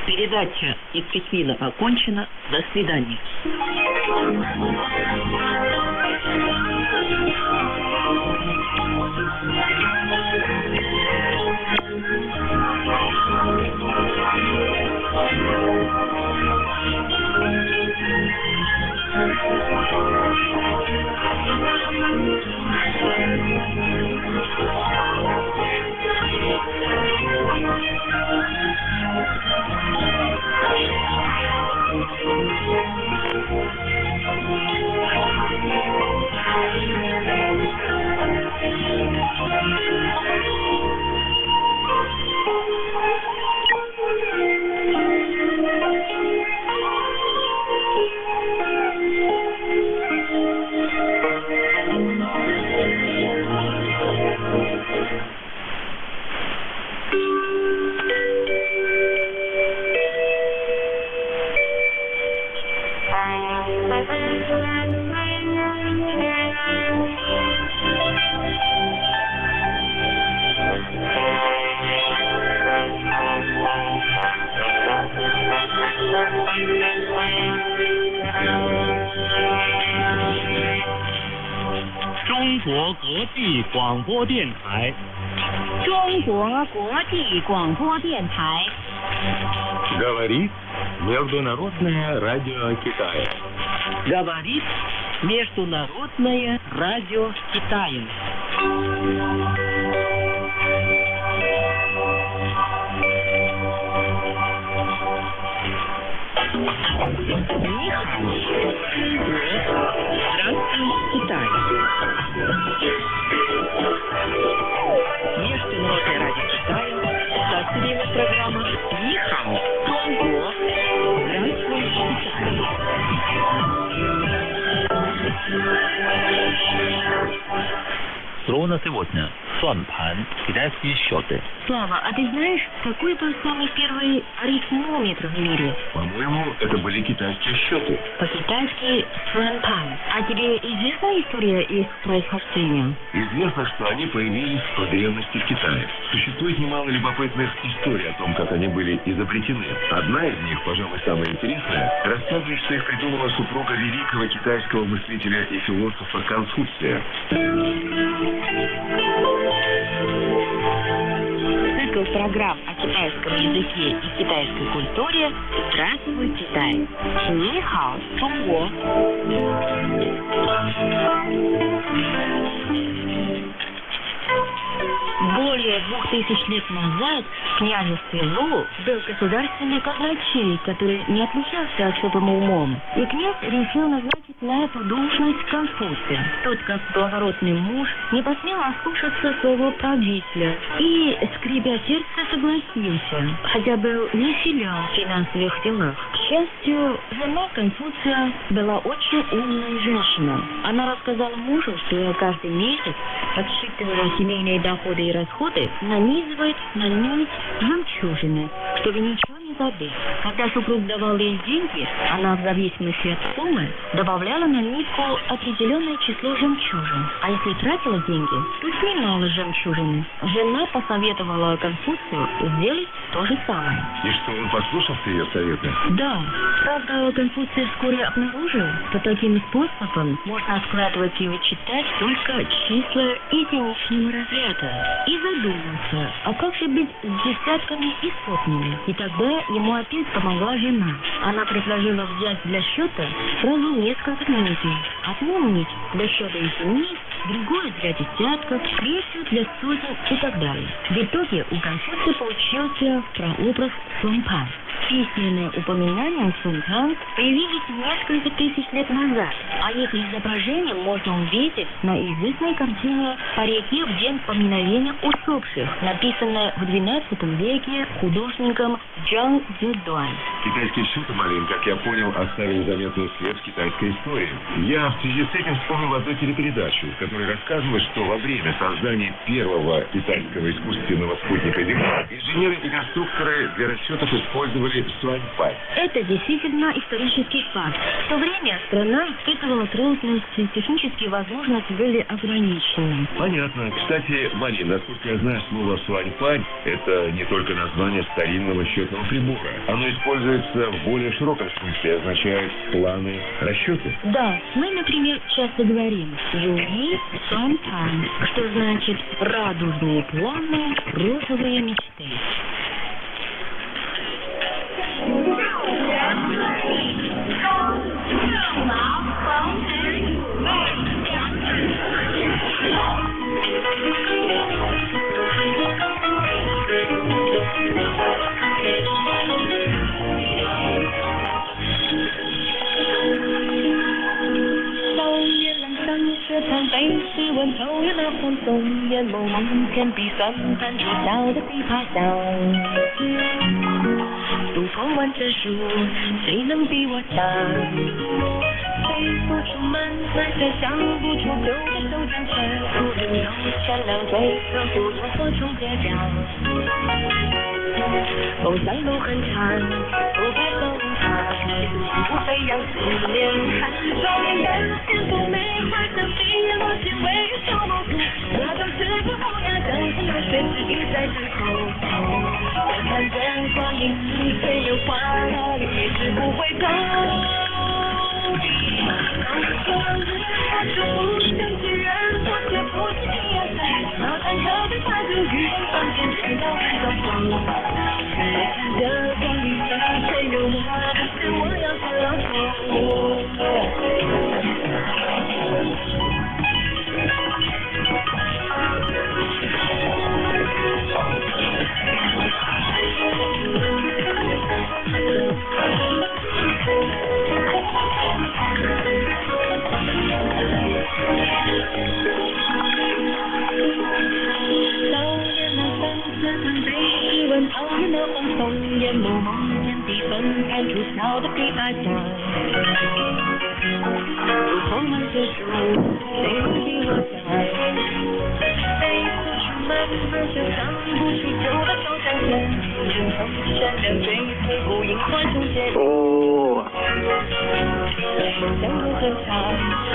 Передача из Пекина окончена. До свидания.中国国际广播电台。中国国际广播电台。Говорит Международное радио Китая. Говорит Международное радио Китая. Здравствуй, Китай. Международное радио Китая. Стартовая программа «Нихао, Конго». Здравствуй, Китай. Слово на сегодня. Суанпан. Китайские счеты. Слава, а ты знаешь, какой был самый первый арифмометр в мире? По-моему, это были китайские счеты. По-китайски «суанпан». А тебе известна история их происхождения? Известно, что они появились в древности в Китае. Существует немало любопытных историй о том, как они были изобретены. Одна из них, пожалуй, самая интересная, рассказывает, что их придумала супруга великого китайского мыслителя и философа Конфуция. Цикл программ о китайском языке и китайской культуре «Здравствуй, Китай». Нихао, Конго. Более 2000 лет назад в княжестве Лу был государственный казначей, который не отличался особым умом. И князь решил назначить на эту должность Конфуция. Тот, как благородный муж, не посмел ослушаться своего правителя и, скрипя сердце, согласился, хотя был не силен в финансовых делах. К счастью, жена Конфуция была очень умная женщина. Она рассказала мужу, что каждый месяц, подсчитывая семейные доходы и расходы, нанизывает на нить жемчужины, чтобы ничего не забыть. Когда супруг давал ей деньги, она в зависимости от суммы добавляла на нитку определенное число жемчужин. А если тратила деньги, то снимала жемчужины. Жена посоветовала Конфуцию сделать то же самое. И что, он послушался ее совета? Да. Правда, Конфуций вскоре обнаружил, что таким способом можно складывать и вычитать только числа единичного разряда. И задумался, а как же быть с десятками и сотнями? И тогда ему опять помогла жена. Она предложила взять для счета сразу несколько нитей. Одну нить для счета единиц, другую для десятков, третью для сотен и так далее. В итоге у Конфуция получился прообраз Сунпан. Письменные упоминания Сунпан появились несколько тысяч лет назад, а их изображение можно увидеть на известной картине «По реке в день поминовения усопших», написанной в XII веке художником Джан Цзюдуань. Китайские счеты, Марин, как я понял, оставили заметный след в китайской истории. Я в связи с этим вспомнил одну телепередачу, в которой рассказывают, что во время создания первого китайского искусственного спутника Земли инженеры и конструкторы для расчетов использовали суаньпай. Это действительно исторический факт. В то время страна испытывала трудности, технические возможности были ограничены. Понятно. Кстати, Марин, насколько я знаю, слово суаньпай – это не только название старинного счетного прибора. Оно используется в более широком смысле и означает планы, расчеты. Да, мы, например, часто говорим «Жуи Суаньпай», что значит «радужные планы, розовые мечты».风山路很长，不怕风寒，不飞扬思念寒中人，天不美化成冰落尽为什么苦？那种是不后呀，等着流水只一在之后。我看见光阴随流花里是不回头。昨日我就不想起人，我却不知你也在。脑袋可被发出雨房间吹到很风。我看着光阴随流我，是我要知道错。讨厌的黄松烟幕，梦见地分看出小的琵琶响。如风满结束，谁能替我想？飞出去慢慢就藏不住旧的手掌线，人头闪亮追随不萤火虫间。梦想路很长，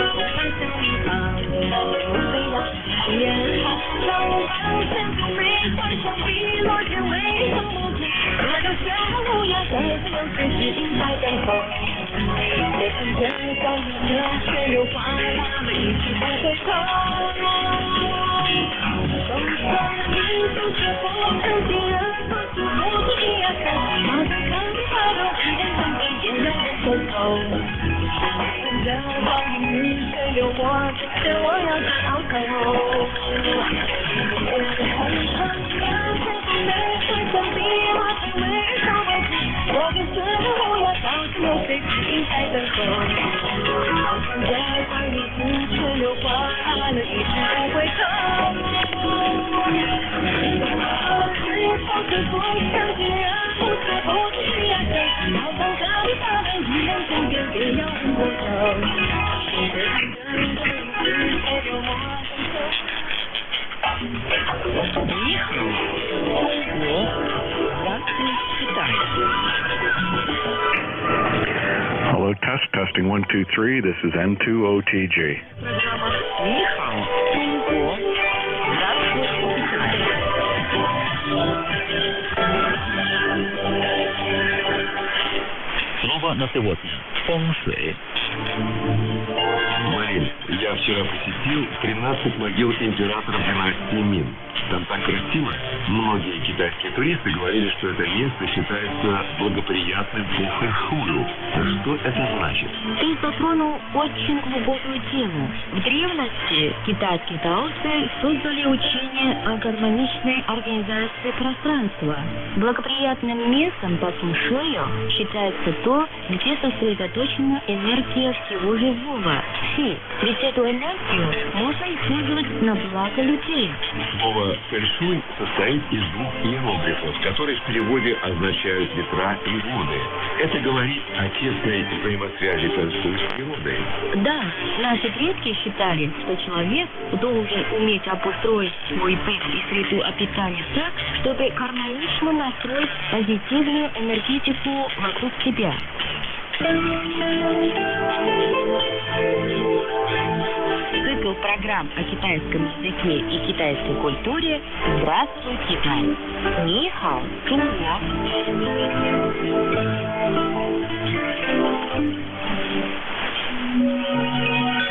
不怕小迷茫，不飞扬誓言。让我完全不美化成碧落间为什么苦？那种小乌鸦在自由随时应在等候。我看见光阴的水流花了一直不回头。风霜你就是风尘情人，不知不知你也看，马上看你花落一点三点也让我回头。看着光阴水流我，是我要的拗口。心在等候。在怀里似水流花了，一直不回头。不知不想竟然不知不觉呀，要放下你发的一眼中间别要问过头。你好，中国，здравствуй, Китай. Hello, testing 1, 2, 3. This is N2OTG. Программа «Ни хао, Конго». Здравствуй, Китай. Слово на сегодня. Фeng-шуй. Марин, я вчера посетил 13 могил императоров династии Мин. Там так красиво. Многие китайские туристы говорили, что это место считается благоприятным по фэн-шую. Что это значит? Ты затронул очень глубокую тему. В древности китайские даосы создали учение о гармоничной организации пространства. Благоприятным местом по фэн-шую считается то, где сосредоточена энергия всего живого. Ведь эту энергию можно использовать на благо людей. Слово «фэншуй» состоит из двух иероглифов, которые в переводе означают «ветра» и «воды». Это говорит о тесной взаимосвязи фэншуй с природой. Да, наши предки считали, что человек должен уметь обустроить свой быт и среду обитания так, чтобы гармонично настроить позитивную энергетику вокруг себя. Цикл программ о китайском языке и китайской культуре «Здравствуй, Китай». Ни хао, Чунго.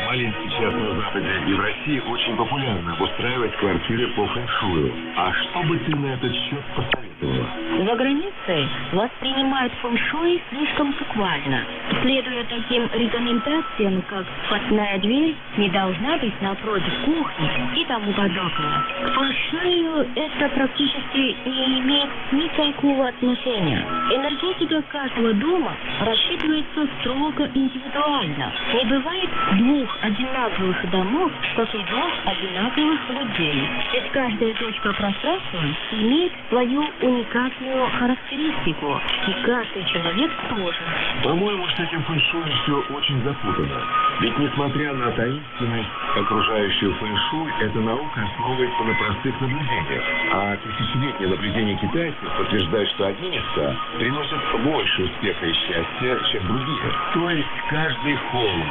Малин, сейчас на Западе и в России очень популярно обустраивать квартиры по фэншую. А что бы ты на этот счет посоветовала? За границей воспринимают фэн-шуй слишком буквально, следуя таким рекомендациям, как входная дверь не должна быть напротив кухни и тому подобное. К фэн-шую это практически не имеет никакого отношения. Энергетика каждого дома рассчитывается строго индивидуально. Не бывает двух одинаковых домов, как и двух одинаковых людей. Ведь каждая точка пространства имеет свою уникальную характеристику, и каждый человек тоже. По-моему, с этим фэншуем все очень запутано. Ведь несмотря на таинственность окружающего фэншуй, эта наука основывается на простых наблюдениях. А тысячелетние наблюдения китайцев подтверждают, что одни места приносят больше успеха и счастья, чем другие. То есть каждый холм,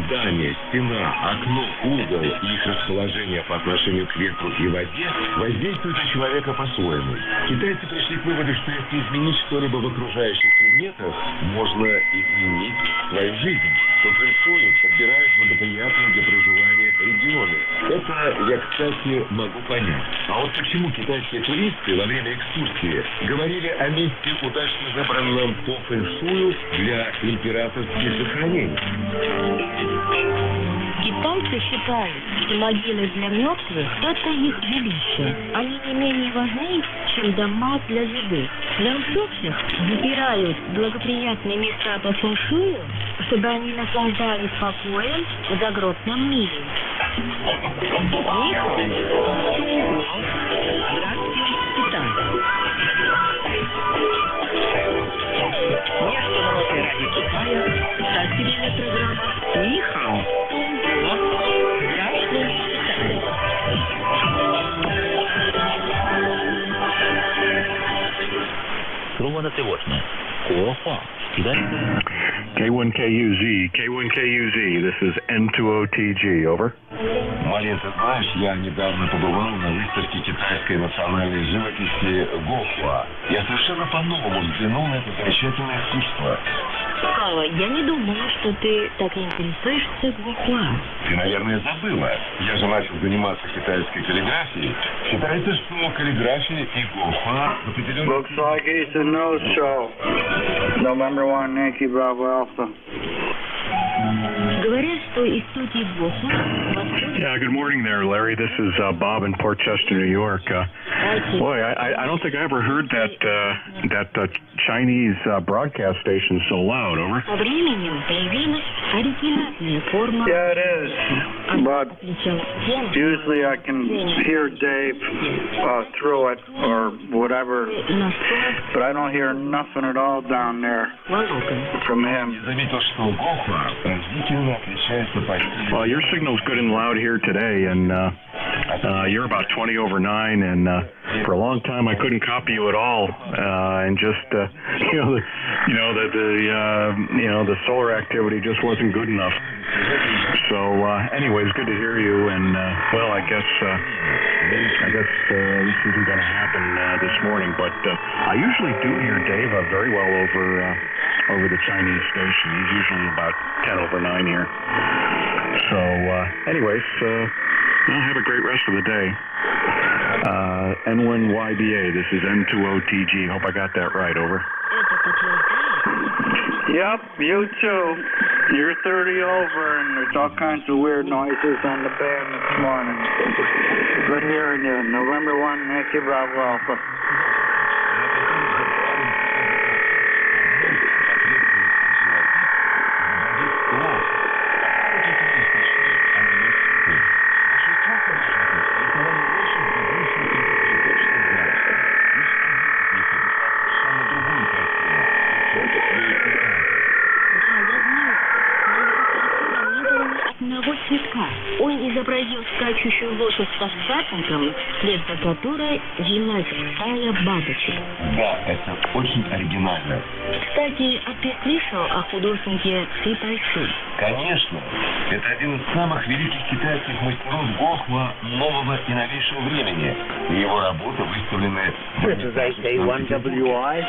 здание, стена, окно, угол и их расположение по отношению к ветру и воде воздействуют на человека по-своему. Китайцы пришли к выводу, что если изменить что-либо в окружающих предметах, можно изменить свою жизнь. По фэншую подбирают благоприятные для проживания регионы. Это я, кстати, могу понять. А вот почему китайские туристы во время экскурсии говорили о месте, удачно выбранном по фэншую для императорских захоронений? Китайцы считают, что могилы для мертвых – это их жилище. Они не менее важны, чем дома для живых. Для усопших выбирают благоприятные места по фэншую, чтобы они наслаждались покоем в загробном мире. Ни хао, Чунго. Здравствуй, Китай. Международное радио Китая, стартовая программа «Ни хао, Конго». Здравствуй, Китай. Слово на сегодня. Хуахуа. K1KUZ, this is N2OTG, over. Малин, ты знаешь, я недавно побывал на выставке китайской национальной живописи Гохуа. Я совершенно по-новому взглянул на это замечательное искусство. Кава, я не думала, что ты так интересуешься Гохуа. Ты, наверное, забыла. Я же начал заниматься китайской каллиграфией. Считается, что каллиграфия и Гохуа в определенном... Looks like it's a no-show. November 1, Yankee Bravo Alpha. Говорят, что истоки Бога восходят... Yeah, good morning there, Larry. This is Bob in Port Chester, New York. Boy, I don't think I ever heard that Chinese broadcast station so loud. Over. Со временем появилась оригинальная форма... Yeah, it is. But usually I can hear Dave through it or whatever. But I don't hear nothing at all down there from him. Well, your signal's good and loud here today, and you're about 20 over 9, and for a long time I couldn't copy you at all, and just the solar activity just wasn't good enough. So anyways, good to hear you, and well, I guess this isn't going to happen this morning, but I usually do hear Dave very well over the Chinese station. He's usually about 10 over 9 here. So anyways, have a great rest of the day. N1YBA, this is N2OTG. Hope I got that right. Over. Yep, you too. You're 30 over, and there's all kinds of weird noises on the band this morning. Good hearing you. November 1, Nancy Bravo Alpha. Он изобразил скачущую лошадь со всадником, вслед за которой вилась стая бабочек. Да, это очень оригинально. Кстати, а ты слышал о художнике Си Тайши? Конечно. Это один из самых великих китайских мастеров Гохуа нового и новейшего времени. И его работа выставлены... This is AK1WI.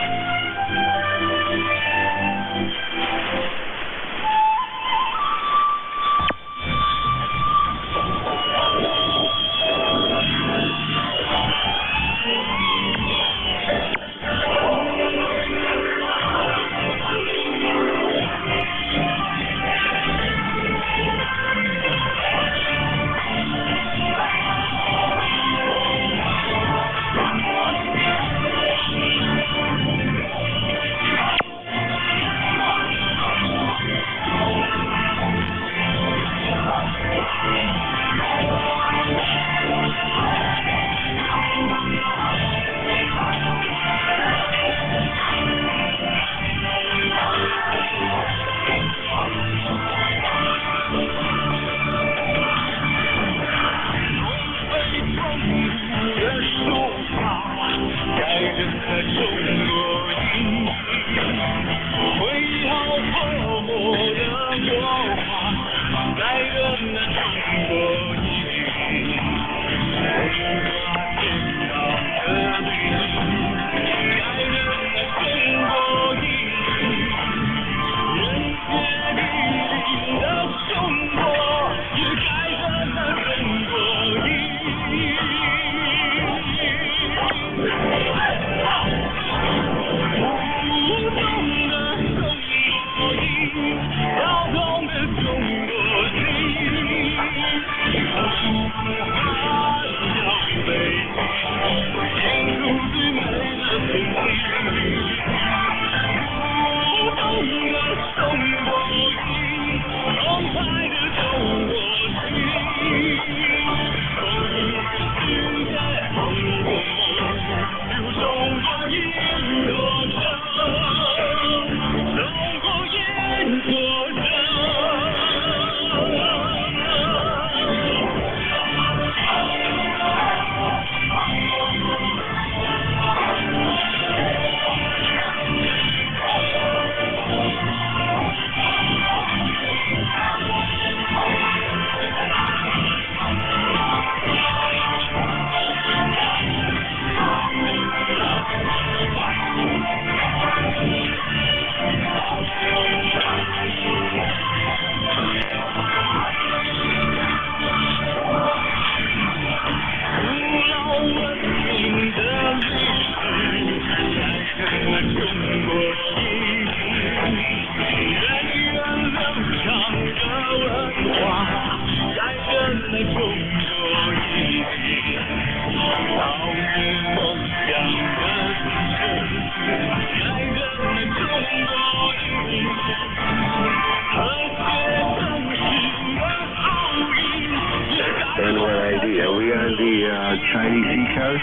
we are the Chinese ECARS.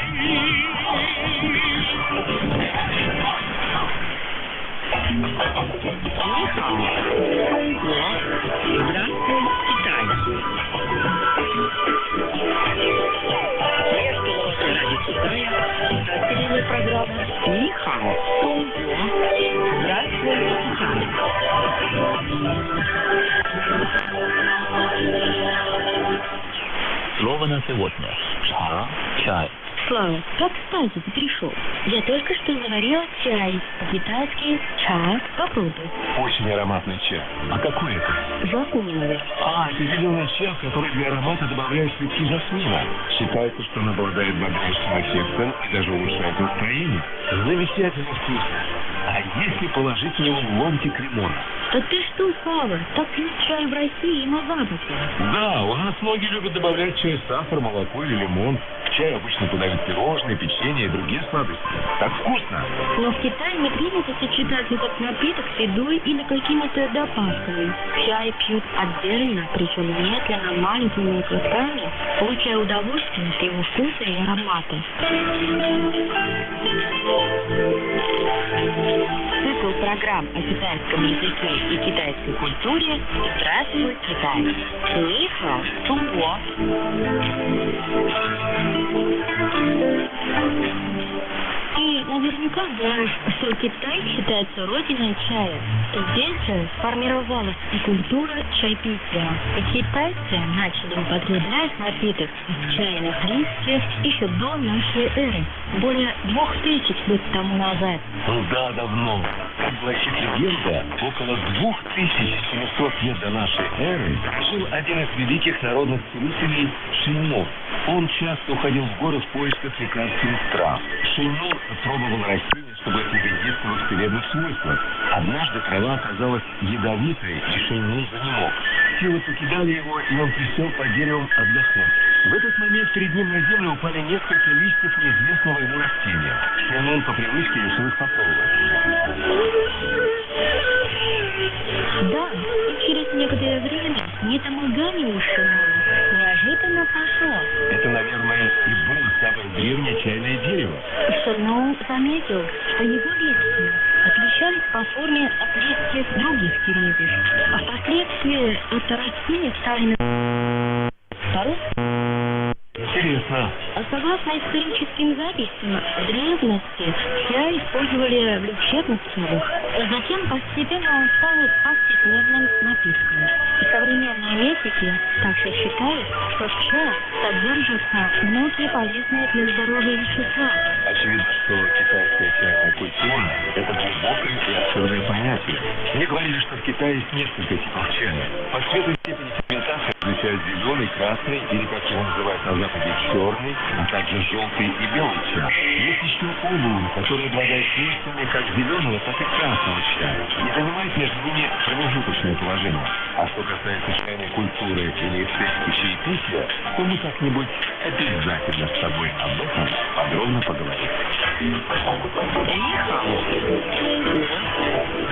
Здравствуй, Китай. Международное радио Китая, соседняя программа «Нихао», Тонго. Здравствуй, Китай. Слово на сегодня. Чай. Слава, как кстати ты пришел? Я только что заварила чай. По-китайски чай. Попробуй. Очень ароматный чай. А какой это? Вакуумный. Это зеленый чай, в который для аромата добавляют цветки жасмина. Считается, что он обладает бодрящим эффектом и даже улучшает настроение. Замечательно вкусно. А если положить в него ломтик лимона? Да ты что, Слава, так пьют чай в России и на Западе. Да, у нас многие любят добавлять в чай сахар, молоко или лимон. В чай обычно подают пирожные, печенье и другие сладости. Так вкусно. Но в Китае не принято сочетать этот напиток с едой или какими-то добавками. Чай пьют отдельно, причем медленно, маленькими глотками, получая удовольствие от его вкуса и аромата. Цикл программ о китайском языке и китайской культуре «Здравствуй, Китай». Нихао, Тунго. Ты наверняка знаешь, что Китай считается родиной чая. Здесь же сформировалась и культура чайпития. И китайцы начали употреблять напиток из чайных листьев еще до нашей эры, более 2000 лет тому назад. Да, давно. Как гласит легенда, около 2700 лет до нашей эры жил один из великих народных целителей Шэньму. Он часто уходил в горы в поисках лекарственных трав. Шэньму пробовал растения, чтобы убедиться в их целебных свойствах. Однажды трава оказалась ядовитой, и Шэньму занемог. Силы покидали его, и он присел под деревом отдохнуть. В этот момент перед ним на землю упали несколько листьев неизвестного ему растения. Шэньму по привычке решил их попробовать. Да, и через некоторое время недомогание Шэньму неожиданно пошло. Это, наверное, и было самое древнее чайное дерево. Шэньму заметил, что его листья отличались по форме от листьев других деревьев, а впоследствии это растение стали Интересно. А согласно историческим записям, в древности чай использовали в лечебных целях. Затем постепенно он стал повседневным напитком. И современные медики также считают, что в чае содержатся многие полезные для здоровья вещества. Очевидно, что китайская чайная культура – это глубокое и обширное понятие. Мне говорили, что в Китае есть несколько типов чая. По цвету и степени ферментации отличают зеленый, красный или, как его называют на Западе, черный, а также желтый и белый чай. Есть еще улун, который обладает свойствами как зеленого, так и красного чая и занимает между ними промежуточное положение. А что касается чайной культуры или эстетики чаепития, то мы как-нибудь обязательно с тобой об этом подробно поговорим. Нихао.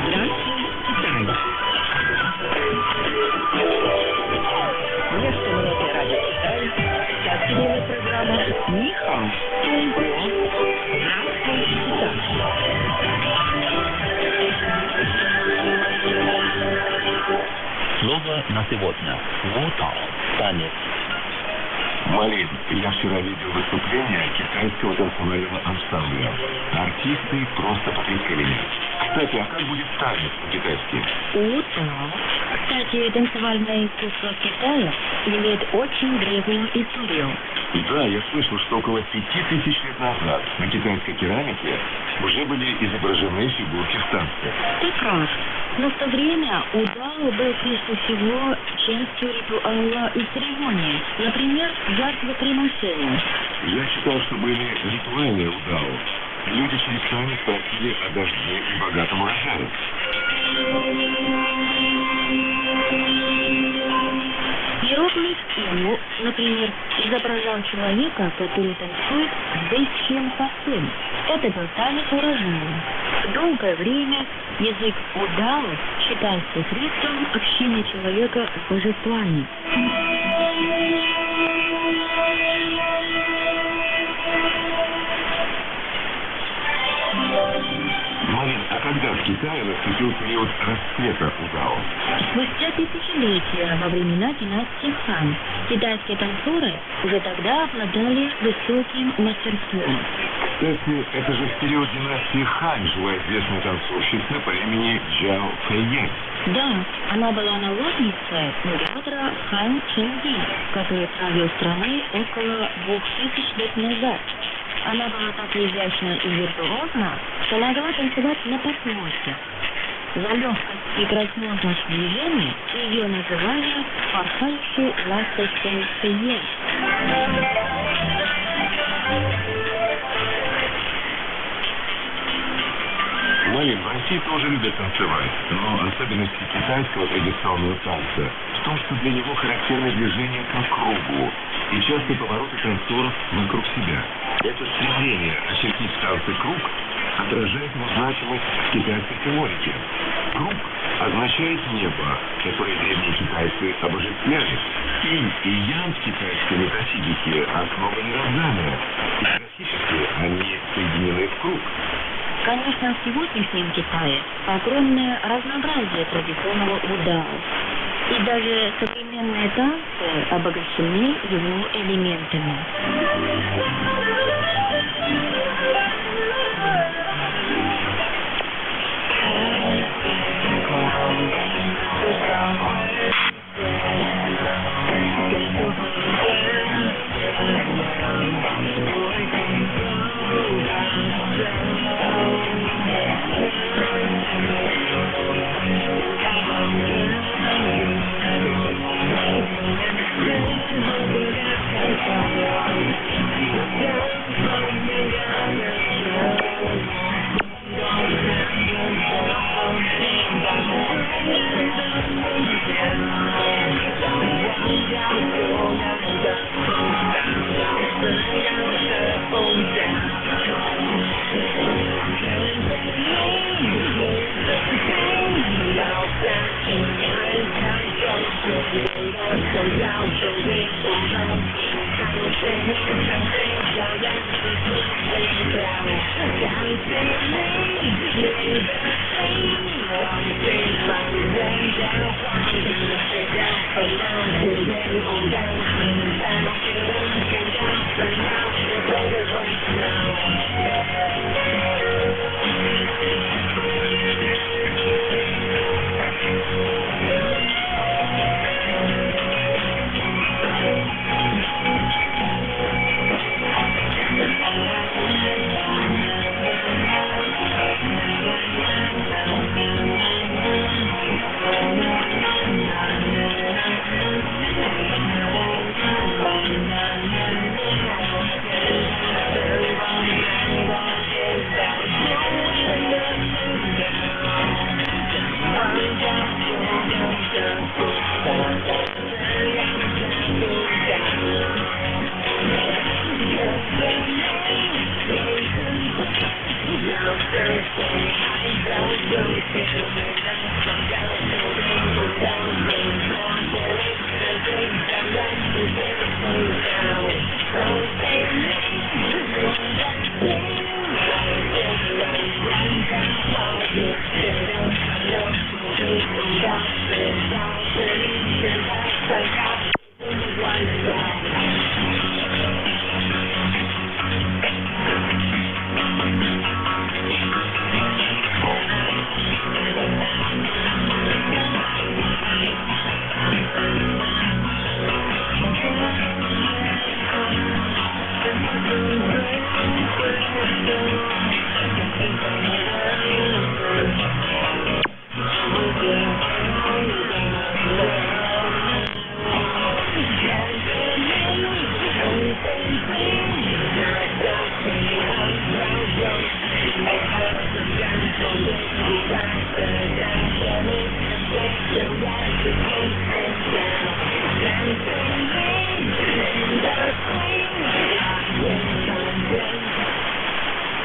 Здравствуй, Китай. Международное радио Китая, соседняя программа «Нихао, Тонго». Здравствуй, Китай. Слово на сегодня. Вутао. Танец. Малин, я вчера видел выступление китайского танцевального ансамбля. Артисты просто потрясали меня. Кстати, а как будет танец по-китайски? Утао. Кстати, танцевальное искусство Китая имеет очень древнюю историю. Да, я слышал, что около 5000 лет назад на китайской керамике уже были изображены фигурки в танце. Ты прав. Но в то время удао был прежде всего частью ритуала и церемонии. Например, жертвоприношения. Я читал, что были ритуальные удао. Люди через танец просили о дожде и богатом урожае. Иероглиф «У», например, изображал человека, который танцует с бычьим косым. Это был танец урожая. Долгое время язык удао считался средством общения человека с божествами. Китая наступил период расцвета удао. Спустя тысячелетия во времена династии Хань китайские танцоры уже тогда обладали высоким мастерством. Кстати, это же в период династии Хань жила известная танцовщица по имени Джао Фэйянь. Да, она была наложницей императора Хан Чинди, который правил страной около 2000 лет назад. Она была так изящна и виртуозна, что могла танцевать на подмостке. За легкость и грациозность движений ее называли порхающей ласточкой Фэйянь. Марин, в России тоже любят танцевать, но особенности китайского традиционного танца в том, что для него характерны движения по кругу и частые повороты танцоров вокруг себя. Это стремление очертить в танце круг отражает его значимость в китайской символике. Круг означает небо, которое древние китайцы обожествляли. Инь и ян в китайской метафизике основа мироздания. Географически они соединены в круг. Конечно, в сегодняшнем Китае огромное разнообразие традиционного удао. И даже современные танцы обогащены его элементами.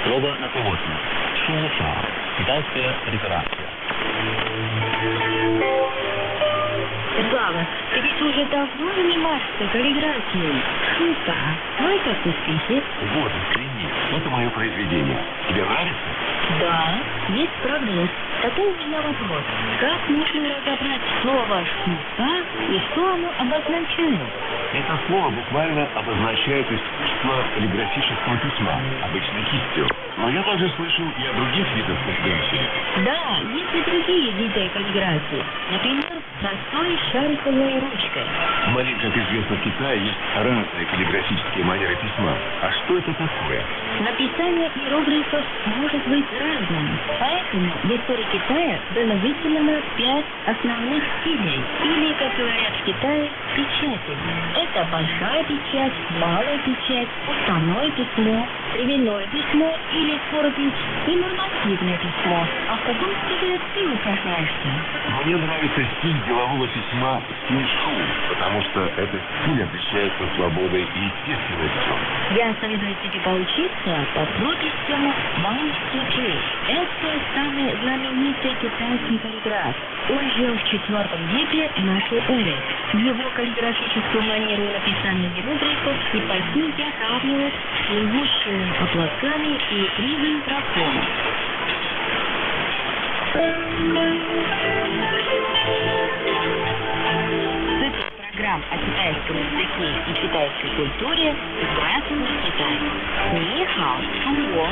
Слово на полотне. Шуша. Китайская декорация. Слава, ты ведь уже давно занимаешься каллиграфией. Шука, ну и как успехи? Вот, взгляни, это мое произведение. Тебе нравится? Да, есть прогресс. Такой у меня вопрос. Как можно разобрать слово «шкипа» и что оно обозначает? Это слово буквально обозначает искусство каллиграфического письма, обычно кистью. Но я также слышал и о других видах каллиграфии. Да, есть и другие виды каллиграфии. Например, простой шариковой ручкой. В Мали, как известно, в Китае есть разные каллиграфические манеры письма. А что это такое? Написание иероглифов может быть разным. Поэтому в истории Китая было выделено 5 основных стилей. Или, как говорят в Китае, печати. Это большая печать, малая печать, уставное письмо, кривяное письмо или скоропись и нормативное письмо. А в каком стиле ты упражняешься? Мне нравится стиль делового письма снежку, потому что этот стиль отличается свободой и естественностью. Я советую тебе поучиться по трудностям Ван Сичжи. Это самый знаменитый китайский каллиграф. Он жил в IV веке нашей эры. Его каллиграфическую манеру написания иероглифов и по сути сравнивают с плывущими облаками и кривым драконом. Цикл программ о китайском языке и китайской культуре «Здравствуй, Китай». Ни хао, Чунго.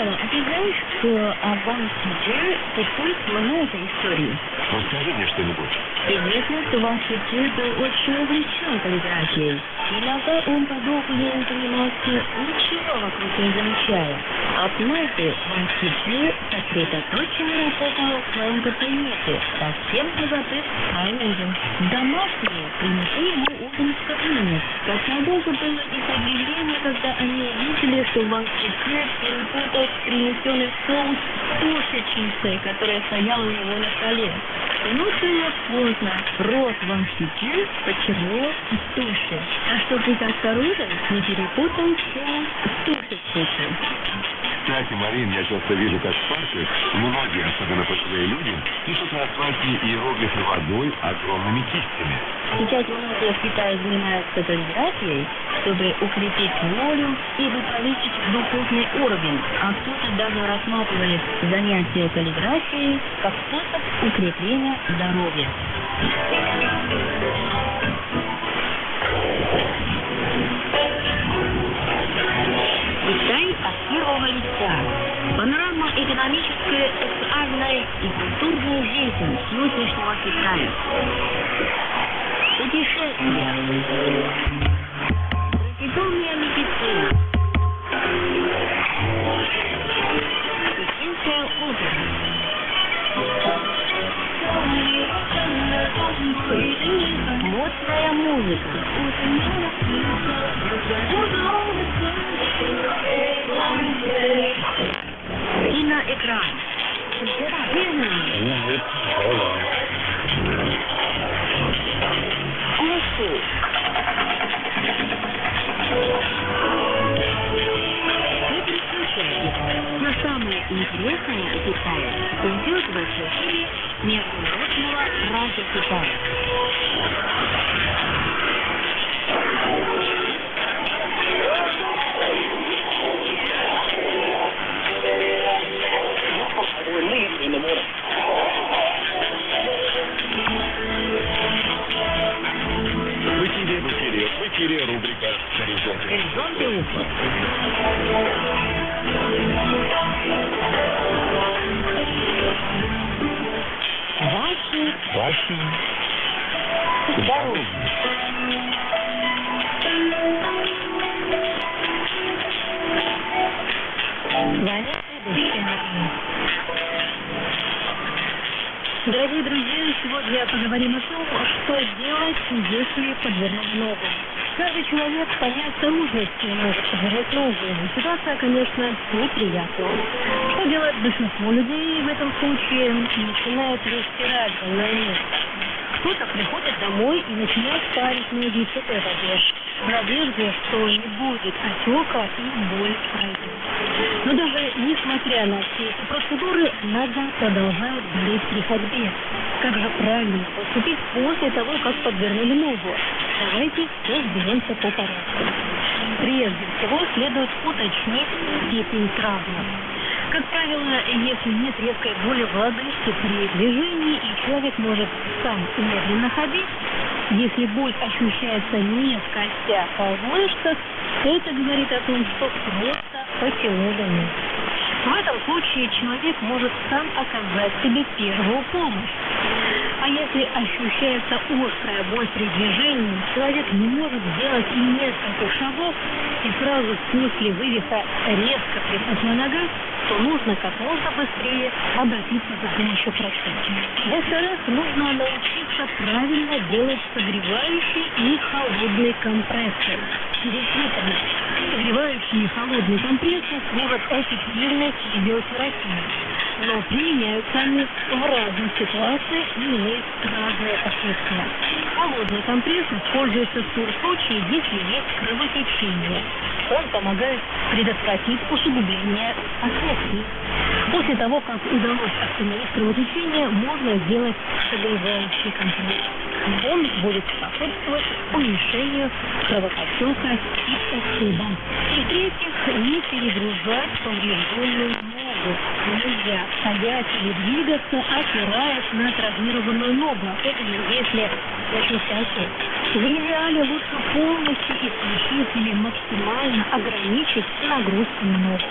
А ты знаешь, что о Ван Сичжи существует много историй? Расскажи мне что-нибудь. Известно, что Ван Сичжи был очень увлечен каллиграфией. Иногда он подолгу ею занимался, ничего вокруг не замечая. Однажды Ван Сичжи сосредоточенно работал в своем кабинете, совсем позабыв о ужин. Домашние принесли ему ужин в кабинет. Как надолго было их удивление, когда они увидели, что Ван Сичжи перепутал принесенный соус с тушечницей, которая стояла у него на столе. Но было поздно. Рот Ван Сичжи почернел от туши. А чтобы быть осторожен, не перепутал соус с тушечницей. Кстати, Марин, я часто вижу, как в парках многие, особенно пожилые люди, пишут на асфальте иероглифы водой огромными кистями. Сейчас многие в Китае занимаются каллиграфией, чтобы укрепить волю или повысить духовный уровень, а кто-то даже рассматривает занятия каллиграфией как способ укрепления здоровья. Китай от первого лица. Панорама экономическая, социальная и культурная жизнь сегодняшнего Китая. Путешествия. Традиционная медицина. Пекинская опера. Модная музыка. Киноэкран. Офис. Не переключайтесь. Все самое интересное о Китае уйдет в эфире Международного радио Китая. В эфире рубрика «Горизонты». Горизонты уфа. Ваши здоровье. Дорогие друзья, сегодня поговорим о том, что делать, если подвернуть ногу. Каждый человек по неосторожности может подвернуть ногу. Ситуация, конечно, неприятная. Что делает большинство людей в этом случае? Начинает растирать больное место. Кто-то приходит домой и начинает парить ноги в этой воде, в надежде, что не будет отека и боль пройдет. Но даже несмотря на все эти процедуры, нога продолжает болеть при ходьбе. Как же правильно поступить после того, как подвернули ногу? Давайте разберемся по порядку. Прежде всего следует уточнить степень травмы. Как правило, если нет резкой боли в лодыжке при движении и человек может сам медленно ходить, если боль ощущается не в костях, а в мышцах, то это говорит о том, что просто потянули. В этом случае человек может сам оказать себе первую помощь. А если ощущается острая боль при движении, человек не может сделать и несколько шагов, и сразу после вывиха резко припухла нога, то нужно как можно быстрее обратиться за помощью к врачу. Во-вторых, нужно научиться правильно делать согревающие и холодные компрессы. Действительно, согревающие и холодные компрессы служат эффективной физиотерапией, но применяются они в разных ситуациях и имеют разные последствия. Холодный компресс используется в том случае, если есть кровотечение. Он помогает предотвратить усугубление последствий. После того, как удалось остановить кровотечение, можно сделать согревающий компресс. Он будет способствовать уменьшению кровоподтека и ушиба. И в-третьих, не перегружать поврежденную ногу. Нельзя стоять или двигаться, опираясь на травмированную ногу, особенно если начался отек. В идеале лучше полностью исключить или максимально ограничить нагрузку на ногу.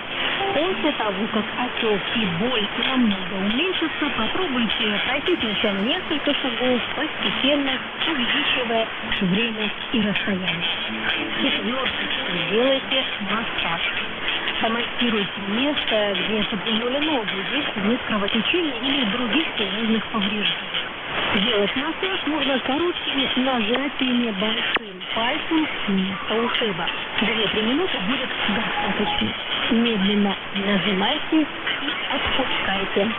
После того, как отек и боль намного уменьшатся, попробуйте пройти сначала несколько шагов, постепенно увеличивая время и расстояние. Четвертое, сделайте массаж. Помассируйте место, где подвернули ногу, если нет кровотечения или других серьезных повреждений. Делать массаж можно короткими нажатиями большим пальцем с места ушиба. 2-3 минуты будет достаточно. Медленно нажимайте и отпускайте.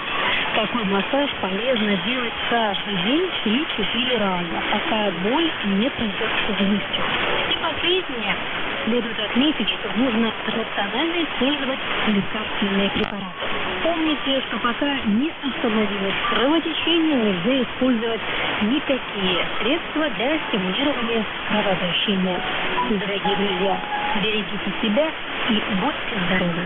Такой массаж полезно делать каждый день 3-4 раза, пока боль не пройдет полностью. И последнее. Следует отметить, что нужно рационально использовать лекарственные препараты. Помните, что пока не остановилось кровотечение, нельзя использовать никакие средства для стимулирования кровообращения. Дорогие друзья, берегите себя и будьте здоровы!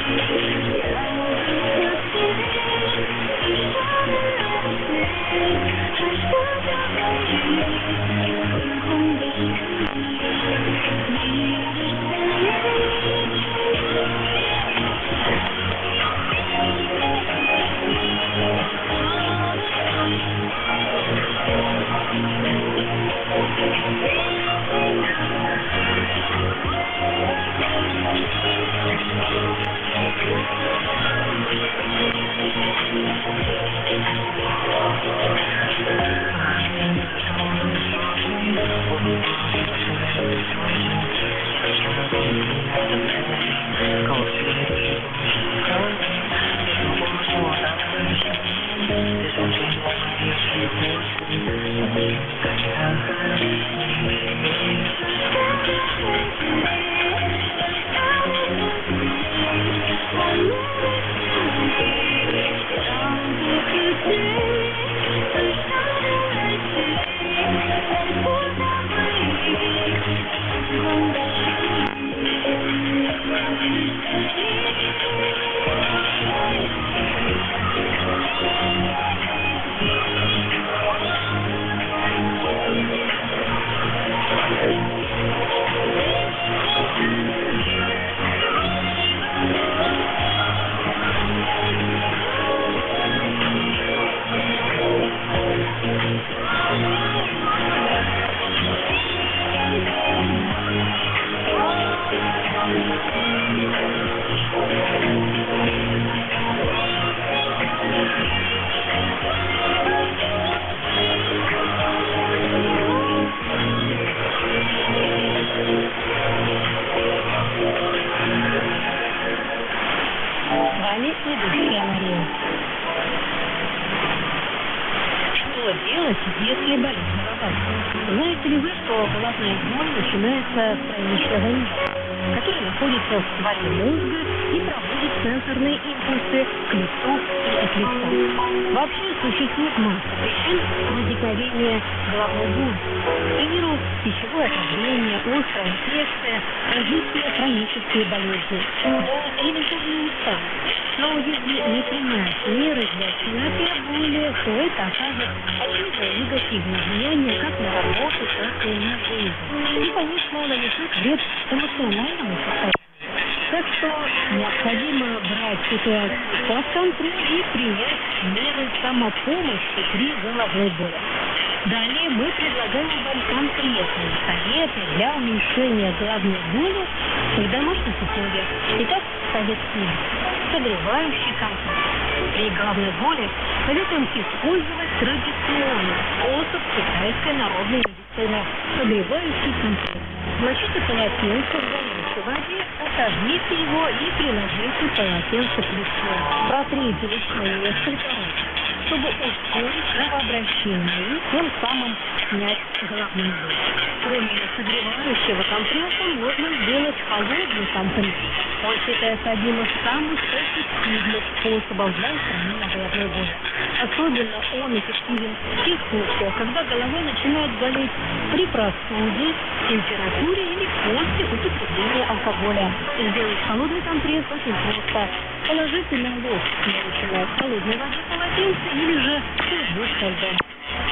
Thank you. вами ведущая Мария. Что делать, если болит голова? Знаете ли вы, что головная боль начинается с правильного нерва, который находится в стволе мозга и проводит сенсорные импульсы к лицу и от лица? Вообще существует масса причин возникновения головной боли. К примеру, пищевое отравление, острая инфекция, развитие хронической болезни, да, элементарная усталость. Но если не принять меры для снятия боли, то это окажет очевидное негативное влияние как на работу, так и на жизнь. И, конечно, нанесет вред эмоциональному состоянию. Так что необходимо брать ситуацию под контроль и принять меры самопомощи при головной боли. Далее мы предлагаем вам конкретные советы для уменьшения головной боли в домашних условиях. Итак, совет первый. Согревающий компресс. При головной боли советуем использовать традиционный способ китайской народной медицины – согревающий компресс. Смочите полотенце в горячей воде, отожмите его и приложите полотенце к лицу. Протрите лицо несколько раз, чтобы ускорить кровообращение и тем самым снять головную боль. Кроме согревающего компресса можно сделать холодный компресс. Он считается одним из самых эффективных способов для устранения головной боли. Особенно он эффективен в тех случаях, когда голова начинает болеть при простуде, температуре или после употребления алкоголя. Сделать холодный компресс очень просто. Положите на лоб смоченное в холодной воде полотенце или же сушь со льдом.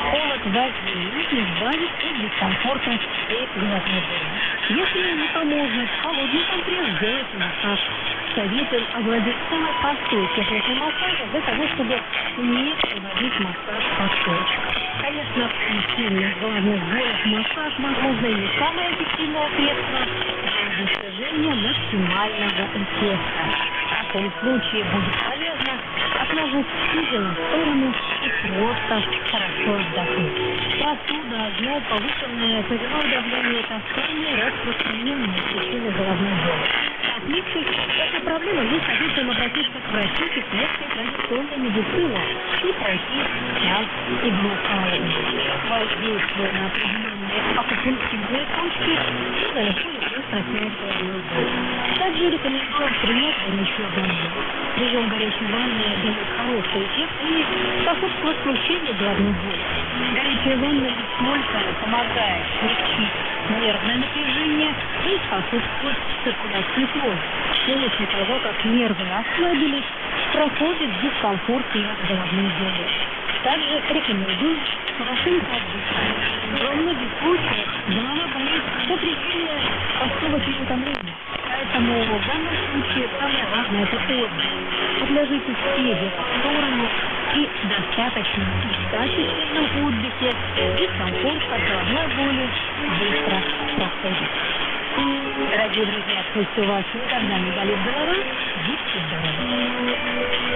Холод возьмет и избавит от дискомфорта и головной боли. Если не поможет холодный компресс, сделайте массаж. Советуем овладеть самой простой техникой массажа для того, чтобы уметь проводить массаж под точкой. Конечно, при сильных головных болях массаж, возможно, и не самое эффективное средство для достижения максимального эффекта. В таком случае будет полезно отложить сидя на сторону и просто хорошо отдохнуть. Простуда, озноб, повышенное кровяное давление – это самые распространенные причины головной боли. Отвлекшись от этой проблемы, мы советуем обратиться к врачу китайской традиционной медицины и пройти сеанс иглоукалывания. Воздействуя на определенные акупунктурные точки, мы легко и быстро снять головную боль. Также рекомендуем принять горячую ванну. Прием горячей ванны дает хороший эффект и способствует смягчению головной боли. Горячая ванна не только помогает смягчить нервное напряжение и способствует циркуляции крови. После того, как нервы ослабились, проходит дискомфорт и от головной боли. Также рекомендую хорошенько отдыхать. Во многих случаях голова болит по причине простого переутомления. Поэтому в данном случае самое важное – это отдых. Отложитесь сидя в сторону и достаточно и качественном отдыхе дискомфорт от головной боли быстро проходит. Дорогие друзья, пусть у вас никогда не болит голова, будьте здоровы.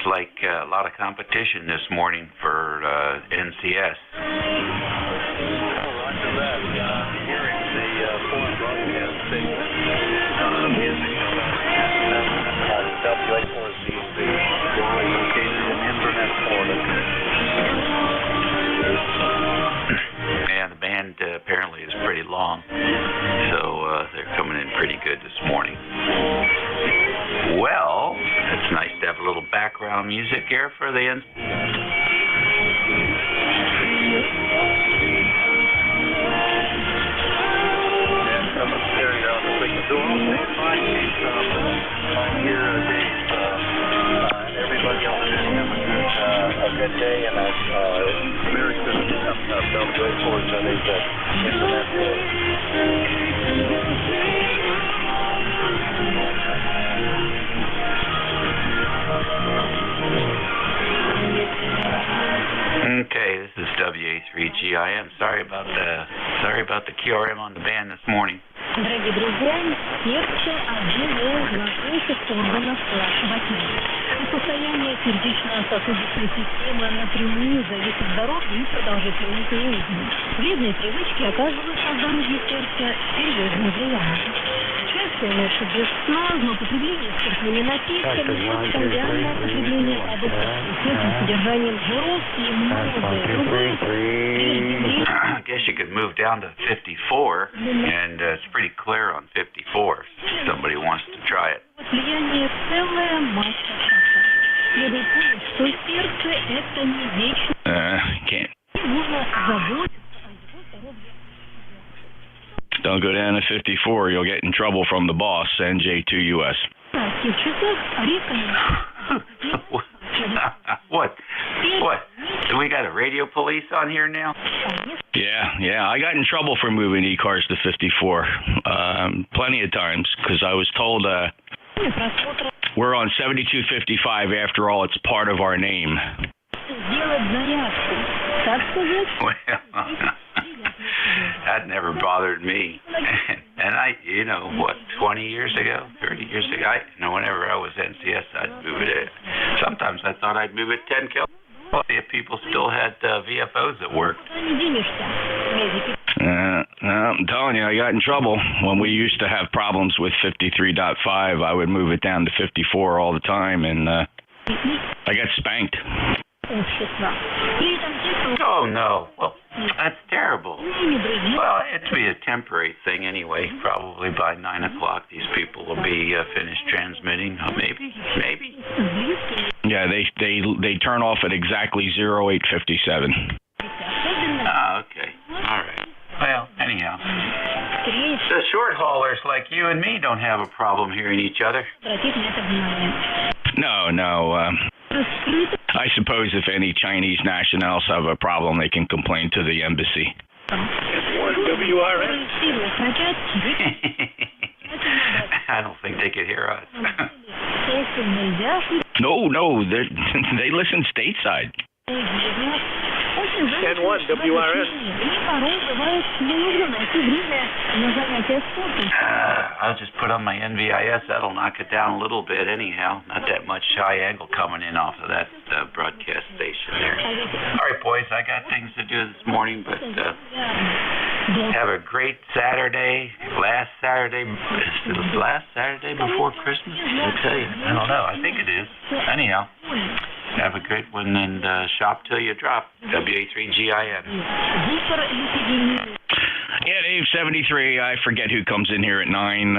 looks like a lot of competition this morning for NCS. Roger that. Hearing the foreign broadcast station music WA4Z located in Inverness, Florida. Yeah, the band apparently is pretty long, so they're coming in pretty good this morning. Well, it's nice to have a little background music here for the end. Everybody else is having a good day and a Merry Christmas coming up. Don't go towards these internet days. Okay, this is WA3GIM. Sorry about the QRM on the band this morning. Дорогие друзья, сердце отделяет главных органов вашего тела. Состояние сердечно-сосудистой системы напрямую зависит от здоровья и продолжительности жизни. Вредные привычки оказывают на здоровье сердца серьезное влияние. Частая ночь без сна, злоупотребление спиртными напитками, постоянное употребление продуктов с высоким содержанием жиров и многое другое. I guess you could move down to 54, and it's pretty clear on 54 if somebody wants to try it. Влияние целая масса факторов. Следует помнить, что сердце – это не вечно. Can't. Нужно заботиться о его здоровье. Don't go down to 54. You'll get in trouble from the boss, NJ2US. What? Do we got a radio police on here now? Yeah. I got in trouble for moving ECARS to 54 plenty of times because I was told we're on 7255. After all, it's part of our name. Well, that never bothered me. And 20 years ago, 30 years ago, whenever I was NCS, I'd move it. Sometimes I thought I'd move it 10 kilometers. If people still had VFOs that worked. I'm telling you, I got in trouble. When we used to have problems with 53.5, I would move it down to 54 all the time, and I got spanked. Oh, no. Well, that's terrible. Well, it'd be a temporary thing anyway. Probably by 9 o'clock, these people will be finished transmitting. Maybe. Yeah, they turn off at exactly 0857. Ah, okay. All right. Well, anyhow. The short haulers like you and me don't have a problem hearing each other. No. I suppose if any Chinese nationals have a problem, they can complain to the embassy. WRN. I don't think they could hear us. No, they listen stateside. 10-1 WRN. I'll just put on my NVIS. That'll knock it down a little bit anyhow. Not that much high angle coming in off of that broadcast station there. All right, boys, I got things to do this morning, but have a great Saturday. Last Saturday before Christmas? I tell you, I don't know. I think it is. Anyhow. Have a great one and shop till you drop. WA3GIM. Yeah, Dave 73. I forget who comes in here at 9.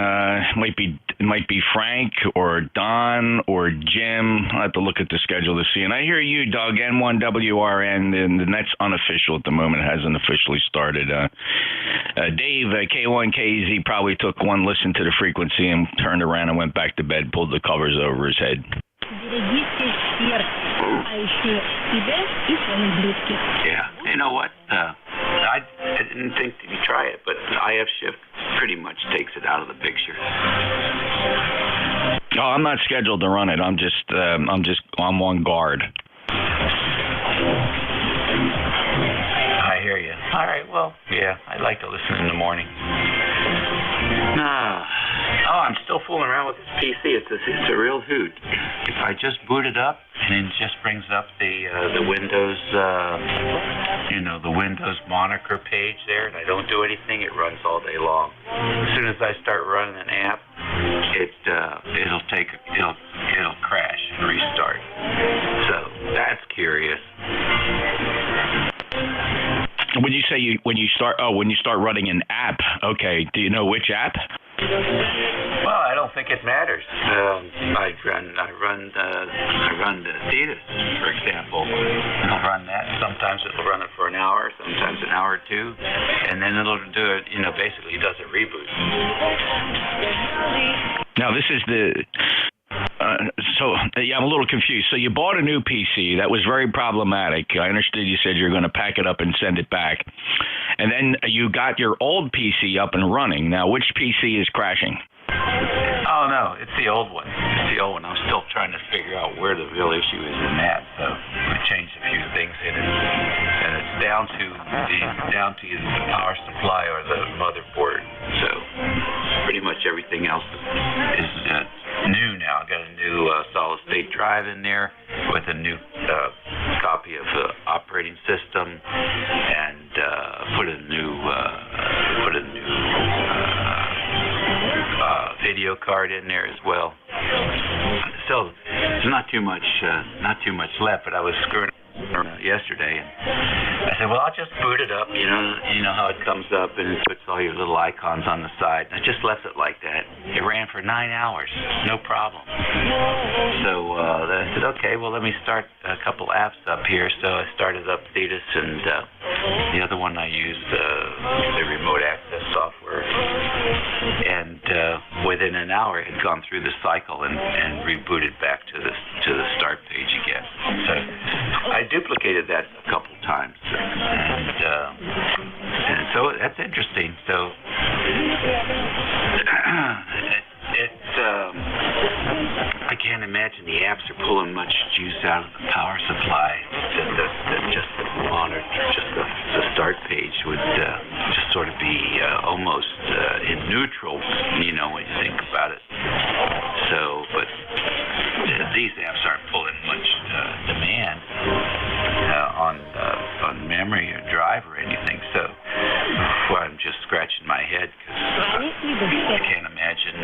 It might be Frank or Don or Jim. I'll have to look at the schedule to see. And I hear you, Doug, N1WRN, and that's unofficial at the moment. It hasn't officially started. Dave, K1KZ probably took one listen to the frequency and turned around and went back to bed, pulled the covers over his head. Yeah, you know what? I didn't think that you try it, but IF shift pretty much takes it out of the picture. Oh, I'm not scheduled to run it. I'm on guard. I hear you. All right, well, yeah, I like to listen in the morning. I'm still fooling around with this PC. It's a real hoot. If I just boot it up and it just brings up the Windows, the Windows moniker page there, and I don't do anything. It runs all day long. As soon as I start running an app, it'll crash and restart. So that's curious. When you say when you start running an app, okay, do you know which app? Well, I don't think it matters. I run the Thetis, for example. I'll run that. Sometimes it'll run it for an hour, sometimes an hour or two, and then it'll do it. Basically does a reboot. Now this is the. I'm a little confused. So you bought a new PC. That was very problematic. I understood you said you're going to pack it up and send it back. And then you got your old PC up and running. Now, which PC is crashing? Oh, no, it's the old one. I'm still trying to figure out where the real issue is in that. So we changed a few things in it. And it's down to either the power supply or the motherboard. So pretty much everything else is new now. I got a new solid-state drive in there with a new copy of the operating system, and put a new video card in there as well. So there's not too much left. But I was screwing around yesterday, and I said, well, I'll just boot it up. You know how it comes up and it puts all your little icons on the side. I just left it like that. It ran for 9 hours, no problem. So then I said, okay, well, let me start a couple apps up here. So I started up Thetis, and the other one I used the remote access software. And within an hour, it had gone through the cycle and rebooted back to the start page again. So I duplicated that a couple times, and so that's interesting. So I can't imagine the apps are pulling much juice out of the power supply. Just the monitor, just the start page would just sort of be almost in neutral, when you think about it. So, but these apps aren't pulling much demand on memory or drive or anything. So, I'm just scratching my head because I can't imagine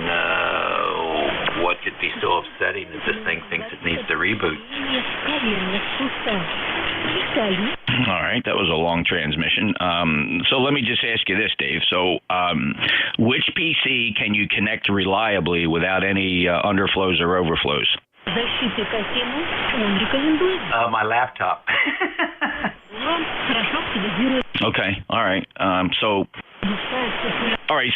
what could be so upsetting that this thing thinks it needs to reboot. All right, that was a long transmission. So let me just ask you this, Dave. So which PC can you connect reliably without any underflows or overflows? My laptop. Okay, all right.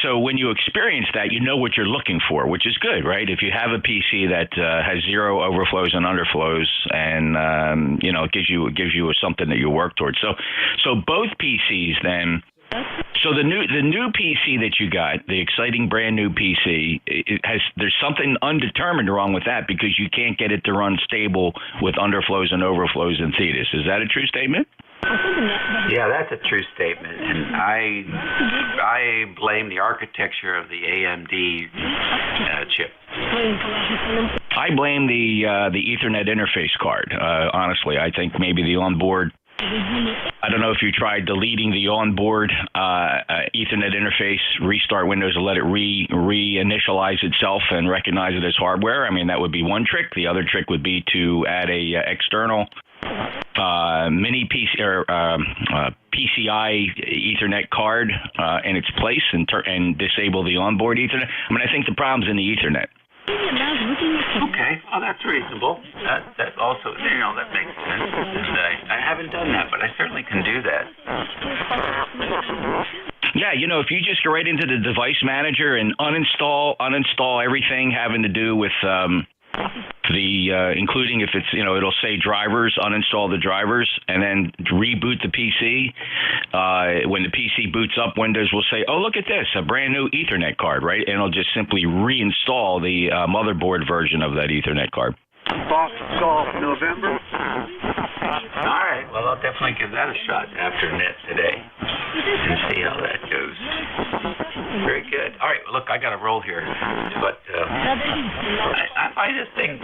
So when you experience that, you know what you're looking for, which is good, right? If you have a PC that has zero overflows and underflows, and it gives you something that you work towards. So both PCs then. So the new PC that you got, the exciting brand new PC, there's something undetermined wrong with that because you can't get it to run stable with underflows and overflows in Thetis. Is that a true statement? Yeah, that's a true statement, and I blame the architecture of the AMD chip. I blame the Ethernet interface card. Honestly, I think maybe the onboard. I don't know if you tried deleting the onboard Ethernet interface, restart Windows and let it reinitialize itself and recognize it as hardware. I mean, that would be one trick. The other trick would be to add a external mini PC or PCI Ethernet card in its place and disable the onboard Ethernet. I mean, I think the problem's in the Ethernet. Okay, well, that's reasonable. That also, that makes sense. And I haven't done that, but I certainly can do that. Yeah, if you just go right into the device manager and uninstall everything having to do with including if it's, it'll say drivers, uninstall the drivers, and then reboot the PC. When the PC boots up, Windows will say, oh, look at this, a brand new Ethernet card, right? And it'll just simply reinstall the motherboard version of that Ethernet card. Box Golf, November. All right, well, I'll definitely give that a shot after net today and see how that goes. Very good. All right, look, I got to roll here, but I find this thing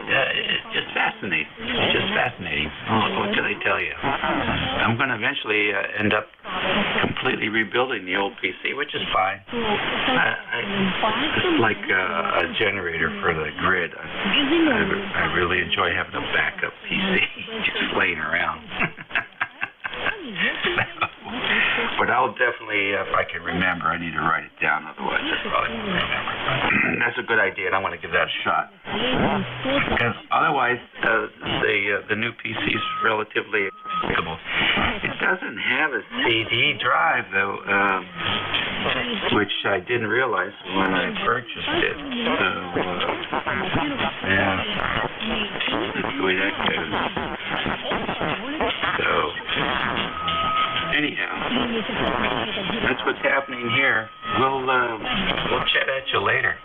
just fascinating. It's just fascinating. Oh, what can I tell you? I'm going to eventually end up completely rebuilding the old PC, which is fine. It's like a generator for the grid. I really enjoy having a backup PC just laying around. But I'll definitely, if I can remember, I need to write it down, otherwise I probably won't remember. That's a good idea, and I want to give that a shot. Because otherwise, the new PC is relatively accessible. It doesn't have a CD drive, though, which I didn't realize when I purchased it. So, yeah, that's the way that goes. So, anyhow, that's what's happening here. We'll chat at you later.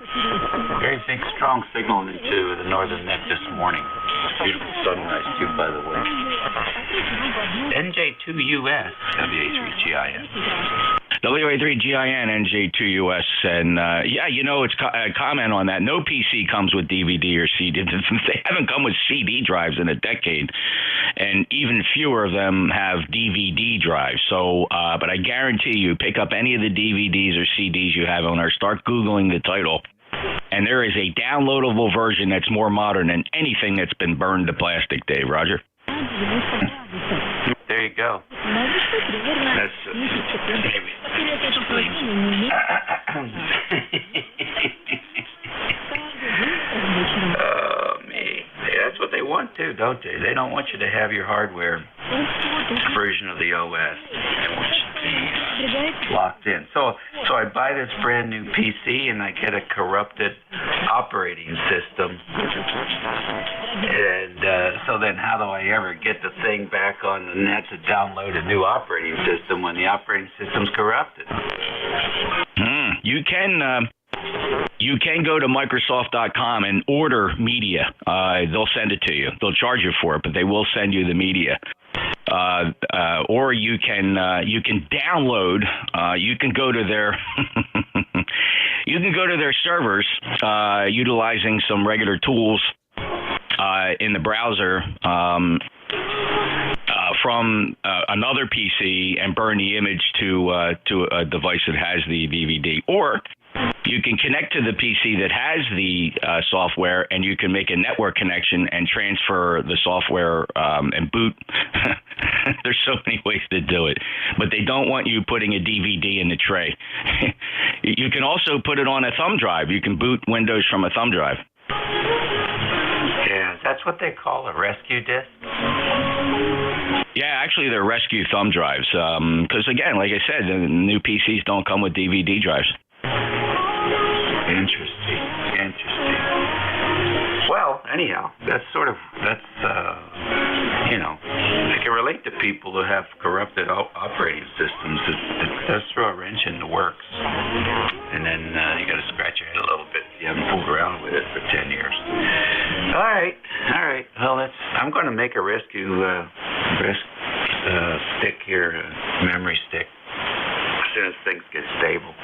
Very big, strong signal into the northern net this morning. Beautiful sunrise too, by the way. NJ2US, WA3GIN. WA3GIN, NJ2US, and yeah, you know, it's a comment on that. No PC comes with DVD or CD. They haven't come with CD drives in a decade, and even fewer of them have DVD drives. So, but I guarantee you, pick up any of the DVDs or CDs you have on there, start Googling the title, and there is a downloadable version that's more modern than anything that's been burned to plastic, Dave. Roger? There you go. That's maybe. Oh, me. That's what they want too, don't they? They don't want you to have your hardware version of the OS. They want you to be locked in. So I buy this brand new PC and I get a corrupted operating system. And so then how do I ever get the thing back on the net to download a new operating system when the operating system's corrupted? You can go to Microsoft.com and order media. They'll send it to you. They'll charge you for it, but they will send you the media. Or you can download. You can go to their servers utilizing some regular tools in the browser from another PC and burn the image to a device that has the DVD. Or you can connect to the PC that has the software, and you can make a network connection and transfer the software and boot. There's so many ways to do it, but they don't want you putting a DVD in the tray. You can also put it on a thumb drive. You can boot Windows from a thumb drive. Yeah, that's what they call a rescue disk. Yeah, actually, they're rescue thumb drives. Because again, like I said, the new PCs don't come with DVD drives. Interesting. Well, anyhow, that's I can relate to people who have corrupted operating systems. It does throw a wrench in the works. And then you got to scratch your head a little bit if you haven't fooled around with it for 10 years. All right. Well, I'm going to make a rescue stick here, memory stick, as soon as things get stable.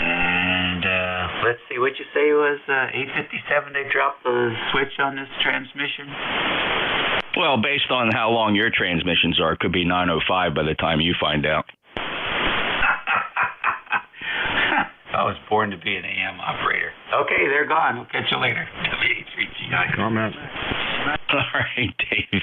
And let's see, what you say was 8:57 they dropped the switch on this transmission? Well, based on how long your transmissions are, it could be 9:05 by the time you find out. I was born to be an AM operator. Okay, they're gone. We'll catch you later. WA3GI. Comment. All right, Dave.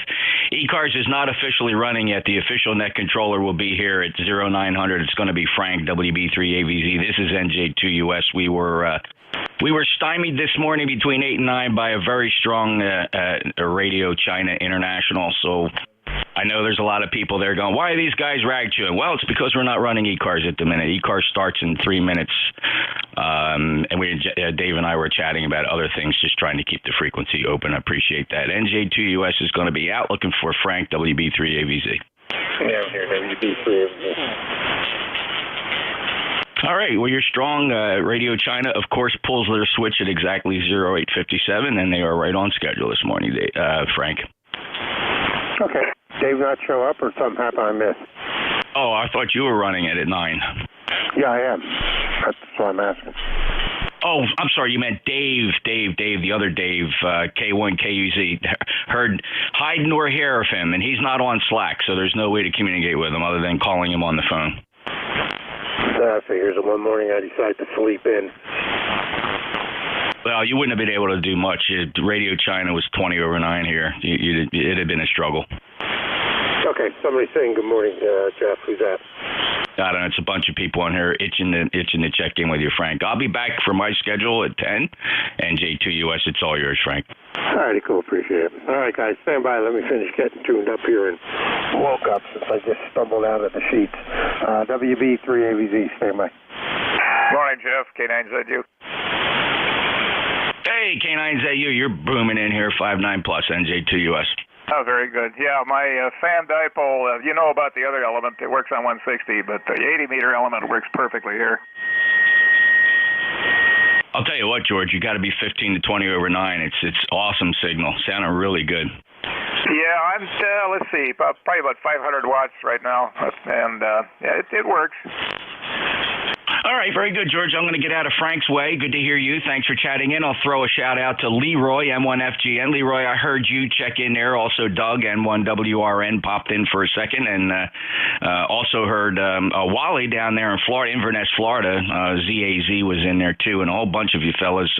ECARS is not officially running yet. The official net controller will be here at 0900. It's going to be Frank, WB3AVZ. This is NJ2US. We were stymied this morning between 8 and 9 by a very strong Radio China International. So I know there's a lot of people there going, why are these guys rag chewing? Well, it's because we're not running ECARS at the minute. ECARS starts in 3 minutes. And Dave and I were chatting about other things, just trying to keep the frequency open. I appreciate that. NJ2US is going to be out looking for Frank, WB3AVZ. Yeah, I'm here, WB3AVZ. All right. Well, you're strong. Radio China, of course, pulls their switch at exactly 0857, and they are right on schedule this morning, Frank. Okay. Dave not show up or something happened I missed? Oh, I thought you were running it at 9. Yeah, I am. That's why I'm asking. Oh, I'm sorry. You meant Dave, the other Dave, K1KUZ. Heard hide nor hair of him, and he's not on Slack, so there's no way to communicate with him other than calling him on the phone. I figures that one morning I decided to sleep in. Well, you wouldn't have been able to do much. Radio China was 20 over 9 here. It'd have been a struggle. Okay, somebody's saying good morning, Jeff. Who's that? I don't know. It's a bunch of people on here itching to check in with you, Frank. I'll be back for my schedule at 10. NJ2US, it's all yours, Frank. All righty, cool. Appreciate it. All right, guys, stand by. Let me finish getting tuned up here and woke up since I just stumbled out of the sheets. WB3AVZ, stand by. Morning, Jeff. K9ZU. Hey, K9ZU, you're booming in here, 5.9 plus NJ2US. Oh, very good. Yeah, my fan dipole, you know about the other element. It works on 160, but the 80-meter element works perfectly here. I'll tell you what, George, you got to be 15 to 20 over 9. It's awesome signal. Sounding really good. Yeah, I'm, let's see, probably about 500 watts right now, and yeah, it works. All right, very good, George. I'm going to get out of Frank's way. Good to hear you. Thanks for chatting in. I'll throw a shout-out to Leroy, M1FGN. Leroy, I heard you check in there. Also, Doug, N1WRN, popped in for a second. And also heard Wally down there in Florida, Inverness, Florida. ZAZ was in there, too, and a whole bunch of you fellas.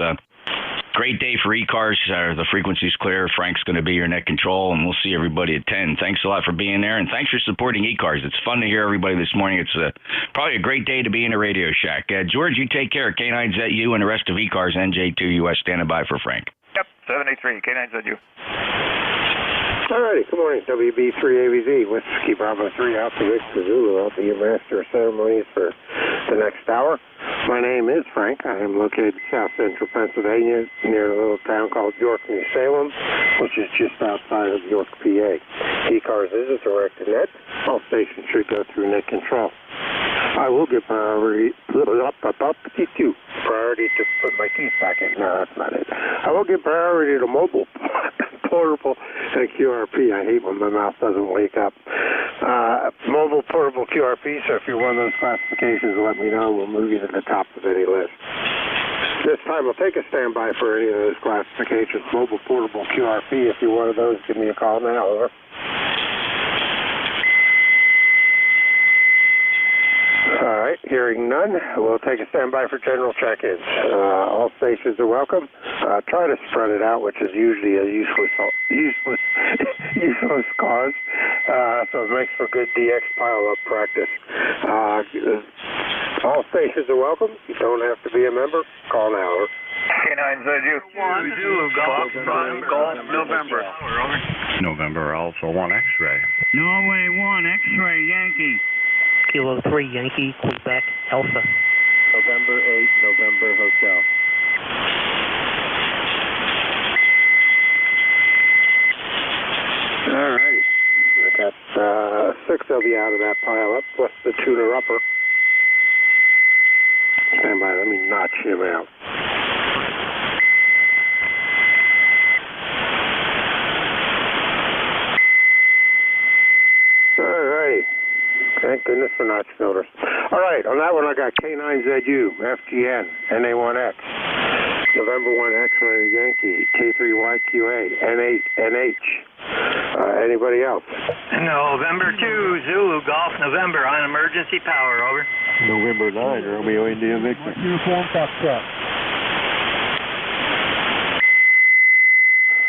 Great day for ECARS. The frequency's clear. Frank's going to be your net control, and we'll see everybody at 10. Thanks a lot for being there, and thanks for supporting ECARS. It's fun to hear everybody this morning. It's probably a great day to be in a Radio Shack. George, you take care. K9ZU and the rest of ECARS, NJ2US, standing by for Frank. Yep, 783, K9ZU. All righty, good morning, WB3AVZ, Whiskey Bravo 3, Alpha Victor Zulu. I'll be your master of ceremonies for the next hour. My name is Frank. I am located in south central Pennsylvania, near a little town called York, New Salem, which is just outside of York, PA. ECARS is a direct-to-net. All stations should go through net control. I will give priority to put my keys back in. No, that's not it. I will give priority to mobile, portable, and QRP. I hate when my mouth doesn't wake up. Mobile, portable, QRP, so if you're one of those classifications, let me know. We'll move you to the top of any list. This time, I'll take a standby for any of those classifications. Mobile, portable, QRP. If you're one of those, give me a call now. Over. All right, hearing none, we'll take a standby for general check-ins. All stations are welcome. Try to spread it out, which is usually a useless cause. So it makes for good DX pile-up practice. All stations are welcome. You don't have to be a member. Call now. K9ZU. Zulu, Golf, November. November Alpha 1 X-ray. Norway 1, X-ray, Yankee. Kilo 3, Yankee, Quebec, Alpha. November 8, November Hotel. All right. I got 6 of you out of that pile up, plus the tuner upper. Stand by, let me notch him out. All righty. Thank goodness for notch filters. All right, on that one I got K9ZU, FGN, NA1X, November 1 X-ray Yankee, K3YQA, N8 NH. Anybody else? November 2, Zulu, Golf, November, on emergency power, over. November 9, Romeo India Victor. Uniform Foxtrot.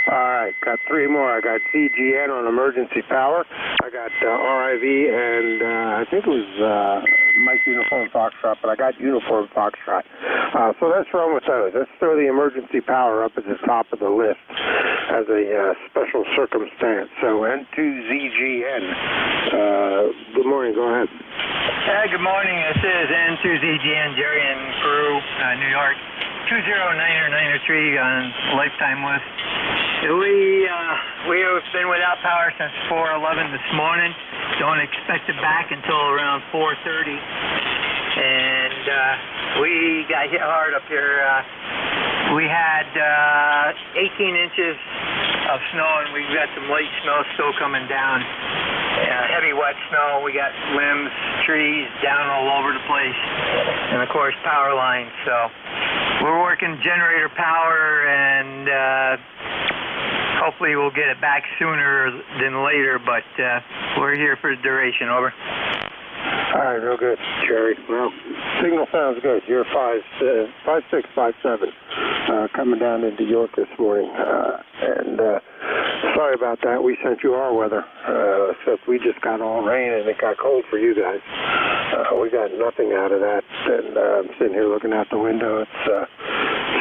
All right, got 3 more. I got CGN on emergency power. I got RIV and I think it was Mike Uniform Foxtrot, but I got Uniform Foxtrot. So let's run with those. Let's throw the emergency power up at the top of the list as a special circumstance. So N2ZGN. Good morning. Go ahead. Good morning. This is N2ZGN, Jerry in Peru, New York. 20993 on lifetime list. We have been without power since 4:11 this morning. Don't expect it back until around 4:30. And we got hit hard up here. We had 18 inches of snow, and we've got some light snow still coming down. heavy wet snow. We got limbs, trees down all over the place, and of course power lines. So we're working generator power, and hopefully we'll get it back sooner than later, but we're here for the duration. Over. All right, real good, Jerry. Well, signal sounds good. You're 5657 coming down into York this morning. And sorry about that. We sent you our weather, except we just got all rain and it got cold for you guys. We got nothing out of that. And I'm sitting here looking out the window. It's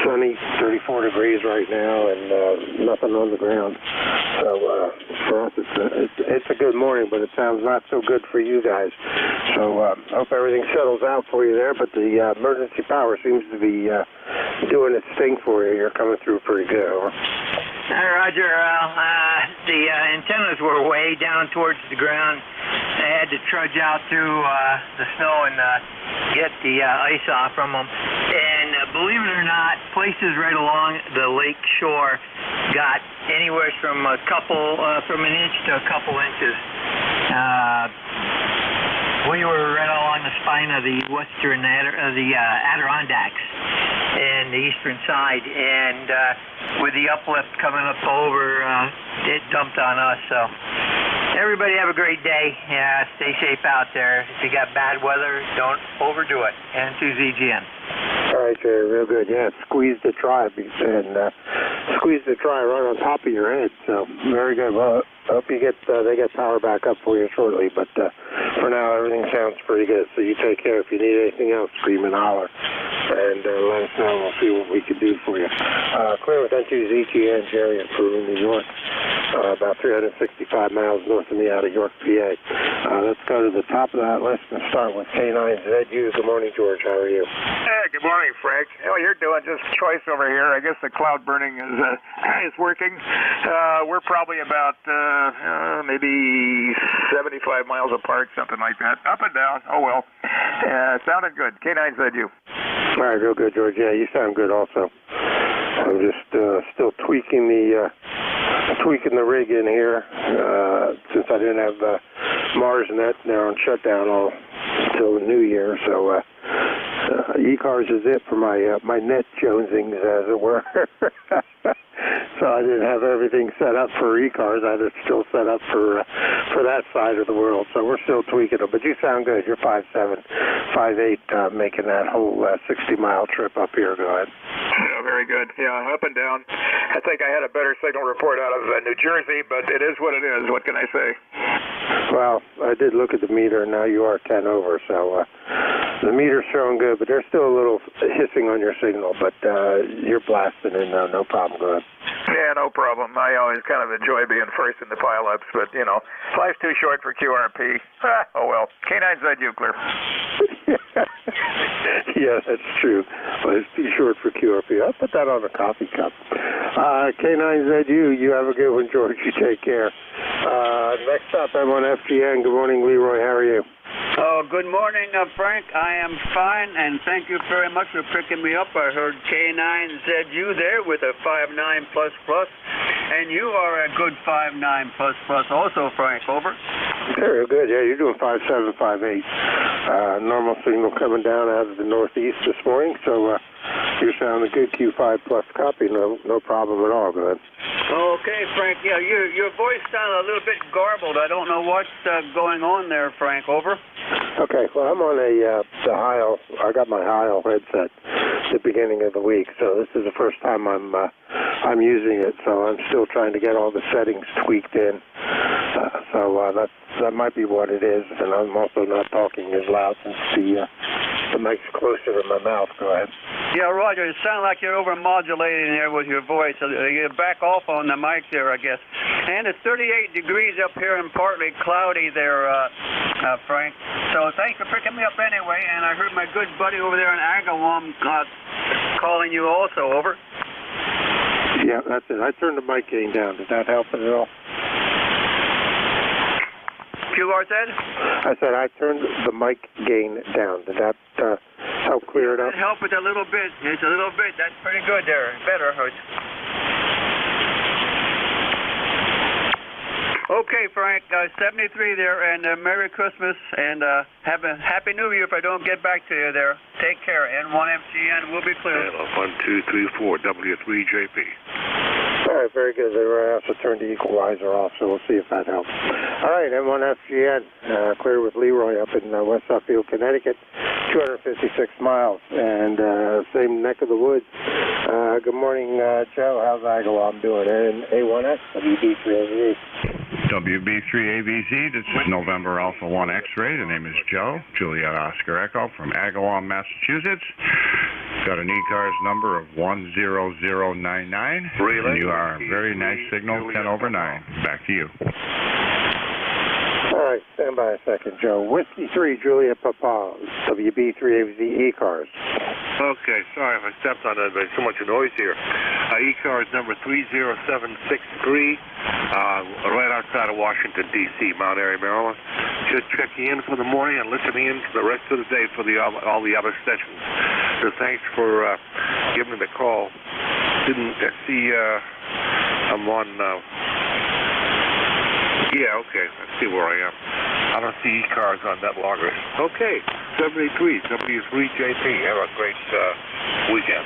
sunny, 34 degrees right now, and nothing on the ground. So for us, it's a good morning, but it sounds not so good for you guys. So hope everything settles out for you there. But the emergency power seems to be doing its thing for you. You're coming through pretty good. Over. Hi, Roger. The antennas were way down towards the ground. I had to trudge out through the snow and get the ice off from them. And believe it or not, places right along the lake shore got anywhere from from an inch to a couple inches. We were right along the spine of the western Adirondacks and the eastern side, and with the uplift coming up over, it dumped on us. So everybody have a great day. Stay safe out there. If you got bad weather, don't overdo it. N2ZGN. All right, Jerry, real good. Yeah, squeeze the try, and squeeze the try right on top of your head. So very good. Well, I hope you they get power back up for you shortly. But for now, everything sounds pretty good. So you take care. If you need anything else, scream and holler, and let us know. We'll see what we can do for you. Clear with N2ZGN, Jerry in Peru, New York. About 365 miles north of me out of York, PA. Let's go to the top of that list and start with K9ZU. Good morning, George. How are you? Hey, good morning, Frank. Hell, you're doing just choice over here. I guess the cloud burning is working. We're probably about maybe 75 miles apart, something like that. Up and down. Oh, well. Sounded good. K9ZU. All right, real good, George. Yeah, you sound good also. I'm just still tweaking the rig in here since I didn't have MarsNet. They're on shutdown all until the new year. So ECARS is it for my net jonesings, as it were. So I didn't have everything set up for ECARS. I had it still set up for that side of the world. So we're still tweaking it. But you sound good. You're 5'7", 5'8", making that whole 60-mile trip up here. Go ahead. Yeah, very good. Yeah, up and down. I think I had a better signal report out of New Jersey, but it is what it is. What can I say? Well, I did look at the meter, and now you are 10 over. So the meter's showing good, but there's still a little hissing on your signal. But you're blasting in now. No problem. Go ahead. Yeah, no problem. I always kind of enjoy being first in the pileups, but, life's too short for QRP. Oh, well. K9ZU, clear. Yeah, that's true. Life's too short for QRP. I'll put that on a coffee cup. K9ZU, you have a good one, George. You take care. Next up, I'm on FGN. Good morning, Leroy. How are you? Oh, good morning, Frank. I am fine, and thank you very much for picking me up. I heard K9ZU there with a 5.9++, and you are a good 5.9++ also, Frank. Over. Very good. Yeah, you're doing 5.7, 5.8. Normal signal coming down out of the northeast this morning, so you're sounding good. Q5 plus copy. No problem at all. Go ahead. Okay, Frank. Yeah, your voice sounded a little bit garbled. I don't know what's going on there, Frank. Over. Okay. Well, I'm on the Heil. I got my Heil headset at the beginning of the week, so this is the first time I'm using it. So I'm still trying to get all the settings tweaked in. So that might be what it is. And I'm also not talking as loud since the mic's closer to my mouth. Go ahead. Yeah, Roger. It sounds like you're over-modulating there with your voice. You back off on the mic there, I guess. And it's 38 degrees up here and partly cloudy there, Frank. So thanks for picking me up anyway. And I heard my good buddy over there in Agawam calling you also. Over. Yeah, that's it. I turned the mic gain down. Did that help at all? QR said? I said I turned the mic gain down. Did that help clear it up? It helped it a little bit. It's a little bit. That's pretty good there. Better. Okay, Frank, 73 there, and Merry Christmas, and have a Happy New Year if I don't get back to you there. Take care, N1FGN will be clear. 1234 W3JP. All right, very good. I also turned the equalizer off, so we'll see if that helps. All right, N1FGN, clear with Leroy up in West Suffield, Connecticut, 256 miles, and same neck of the woods. Good morning, Joe. How's Agawam doing? And A1X, WB3AVZ. WB3AVZ, this is November Alpha 1 X-ray. The name is Joe, Juliet Oscar Echo from Agawam, Massachusetts. Got an ECARS number of 10099. Really? And you are a very nice signal, 10 over 9. Back to you. All right, stand by a second, Joe. Whiskey 3, Juliet Papa, WB3AVZ ECARS. Okay, sorry if I stepped on that, there's so much noise here. ECARS number 30763, right outside of Washington, D.C., Mount Airy, Maryland. Just checking in for the morning and listening in for the rest of the day for all the other stations. So thanks for giving me the call. Didn't see I'm on... yeah, okay, let's see where I am. I don't see ECARS on that logger. Okay, 73, W3JP. Have a great weekend.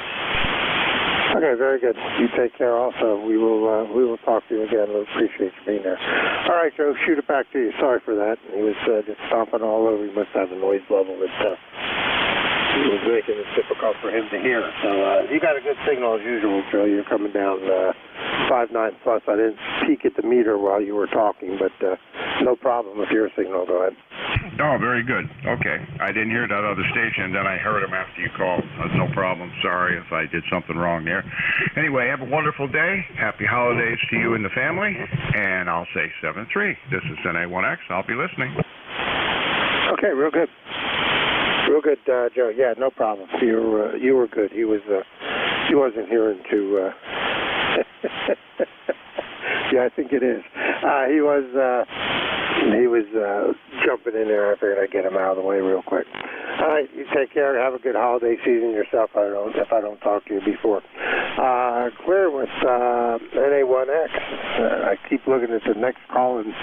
Okay, very good. You take care also. We will talk to you again. We appreciate you being there. All right, Joe, shoot it back to you. Sorry for that. He was just stomping all over. He must have a noise level that it was making it difficult for him to hear. So you got a good signal as usual, Joe. You're coming down 5.9 plus. I didn't peek at the meter while you were talking, but no problem with your signal. Go ahead. Oh, very good. Okay. I didn't hear that other station, then I heard him after you called. No problem. Sorry if I did something wrong there. Anyway, have a wonderful day. Happy holidays to you and the family. And I'll say 7-3. This is NA1X. I'll be listening. Okay, real good. Real good, Joe. Yeah, no problem. You were good. He wasn't hearing too. Yeah, I think it is. He was jumping in there. I figured I'd get him out of the way real quick. All right, you take care. Have a good holiday season yourself. If I don't talk to you before. Clear with NA1X. I keep looking at the next call, and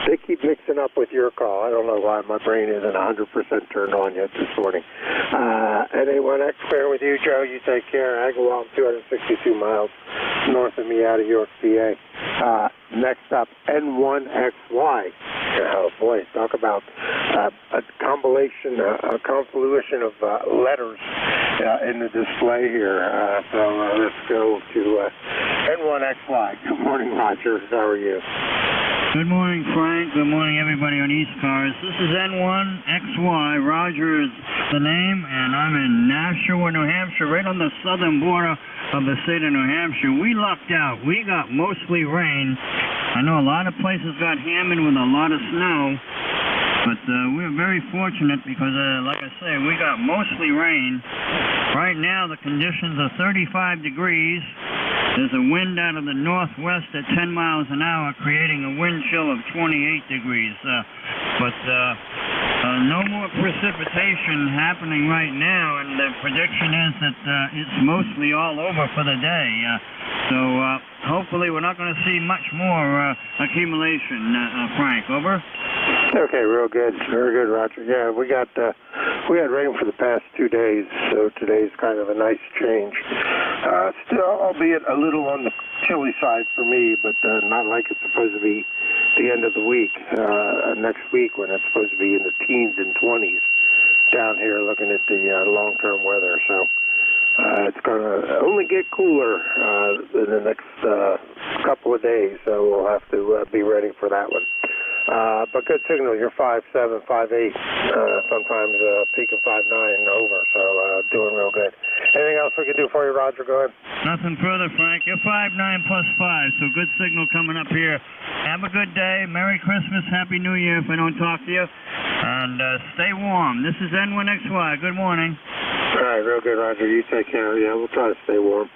they keep mixing up with your call. I don't know why my brain isn't 100% turned on yet this morning. NA1X, clear with you, Joe. You take care. Agawam, 262 miles north of me out of York, PA. Next up, N1XY. Oh boy, talk about a convolution of letters in the display here. So let's go to N1XY. Good morning, Roger. How are you? Good morning, Frank. Good morning, everybody on ECARS. This is N1XY. Roger is the name, and I'm in Nashua, New Hampshire, right on the southern border of the state of New Hampshire. We lucked out. We got mostly rain. I know a lot of places got hammered with a lot of snow, but we were very fortunate because, like I say, we got mostly rain. Right now, the conditions are 35 degrees. There's a wind out of the northwest at 10 miles an hour, creating a wind chill of 28 degrees. But no more precipitation happening right now, and the prediction is that it's mostly all over for the day. So hopefully we're not going to see much more accumulation, Frank. Over? Okay, real good. Very good, Roger. Yeah, we had rain for the past 2 days, so today's kind of a nice change. Still, albeit a little on the chilly side for me, but not like it's supposed to be the end of the week. Next week when it's supposed to be in the teens and 20s down here looking at the long-term weather. So it's going to only get cooler in the next couple of days, so we'll have to be ready for that one. But good signal. You're 5.7, 5.8, sometimes peaking 5.9 over, so doing real good. Anything else we can do for you, Roger? Go ahead. Nothing further, Frank. You're 5.9 plus 5, so good signal coming up here. Have a good day. Merry Christmas. Happy New Year if I don't talk to you. And stay warm. This is N1XY. Good morning. All right, real good, Roger. You take care. Yeah, we'll try to stay warm.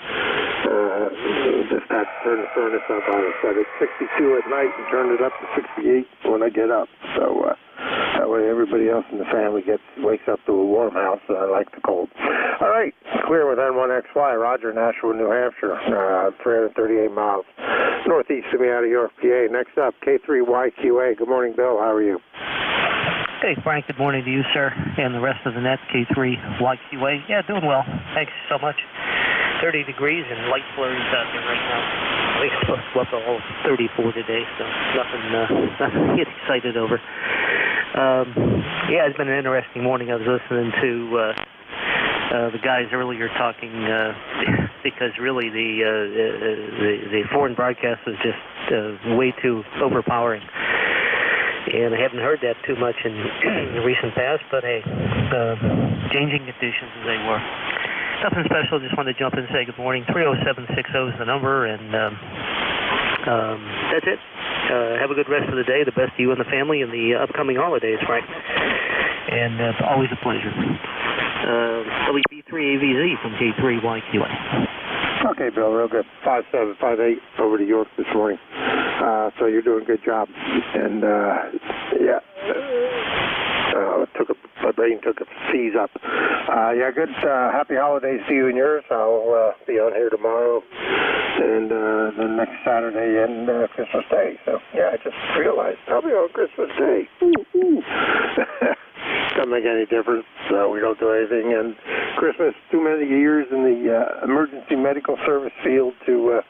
Just have to turn the furnace up. I said it's 62 at night and turn it up to 68 when I get up. So way everybody else in the family wakes up to a warm house. I like the cold. All right, clear with N1XY, Roger, Nashua, New Hampshire, 338 miles northeast of me out of York, PA. Next up, K3YQA. Good morning, Bill. How are you? Hey, Frank. Good morning to you, sir, and the rest of the net, K3YQA. Yeah, doing well. Thanks so much. 30 degrees and light flurries out there right now. I think it's supposed to go up to all 34 today, so nothing to get excited over. Yeah, it's been an interesting morning. I was listening to the guys earlier talking because really the foreign broadcast was just way too overpowering. And I haven't heard that too much in the recent past, but hey, changing conditions as they were. Nothing special, just wanted to jump in and say good morning. 30760 is the number, and that's it. Have a good rest of the day. The best to you and the family in the upcoming holidays, Frank. And it's always a pleasure. WB3AVZ from K3YQA. Okay, Bill, real good. 5758 over to York this morning. So you're doing a good job. And, yeah. My brain took a seize up. Yeah, good. Happy holidays to you and yours. I'll be on here tomorrow and then next Saturday and Christmas Day. So, yeah, I just realized I'll be on Christmas Day. Doesn't make any difference. We don't do anything. And Christmas, too many years in the emergency medical service field to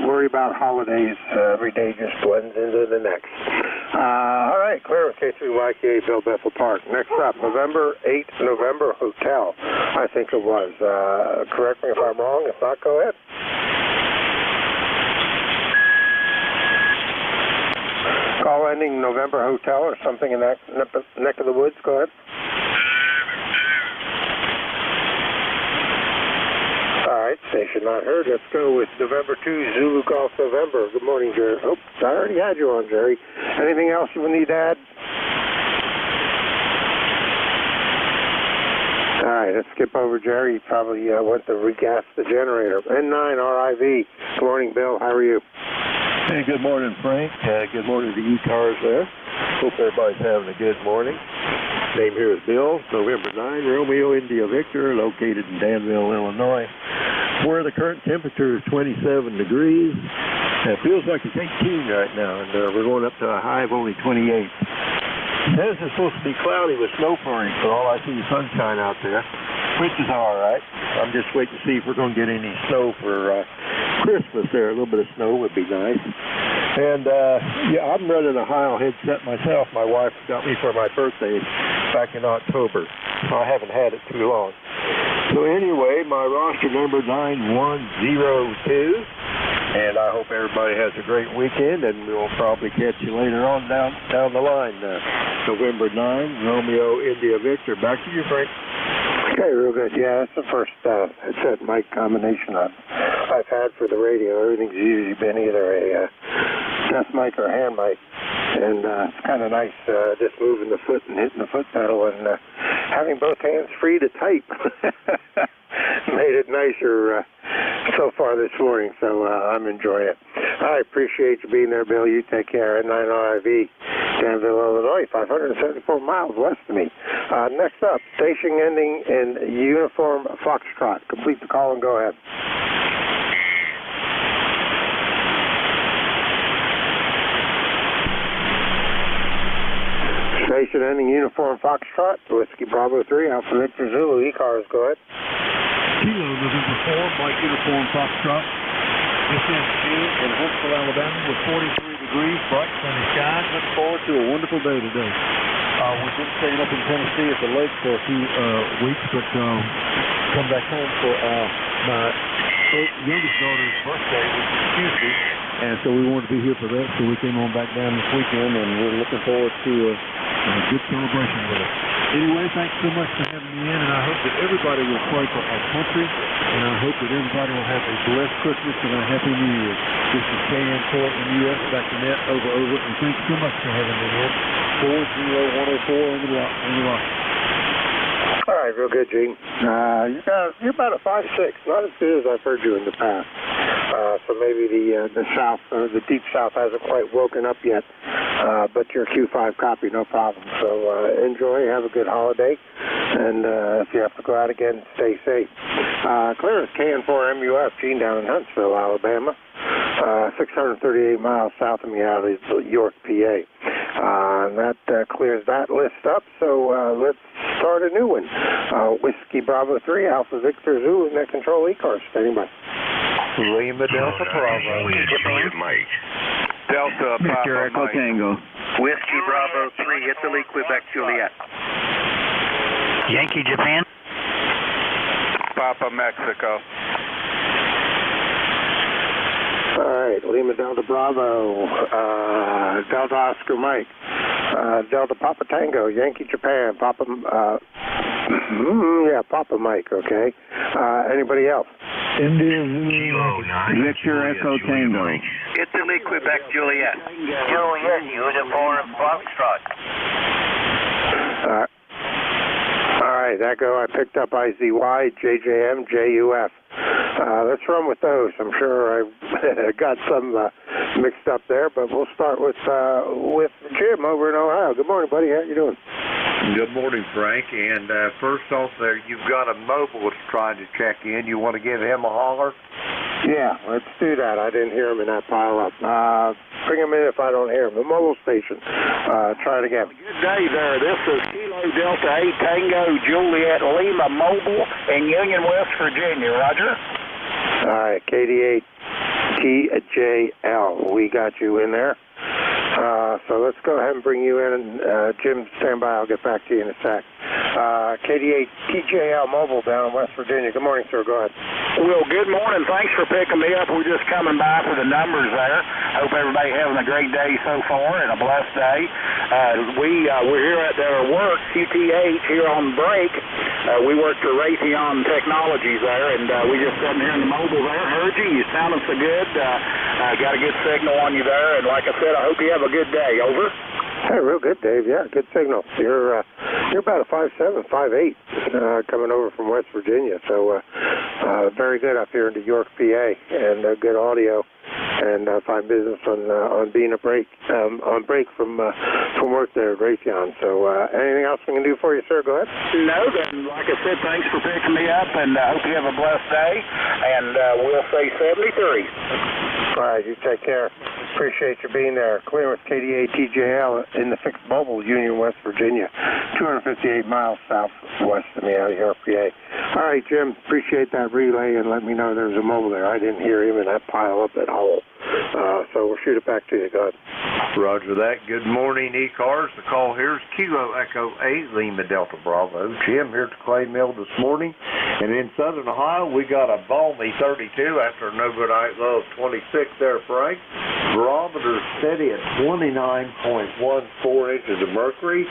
worry about holidays. Every day just blends into the next. All right, clear with K3YK, Bill Bethel Park. Next up, November 8th, November Hotel, I think it was. Correct me if I'm wrong. If not, go ahead. Call ending November Hotel or something in that neck of the woods. Go ahead. All right, station not heard. Let's go with November 2, Zulu Golf November. Good morning, Jerry. Oh, I already had you on, Jerry. Anything else you would need to add? All right, let's skip over Jerry. He probably went to regas the generator. N9RIV. Good morning, Bill. How are you? Hey, good morning, Frank. Good morning to ECARS there. Hope everybody's having a good morning. Name here is Bill, November 9, Romeo India Victor, located in Danville, Illinois, where the current temperature is 27 degrees. It feels like it's 18 right now, and we're going up to a high of only 28. This is supposed to be cloudy with snow pouring, but all I see is sunshine out there, which is all right. I'm just waiting to see if we're going to get any snow for Christmas there. A little bit of snow would be nice. And, yeah, I'm running a Heil headset myself. My wife got me for my birthday back in October. I haven't had it too long. So anyway, my roster number 9102. And I hope everybody has a great weekend, and we'll probably catch you later on down the line. November 9, Romeo India Victor. Back to you, Frank. Okay, real good. Yeah, that's the first headset mic combination I've had for the radio. Everything's usually been either a desk mic or a hand mic. And it's kind of nice just moving the foot and hitting the foot pedal and having both hands free to type. Made it nicer so far this morning, so I'm enjoying it. I appreciate you being there, Bill. You take care. N9RIV, Danville, Illinois, 574 miles west of me. Next up, station ending in Uniform Foxtrot. Complete the call and go ahead. Station ending Uniform Foxtrot, Whiskey Bravo 3, Alpha Victor Zulu, ECARS, go ahead. Kilo November 4, Mike Uniform Foxtrot. This is June in Huntsville, Alabama, with 43 degrees, bright sunny skies. Looking forward to a wonderful day today. We've been staying up in Tennessee at the lake for a few weeks, but come back home for my youngest daughter's birthday, which is Tuesday, and so we wanted to be here for that, so we came on back down this weekend, and we're looking forward to a good celebration with us. Anyway, thanks so much for having me in, and I hope that everybody will pray for our country, and I hope that everybody will have a blessed Christmas and a Happy New Year. This is KN4NUS, back to net, over, and thanks so much for having me in. 40104 on the rock. All right, real good, Gene. You're about a 5'6", not as good as I've heard you in the past. So maybe the South, or the Deep South, hasn't quite woken up yet but your Q5 copy, no problem. So enjoy, have a good holiday, and if you have to go out again, stay safe. Clear as KN4MUF, Gene down in Huntsville, Alabama. 638 miles south of me out of York, PA. And that clears that list up, so let's start a new one. Whiskey Bravo 3, Alpha Victor Zulu, net control ECARS, standing by. Lima Delta Bravo. Juliet Mike. Delta Papa Echo Mike. Tango. Whiskey Bravo 3, Italy, Quebec, Juliet. Yankee Japan. Papa Mexico. All right, Lima Delta Bravo, Delta Oscar Mike, Delta Papa Tango, Yankee Japan, Papa Mike, okay. Anybody else? India Zulu, Victor Echo Tango. Italy, Quebec, Juliet. Juliet, Uniform Foxtrot. All right, Echo, I picked up IZY, JJM, JUF. Let's run with those. I'm sure I got some mixed up there, but we'll start with Jim over in Ohio. Good morning, buddy. How you doing? Good morning, Frank. And first off there, you've got a mobile that's trying to check in. You want to give him a holler? Yeah, let's do that. I didn't hear him in that pile up. Bring him in if I don't hear him. The mobile station. Try it again. Good day there. This is Kilo Delta 8 Tango Juliet Lima Mobile in Union, West Virginia. Roger. All right, KD8 TJL. We got you in there. So let's go ahead and bring you in. Jim, stand by. I'll get back to you in a sec. KD8 TJL Mobile down in West Virginia. Good morning, sir. Go ahead. Well, good morning. Thanks for picking me up. We're just coming by for the numbers there. Hope everybody having a great day so far and a blessed day. We're here at our work, QTH, here on break. We work for Raytheon Technologies there, and we just sitting here in the mobile there. Heard you. You sounding so good. Got a good signal on you there, and like I said, I hope you have a good day. Over. Hey, real good, Dave. Yeah, good signal. You're about a 5'7", 5'8", coming over from West Virginia. So very good up here into York, PA, and good audio, and fine business on being on break from work there at Raytheon. So anything else we can do for you, sir? Go ahead. No, then like I said, thanks for picking me up, and I hope you have a blessed day. And we'll say 73. All right, you take care. Appreciate you being there. Clear with KD8 TJL in the fixed mobile, Union, West Virginia, 258 miles southwest of me out of here, PA. All right, Jim, appreciate that relay and let me know there was a mobile there. I didn't hear him in that pile up at all. So we'll shoot it back to you. Go ahead. Roger that. Good morning, ECARS. The call here is Kilo Echo 8, Lima Delta Bravo. Jim here at the Clay Mill this morning. And in southern Ohio, we got a balmy 32 after an overnight low of 26 there, Frank. Barometer steady at 29.14 inches of mercury,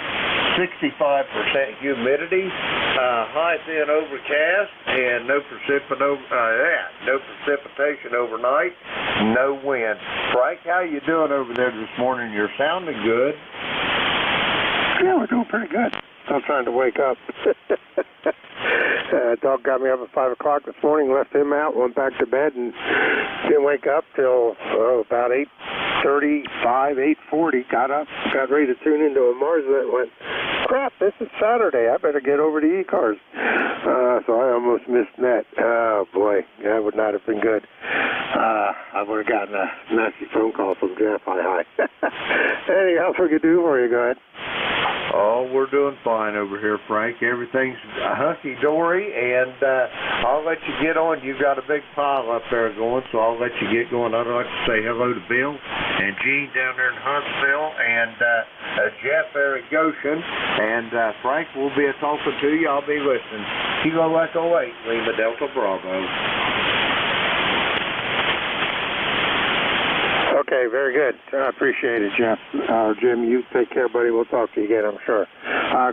65% humidity, high thin overcast, and no precipitation overnight, no wind. Frank, how you doing over there this morning? You're sounding good. Yeah, we're doing pretty good. I'm trying to wake up. Dog got me up at 5 o'clock this morning, left him out, went back to bed, and didn't wake up till about 8:35, 8:40. Got up, got ready to tune into a Mars event, went, crap, this is Saturday. I better get over to ECARS. So I almost missed net. Oh, boy, that would not have been good. I would have gotten a nasty phone call from Jeff. Hi. Anything else we could do for you? Go ahead. Oh, we're doing fine over here, Frank. Everything's hunky-dory, and I'll let you get on. You've got a big pile up there going, so I'll let you get going. I'd like to say hello to Bill and Gene down there in Huntsville, and Jeff there at Goshen. And Frank, we'll be talking to you. I'll be listening. Kilo Echo 8, Lima Delta Bravo. Okay, very good. I appreciate it, Jeff. Jim, you take care, buddy. We'll talk to you again, I'm sure.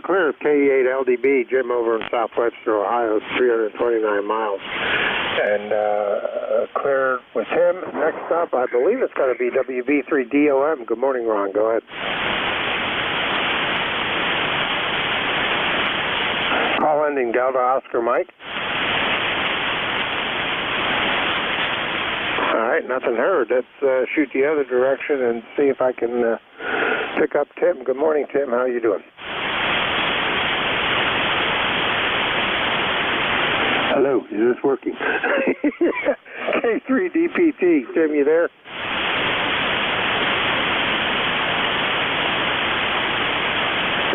Clear of KE8 LDB, Jim over in Southwestern Ohio, 329 miles. And clear with him. Next up, I believe it's going to be WB3DOM. Good morning, Ron. Go ahead. Call ending Delta Oscar Mike. All right, nothing heard. Let's shoot the other direction and see if I can Pick up Tim. Good morning, Tim. How are you doing? Hello, is this working? K3DPT, Tim, you there?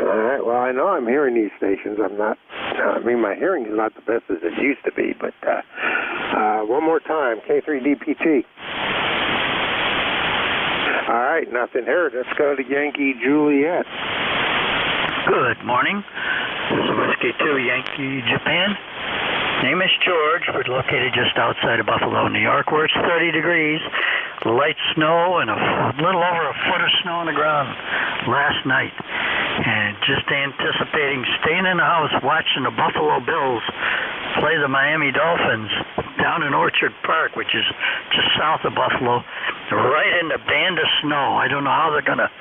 All right, well, I know I'm hearing these stations. My hearing is not the best as it used to be, but one more time, K3DPT. All right, nothing here. Let's go to Yankee Juliet. Good morning. This is Whiskey 2, Yankee Japan. Name is George. We're located just outside of Buffalo, New York, where it's 30 degrees, light snow, and a little over a foot of snow on the ground last night. And just anticipating staying in the house watching the Buffalo Bills play the Miami Dolphins down in Orchard Park, which is just south of Buffalo, right in the band of snow. I don't know how they're gonna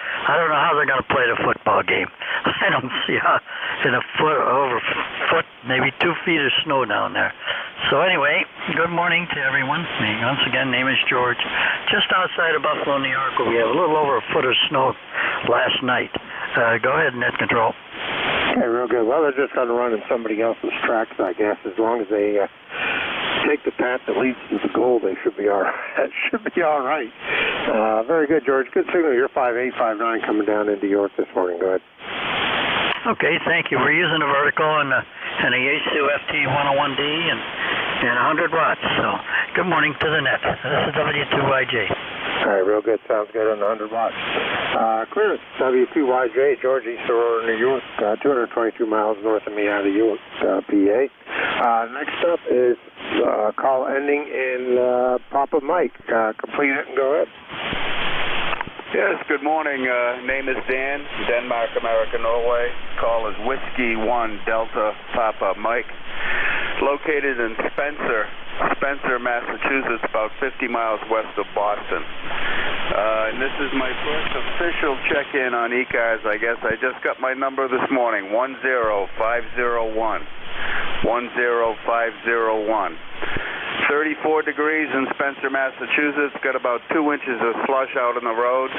play the football game. I don't see how in a foot, maybe 2 feet of snow down there. So anyway, good morning to everyone. Once again, name is George. Just outside of Buffalo, New York, where we have a little over a foot of snow last night. Go ahead, Net Control. Okay, real good. Well, they're just going to run in somebody else's tracks, I guess. As long as they take the path that leads to the goal, they should be all right. Very good, George. Good signal. You're 5859 coming down into York this morning. Go ahead. Okay, thank you. We're using a vertical and a Yaesu FT101D and 100 watts. So, good morning to the net. This is W2YJ. All right, real good. Sounds good on the 100 watts. Clearance, W2YJ, George, East Aurora, New York, 222 miles north of me out of York, PA. Next up is call ending in Papa Mike. Complete it and go ahead. Yes, good morning. Name is Dan, Denmark, America, Norway. Call is Whiskey 1 Delta Papa Mike. Located in Spencer, Massachusetts, about 50 miles west of Boston. And this is my first official check-in on ECARS, I guess. I just got my number this morning, 10501. 10501. 34 degrees in Spencer, Massachusetts. Got about 2 inches of slush out on the roads.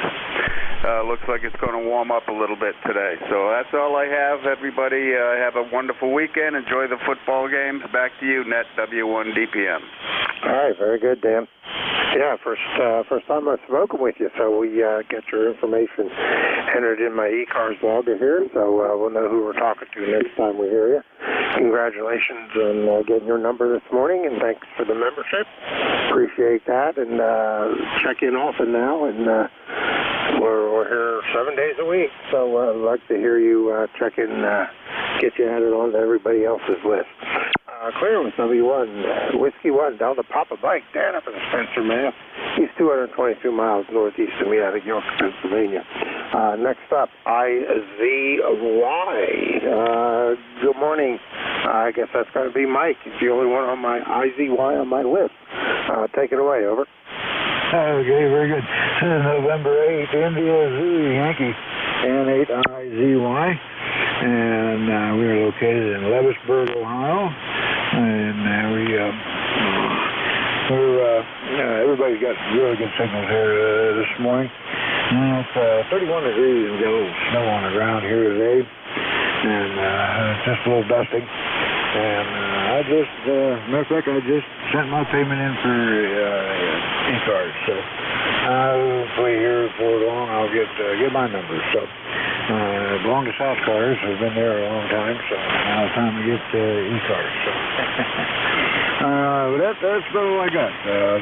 Looks like it's going to warm up a little bit today. So that's all I have. Everybody have a wonderful weekend. Enjoy the football games. Back to you, Net W1DPM. All right, very good, Dan. Yeah, first time I've spoken with you, so we get your information entered in my ECARS logger here, so we'll know who we're talking to next time we hear you. Congratulations on getting your number this morning, and thanks for the membership. Appreciate that, and check in often now, and we're here 7 days a week, so I'd like to hear you check in, get you added on to everybody else's list. Clear with W1, Whiskey 1, Delta Papa Mike, Dan up in Spencer, Mass. He's 222 miles northeast of me out of York, Pennsylvania. Next up, IZY. Good morning. I guess that's going to be Mike. He's the only one on my IZY on my list. Take it away, over. Okay, very good. November 8th, India Zulu Yankee, N8IZY. And we are located in Lewisburg, Ohio. And everybody's got really good signals here this morning. It's 31 degrees and we got a little snow on the ground here today. And it's just a little dusting. And matter of fact, I just sent my payment in for ECARS. So hopefully here before long I'll get my number. So belong to South Cars. I've been there a long time, so now it's time to get ECARS. So but that's about all I got.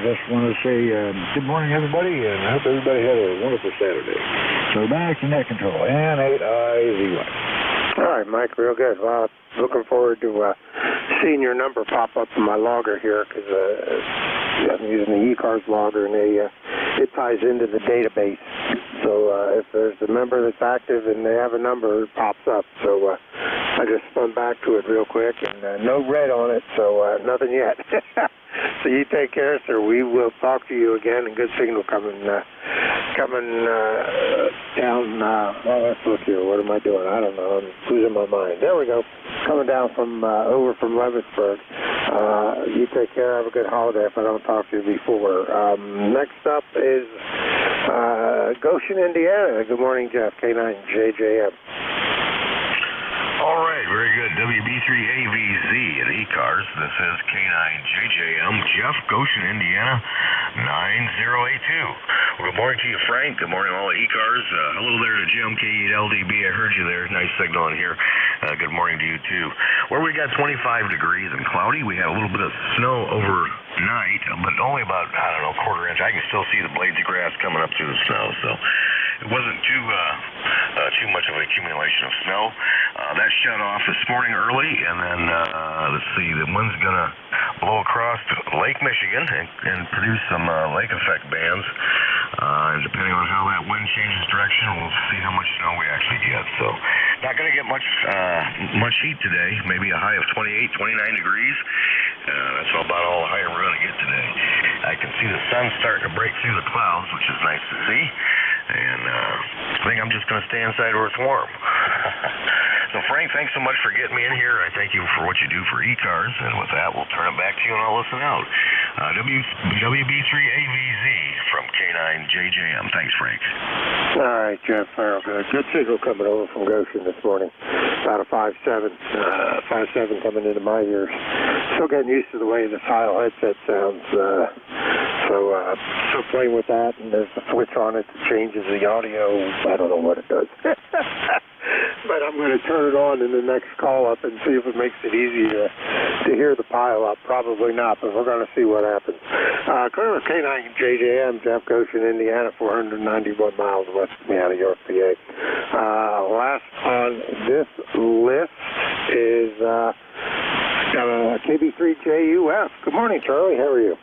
Just want to say good morning, everybody, and I hope everybody had a wonderful Saturday. So back to Net Control, N8IZY. All right, Mike, real good. Well, looking forward to seeing your number pop up in my logger here, because I'm using the ECARS logger, and it ties into the database. So if there's a member that's active and they have a number, it pops up. So I just spun back to it real quick, and no red on it, so nothing yet. So you take care, sir. We will talk to you again, and good signal coming down. Well, let's look here. What am I doing? I don't know. I'm losing my mind. There we go. Coming down from over from Lewisburg. You take care. Have a good holiday if I don't talk to you before. Next up is Goshen, Indiana. Good morning, Jeff. K9JJM. All right, very good. WB3AVZ at ECARS. This is K9JJM. Jeff, Goshen, Indiana, 9082. Well, good morning to you, Frank. Good morning, all at ECARS. Hello there to Jim, K8LDB. I heard you there. Nice signal in here. Good morning to you, too. Where we got 25 degrees and cloudy, we had a little bit of snow overnight, but only about, I don't know, quarter inch. I can still see the blades of grass coming up through the snow, so it wasn't too much of an accumulation of snow. That shut off this morning early, and then let's see, the wind's gonna blow across Lake Michigan and produce some lake effect bands. And depending on how that wind changes direction, we'll see how much snow we actually get. So not gonna get much heat today. Maybe a high of 28, 29 degrees. That's about all the higher we're gonna get today. I can see the sun starting to break through the clouds, which is nice to see. And I think I'm just going to stay inside where it's warm. So, Frank, thanks so much for getting me in here. I thank you for what you do for ECARS. And with that, we'll turn it back to you and I'll listen out. WB3AVZ from K9JJM. Thanks, Frank. All right, Jeff. Good signal coming over from Goshen this morning. About a 5.7 coming into my ears. Still getting used to the way the Tile headset sounds. So playing with that, and there's a switch on it that changes the audio. I don't know what it does. But I'm going to turn it on in the next call up and see if it makes it easy to hear the pile up. Probably not, but we're going to see what happens. Clear with K9JJM, Jeff, Goshen, Indiana, 491 miles west of me out of York, PA. Last on this list is KB3JUF. Good morning, Charlie. How are you?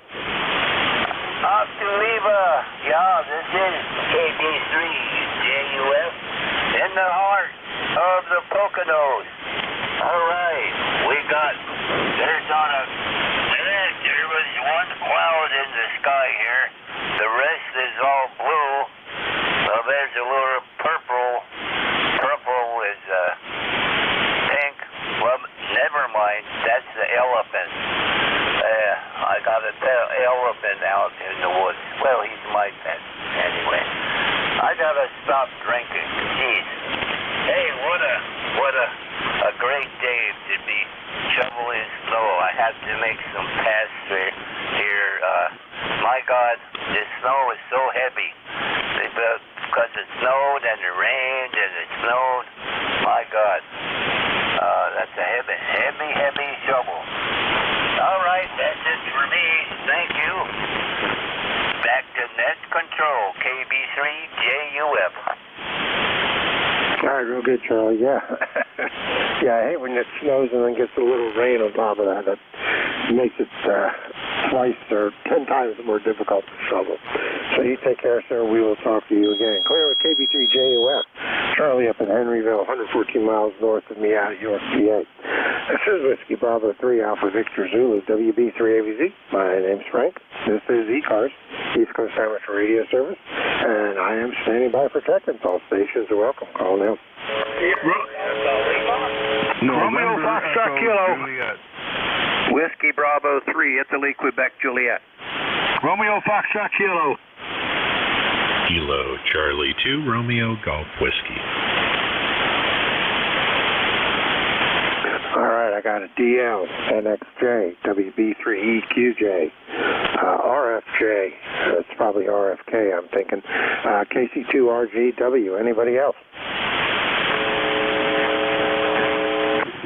Yeah, this is KB3JUF in the heart of the Poconos. All right, there was one cloud in the sky here. The rest is all blue. Well, there's a little purple. Purple is pink. Well, never mind. That's the elephant. I got an elephant out in the woods. Well, he's my pet. Anyway, I gotta stop drinking. Jeez. Hey, what a great day to be shoveling snow. I had to make some paths here. My God, this snow is so heavy. Because it snowed and it rained and it snowed. My God. That's a heavy shovel. All right, that's it for me. Thank you. Back to net control, KB3JUF. All right, real good, Charlie. Yeah. Yeah, I hate when it snows and then gets a little rain on top of that. That makes it twice or 10 times more difficult to shovel. So you take care, sir. We will talk to you again. Clear with KB3JUF. Charlie up in Henryville, 114 miles north of me out of York, PA. This is Whiskey Bravo 3 Alpha Victor Zulu, WB3AVZ. My name's Frank. This is ECARS, East Coast Amateur Radio Service, and I am standing by for check-ins. All stations are welcome. Call now. Romeo Foxtrot Kilo. Whiskey Bravo 3, Italy, Quebec, Juliet. Romeo Foxtrot Kilo. Kilo Charlie 2, Romeo Golf Whiskey. All right, I got a DL, NXJ, WB3EQJ, RFJ, that's probably RFK, I'm thinking, KC2RGW, anybody else?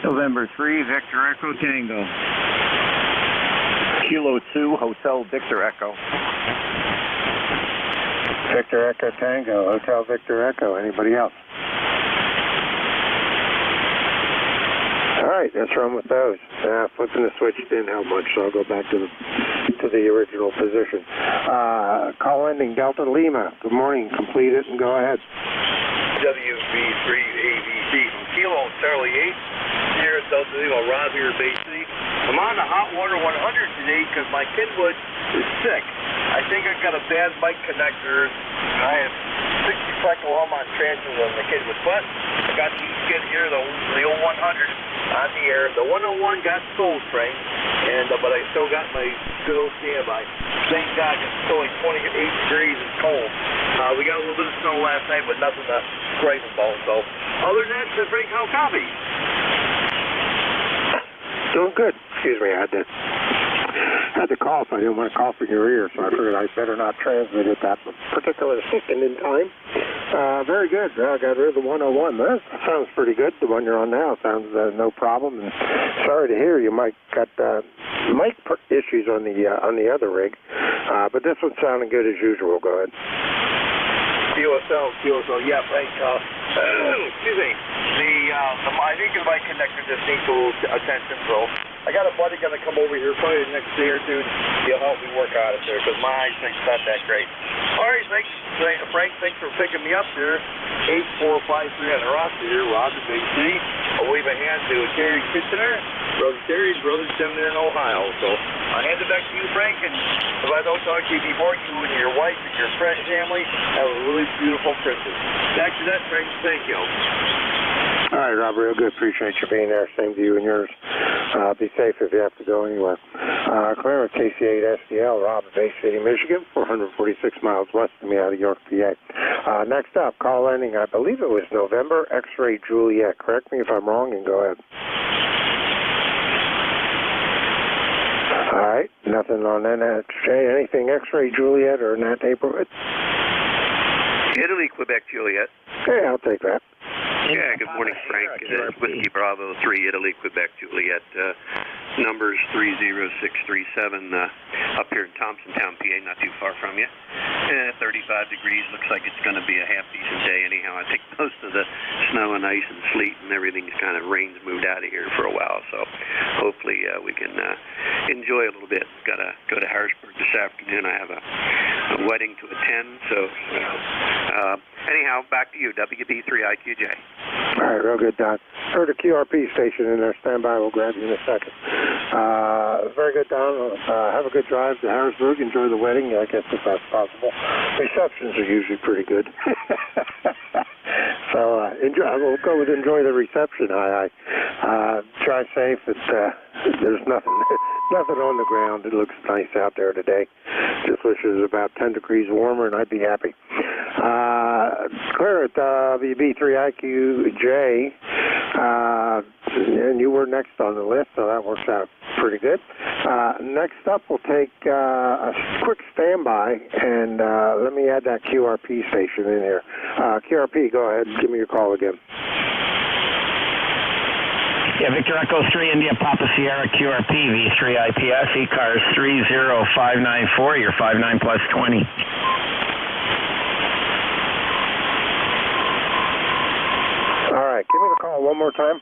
November 3, Victor Echo Tango. Kilo 2, Hotel Victor Echo. Victor Echo Tango, Hotel Victor Echo, anybody else? All right, let's run with those. Flipping the switch didn't help much, so I'll go back to the original position. Call ending Delta Lima. Good morning. Complete it and go ahead. WB3AVZ from Kilo Charlie 8 here at Delta Lima, Rob here, Bay City. I'm on the hot water 100 today because my Kenwood is sick. I think I've got a bad mic connector. I have 60 cycle Hallmark transfers on the Kenwood, but I got the skid here, the 0100 on the air. The 101 got sold, Frank, but I still got my good old standby. Thank God, it's only 28 degrees and cold. We got a little bit of snow last night, but nothing to gripe about. So, other than that, Frank, how copy? Doing good. Excuse me, I had to cough. I didn't want to cough in your ear, so I figured I better not transmit at that particular second in time. Very good. I got rid of the 101. That sounds pretty good. The one you're on now sounds no problem. And sorry to hear you might got mic issues on the other rig, but this one's sounding good as usual. Go ahead. QSL. Yeah, Frank. Excuse me. I think the mic connector just needs a little attention, so I got a buddy going to come over here probably the next day or two. He'll help me work on it there because my eyesight's not that great. All right, Frank, thanks for picking me up there. 8453 on the roster here, Roger BC. I'll wave a hand to Terry Kitchener, Brother Terry, Brother Tim there in Ohio. So I'll hand it back to you, Frank, and if I don't talk to you before, you and your wife and your friend family have a really beautiful Christmas. Back to that, Frank. Thank you. All right, Rob, real good. Appreciate you being there. Same to you and yours. Be safe if you have to go anywhere. Clarence, KC8 SDL, Rob, Bay City, Michigan, 446 miles west of me out of York, PA. Next up, call ending, I believe it was November, X-Ray Juliet. Correct me if I'm wrong and go ahead. All right, nothing on NJ. Anything X-Ray Juliet or in that neighborhood? Italy, Quebec, Juliet. Okay, I'll take that. Yeah, good morning, Frank. Whiskey Bravo 3, Italy, Quebec, Juliet. Numbers 30637 up here in Thompsontown, PA, not too far from you. 35 degrees. Looks like it's going to be a half-decent day anyhow. I think most of the snow and ice and sleet and everything's kind of rain's moved out of here for a while. So hopefully we can enjoy a little bit. Got to go to Harrisburg this afternoon. I have a wedding to attend. So anyhow, back to you, WB3IQJ. All right, real good, Don. Heard a QRP station in there. Stand by. We'll grab you in a second. Very good, Don. Have a good drive to Harrisburg. Enjoy the wedding, I guess, if that's possible. Receptions are usually pretty good. So we'll go with enjoy the reception. Try safe. There's nothing on the ground. It looks nice out there today. Just wish it was about 10 degrees warmer, and I'd be happy. Clear at WB3IQJ, and you were next on the list, so that works out pretty good. Next up, we'll take a quick standby, and let me add that QRP station in here. QRP, go ahead, give me your call again. Yeah, Victor Echo 3, India Papa Sierra, QRP, V3 IPS, ECARS 30594, you're 59 plus 20. All right, give me the call one more time.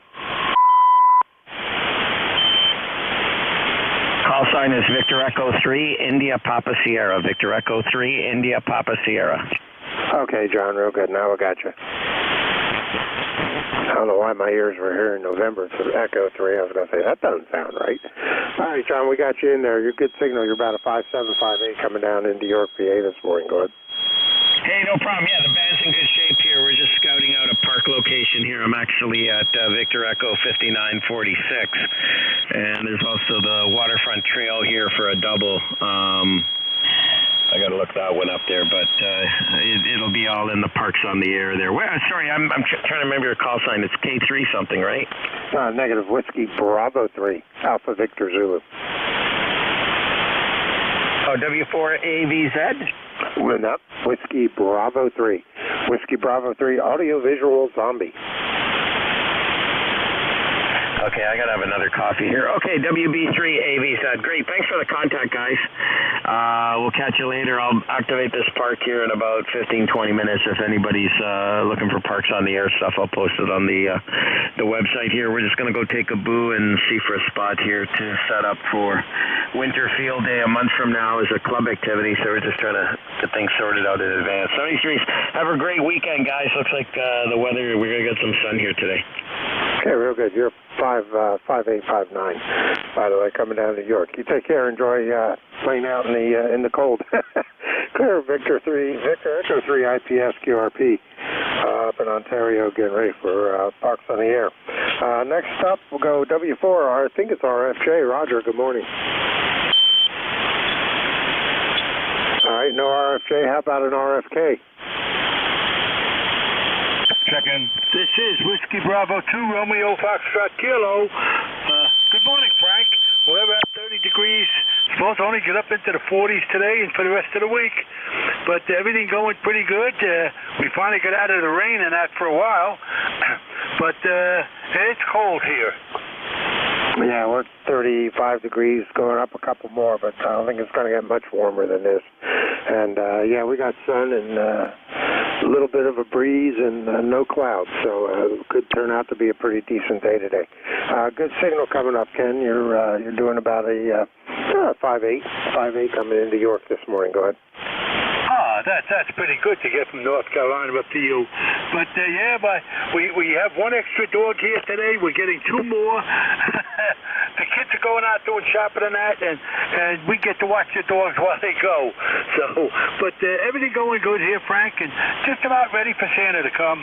Call sign is Victor Echo 3, India Papa Sierra, Victor Echo 3, India Papa Sierra. Okay, John, real good. Now I got you. I don't know why my ears were hearing November for Echo 3. I was going to say, that doesn't sound right. All right, John, we got you in there. You're good signal. You're about a 5758 coming down into York, PA this morning. Go ahead. Hey, no problem. Yeah, the band's in good shape here. We're just scouting out a park location here. I'm actually at Victor Echo 5946. And there's also the waterfront trail here for a double. I got to look that one up there, but it'll be all in the parks on the air there. Sorry, I'm trying to remember your call sign. It's K3 something, right? Negative Whiskey Bravo 3, Alpha Victor Zulu. Oh, W4AVZ? No, Whiskey Bravo 3. Whiskey Bravo 3, audio-visual zombie. Okay, I got to have another coffee here. Okay, WB3AVZ. Great. Thanks for the contact, guys. We'll catch you later. I'll activate this park here in about 15, 20 minutes. If anybody's looking for parks on the air stuff, I'll post it on the website here. We're just going to go take a boo and see for a spot here to set up for Winter Field Day a month from now as a club activity, so we're just trying to get things sorted out in advance. 73s, have a great weekend, guys. Looks like the weather, we're going to get some sun here today. Okay, real good. You're 5859, by the way, coming down to York. You take care. Enjoy playing out in the cold. Clear, Victor Echo 3 IPS QRP up in Ontario, getting ready for Parks on the Air. Next up, we'll go W4. I think it's RFJ. Roger, good morning. right, no RFJ. How about an RFK? Check in. This is Whiskey Bravo 2, Romeo Foxtrot Kilo. Good morning, Frank. We're about 30 degrees. Supposed to only get up into the 40s today and for the rest of the week. But everything going pretty good. We finally got out of the rain and that for a while. But it's cold here. Yeah, we're 35 degrees, going up a couple more, but I don't think it's going to get much warmer than this. And, yeah, we got sun and a little bit of a breeze and no clouds, so could turn out to be a pretty decent day today. Good signal coming up, Ken. You're doing about a 5.8 coming into York this morning. Go ahead. That's pretty good to get from North Carolina up to you. But, we have one extra dog here today. We're getting two more. The kids are going out doing shopping and that, and we get to watch the dogs while they go. So, but everything going good here, Frank, and just about ready for Santa to come.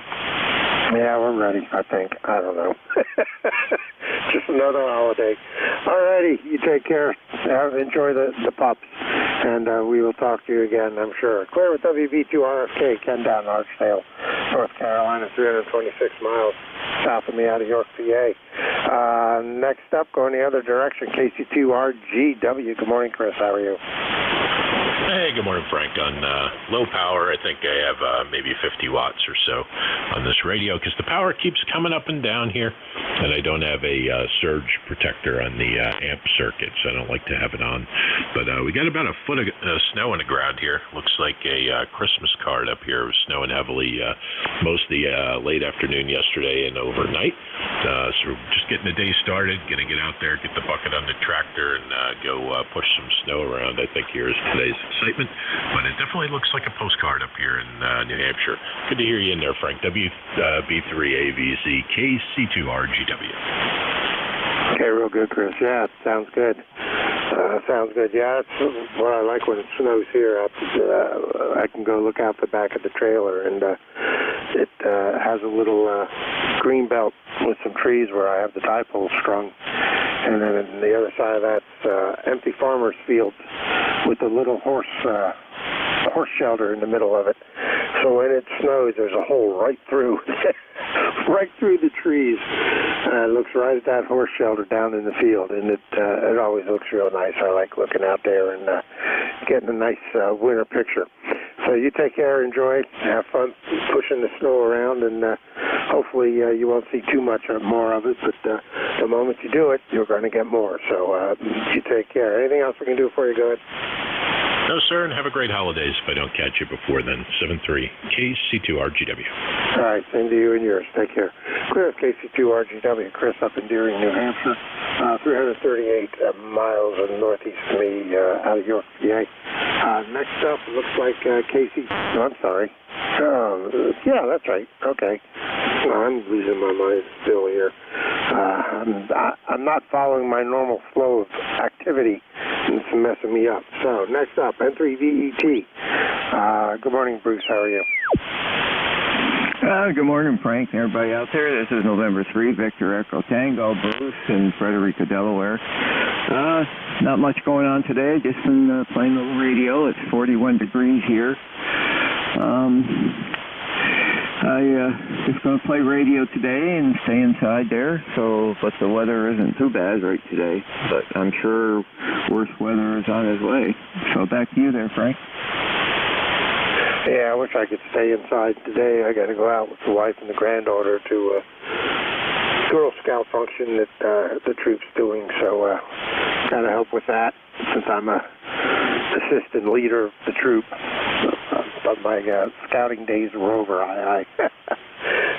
Yeah, we're ready, I think. I don't know. Just another holiday. All righty, you take care. Enjoy the pups, and we will talk to you again, I'm sure. Clear with WB2RFK, Ken down Archdale, North Carolina, 326 miles south of me out of York, PA. Next up, going the other direction, KC2RGW. Good morning, Chris. How are you? Hey, good morning, Frank. On low power, I think I have maybe 50 watts or so on this radio because the power keeps coming up and down here, and I don't have a surge protector on the amp circuit, so I don't like to have it on. But we got about a foot of snow on the ground here. Looks like a Christmas card up here. It was snowing heavily most of the late afternoon yesterday and overnight. So we're just getting the day started, going to get out there, get the bucket on the tractor, and go push some snow around. I think here's today's excitement, but it definitely looks like a postcard up here in New Hampshire. Good to hear you in there, Frank. WB3AVZ KC2RGW. Okay, real good, Chris. Yeah, sounds good. Sounds good. Yeah, that's what I like when it snows here. I can go look out the back of the trailer, and it has a little green belt with some trees where I have the dipole strung. And then on the other side of that's empty farmer's fields with a little horse shelter in the middle of it. So when it snows, there's a hole right through, right through the trees. It looks right at that horse shelter down in the field, and it always looks real nice. I like looking out there and getting a nice winter picture. So you take care, enjoy, have fun pushing the snow around, and hopefully you won't see too much more of it, but the moment you do it, you're going to get more. So you take care. Anything else we can do for you? Go ahead. No, sir, and have a great holidays if I don't catch you before then. 73 KC2RGW. All right, same to you and yours. Take care. Clear with KC2RGW. Chris up in Deering, New Hampshire. 338 miles northeast of me out of York, PA. Next up, looks like KC... No, I'm sorry. Yeah, that's right. Okay. I'm losing my mind still here. I'm not following my normal flow of activity, and it's messing me up. So, next up, N3VET. Good morning, Bruce. How are you? Good morning, Frank, and everybody out there. This is November 3, Victor Echo Tango, Bruce in Frederica, Delaware. Not much going on today, just been playing a little radio. It's 41 degrees here. I just going to play radio today and stay inside there, but the weather isn't too bad right today, but I'm sure worse weather is on its way. So back to you there, Frank. Yeah, I wish I could stay inside today. I got to go out with the wife and the granddaughter to a Girl Scout function that the troop's doing, so got to help with that since I'm a assistant leader of the troop. But my scouting days were over.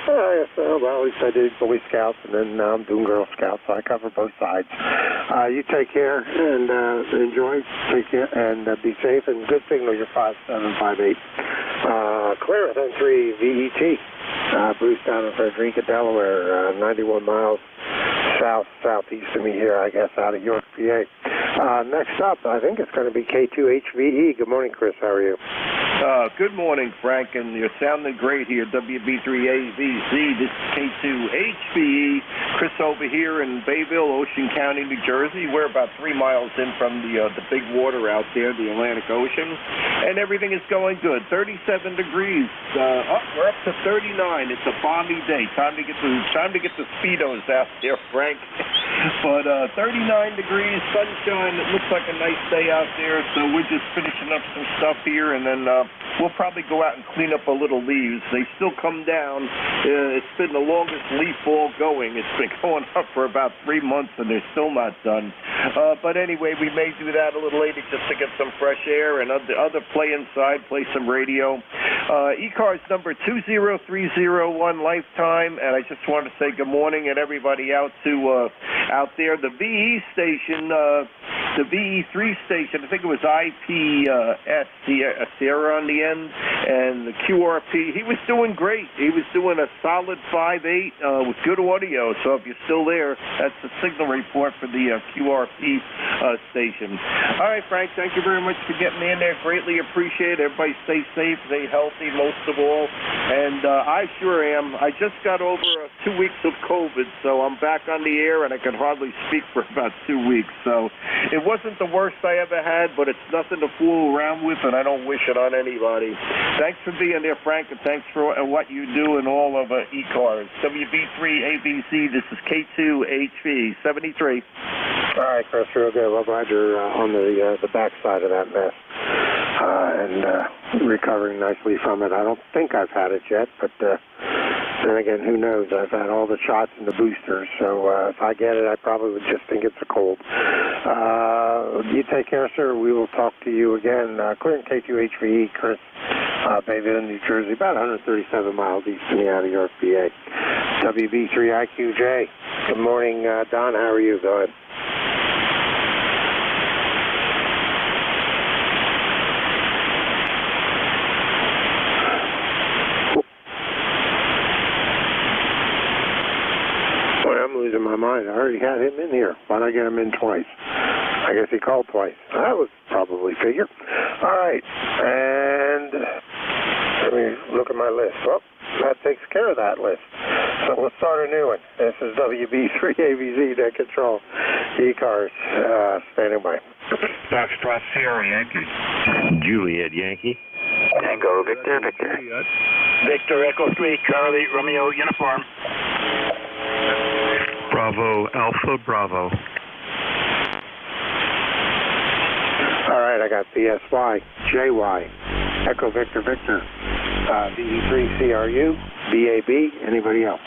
Well, at least I did Boy Scouts, and then now I'm doing Girl Scouts, so I cover both sides. You take care and enjoy. Take care and be safe. And good signal, you're 5758. Clear with N3VET. Bruce down in Frederica, Delaware, 91 miles southeast of me here, I guess, out of York, PA. Next up, I think it's going to be K2HVE. Good morning, Chris. How are you? Good morning, Frank, and you're sounding great here, WB3AVZ. This is K2HVE. Chris over here in Bayville, Ocean County, New Jersey. We're about 3 miles in from the big water out there, the Atlantic Ocean, and everything is going good. 37 degrees. We're up to 39. It's a balmy day. Time to get the Speedos out there, Frank. But 39 degrees, sunshine. It looks like a nice day out there, so we're just finishing up some stuff here, and then we'll probably go out and clean up a little leaves. They still come down. It's been the longest leaf fall going. It's been going up for about 3 months, and they're still not done. But anyway, we may do that a little later just to get some fresh air and other play inside, play some radio. ECARS number 20301 Lifetime, and I just want to say good morning and everybody out there. The VE station, the VE3 station, I think it was IPS, Sierra on the end, and the QRP, he was doing great. He was doing a solid 5.8 with good audio, so if you're still there, that's the signal report for the QRP station. All right, Frank, thank you very much for getting me in there. Greatly appreciate it. Everybody stay safe, stay healthy most of all, and I sure am. I just got over 2 weeks of COVID, so I'm back on the air, and I can hardly speak for about 2 weeks, so it wasn't the worst I ever had, but it's nothing to fool around with, and I don't wish it on anybody. Thanks for being there, Frank, and thanks for what you do and all of ECARS. WB3ABC, this is K2HV 73. All right, Chris, real good. Well, glad you're on the backside of that mess and recovering nicely from it. I don't think I've had it yet, but then again, who knows? I've had all the shots and the boosters, so if I get it, I probably would just think it's a cold. You take care, sir. We will talk to you again. Clearing K2HVE, Chris, Bayville, New Jersey, about 137 miles east of me out of York, PA. WB3IQJ. Good morning, Don. How are you? Go ahead. I'm losing my mind. I already had him in here. Why'd I get him in twice? I guess he called twice. That was probably figure. All right, and let me look at my list. Well, that takes care of that list. So we'll start a new one. This is WB3AVZ, Deck Control. ECARS, standing by. Foxtrot Sierra Yankee. Juliet Yankee. Tango Victor, Victor. Victor Echo 3, Charlie Romeo Uniform. Bravo Alpha Bravo. All right, I got BSY, JY, Echo Victor Victor, VE3 CRU, BAB, anybody else?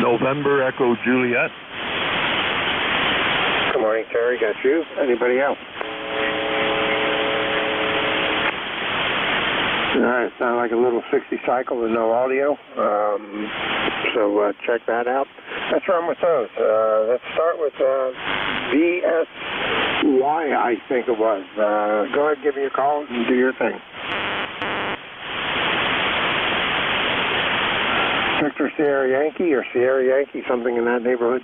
November Echo Juliet. Good morning, Terry, got you. Anybody else? All right, sound like a little 60 cycle with no audio, so check that out. Let's run with those. Let's start with VSY, I think it was. Go ahead, give me a call and do your thing. Victor Sierra Yankee or Sierra Yankee, something in that neighborhood.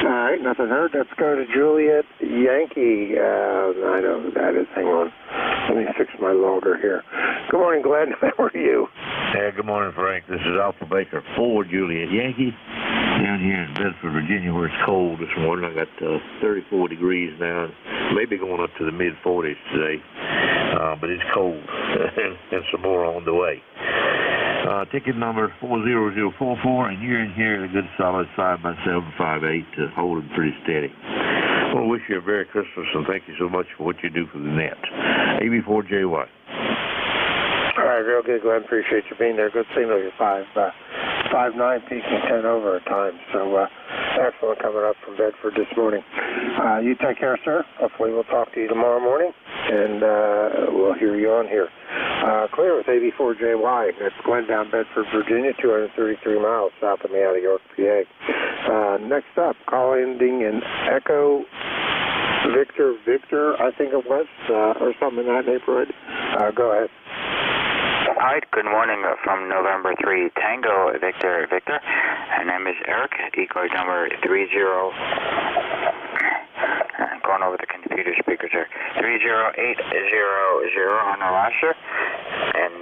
All right, nothing heard. Let's go to Juliet Yankee. I know who that is. Hang on. Let me fix my logger here. Good morning, Glenn. How are you? Hey, good morning, Frank. This is Alpha Baker 4 Juliet Yankee down here in Bedford, Virginia, where it's cold this morning. I got 34 degrees now, maybe going up to the mid-40s today, but it's cold and some more on the way. Ticket number 40044, and you're in here at a good solid 5x758, holding pretty steady. I want to wish you a Merry Christmas, and thank you so much for what you do for the net. AB4JY. All right, real good, Glenn. Appreciate you being there. Good signal. You're 5.9, peaking 10 over at times. So excellent coming up from Bedford this morning. You take care, sir. Hopefully we'll talk to you tomorrow morning, and we'll hear you on here. Clear with AB4JY. That's Glenn down Bedford, Virginia, 233 miles south of me out of York, PA. Next up, call ending in Echo Victor, I think it was, or something in that neighborhood. Go ahead. All right, good morning from November 3, Tango Victor. My name is Eric, ECARS number 30, going over the computer speakers here. 30800 on the roster. And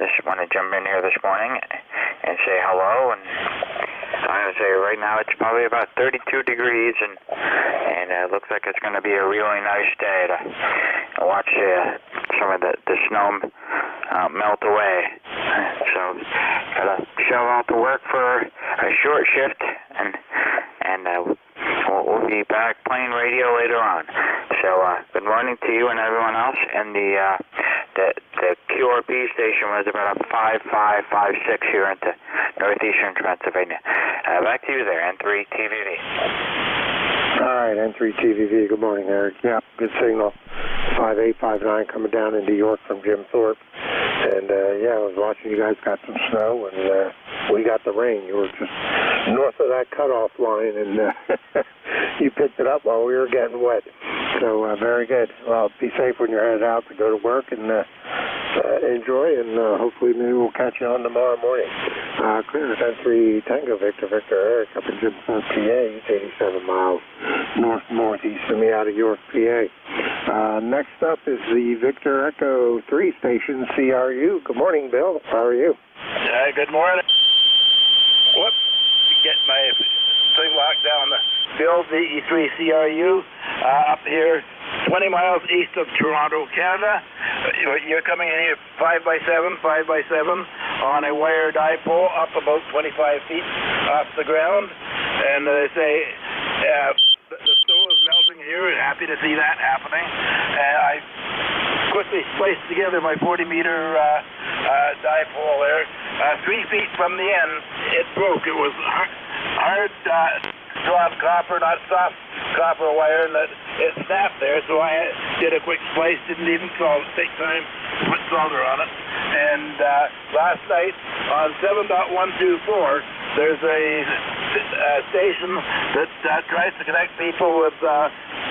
just want to jump in here this morning and say hello. And I'm going to say right now it's probably about 32 degrees, and it looks like it's going to be a really nice day to watch some of the snow melt away. So got to shove out to work for a short shift, and we'll be back playing radio later on. So good morning to you and everyone else. And the QRP station was about a 5556 here into northeastern Pennsylvania. Back to you there, N3TVV. All right, N3TVV. Good morning, Eric. Yeah, good signal. 5859 coming down into York from Jim Thorpe. And yeah, I was watching you guys got some snow, and we got the rain. You were just north of that cutoff line, and you picked it up while we were getting wet. So very good. Well, be safe when you're headed out to go to work, and enjoy, and hopefully maybe we'll catch you on tomorrow morning. Clear to N3 Tango Victor Eric up in Jim Thorpe, PA. He's 87 miles northeast of me out of York, PA. Next up is the Victor Echo 3 station, CRU. Good morning, Bill. How are you? Good morning. Whoops. Get my thing locked down. Bill, DE3CRU, up here 20 miles east of Toronto, Canada. You're coming in here 5x7 on a wire dipole up about 25 feet off the ground. And they say the snow is melting here. Happy to see that happening. I quickly spliced together my 40-meter dipole there. 3 feet from the end, it broke. It was hard soft copper, not soft copper wire, and it snapped there, so I did a quick splice, didn't even take time to put solder on it. And last night on 7.124, there's a station that tries to connect people with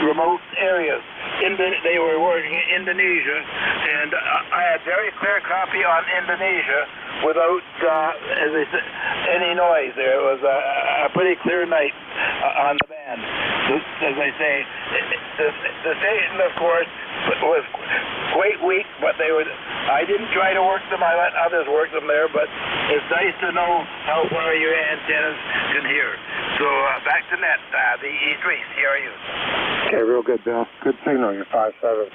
remote areas. They were working in Indonesia, and I had very clear copy on Indonesia without as they say, any noise there. It was a pretty clear night on the band. As I say, the station, of course, was quite weak, but I didn't try to work them. I let others work them there, but it's nice to know how far your antennas can hear. So back to net, the E3 CRU. Okay, real good, Bill. Good signal. You're 5.7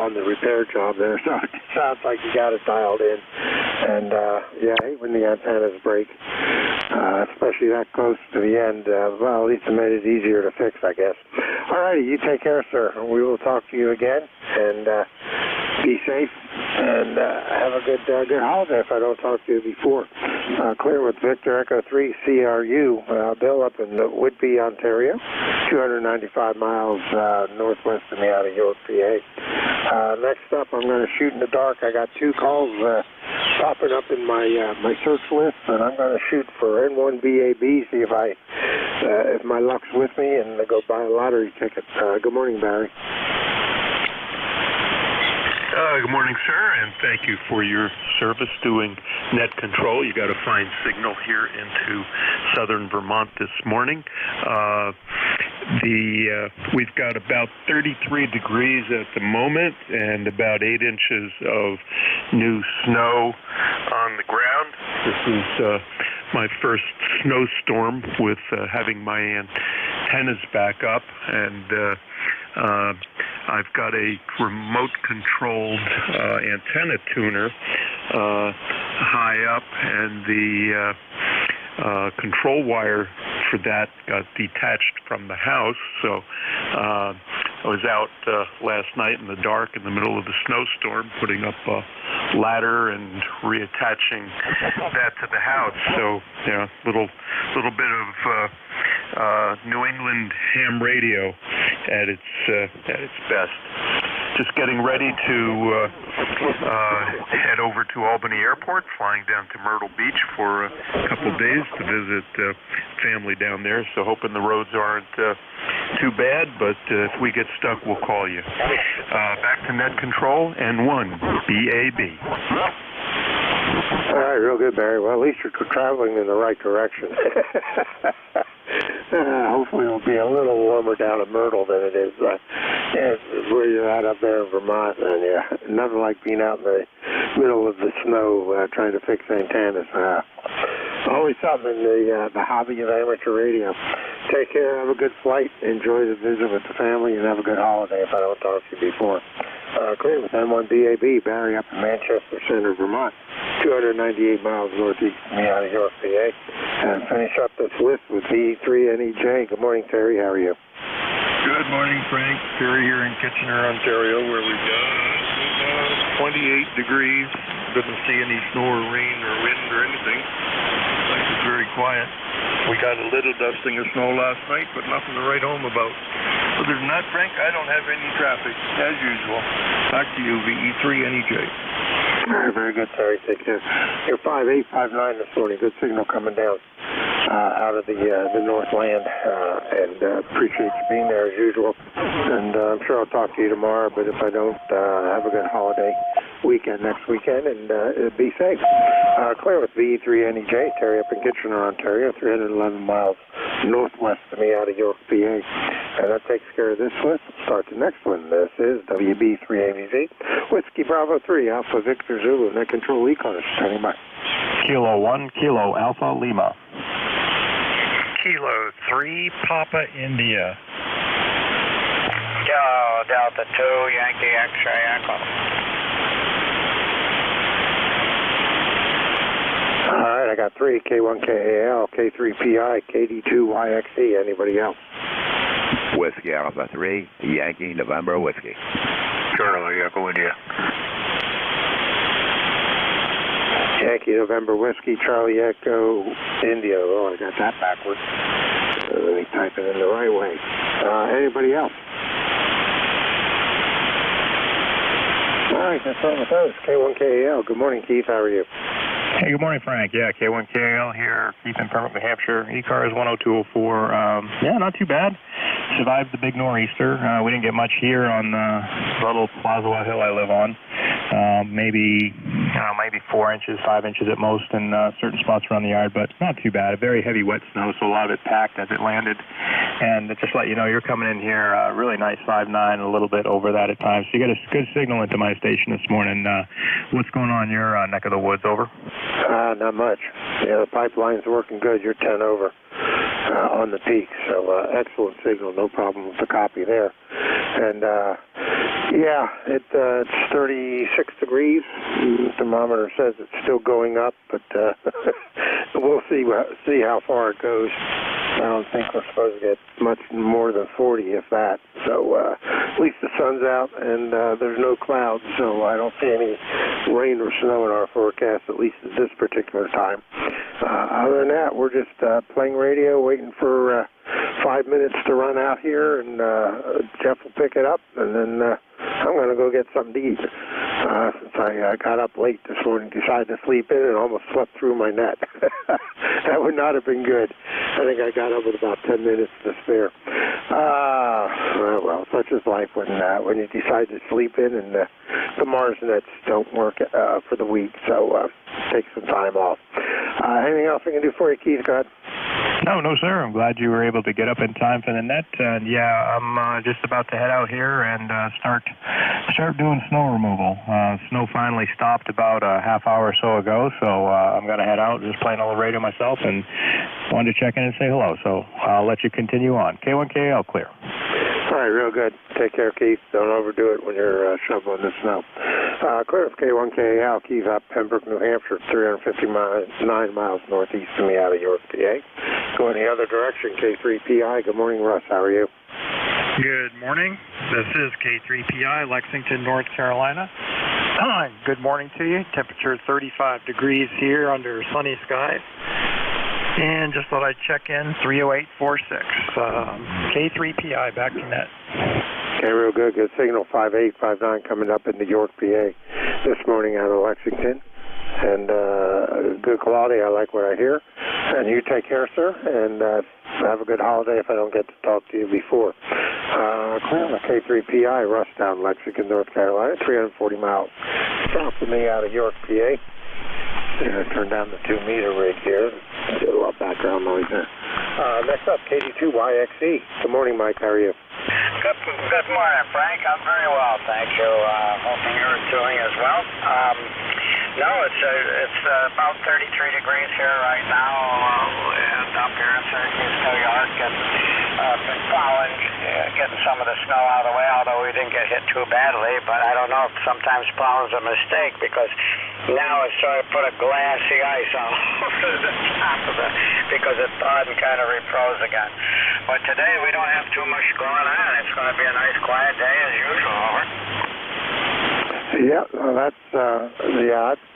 on the repair job there, so it sounds like you got it dialed in. And yeah, I hate when the antennas break, especially that close to the end. Well, at least it made it easier to fix, I guess. All righty, you take care, sir. We will talk to you again, and be safe, and have a good holiday if I don't talk to you before. Clear with Victor Echo 3 CRU, Bill up in Whitby, Ontario, 295 miles northwest of me out of York, PA. Next up, I'm going to shoot in the dark. I got 2 calls popping up in my search list, and I'm going to shoot for N1BAB, see if my luck's with me, and go buy a lottery ticket. Good morning, Barry. Good morning, sir, and thank you for your service doing net control. You got a fine signal here into southern Vermont this morning. We've got about 33 degrees at the moment and about 8 inches of new snow on the ground. This is my first snowstorm with having my antennas back up, and I've got a remote-controlled antenna tuner high up, and the control wire for that got detached from the house, so I was out last night in the dark in the middle of the snowstorm putting up a ladder and reattaching that to the house. So, yeah, little bit of New England ham radio at its best. Just getting ready to head over to Albany Airport, flying down to Myrtle Beach for a couple of days to visit family down there. So hoping the roads aren't too bad, but if we get stuck, we'll call you. Back to net control, N1BAB. All right, real good, Barry. Well, at least you're traveling in the right direction. Hopefully it'll be a little warmer down at Myrtle than it is where you're at up there in Vermont. And yeah, nothing like being out in the middle of the snow trying to fix antennas. Always something in the hobby of amateur radio. Take care, have a good flight, enjoy the visit with the family, and have a good holiday if I don't talk to you before. Clear with N1BAB, Barry up in Manchester Center, Vermont, 298 miles northeast of me out of York, PA. And finish up this list with V3NEJ. Good morning, Terry. How are you? Good morning, Frank. Terry here in Kitchener, Ontario, where we've got 28 degrees. Didn't see any snow or rain or wind or anything. Like it's very quiet. We got a little dusting of snow last night, but nothing to write home about. Other than that, Frank, I don't have any traffic, as usual. Back to you, VE3NEJ. All right, very good, Terry. Take care. You're 5859 this morning. Good signal coming down out of the Northland, and appreciate you being there as usual. And I'm sure I'll talk to you tomorrow, but if I don't, have a good holiday weekend next weekend, and be safe. Clear with VE3NEJ, Terry up in Kitchener, Ontario, 311 miles northwest of me out of York, PA. And that takes care of this list. We'll start the next one. This is WB3AVZ, Whiskey Bravo 3, Alpha Victor Zulu, Net Control ECARS. Standing by. Kilo 1, Kilo Alpha Lima. Kilo 3, Papa India. Delta 2, Yankee X-ray Echo. All right, I got 3, K1KAL, K3PI, KD2YXE. Anybody else? Whiskey Alpha 3, Yankee November Whiskey. Charlie, Echo India. Yankee November Whiskey, Charlie Echo India. Oh, I got that backwards. Let me type it in the right way. Anybody else? All right, that's all with those. K1KAL. Good morning, Keith. How are you? Hey, good morning, Frank. Yeah, K1KAL here, Keith in Pembroke, New Hampshire. ECARS 10204. Yeah, not too bad. Survived the big nor'easter. We didn't get much here on the little Plazoa hill I live on. Maybe 4 inches, 5 inches at most in certain spots around the yard, but not too bad. A very heavy wet snow, so a lot of it packed as it landed. And just to let you know, you're coming in here really nice 5.9, a little bit over that at times. So you get a good signal into my station this morning. What's going on in your neck of the woods? Over? Not much. Yeah, the pipeline's working good. You're 10 over on the peak, so excellent signal. No problem with the copy there. And yeah, it's 36 degrees. The thermometer says it's still going up, but we'll see how far it goes. I don't think we're supposed to get much more than 40, if that. So at least the sun's out and there's no clouds, so I don't see any rain or snow in our forecast, at least at this particular time. Other than that, we're just playing radio, waiting for 5 minutes to run out here, and Jeff will pick it up, and then I'm going to go get something to eat. Since I got up late this morning, decided to sleep in and almost slept through my net. That would not have been good. I think I got up with about 10 minutes to spare. Well, such is life when you decide to sleep in, and the Mars nets don't work for the week, so take some time off. Anything else I can do for you, Keith? Go ahead. No, sir. I'm glad you were able to get up in time for the net. And yeah, I'm just about to head out here and start doing snow removal. Snow finally stopped about a half hour or so ago, so I'm going to head out, just playing on the radio myself, and wanted to check in and say hello. So I'll let you continue on. K1KAL, clear. All right, real good. Take care, Keith. Don't overdo it when you're shoveling the snow. Clear of K1KAL, Keith up Pembroke, New Hampshire, 9 miles northeast of me out of York, PA. Going the other direction, K3PI. Good morning, Russ. How are you? Good morning. This is K3PI, Lexington, North Carolina. Good morning to you. Temperature 35 degrees here under sunny skies. And just thought I'd check in, 30846. K3PI, back to net. Okay, real good. Good signal, 5859 coming up into York, PA this morning out of Lexington. And good quality. I like what I hear. And you take care, sir, and have a good holiday if I don't get to talk to you before. Clear, K3PI, Russtown, Lexington, North Carolina, 340 miles south of me out of York, PA. I'm going to turn down the 2-meter rig here. Get a lot of background noise there. Next up, KD2YXE. Good morning, Mike. How are you? Good morning, Frank. I'm very well, thank you. Hoping you're doing as well. No, it's about 33 degrees here right now, and up here in Syracuse, New York, and been plowing, getting some of the snow out of the way, although we didn't get hit too badly, but I don't know if sometimes plowing's a mistake, because now it's sort of put a glassy ice all over the top of it, because it thawed and kind of refroze again. But today we don't have too much going on. It's going to be a nice quiet day as usual, over. Yeah, well, that's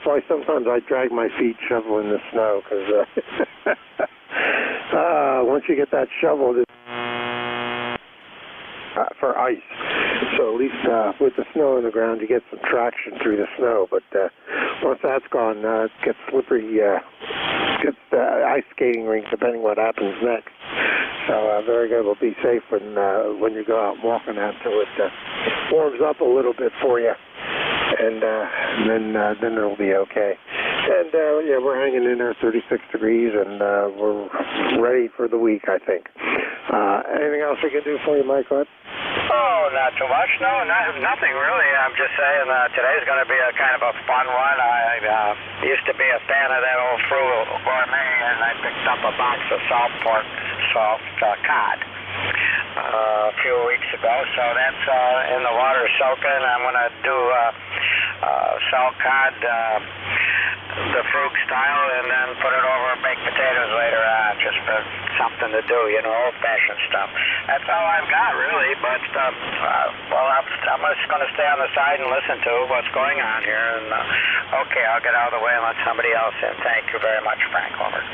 why sometimes I drag my feet shoveling the snow, because once you get that shoveled, for ice. So at least with the snow on the ground, you get some traction through the snow. But once that's gone, it gets slippery. Gets ice skating rink, depending what happens next. So very good. We'll be safe when you go out and walking out until it warms up a little bit for you. And then it'll be okay. And yeah, we're hanging in there, 36 degrees, and we're ready for the week, I think. Anything else we can do for you, Mike? Oh, not too much. No, nothing really. I'm just saying today's going to be a kind of a fun one. I used to be a fan of that old Frugal Gourmet, and I picked up a box of salt cod a few weeks ago. So that's in the water soaking. I'm going to do salt cod the Frug style, and then put it over baked potatoes later on, just for something to do, old-fashioned stuff. That's all I've got, really, but, I'm just going to stay on the side and listen to what's going on here, and, okay, I'll get out of the way and let somebody else in. Thank you very much, Frank. Over.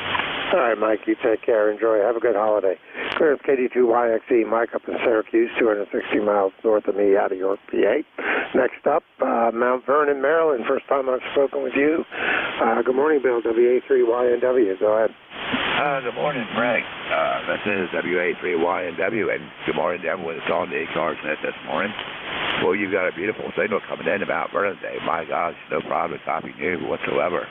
All right, Mike, you take care. Enjoy. Have a good holiday. Clear of KD2YXE, Mike up in Syracuse, 260 miles north of me out of York, PA. Next up, Mount Vernon, Maryland. First time I've spoken with you. Good morning, Bill, WA3YNW. Go ahead. Good morning, Frank. This is WA3YNW, and good morning to everyone that's on the ECARS net this morning. Well, you've got a beautiful signal coming in about Vernon today. My gosh, no problem copying you whatsoever.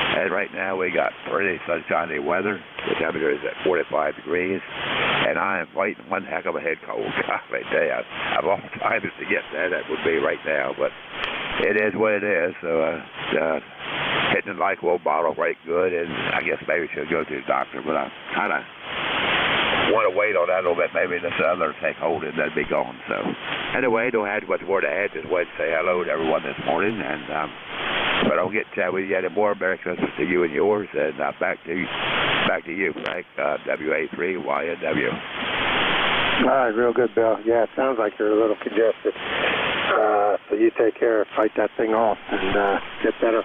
And right now we got pretty sunshiny weather. The temperature is at 45 degrees, and I am fighting one heck of a head cold. God, I tell you, I've all times to get that would be right now, but it is what it is. So hitting the NyQuil bottle right good, and I guess maybe she'll go to the doctor, but I kind of want to wait on that a little bit. Maybe this other take hold and then be gone. So anyway, don't have much more to add. Just wanted to say hello to everyone this morning, and but I'll get to chat with you anymore. Merry Christmas to you and yours, and back to you, Frank, WA3YNW. All right, real good, Bill. Yeah, it sounds like you're a little congested. So you take care, fight that thing off, and get better.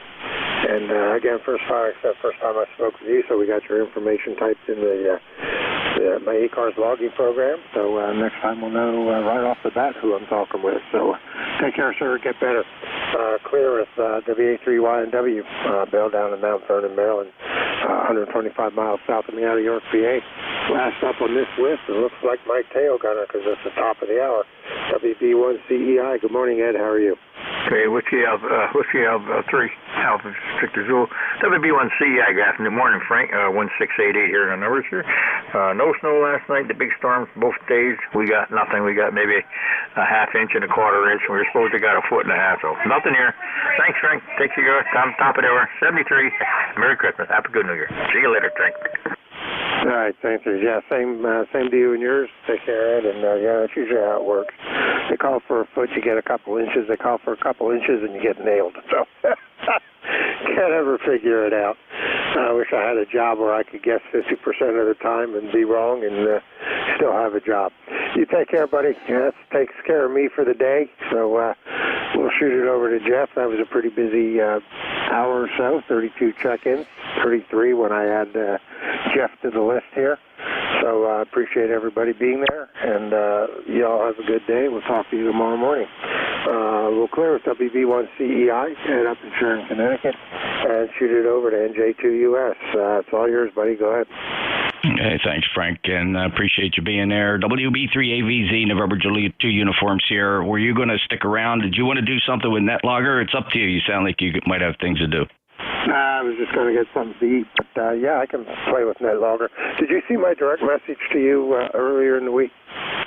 And again, first time I spoke with you, so we got your information typed in my ECARS logging program. So next time we'll know right off the bat who I'm talking with. So take care, sir. Get better. Clear with WA3YNW, Bill down in Mount Vernon, Maryland, 125 miles south of me out of York, PA. Last up on this list, it looks like Mike Tail Gunner, because it's the top of the hour. WB1CEI. Good morning, Ed. How are you? Okay, Whiskey Alpha 3, Alpha Victor Zulu. WB1CEI, good morning, Frank. 1688 here on the numbers here. No snow last night. The big storms both days. We got nothing. We got maybe a half inch and a quarter inch. We were supposed to got a foot and a half, so nothing here. Thanks, Frank. Take care. Top of the hour. 73. Merry Christmas. Happy Good New Year. See you later, Frank. All right, thanks. Yeah, same to you and yours. Take care, Ed. And yeah, that's usually how it works. They call for a foot, you get a couple inches. They call for a couple inches, and you get nailed. So can't ever figure it out. I wish I had a job where I could guess 50% of the time and be wrong and still have a job. You take care, buddy. Yeah, that takes care of me for the day. So we'll shoot it over to Jeff. That was a pretty busy hour or so, 32 check-ins, 33 when I add Jeff to the list here. So I appreciate everybody being there, and you all have a good day. We'll talk to you tomorrow morning. We'll clear with WB1CEI, head up in Sharon, Connecticut, and shoot it over to NJ2US. It's all yours, buddy. Go ahead. Hey, thanks, Frank, and I appreciate you being there. WB3AVZ, November Juliet 2 uniforms here. Were you going to stick around? Did you want to do something with NetLogger? It's up to you. You sound like you might have things to do. I was just going to get something to eat, but yeah, I can play with NetLogger. Did you see my direct message to you earlier in the week?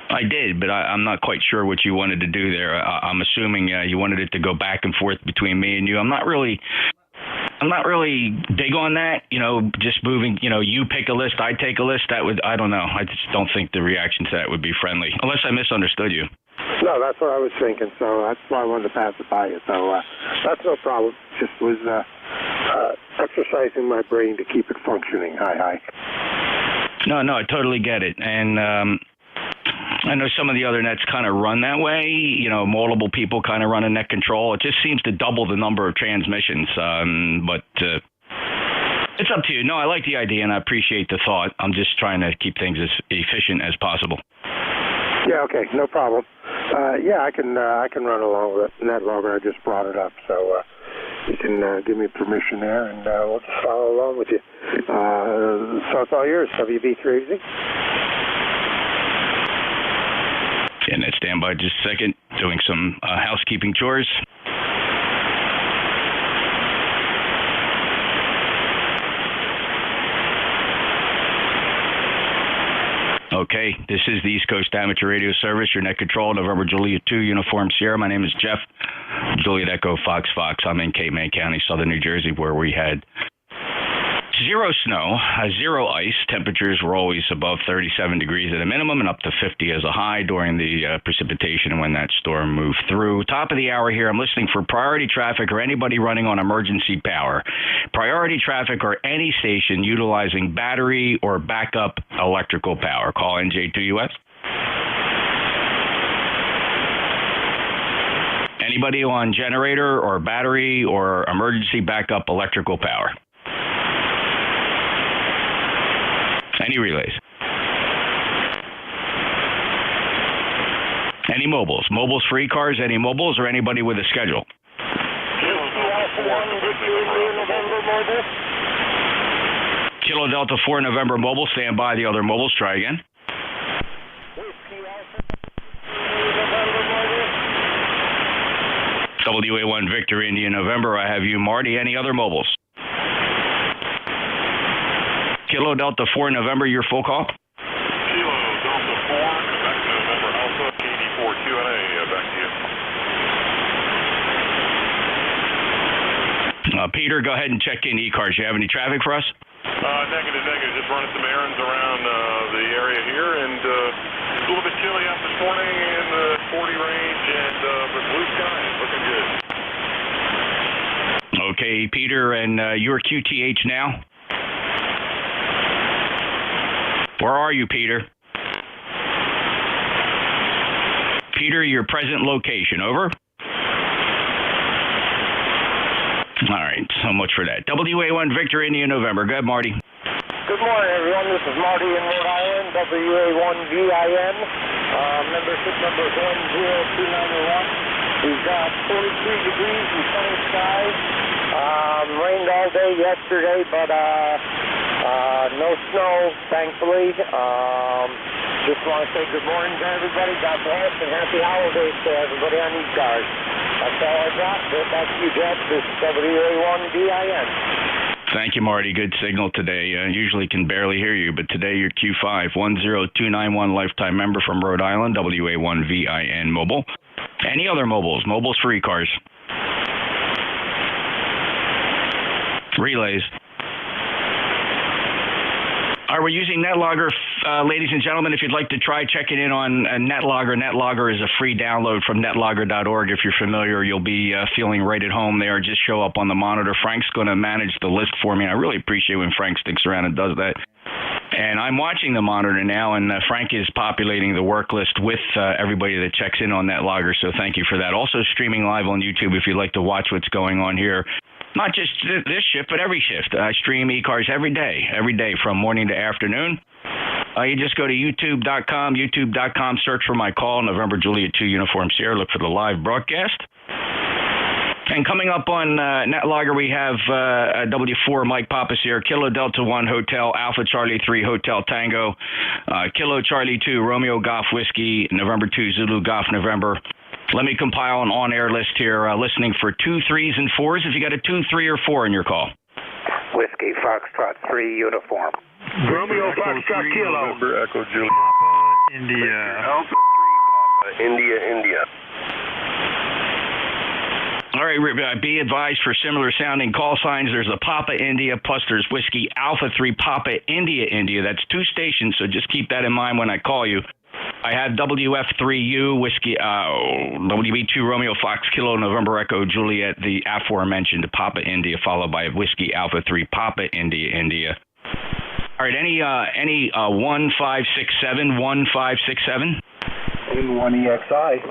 I did, but I'm not quite sure what you wanted to do there. I'm assuming you wanted it to go back and forth between me and you. I'm not really big on that, just moving, you pick a list, I take a list. I don't know. I just don't think the reaction to that would be friendly, unless I misunderstood you. No, that's what I was thinking, so that's why I wanted to pass it by you. So that's no problem. Just was exercising my brain to keep it functioning. Hi. No, I totally get it. And I know some of the other nets kind of run that way, multiple people kind of run a net control. It just seems to double the number of transmissions, but it's up to you. No, I like the idea, and I appreciate the thought. I'm just trying to keep things as efficient as possible. Yeah, okay, no problem. Yeah, I can run along with it. NetLogger, I just brought it up, so you can give me permission there, and we'll just follow along with you. So it's all yours, WB3AZ. And stand by just a second, doing some housekeeping chores. Okay, this is the East Coast Amateur Radio Service, your net control, November Juliet 2, Uniform Sierra. My name is Jeff, Juliet Echo Fox. I'm in Cape May County, southern New Jersey, where we had zero snow, zero ice. Temperatures were always above 37 degrees at a minimum and up to 50 as a high during the precipitation when that storm moved through. Top of the hour here, I'm listening for priority traffic or anybody running on emergency power. Priority traffic or any station utilizing battery or backup electrical power. Call NJ2US. Anybody on generator or battery or emergency backup electrical power. Any relays? Any mobiles? Mobiles for ECARS, any mobiles, or anybody with a schedule? Kilo Delta 4 November mobile, stand by. The other mobiles, try again. WA1 Victor India November, I have you, Marty. Any other mobiles? Kilo Delta 4 November, your full call. Kilo Delta 4, back to November Alpha, KD4 Q&A, back to you. Peter, go ahead and check in ECARS. You have any traffic for us? Negative. Just running some errands around the area here, and it's a little bit chilly out this morning in the 40 range, and but blue sky is looking good. Okay, Peter, and you're QTH now? Where are you, Peter? Peter, your present location, over? All right, so much for that. WA1 Victor India November. Go ahead, Marty. Good morning, everyone. This is Marty in Rhode Island, WA1VIN. Membership number is 10291. We've got 43 degrees and sunny skies. Rained all day yesterday, but no snow, thankfully. Just want to say good morning to everybody. God bless and happy holidays to everybody on ECARS. That's all I got. Back to you, Jeff. This is WA1VIN. Thank you, Marty. Good signal today. Usually can barely hear you, but today you're Q5 10291 lifetime member from Rhode Island, WA1VIN mobile. Any other mobiles? Mobiles for ECARS. Relays. All right, we're using NetLogger, ladies and gentlemen. If you'd like to try checking in on NetLogger, NetLogger is a free download from netlogger.org. If you're familiar, you'll be feeling right at home there. Just show up on the monitor. Frank's going to manage the list for me. I really appreciate when Frank sticks around and does that. And I'm watching the monitor now, and Frank is populating the work list with everybody that checks in on NetLogger, so thank you for that. Also streaming live on YouTube if you'd like to watch what's going on here. Not just this shift, but every shift. I stream ECARS every day from morning to afternoon. You just go to youtube.com, search for my call, November Juliet 2 Uniform Sierra, look for the live broadcast. And coming up on NetLogger, we have W4 Mike Papa Sierra, Kilo Delta 1 Hotel, Alpha Charlie 3 Hotel Tango, Kilo Charlie 2 Romeo Golf Whiskey, November 2 Zulu Golf November. Let me compile an on-air list here, listening for 2, 3s, and 4s. If you got a 2, 3, or 4 in your call. Whiskey Foxtrot 3 uniform. Romeo Foxtrot Kilo. November Echo Juliet. Papa India. Alpha 3 Papa India. All right, be advised for similar sounding call signs. There's a Papa India, plus there's Whiskey Alpha 3 Papa India. That's 2 stations, so just keep that in mind when I call you. I have WF3U, Whiskey, WB2 Romeo Fox Kilo November Echo Juliet, the aforementioned Papa India, followed by Whiskey Alpha 3 Papa India. All right, any 1567, 1567? N1EXI.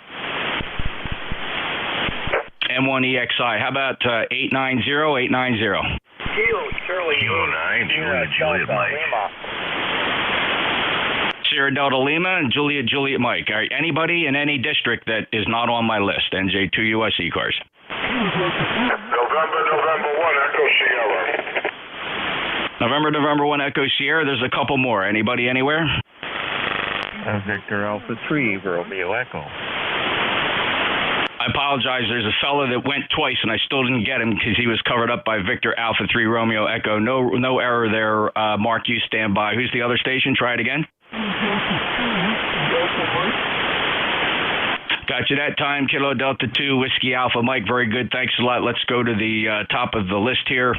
M1EXI. How about 890, 890? Kilo Charlie. Kilo 9, Juliet Mike. Sierra Delta Lima and Juliet Mike. All right, anybody in any district that is not on my list, NJ2US ECARS. November 1 Echo Sierra. November 1 Echo Sierra. There's a couple more. Anybody anywhere? Victor Alpha 3 Romeo Echo. I apologize. There's a fellow that went twice, and I still didn't get him because he was covered up by Victor Alpha 3 Romeo Echo. No error there. Mark, you stand by. Who's the other station? Try it again. Got you that time. Kilo Delta 2 Whiskey Alpha Mike. Very good. Thanks a lot. Let's go to the top of the list here.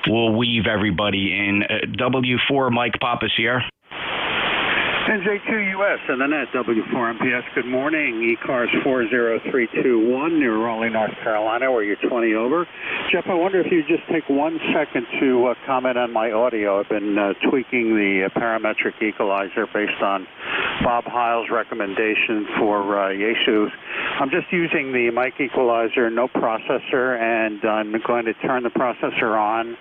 We'll weave everybody in. W4 Mike Papa Sierra. NJ2US and the net W4MPS. Good morning. ECARS 40321 near Raleigh, North Carolina, where you're 20 over. Jeff, I wonder if you just take 1 second to comment on my audio. I've been tweaking the parametric equalizer based on Bob Heil's recommendation for Yesus. I'm just using the mic equalizer, no processor, and I'm going to turn the processor on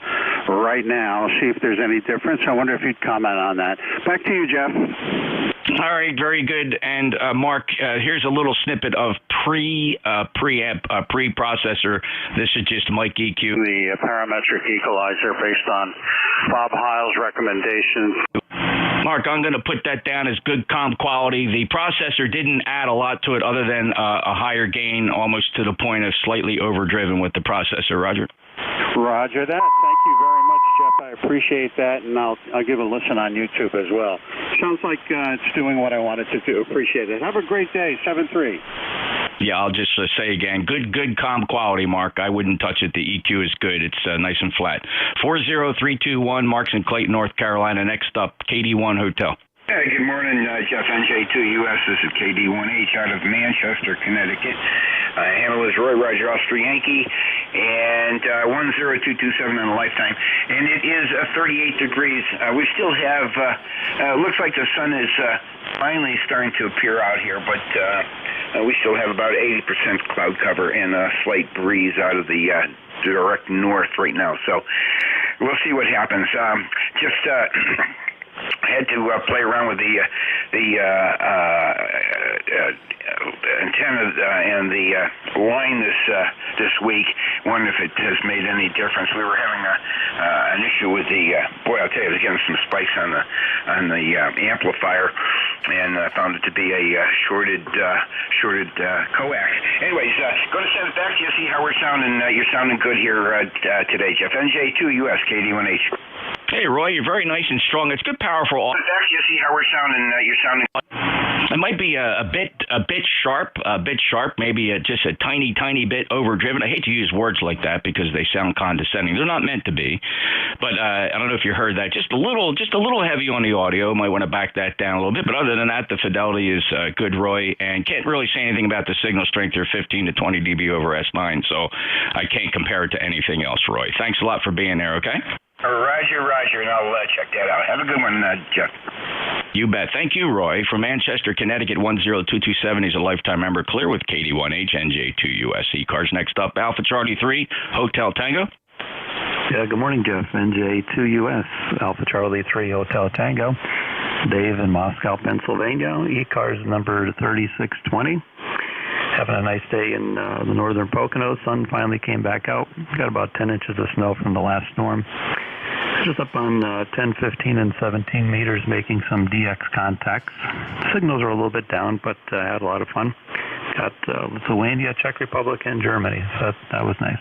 right now, see if there's any difference. I wonder if you'd comment on that. Back to you, Jeff. All right, very good. And Mark, here's a little snippet of pre-processor. This is just mic EQ. The parametric equalizer based on Bob Heil's recommendation. Mark, I'm going to put that down as good comm quality. The processor didn't add a lot to it other than a higher gain, almost to the point of slightly overdriven with the processor. Roger. Roger that. Thank you very much, Jeff. I appreciate that, and I'll give a listen on YouTube as well. Sounds like it's doing what I wanted to do. Appreciate it. Have a great day. 7-3. Yeah, I'll just say again, good comm quality, Mark. I wouldn't touch it. The EQ is good. It's nice and flat. 40321, Mark's in Clayton, North Carolina. Next up, KD1 Hotel. Hey, good morning, Jeff. NJ2US. This is KD1H out of Manchester, Connecticut. Handle is Roy Roger Austria Yankee, and 10227 on the lifetime. And it is 38 degrees. We still have, looks like the sun is finally starting to appear out here, but we still have about 80% cloud cover and a slight breeze out of the direct north right now. So we'll see what happens. I had to play around with the antenna and the line this week. Wonder if it has made any difference. We were having an issue with the I'll tell you, I was getting some spikes on the amplifier, and I found it to be a shorted coax. Anyways, going to send it back to you. See how we're sounding. You're sounding good here today, Jeff. NJ2US KD1H. Hey, Roy, you're very nice and strong. It's good, powerful. You see how we're sounding. You're sounding. It might be a bit sharp, maybe just a tiny bit overdriven. I hate to use words like that because they sound condescending. They're not meant to be. But I don't know if you heard that. Just a little heavy on the audio. Might want to back that down a little bit. But other than that, the fidelity is good, Roy. And can't really say anything about the signal strength. They're 15 to 20 dB over S9, so I can't compare it to anything else, Roy. Thanks a lot for being there, okay? Roger, and I'll check that out. Have a good one, Jeff. You bet. Thank you, Roy. From Manchester, Connecticut, 10227. He's a lifetime member. Clear with KD1H, NJ2US ECARS. Next up, Alpha Charlie 3, Hotel Tango. Yeah, good morning, Jeff. NJ2US, Alpha Charlie 3, Hotel Tango. Dave in Moscow, Pennsylvania. ECARS number 3620. Having a nice day in the northern Poconos. Sun finally came back out. Got about 10 inches of snow from the last storm. Just up on 10, 15, and 17 meters, making some DX contacts. Signals are a little bit down, but had a lot of fun. Got Lithuania, Czech Republic, and Germany. So that was nice.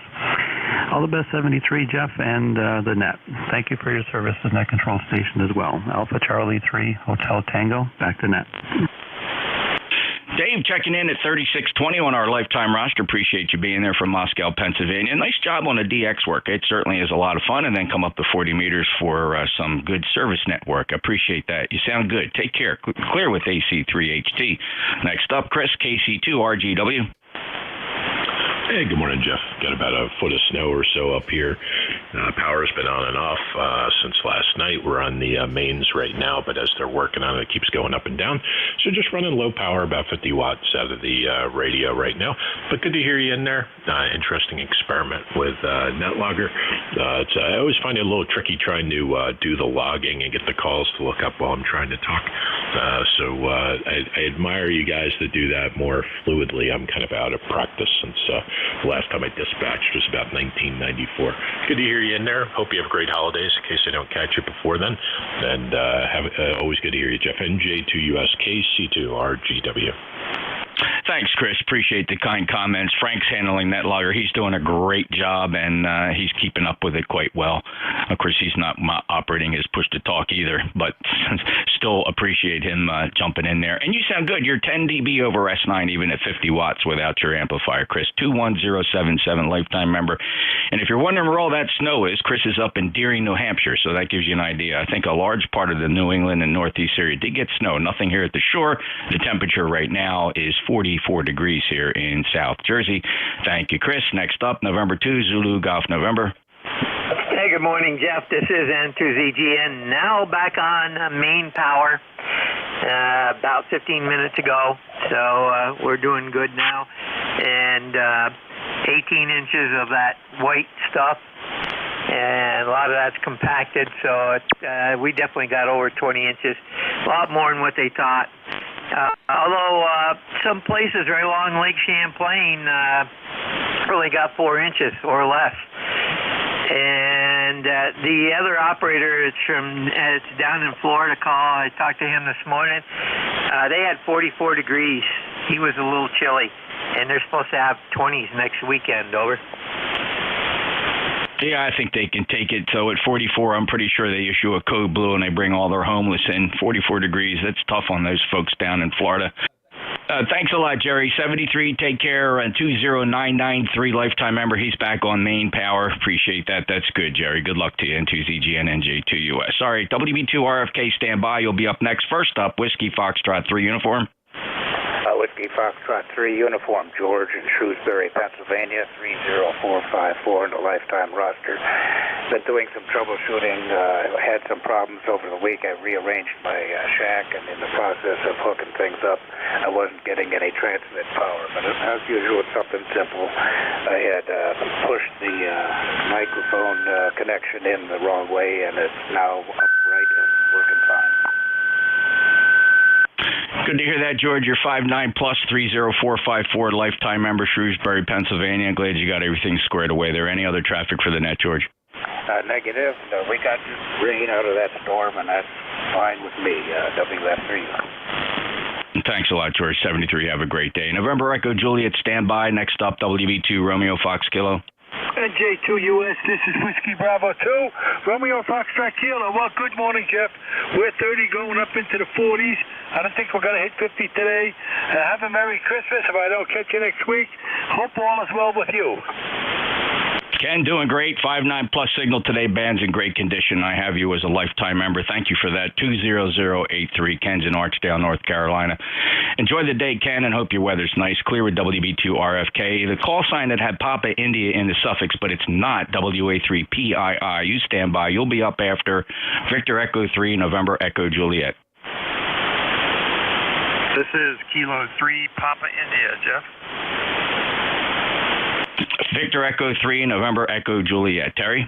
All the best, 73, Jeff, and the net. Thank you for your service as net control station as well. Alpha Charlie 3, Hotel Tango, back to net. Dave checking in at 3620 on our lifetime roster. Appreciate you being there from Moscow, Pennsylvania. Nice job on the DX work. It certainly is a lot of fun. And then come up to 40 meters for some good service network. Appreciate that. You sound good. Take care. Clear with AC3HT. Next up, Chris, KC2RGW. Hey, good morning, Jeff. Got about a foot of snow or so up here. Power's been on and off since last night. We're on the mains right now, but as they're working on it, it keeps going up and down. So just running low power, about 50 watts out of the radio right now. But good to hear you in there. Interesting experiment with NetLogger. I always find it a little tricky trying to do the logging and get the calls to look up while I'm trying to talk. So I admire you guys that do that more fluidly. I'm kind of out of practice since the last time I dispatched was about 1994. Good to hear you in there. Hope you have great holidays in case I don't catch you before then. And always good to hear you, Jeff. NJ2US KC2RGW. Thanks, Chris. Appreciate the kind comments. Frank's handling NetLogger. He's doing a great job, and he's keeping up with it quite well. Of course, he's not operating his push-to-talk either, but still appreciate him jumping in there. And you sound good. You're 10 dB over S9, even at 50 watts without your amplifier, Chris. 21077, lifetime member. And if you're wondering where all that snow is, Chris is up in Deering, New Hampshire, so that gives you an idea. I think a large part of the New England and Northeast area did get snow. Nothing here at the shore. The temperature right now is 44 degrees here in South Jersey. Thank you, Chris. Next up, November 2, Zulu Golf November. Hey, good morning, Jeff. This is N2ZGN. Now back on main power about 15 minutes ago. So we're doing good now. And 18 inches of that white stuff. And a lot of that's compacted. So we definitely got over 20 inches. A lot more than what they thought. Although some places right along Lake Champlain really got 4 inches or less. And the other operator, it's down in Florida call. I talked to him this morning. They had 44 degrees. He was a little chilly. And they're supposed to have 20s next weekend, over. Yeah, I think they can take it. So at 44, I'm pretty sure they issue a code blue and they bring all their homeless in. 44 degrees, that's tough on those folks down in Florida. Thanks a lot, Jerry. 73, take care. 20993, lifetime member. He's back on main power. Appreciate that. That's good, Jerry. Good luck to you. N2ZGN, NJ2US. Sorry, WB2 RFK, stand by. You'll be up next. First up, Whiskey Foxtrot 3 uniform. Whiskey Foxtrot 3 uniform, George in Shrewsbury, Pennsylvania, 30454 in the lifetime roster. Been doing some troubleshooting. Had some problems over the week. I rearranged my shack, and in the process of hooking things up, I wasn't getting any transmit power. But as usual, it's something simple. I had pushed the microphone connection in the wrong way, and it's now upright and working fine. Good to hear that, George. You're 5'9 plus 30454, lifetime member, Shrewsbury, Pennsylvania. Glad you got everything squared away there. Any other traffic for the net, George? Negative. We got rain out of that storm, and that's fine with me. WF3. Thanks a lot, George. 73. Have a great day. November Echo Juliet, stand by. Next up, WB2 Romeo Fox Kilo. NJ2US, this is Whiskey Bravo 2, Romeo Foxtrot Kilo. Well, good morning, Jeff. We're 30 going up into the 40s. I don't think we're going to hit 50 today. Have a Merry Christmas if I don't catch you next week. Hope all is well with you. Ken, doing great. 5'9 plus signal today. Band's in great condition. I have you as a lifetime member. Thank you for that. 20083. Ken's in Archdale, North Carolina. Enjoy the day, Ken, and hope your weather's nice. Clear with WB2 RFK. The call sign that had Papa India in the suffix, but it's not WA3PII. You stand by. You'll be up after Victor Echo 3, November Echo Juliet. This is Kilo 3, Papa India, Jeff. Victor Echo 3, November Echo Juliet. Terry?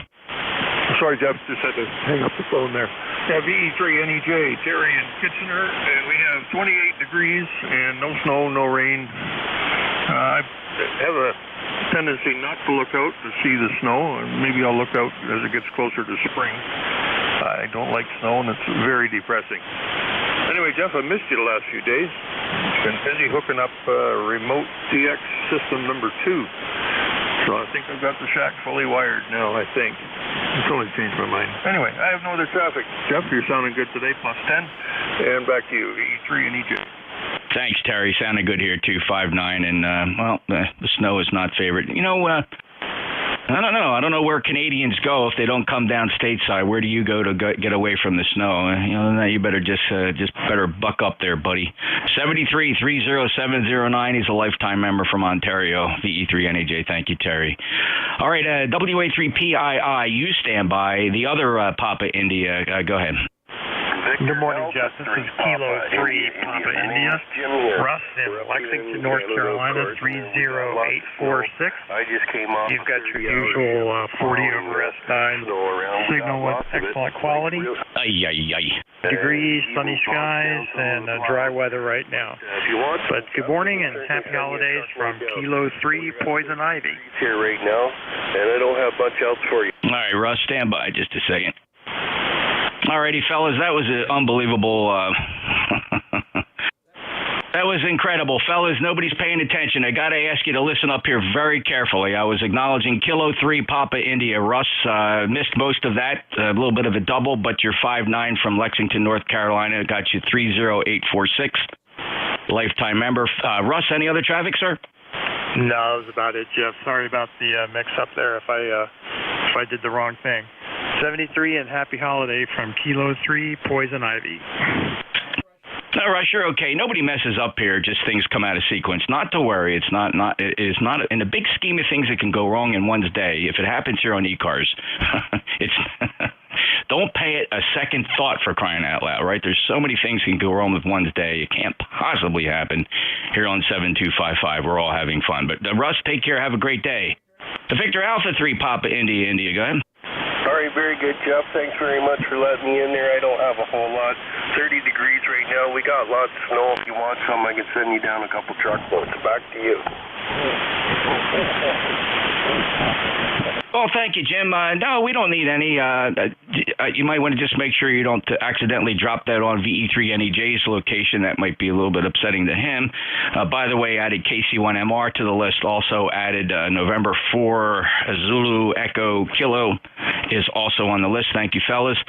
Sorry, Jeff, just had to hang up the phone there. Yeah, VE3NEJ, Terry in Kitchener, and we have 28 degrees and no snow, no rain. I have a tendency not to look out to see the snow, and maybe I'll look out as it gets closer to spring. I don't like snow, and it's very depressing. Anyway, Jeff, I missed you the last few days. Been busy hooking up remote TX system number 2. So I think I've got the shack fully wired now, I think. I totally changed my mind. Anyway, I have no other traffic. Jeff, you're sounding good today, +10. And back to you, E3 and EJ. Thanks, Terry. Sounded good here, too, 5-9. And, the snow is not favorite. You know, I don't know. I don't know where Canadians go if they don't come down stateside. Where do you go to get away from the snow? You know, you better just better buck up there, buddy. 7330709. He's a lifetime member from Ontario. VE3NAJ. Thank you, Terry. All right, WA3PII. You stand by. The other Papa India. Go ahead. Good morning, Jeff. This is Kilo 3 Papa India. Russ in Lexington, North Carolina, 30846. I just came off. You've got your usual 40 over S9 signal with excellent quality. Degrees, sunny skies, and dry weather right now. But good morning and happy holidays from Kilo 3 Poison Ivy. Here right now, and I don't have much else for you. All right, Russ, stand by just a second. All righty, fellas, that was an unbelievable. That was incredible, fellas. Nobody's paying attention. I got to ask you to listen up here very carefully. I was acknowledging Kilo 3 Papa India. Russ missed most of that, a little bit of a double, but your 5-9 from Lexington, North Carolina got you 30846. Lifetime member. Russ, any other traffic, sir? No, that was about it, Jeff. Sorry about the mix-up there if I did the wrong thing. 73 and happy holiday from Kilo 3 Poison Ivy. All right, sure, okay. Nobody messes up here. Just things come out of sequence. Not to worry. It is not in the big scheme of things. It can go wrong in one's day. If it happens here on ECARS, it's don't pay it a second thought, for crying out loud, right? There's so many things can go wrong with one's day. It can't possibly happen here on 7255. We're all having fun. But Russ, take care. Have a great day. The Victor Alpha 3 Papa India. Go ahead. All right, very good, Jeff. Thanks very much for letting me in there. I don't have a whole lot. 30 degrees right now. We got lots of snow. If you want some, I can send you down a couple truckloads. Back to you. Well, thank you, Jim. No, we don't need any. You might want to just make sure you don't accidentally drop that on VE3NEJ's location. That might be a little bit upsetting to him. By the way, added KC1MR to the list. Also added November 4 Zulu Echo Kilo is also on the list. Thank you, fellas.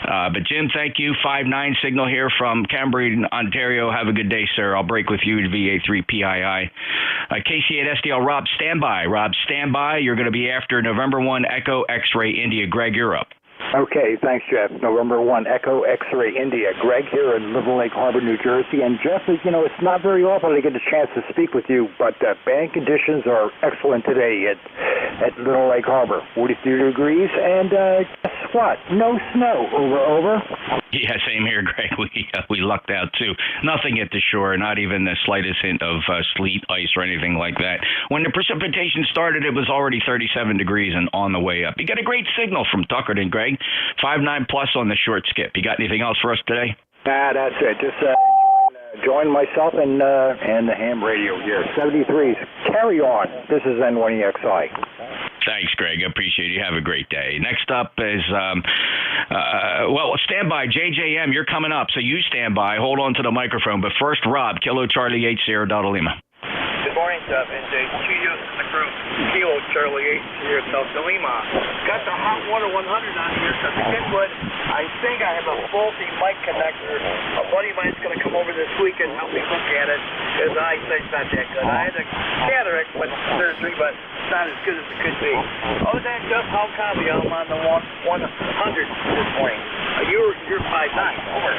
But Jim, thank you. 5-9 signal here from Cambridge, Ontario. Have a good day, sir. I'll break with you at VA3PII. KC8SDL, Rob, standby. Rob, standby. You're going to be after November 1 Echo X-Ray India. Greg, you're up. Okay, thanks, Jeff. November 1 Echo X-Ray India. Greg here in Little Lake Harbor, New Jersey. And Jeff, you know, it's not very often I get a chance to speak with you, but band conditions are excellent today at Little Lake Harbor. 43 degrees, and guess what? No snow. Over. Yeah, same here, Greg. We lucked out, too. Nothing at the shore, not even the slightest hint of sleet, ice, or anything like that. When the precipitation started, it was already 37 degrees and on the way up. You got a great signal from Tuckerton, Greg. 5-9 plus on the short skip. You got anything else for us today? That's it. Just join myself and the ham radio here. 73s. Carry on. This is N1EXI. Thanks, Greg. I appreciate it. You have a great day. Next up is, stand by. JJM, you're coming up, so you stand by. Hold on to the microphone. But first, Rob, Kilo Charlie 8 Sierra Delta Lima. Good morning, Jeff. NJ2US in the crew. Kilo Charlie 8 Sierra Delta Lima. Got the hot water 100 on here because the Kenwood, I think I have a faulty mic connector. A buddy of mine's going to come over this week and help me look at it. His eyesight's not that good. I had a cataract surgery, but it's not as good as it could be. Other than that, Jeff, how come I'm on the 100 this morning? You're 5-9. Over.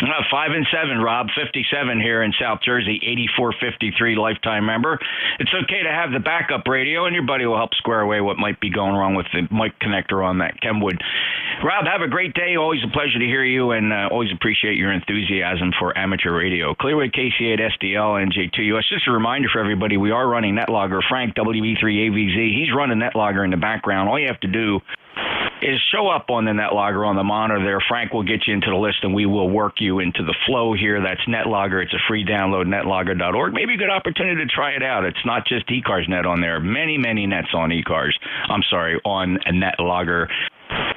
5 and 7, Rob. 57 here in South Jersey. 8453 lifetime member. It's okay to have the backup radio, and your buddy will help square away what might be going wrong with the mic connector on that Kenwood. Rob, have a great day. Always a pleasure to hear you, and always appreciate your enthusiasm for amateur radio. Clearway KC8SDL NJ2US. Just a reminder for everybody, we are running NetLogger. Frank WE3AVZ. He's running NetLogger in the background. All you have to do is show up on the NetLogger on the monitor there. Frank will get you into the list, and we will work you into the flow here. That's NetLogger. It's a free download, netlogger.org. Maybe a good opportunity to try it out. It's not just ECARS Net on there. Many nets on ECARS. On NetLogger.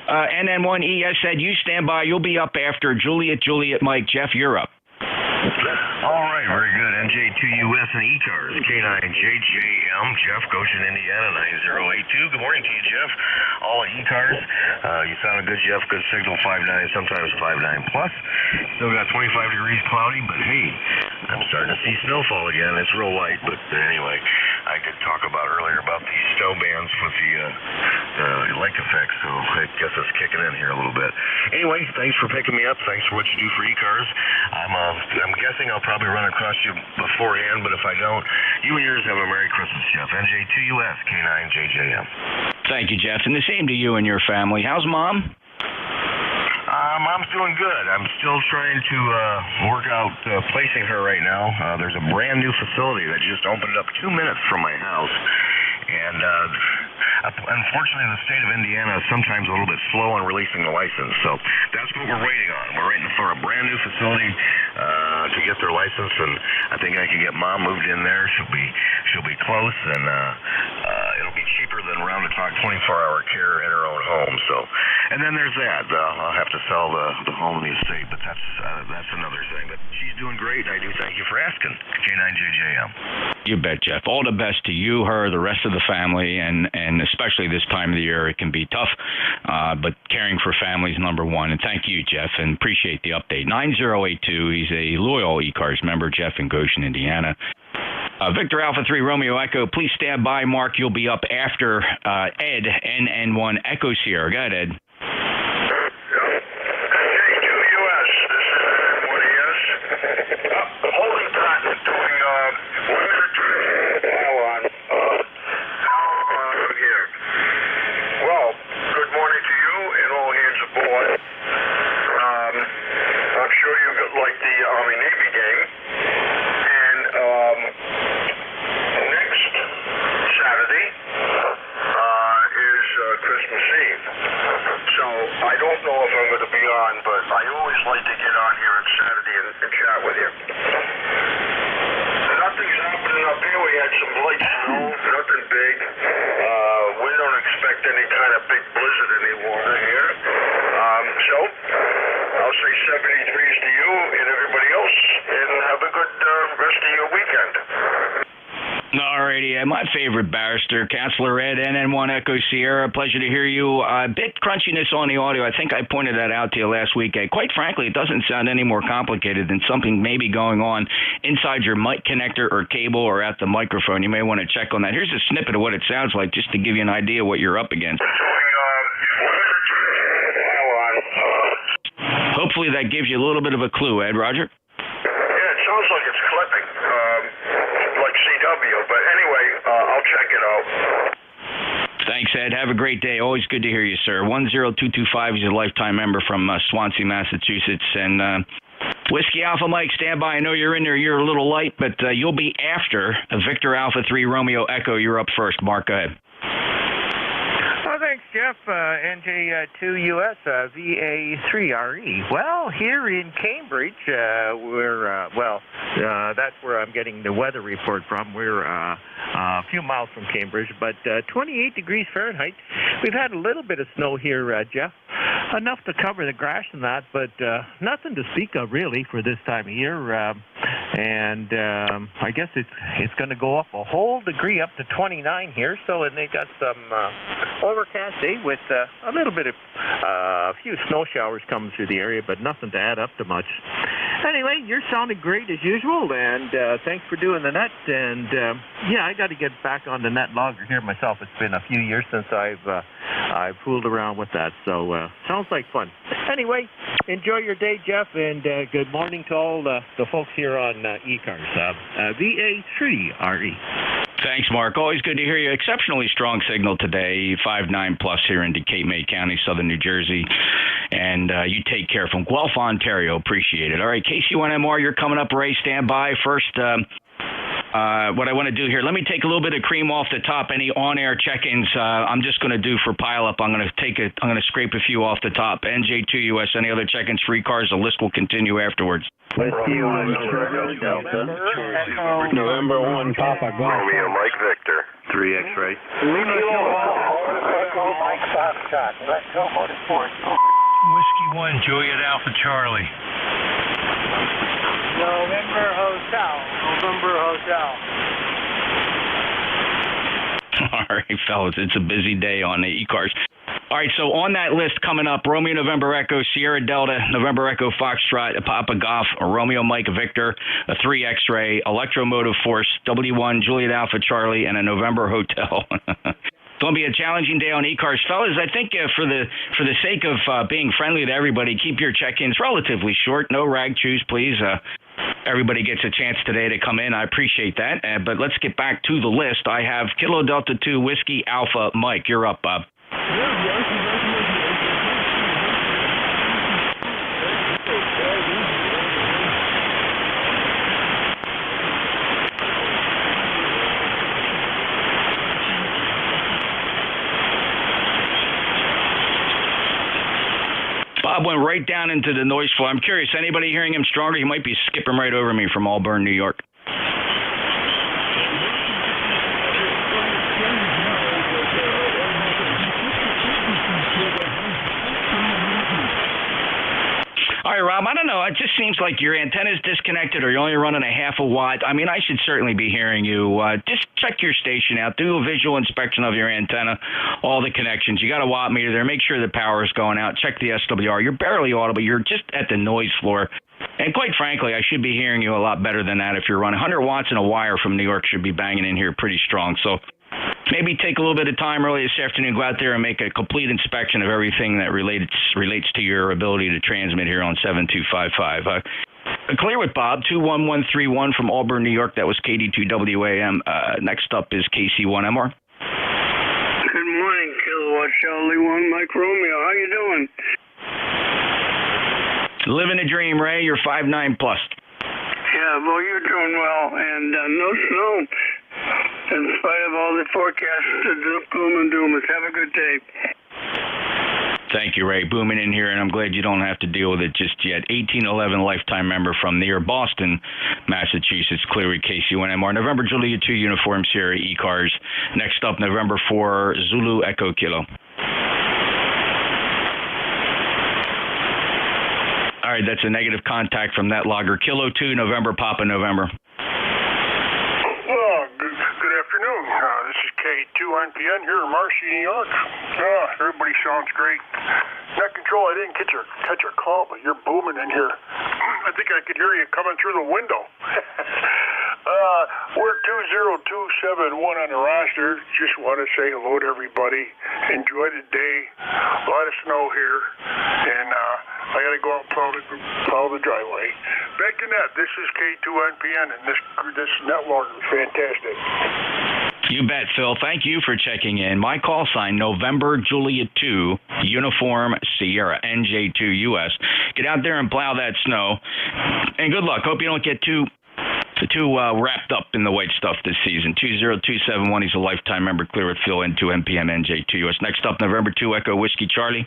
NN1ES said, you stand by. You'll be up after Juliet, Mike. Jeff, you're up. All right, very good. NJ2US and ECARS, K9JJM, Jeff, Goshen, Indiana, 9082. Good morning to you, Jeff. All at ECARS. You sounded good, Jeff. Good signal, 5.9, sometimes 5.9 plus. Still got 25 degrees cloudy, but hey, I'm starting to see snowfall again. It's real light, but anyway, I could talk about earlier about these snow bands with the lake effect, so I guess it's kicking in here a little bit. Anyway, thanks for picking me up. Thanks for what you do for ECARS. I'm guessing I'll probably run across you beforehand, but if I don't, you and yours have a Merry Christmas, Jeff. NJ2US, K9JJM. Thank you, Jeff, and the same to you and your family. How's Mom? Mom's doing good. I'm still trying to work out placing her right now. There's a brand new facility that just opened up 2 minutes from my house. And unfortunately, the state of Indiana is sometimes a little bit slow on releasing the license. So that's what we're waiting on. We're waiting for a brand new facility to get their license, and I think I can get Mom moved in there. She'll be close, and it'll be cheaper than round-the-clock 24-hour care in her own home. So, and then there's that. I'll have to sell the home and the estate, but that's another thing. But she's doing great, and I do thank you for asking. K9JJM. You bet, Jeff. All the best to you, her, the rest of the family, and especially this time of the year, it can be tough, but caring for family is number one. And thank you, Jeff, and appreciate the update. 9082, he's a loyal ECARS member, Jeff in Goshen, Indiana. Victor Alpha 3 Romeo Echo, please stand by. Mark, you'll be up after Ed, NN1 Echo Sierra. Go ahead, Ed. NJ2US, this is NJ2US. Holding patent doing 100 pile on. Here. Well, good morning to you and all hands aboard. I'm sure you like the Army-Navy game. And next Saturday is Christmas Eve. So I don't know if I'm going to be on, but I always like to get on here on Saturday and chat with you. Nothing's happening up here. We had some light snow, nothing big. We don't expect any kind of big blizzard anymore here. So I'll say 70 degrees to you and everybody else, and have a good rest of your weekend. Alrighty, my favorite barrister, Counselor Ed, NN1 Echo Sierra. Pleasure to hear you. A bit crunchiness on the audio. I think I pointed that out to you last week. Quite frankly, it doesn't sound any more complicated than something maybe going on inside your mic connector or cable or at the microphone. You may want to check on that. Here's a snippet of what it sounds like, just to give you an idea what you're up against. Hopefully that gives you a little bit of a clue, Ed. Roger? Yeah, it sounds like it's clipping, like CW, but anyway, I'll check it out. Thanks, Ed. Have a great day. Always good to hear you, sir. 10225 is a lifetime member from Swansea, Massachusetts. And Whiskey Alpha Mike, stand by. I know you're in there. You're a little light, but you'll be after Victor Alpha 3 Romeo Echo. You're up first. Mark, go ahead. Thanks, Jeff. NJ2US, VA3RE. Well, here in Cambridge, that's where I'm getting the weather report from. We're a few miles from Cambridge, but 28 degrees Fahrenheit. We've had a little bit of snow here, Jeff. Enough to cover the grass and that, but nothing to speak of really for this time of year. And I guess it's going to go up a whole degree up to 29 here. So, and they got some overcast day with a little bit of a few snow showers coming through the area, but nothing to add up to much. Anyway, you're sounding great as usual, and thanks for doing the net. And yeah, I got to get back on the net logger here myself. It's been a few years since I've fooled around with that, so sounds like fun. Anyway, enjoy your day, Jeff, and good morning to all the folks here on ECARS, VA3RE. Thanks, Mark. Always good to hear you. Exceptionally strong signal today, 5.9 plus here in Decatur County, southern New Jersey. And you take care from Guelph, Ontario. Appreciate it. All right, KC1MR, you're coming up, Ray. Stand by. First, what I want to do here, let me take a little bit of cream off the top. Any on-air check-ins, I'm just going to do for pile-up. I'm going to scrape a few off the top. NJ2US, any other check-ins for ECARS? The list will continue afterwards. Whiskey 1 Delta. November 1 Papa Golf. Romeo Mike Victor. 3 X-ray. Whiskey 1 Juliet Alpha Charlie. November Hotel. All right, fellas, it's a busy day on the ECARS. All right, so on that list coming up, Romeo November Echo, Sierra Delta, November Echo Foxtrot, Papa Golf, Romeo Mike Victor, a 3 X-Ray, Electromotive Force, W1 Juliet Alpha Charlie, and a November Hotel. It's going to be a challenging day on ECARS. Fellas, I think for the sake of being friendly to everybody, keep your check-ins relatively short. No rag chews, please. Everybody gets a chance today to come in. I appreciate that. But let's get back to the list. I have Kilo Delta 2 Whiskey Alpha Mike. You're up, Bob. Bob went right down into the noise floor. I'm curious, anybody hearing him stronger? He might be skipping right over me from Auburn, New York. All right, Rob, I don't know. It just seems like your antenna's disconnected or you're only running a half a watt. I mean, I should certainly be hearing you. Just check your station out. Do a visual inspection of your antenna, all the connections. You got a watt meter there. Make sure the power is going out. Check the SWR. You're barely audible. You're just at the noise floor. And quite frankly, I should be hearing you a lot better than that if you're running. 100 watts in a wire from New York should be banging in here pretty strong. So maybe take a little bit of time early this afternoon, go out there and make a complete inspection of everything that relates to your ability to transmit here on 7255. Clear with Bob, 21131 from Auburn, New York. That was KD2WAM. Next up is KC1MR. Good morning, Kilowatt Charlie 1 Mike Romeo. How you doing? Living a dream, Ray. You're 5'9" plus. Yeah, well, you're doing well, and no snow. In spite of all the forecasts, gloom and doom. Have a good day. Thank you, Ray. Booming in here, and I'm glad you don't have to deal with it just yet. 1811 lifetime member from near Boston, Massachusetts, clearly KC1MR. November Juliet 2 Uniform Sierra ECARS. Next up, November 4 Zulu Echo Kilo. All right, that's a negative contact from that logger. Kilo 2 November Papa November. Good afternoon. This is K2NPN here in Marcy, New York. Everybody sounds great. Net control, I didn't catch your call, but you're booming in here. I think I could hear you coming through the window. We're 20271 on the roster. Just want to say hello to everybody. Enjoy the day. A lot of snow here. And I got to go out and plow the driveway. Back to net. This is K2NPN, and this net logger is fantastic. You bet, Phil. Thank you for checking in. My call sign, November Juliet 2, Uniform Sierra, NJ2US. Get out there and plow that snow. And good luck. Hope you don't get too wrapped up in the white stuff this season. 20271, he's a lifetime member, clear with Phil, into MPM NJ2US. Next up, November 2 Echo Whiskey Charlie.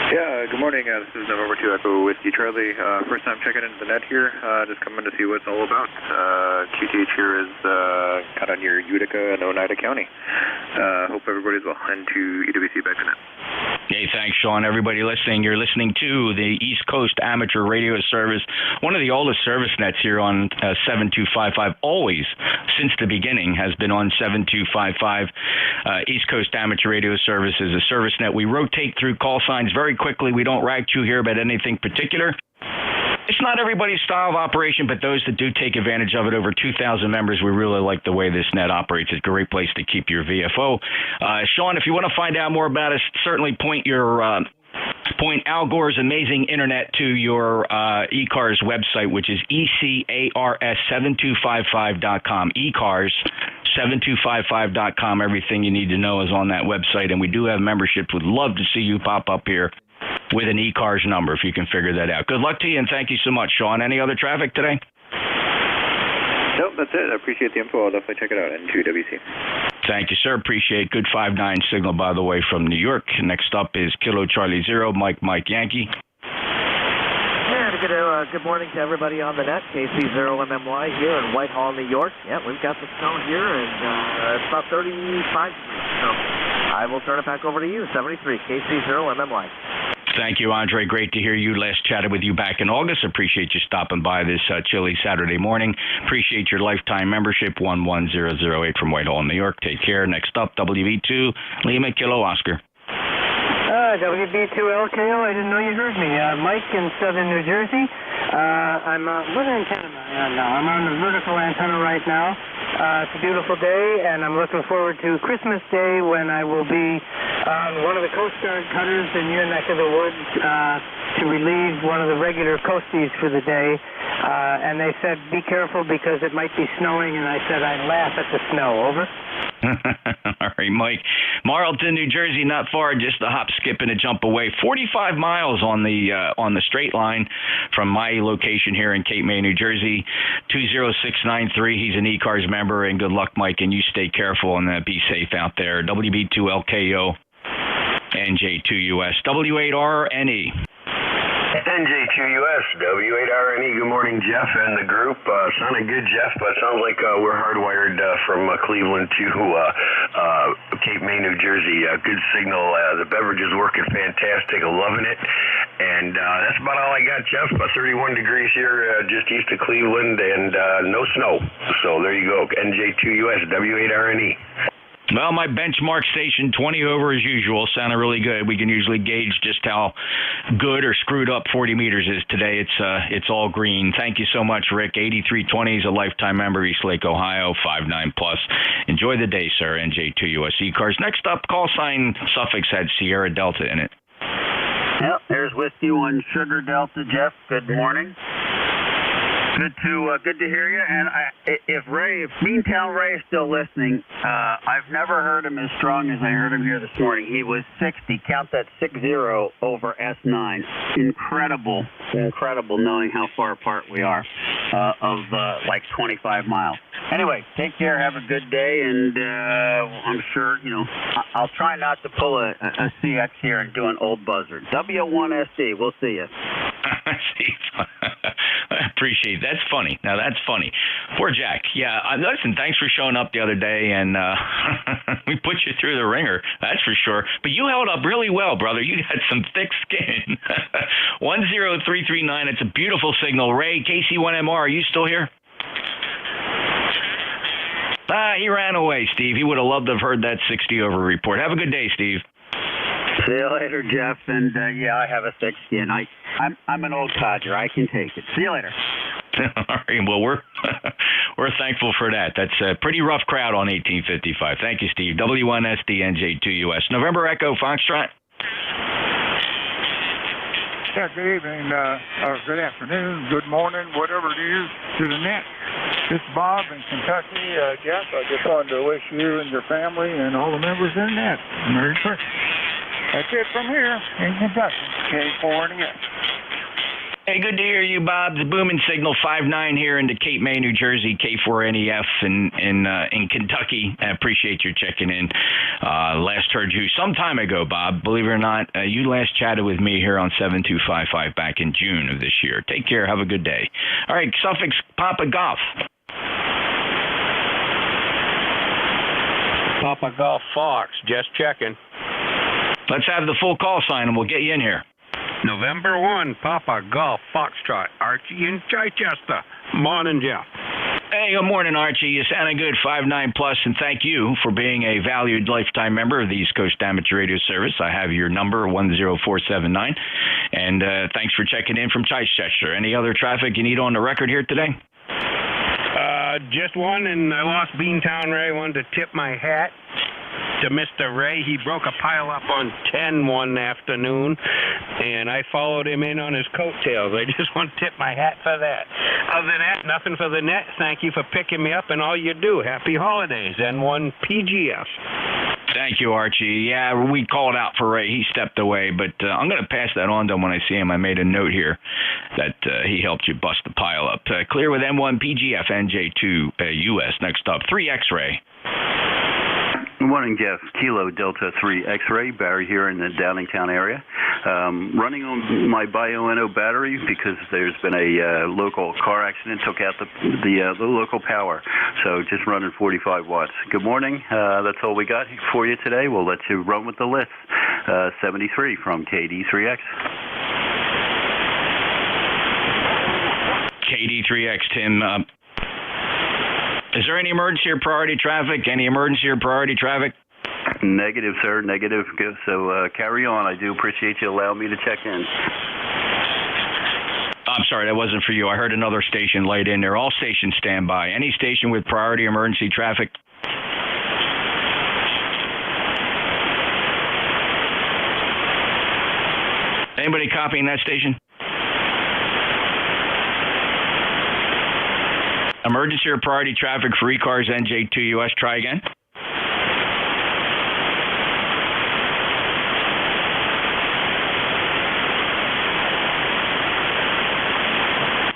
Yeah, good morning. This is November 2 Echo Whiskey Charlie. First time checking into the net here. Just coming to see what it's all about. QTH here is kind of near Utica and Oneida County. Hope everybody's well. And to EWC back to net. Hey, thanks, Sean. Everybody listening, you're listening to the East Coast Amateur Radio Service, one of the oldest service nets here on 7255, always, since the beginning, has been on 7255. East Coast Amateur Radio Service is a service net. We rotate through call signs very quickly. We don't rag chew here about anything particular. It's not everybody's style of operation, but those that do take advantage of it, over 2,000 members, we really like the way this net operates. It's a great place to keep your VFO. Sean, if you want to find out more about us, certainly point Al Gore's amazing internet to your ECARS website, which is ECARS7255.com. ECARS7255.com. Everything you need to know is on that website, and we do have memberships. Would love to see you pop up here with an ECARS number if you can figure that out. Good luck to you, and thank you so much, Sean. Any other traffic today? Nope, that's it. I appreciate the info. I'll definitely check it out. N2WC. Thank you, sir. Appreciate good 5-9 signal, by the way, from New York. Next up is Kilo Charlie 0, Mike Yankee. And good morning to everybody on the net. KC0MMY here in Whitehall, New York. Yeah, we've got the snow here, and it's about 35 degrees. So I will turn it back over to you, 73, KC0MMY. Thank you, Andre. Great to hear you. Last chatted with you back in August. Appreciate you stopping by this chilly Saturday morning. Appreciate your lifetime membership, 11008 from Whitehall, New York. Take care. Next up, WV2, Lima Kilo Oscar. WB2LKO, I didn't know you heard me. Mike in southern New Jersey. What antenna am I on now? I'm on the vertical antenna right now. It's a beautiful day, and I'm looking forward to Christmas Day when I will be on one of the Coast Guard cutters in your neck of the woods to relieve one of the regular coasties for the day. And they said, be careful because it might be snowing, and I said I'd laugh at the snow. Over. All right, Mike. Marlton, New Jersey, not far, just a hop, skip, and a jump away. 45 miles on the straight line from my location here in Cape May, New Jersey. 20693. He's an ECARS member, and good luck, Mike, and you stay careful and be safe out there. WB2LKO, NJ2US, W8RNE. NJ2US, W8RNE. Good morning, Jeff and the group. Sounded good, Jeff, but sounds like we're hardwired from Cleveland to Cape May, New Jersey. Good signal. The beverage is working fantastic. Loving it. And that's about all I got, Jeff. 31 degrees here just east of Cleveland and no snow. So there you go. NJ2US, W8RNE. Well, my benchmark station, 20 over as usual, sounded really good. We can usually gauge just how good or screwed up 40 meters is today. It's all green. Thank you so much, Rick. 8320 is a lifetime member, East Lake, Ohio, 59+. Enjoy the day, sir. NJ2US ECARS. Next up, call sign suffix had Sierra Delta in it. Yep, there's Whiskey 1 Sugar Delta, Jeff. Good morning. Good to hear you. And if Beantown Ray is still listening, I've never heard him as strong as I heard him here this morning. He was 60. Count that 60 over S9. Incredible knowing how far apart we are of like 25 miles. Anyway, take care. Have a good day, and I'm sure I'll try not to pull a CX here and do an old buzzard. W1SD. We'll see you. I appreciate it. That's funny. Now, that's funny. Poor Jack. Yeah, listen, thanks for showing up the other day, and we put you through the ringer, that's for sure. But you held up really well, brother. You had some thick skin. 10339, it's a beautiful signal. Ray, KC1MR, are you still here? He ran away, Steve. He would have loved to have heard that 60 over report. Have a good day, Steve. See you later, Jeff. And yeah, I have a thick skin. I'm an old codger. I can take it. See you later. All right. Well, we're thankful for that. That's a pretty rough crowd on 1855. Thank you, Steve. W1SD NJ2US. November Echo Foxtrot. Yeah, good evening, good afternoon, good morning, whatever it is to the net. This is Bob in Kentucky. Jeff, I just wanted to wish you and your family and all the members in the net Merry Christmas. That's it from here in Kentucky, K4NES. Hey, good to hear you, Bob. The booming signal 5-9 here into Cape May, New Jersey, K4NEF in Kentucky. I appreciate your checking in. Last heard you some time ago, Bob. Believe it or not, you last chatted with me here on 7255 back in June of this year. Take care. Have a good day. All right, suffix Papa Golf. Papa Golf Fox, just checking. Let's have the full call sign and we'll get you in here. November 1, Papa Golf Foxtrot, Archie in Chichester. Morning, Jeff. Hey, good morning, Archie. You sounded good, 5-9+, and thank you for being a valued lifetime member of the East Coast Amateur Radio Service. I have your number, 10479, and thanks for checking in from Chichester. Any other traffic you need on the record here today? Just one, and I lost Beantown Ray. Wanted to tip my hat to Mr. Ray. He broke a pile up on 10 one afternoon, and I followed him in on his coattails. I just want to tip my hat for that. Other than that, nothing for the net. Thank you for picking me up and all you do. Happy holidays. N1 PGF. Thank you, Archie. Yeah, we called out for Ray. He stepped away, but I'm going to pass that on to him when I see him. I made a note here that he helped you bust the pile up. Clear with N1 PGF, NJ2US. Next up, 3 X-Ray. Good morning, Jeff. Kilo Delta 3 X-Ray, Barry here in the Downingtown area. Running on my Bioenno battery because there's been a local car accident, took out the local power. So just running 45 watts. Good morning. That's all we got for you today. We'll let you run with the list. 73 from KD3X. KD3X, Tim. Is there any emergency or priority traffic? Any emergency or priority traffic? Negative, sir. Negative. So carry on. I do appreciate you allowing me to check in. I'm sorry, that wasn't for you. I heard another station light in there. All stations stand by. Any station with priority emergency traffic? Anybody copying that station? Emergency or priority traffic for ECARS NJ2US. Try again.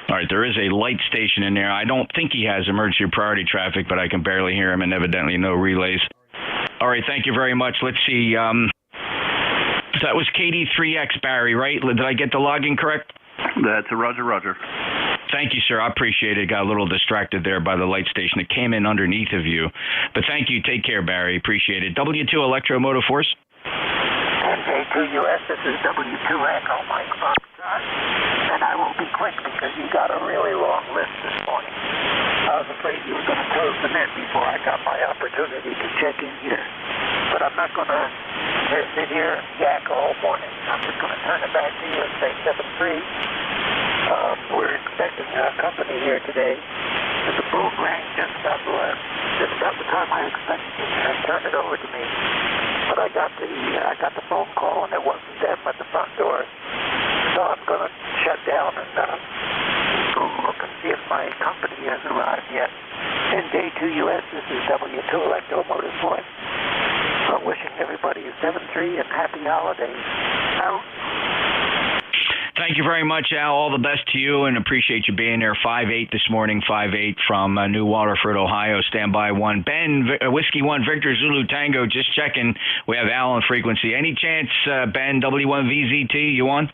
All right, there is a light station in there. I don't think he has emergency or priority traffic, but I can barely hear him, and evidently no relays. All right, thank you very much. Let's see. That was KD3X, Barry, right? Did I get the login correct? That's a Roger. Thank you, sir. I appreciate it. Got a little distracted there by the light station that came in underneath of you. But thank you. Take care, Barry. Appreciate it. W2 Electromotive Force. NJ2US, this is W2 Echo Mike Foxtrot. And I will be quick because you got a really long list this morning. I was afraid you were going to close the net before I got my opportunity to check in here. But I'm not going to sit here and yak all morning. I'm just going to turn it back to you and say 7-3. We're expecting a company here today. The phone rang just about the time I expected it to turn it over to me. But I got the phone call and it wasn't them at the front door. So I'm going to shut down and go look and see if my company has arrived yet. NJ2US, this is W2 Electromotive Force. Wishing everybody a 7-3 and happy holidays. Out. Thank you very much, Al. All the best to you, and appreciate you being there. 5-8 this morning, 5-8 from New Waterford, Ohio. Standby 1. Ben, Whiskey 1, Victor Zulu Tango, just checking. We have Al on frequency. Any chance, Ben, W1VZT, you on?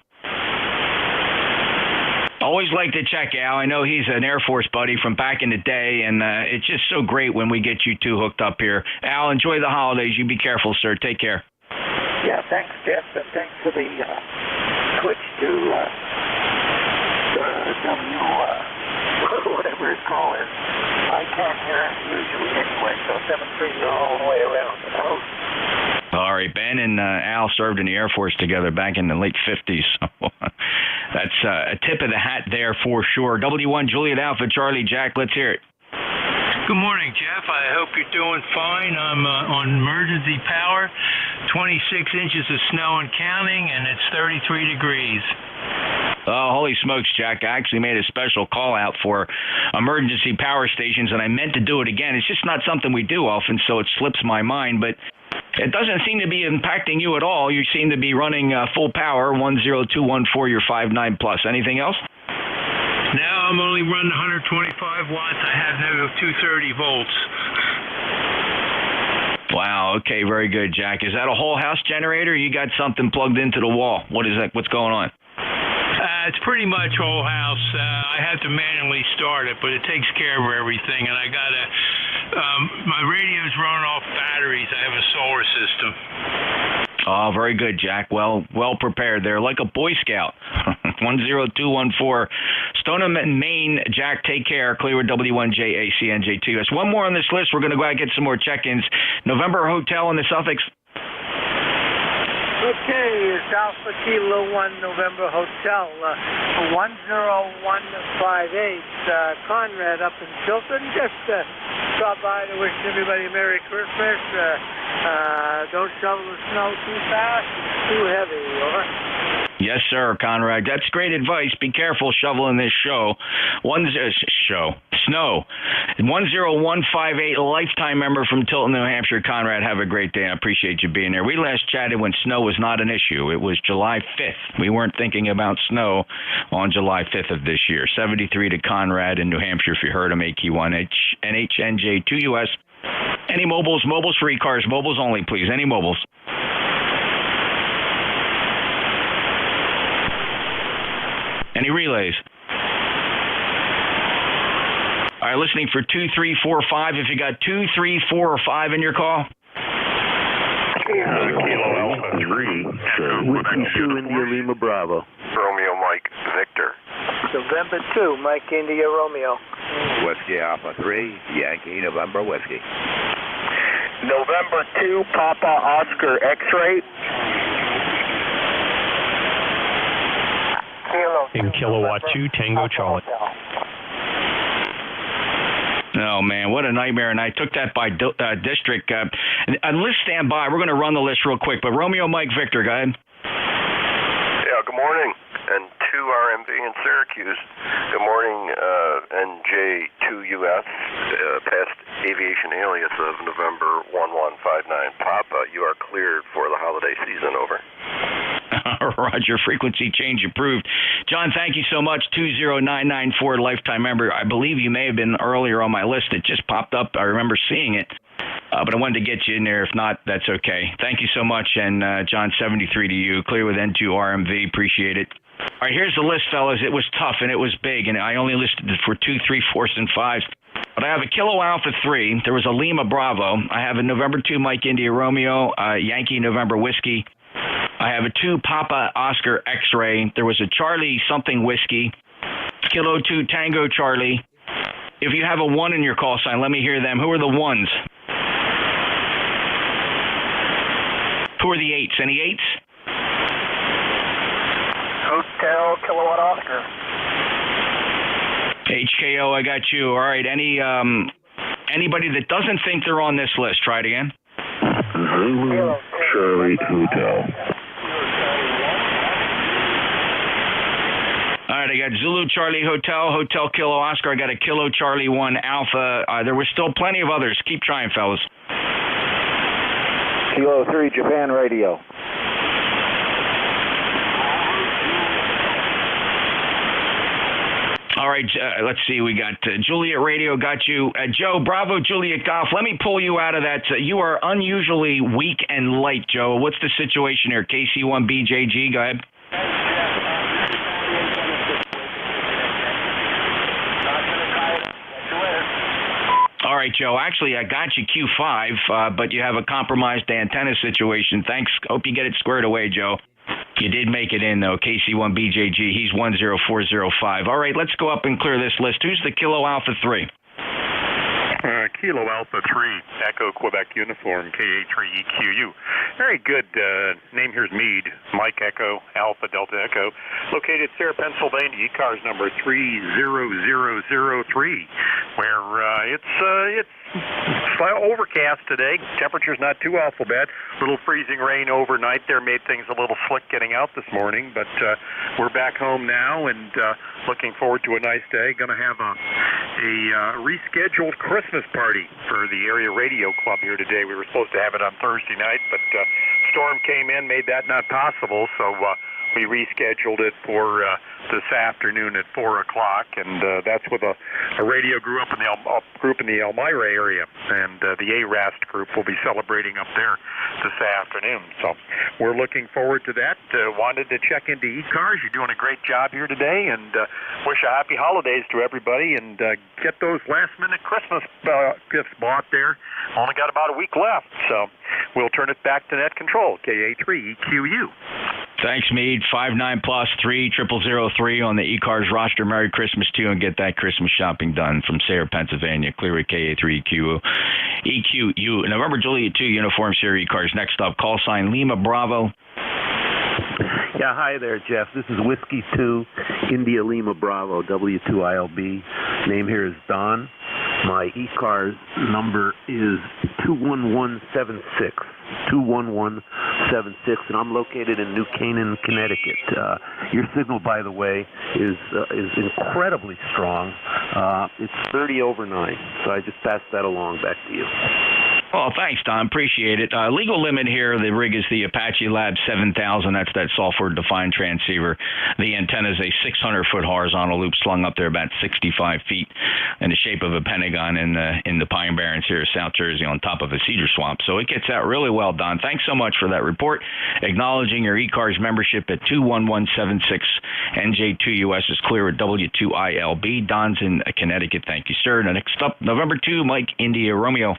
Always like to check Al. I know he's an Air Force buddy from back in the day, and it's just so great when we get you two hooked up here. Al, enjoy the holidays. You be careful, sir. Take care. Yeah, thanks, Jeff, and thanks for the switch to whatever it's called. I can't hear it usually anyway, so 7-3 all the way around the house. All right, Ben and Al served in the Air Force together back in the late 50s. That's a tip of the hat there for sure. W1 Juliet Alpha Charlie Jack, let's hear it. Good morning, Jeff. I hope you're doing fine. I'm on emergency power, 26 inches of snow and counting, and it's 33 degrees. Oh, holy smokes, Jack. I actually made a special call out for emergency power stations, and I meant to do it again. It's just not something we do often, so it slips my mind, but it doesn't seem to be impacting you at all. You seem to be running full power, 10214, you're 5.9 plus. Anything else? Now I'm only running 125 watts. I have no 230 volts. Wow, okay, very good, Jack. Is that a whole house generator? You got something plugged into the wall. What is that? What's going on? It's pretty much whole house. I have to manually start it, but it takes care of everything. And I got my radio's running off batteries. I have a solar system. Oh, very good, Jack. Well prepared there, like a Boy Scout. 10214. Stoneham, Maine. Jack, take care. Clearwood W1JACNJ2US. One more on this list. We're going to go out and get some more check-ins. November Hotel in the Suffolk. Okay, it's Alpha Kilo 1 November Hotel, 10158, Conrad up in Tilton. Just stop by to wish everybody Merry Christmas. Don't shovel the snow too fast, it's too heavy, over. Yes, sir, Conrad. That's great advice. Be careful shoveling this snow. 10158, lifetime member from Tilton, New Hampshire. Conrad, have a great day. I appreciate you being there. We last chatted when snow was not an issue. It was July 5th. We weren't thinking about snow on July 5th of this year. 73 to Conrad in New Hampshire, if you heard him, AQ1, NJ2US. Any mobiles? Mobiles for ECARS. Mobiles only, please. Any mobiles? Any relays? All right, listening for 2, 3, 4, 5. If you got 2, 3, 4, or 5 in your call. Kilo Alpha 3, Whiskey 2, India Lima Bravo. Romeo Mike Victor. November 2, Mike India Romeo. Whiskey Alpha 3, Yankee November Whiskey. November 2, Papa Oscar X-Ray. In Kilowatt 2, Tango Charlie. Oh, man, what a nightmare. And I took that by district. List stand by. We're going to run the list real quick. But Romeo Mike Victor, go ahead. Yeah, good morning. And 2 RMV in Syracuse. Good morning, NJ2US, past aviation alias of November 1159. Papa, you are cleared for the holiday season. Over. Roger, frequency change approved. John, thank you so much. 20994, lifetime member. I believe you may have been earlier on my list. It just popped up. I remember seeing it, but I wanted to get you in there. If not, that's okay. Thank you so much. And John, 73 to you. Clear with N2 RMV. Appreciate it. All right, here's the list, fellas. It was tough, and it was big, and I only listed it for 2, 3, 4s, and 5s. But I have a Kilo Alpha 3. There was a Lima Bravo. I have a November 2 Mike India Romeo, Yankee November Whiskey. I have a 2 Papa Oscar X-Ray. There was a Charlie something Whiskey. Kilo 2 Tango Charlie. If you have a 1 in your call sign, let me hear them. Who are the 1s? Who are the 8s? Any 8s? Hotel Kilowatt Oscar. HKO, I got you. All right. Anybody that doesn't think they're on this list, try it again. Zulu Charlie Hotel. All right, I got Zulu Charlie Hotel, Hotel Kilo Oscar. I got a Kilo Charlie 1 Alpha. There were still plenty of others. Keep trying, fellas. Kilo 3 Japan Radio. All right, let's see. We got Juliet Radio, got you. Joe, Bravo, Juliet Golf. Let me pull you out of that. You are unusually weak and light, Joe. What's the situation here? KC1BJG, go ahead. All right, Joe. Actually, I got you Q5, but you have a compromised antenna situation. Thanks. Hope you get it squared away, Joe. You did make it in, though. KC1BJG, he's 10405. All right, let's go up and clear this list. Who's the Kilo Alpha 3? Kilo Alpha 3, Echo Quebec Uniform, KA3EQU. Very good. Name here's Meade, Mike Echo, Alpha Delta Echo. Located Sarah, Pennsylvania, ECARS number 30003, where it's overcast today. Temperature's not too awful bad. Little freezing rain overnight there made things a little slick getting out this morning, but we're back home now and looking forward to a nice day. Going to have a rescheduled Christmas party for the area radio club here today. We were supposed to have it on Thursday night, but storm came in, made that not possible, so we rescheduled it for this afternoon at 4 o'clock, and that's with a radio group in the Elmira area, and the ARAST group will be celebrating up there this afternoon. So we're looking forward to that. Wanted to check into ECARS. You're doing a great job here today, and wish a happy holidays to everybody, and get those last-minute Christmas gifts bought there. Only got about a week left, so we'll turn it back to net control, KA3EQU. Thanks, Meade. 59+30003 on the ECARS roster. Merry Christmas to you, and get that Christmas shopping done from Sayre, Pennsylvania. Clear with KA3EQU. EQU. November Juliet 2 Uniform Series ECARS. Next up, call sign Lima Bravo. Yeah, hi there, Jeff. This is Whiskey 2, India Lima Bravo, W2ILB. Name here is Don. My ECARS number is 21176. 21176, and I'm located in New Canaan, Connecticut. Your signal, by the way, is incredibly strong. It's 30 over 9, so I just passed that along back to you. Well, thanks, Don. Appreciate it. Legal limit here, the rig is the Apache Lab 7000. That's that software-defined transceiver. The antenna is a 600-foot horizontal loop slung up there about 65 feet in the shape of a pentagon in the Pine Barrens here in South Jersey on top of a cedar swamp. So it gets out really well, Don. Thanks so much for that report. Acknowledging your ECARS membership at 21176. NJ2US is clear at W2ILB. Don's in Connecticut. Thank you, sir. Next up, November 2, Mike India Romeo.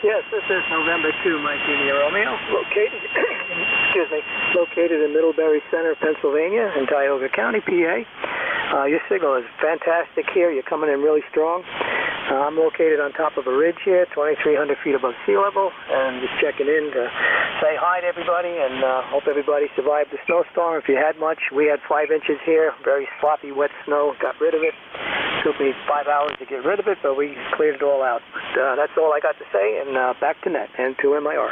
Yes, this is November 2, Mike India Romeo, located in Middlebury Center, Pennsylvania, in Tioga County, PA. Your signal is fantastic here. You're coming in really strong. I'm located on top of a ridge here, 2,300 feet above sea level, and just checking in to say hi to everybody and hope everybody survived the snowstorm. If you had much, we had 5 inches here, very sloppy, wet snow, got rid of it. Took me 5 hours to get rid of it, but we cleared it all out. But, that's all I got to say, and back to net and to MIR.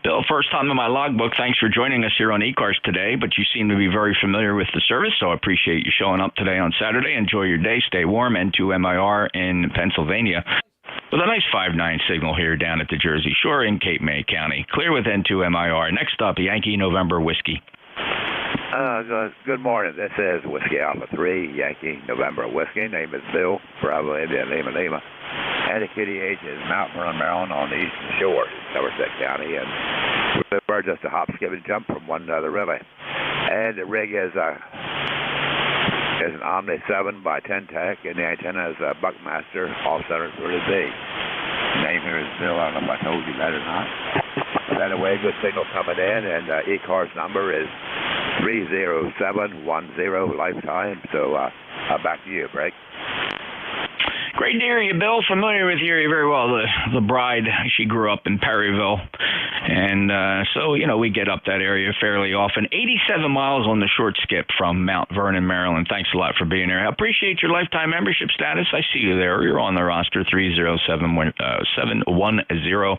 Bill, first time in my logbook. Thanks for joining us here on ECARS today, but you seem to be very familiar with the service, so I appreciate you showing up today on Saturday. Enjoy your day. Stay warm. N2MIR in Pennsylvania. With a nice 5.9 signal here down at the Jersey Shore in Cape May County. Clear with N2MIR. Next up, Yankee November Whiskey. Good morning. This is Whiskey Alpha 3, Yankee November Whiskey. Name is Bill, Bravo India, Lima. And the kitty age is Mount Vernon, Maryland on the eastern shore, Somerset County. And we're just a hop, skip, and jump from one another, really. And the rig is an Omni 7 by 10 Tech, and the antenna is a Buckmaster off-center 30B. Name here is Bill. I don't know if I told you that or not. But anyway, good signal coming in, and ECARS number is 30710 lifetime. So back to you, Greg. Great to hear you, Bill. Familiar with you very well. The bride, she grew up in Perryville. And so, we get up that area fairly often. 87 miles on the short skip from Mount Vernon, Maryland. Thanks a lot for being here. I appreciate your lifetime membership status. I see you there. You're on the roster, 30710.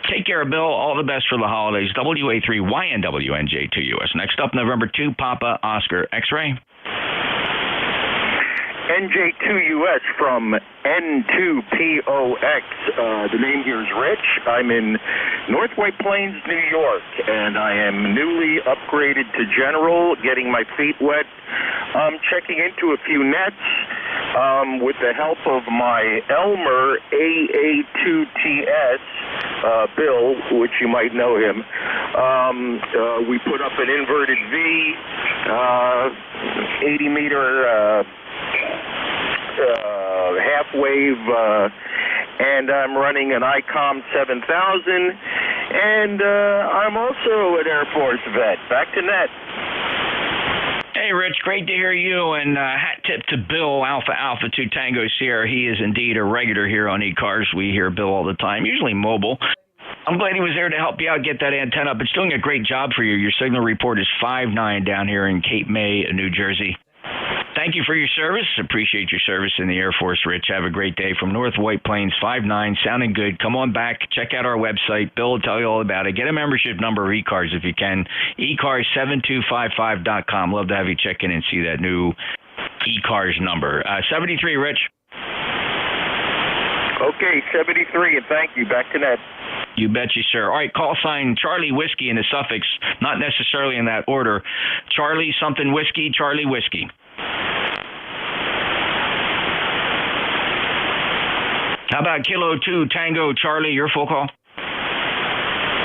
Take care, Bill. All the best for the holidays. WA3YNW NJ2US. Next up, November 2, Papa Oscar X-Ray. NJ2US from N2POX. The name here is Rich. I'm in North White Plains, New York, and I am newly upgraded to General, getting my feet wet. I'm checking into a few nets with the help of my Elmer AA2TS, Bill, which you might know him. We put up an inverted V, 80-meter half wave, and I'm running an ICOM 7000, and I'm also an Air Force vet. Back to net. Hey, Rich, great to hear you, and hat tip to Bill, Alpha 2 Tango Sierra. He is indeed a regular here on ECARS. We hear Bill all the time, usually mobile. I'm glad he was there to help you out, get that antenna up. It's doing a great job for you. Your signal report is 5.9 down here in Cape May, New Jersey. Thank you for your service. Appreciate your service in the Air Force, Rich. Have a great day from North White Plains, 5.9, sounding good. Come on back. Check out our website. Bill will tell you all about it. Get a membership number of ECARS if you can. ECARS7255.com. Love to have you check in and see that new ECARS number. 73, Rich. Okay, 73, and thank you. Back to net. You betcha, sir. All right, call sign Charlie Whiskey in the suffix, not necessarily in that order. Charlie something whiskey, Charlie Whiskey. How about Kilo 2 Tango Charlie, your full call?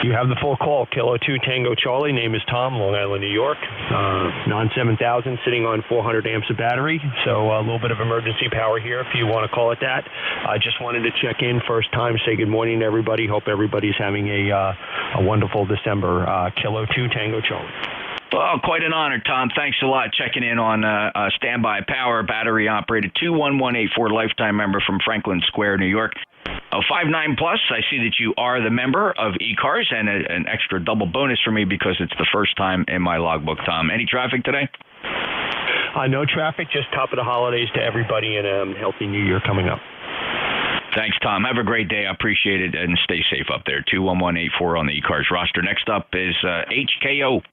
You have the full call. Kilo 2 Tango Charlie. Name is Tom, Long Island, New York. Non-7000, sitting on 400 amps of battery. So a little bit of emergency power here, if you want to call it that. I just wanted to check in first time, say good morning to everybody. Hope everybody's having a wonderful December. Kilo 2 Tango Charlie. Well, quite an honor, Tom. Thanks a lot. Checking in on standby power, battery operated 21184 lifetime member from Franklin Square, New York. 5.9 plus. I see that you are the member of ECARS, and an extra double bonus for me because it's the first time in my logbook, Tom. Any traffic today? No traffic, just top of the holidays to everybody, and a healthy new year coming up. Thanks, Tom. Have a great day. I appreciate it, and stay safe up there. 21184 on the ECARS roster. Next up is HKO.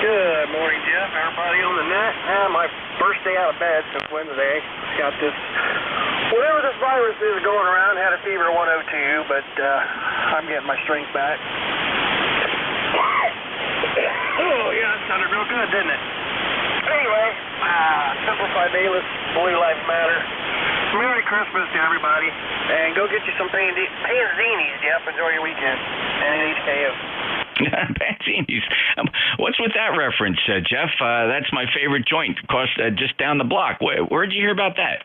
Good morning, Jeff. Everybody on the net. My first day out of bed since Wednesday. Got this, whatever this virus is going around, had a fever of 102, but I'm getting my strength back. Oh, yeah, that sounded real good, didn't it? Anyway, Simplified Bailiff, Blue Lives Matter. Merry Christmas to everybody. And go get you some panzinis, Jeff. Enjoy your weekend. And HKO. Panzinis. What's with that reference, Jeff? That's my favorite joint, just down the block. Where'd you hear about that?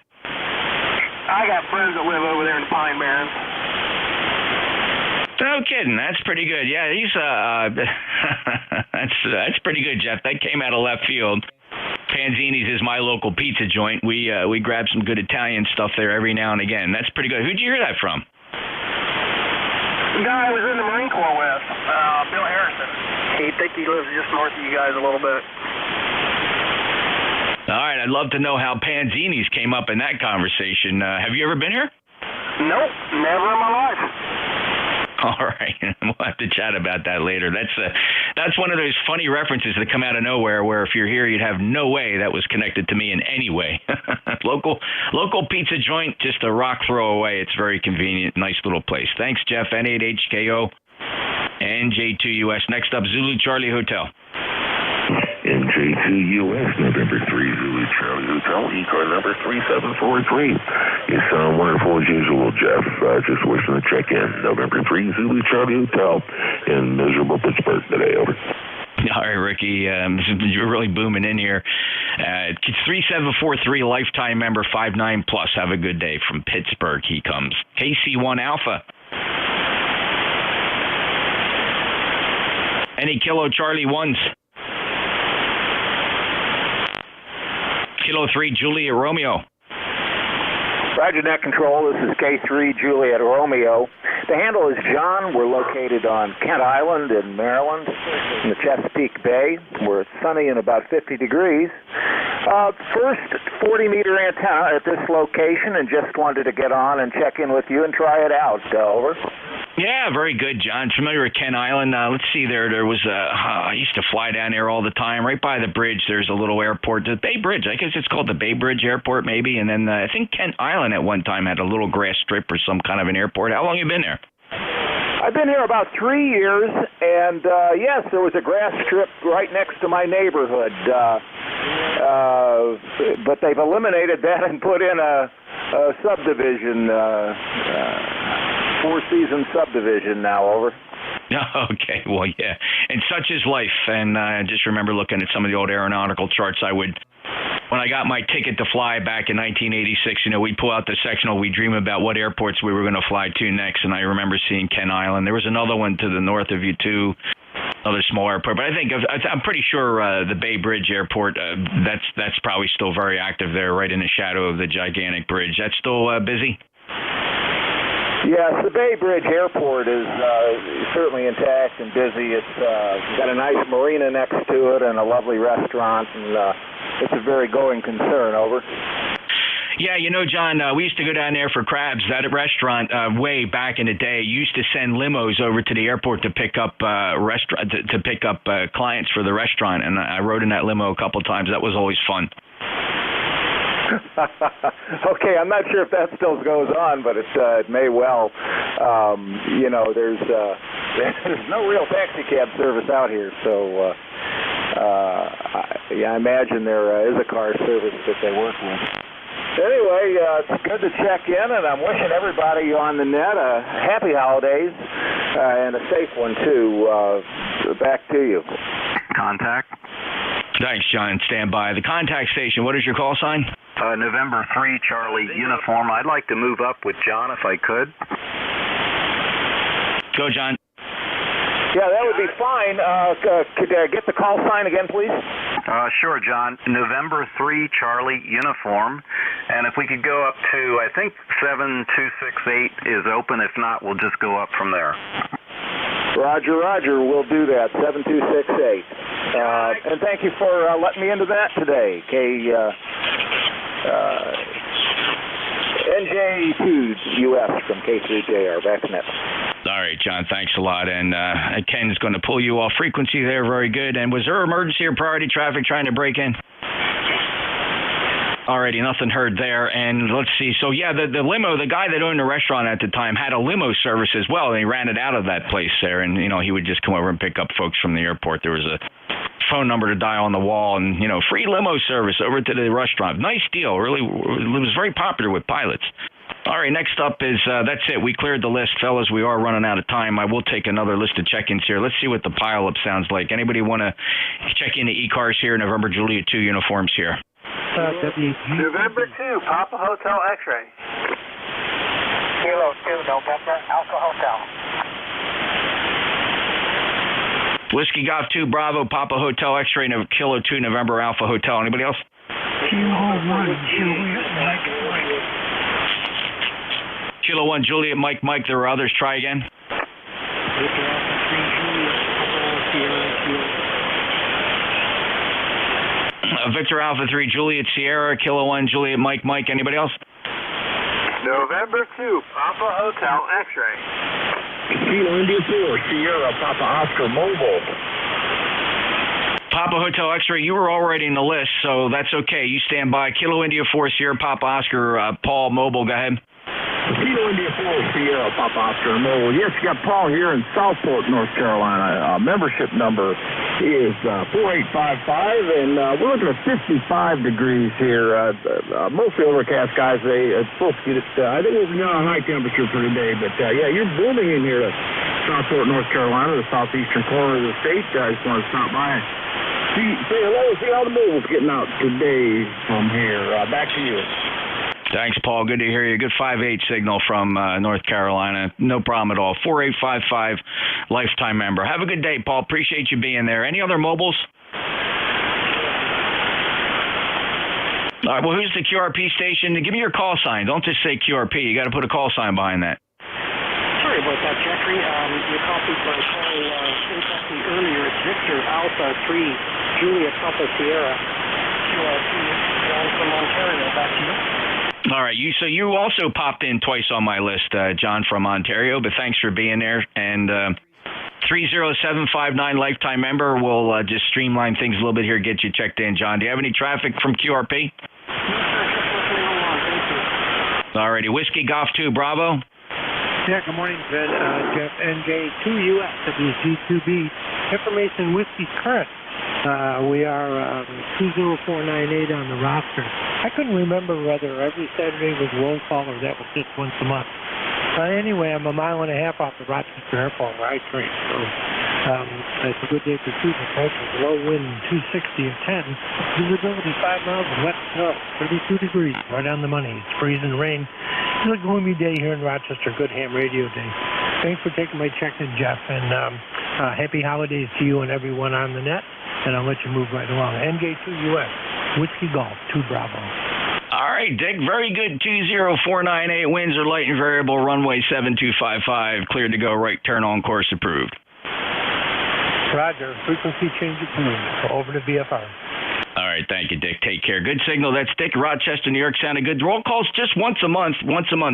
I got friends that live over there in Pine Barrens. No kidding. That's pretty good. Yeah, he's that's pretty good, Jeff. That came out of left field. Panzini's is my local pizza joint. We grab some good Italian stuff there every now and again. That's pretty good. Who'd you hear that from? The guy I was in the Marine Corps with, Bill Harrison. I think he lives just north of you guys a little bit. All right, I'd love to know how Panzini's came up in that conversation. Have you ever been here? Nope, never in my life. All right, we'll have to chat about that later. That's one of those funny references that come out of nowhere, where if you're here, you'd have no way that was connected to me in any way. Local pizza joint, just a rock throw away. It's very convenient, nice little place. Thanks, Jeff. N8HKO, NJ2US. Next up, Zulu Charlie Hotel. NJ2US, November 3, Zulu Charlie Hotel, ECAR number 3743. You sound wonderful as usual, Jeff. Just wishing to check in. November 3, Zulu Charlie Hotel in miserable Pittsburgh today. Over. All right, Ricky, you're really booming in here. 3743, lifetime member, 59+. Have a good day. From Pittsburgh, he comes. KC1 Alpha. Any Kilo Charlie 1s? Kilo 3, Juliet Romeo. Roger, net control. This is K3 Juliet Romeo. The handle is John. We're located on Kent Island in Maryland, in the Chesapeake Bay. We're sunny and about 50 degrees. First 40-meter antenna at this location, and just wanted to get on and check in with you and try it out. Over. Yeah, very good, John. Familiar with Kent Island? Let's see, there was I used to fly down there all the time. Right by the bridge, there's a little airport, the Bay Bridge. I guess it's called the Bay Bridge Airport, maybe. And then I think Kent Island at one time had a little grass strip or some kind of an airport. How long have you been there? I've been here about 3 years, and yes, there was a grass strip right next to my neighborhood. But they've eliminated that and put in a subdivision, four-season subdivision now. Over. Okay, well, yeah. And such is life. And I just remember looking at some of the old aeronautical charts. When I got my ticket to fly back in 1986, we'd pull out the sectional. We'd dream about what airports we were going to fly to next. And I remember seeing Kent Island. There was another one to the north of you, too. Another small airport. But I'm pretty sure the Bay Bridge Airport, that's probably still very active there, right in the shadow of the gigantic bridge. That's still busy? Yes, the Bay Bridge Airport is certainly intact and busy. It's got a nice marina next to it and a lovely restaurant, and it's a very going concern. Over. Yeah, John, we used to go down there for crabs. That restaurant, way back in the day, used to send limos over to the airport to pick up clients for the restaurant, and I rode in that limo a couple times. That was always fun. Okay, I'm not sure if that still goes on, but it may well. There's no real taxi cab service out here, so I imagine there is a car service that they work with. Anyway, it's good to check in, and I'm wishing everybody on the net a happy holidays and a safe one, too. Back to you. Contact. Thanks, John. Stand by. The contact station, what is your call sign? November 3, Charlie, uniform. I'd like to move up with John if I could. Go, John. Yeah, that would be fine. Could I get the call sign again, please? Sure, John. November 3, Charlie, uniform. And if we could go up to, I think 7268 is open. If not, we'll just go up from there. Roger, we'll do that, 7268. And thank you for letting me into that today. NJ2US from K3JR. Back to net. All right, John, thanks a lot. And Ken's going to pull you off frequency there. Very good. And was there emergency or priority traffic trying to break in? Alrighty, nothing heard there. And let's see. So, yeah, the limo, the guy that owned the restaurant at the time had a limo service as well, and he ran it out of that place there. And, he would just come over and pick up folks from the airport. There was a phone number to dial on the wall and, free limo service over to the restaurant. Nice deal. Really, it was very popular with pilots. All right, next up is, that's it. We cleared the list, fellas. We are running out of time. I will take another list of check-ins here. Let's see what the pile-up sounds like. Anybody want to check in the ECARS here, November Juliet 2 uniforms here? November 2, Papa Hotel X-ray. Kilo 2, November, Alpha Hotel. Whiskey Golf 2, Bravo, Papa Hotel X-ray, Kilo 2, November, Alpha Hotel. Anybody else? Kilo 1, Juliet, Mike, Mike. There are others. Try again. Victor Alpha 3, Juliet, Sierra, Kilo 1, Juliet, Mike, Mike. Anybody else? November 2, Papa Hotel X-ray. Kilo India 4, Sierra, Papa Oscar Mobile. Papa Hotel X-ray, you were already in the list, so that's okay. You stand by. Kilo India 4, Sierra, Papa Oscar, Paul Mobile. Go ahead. Kilo India 4, Sierra, Papa Oscar Mobile. Yes, you got Paul here in Southport, North Carolina. Membership number is 4855, and we're looking at 55 degrees here. Mostly overcast, guys. It's supposed to get I think we're going to high temperature for today, but yeah, you're booming in here to Southport, North Carolina, the southeastern corner of the state. I just want to stop by and say hello, see how the mobile's getting out today from here. Back to you. Thanks, Paul. Good to hear you. Good 5-8 signal from North Carolina. No problem at all. 4855, lifetime member. Have a good day, Paul. Appreciate you being there. Any other mobiles? All right, well, who's the QRP station? Give me your call sign. Don't just say QRP. You got to put a call sign behind that. Sorry about that, Jeffrey. You copied my call incorrectly earlier. It's Victor Alpha 3, Juliet Papa Sierra, QRP, John from Ontario. Back to you. All right, so you also popped in twice on my list, John from Ontario, but thanks for being there. And 30759 lifetime member. We'll just streamline things a little bit here, get you checked in, John. Do you have any traffic from QRP? All righty, Whiskey Golf 2, Bravo. Yeah, good morning, Ben. Jeff, NJ2US, WG2B. Information Whiskey Current. We are 20498 on the roster. I couldn't remember whether every Saturday was roll call or that was just once a month. Anyway, I'm a mile and a half off the Rochester Airport where I train. So it's a good day for shooting approaches. Low wind 260 at 10. Visibility 5 miles and wet snow. 32 degrees. Right on the money. It's freezing rain. It's a gloomy day here in Rochester. Good ham radio day. Thanks for taking my check-in, Jeff. And happy holidays to you and everyone on the net. And I'll let you move right along. NJ2US, Whiskey Golf, 2 Bravo. All right, Dick, very good. 20498, winds are light and variable, runway 7255, cleared to go, right turn on course approved. Roger, frequency change approved. Over to VFR. All right, thank you, Dick. Take care. Good signal. That's Dick, Rochester, New York. Sounded good. Roll calls just once a month,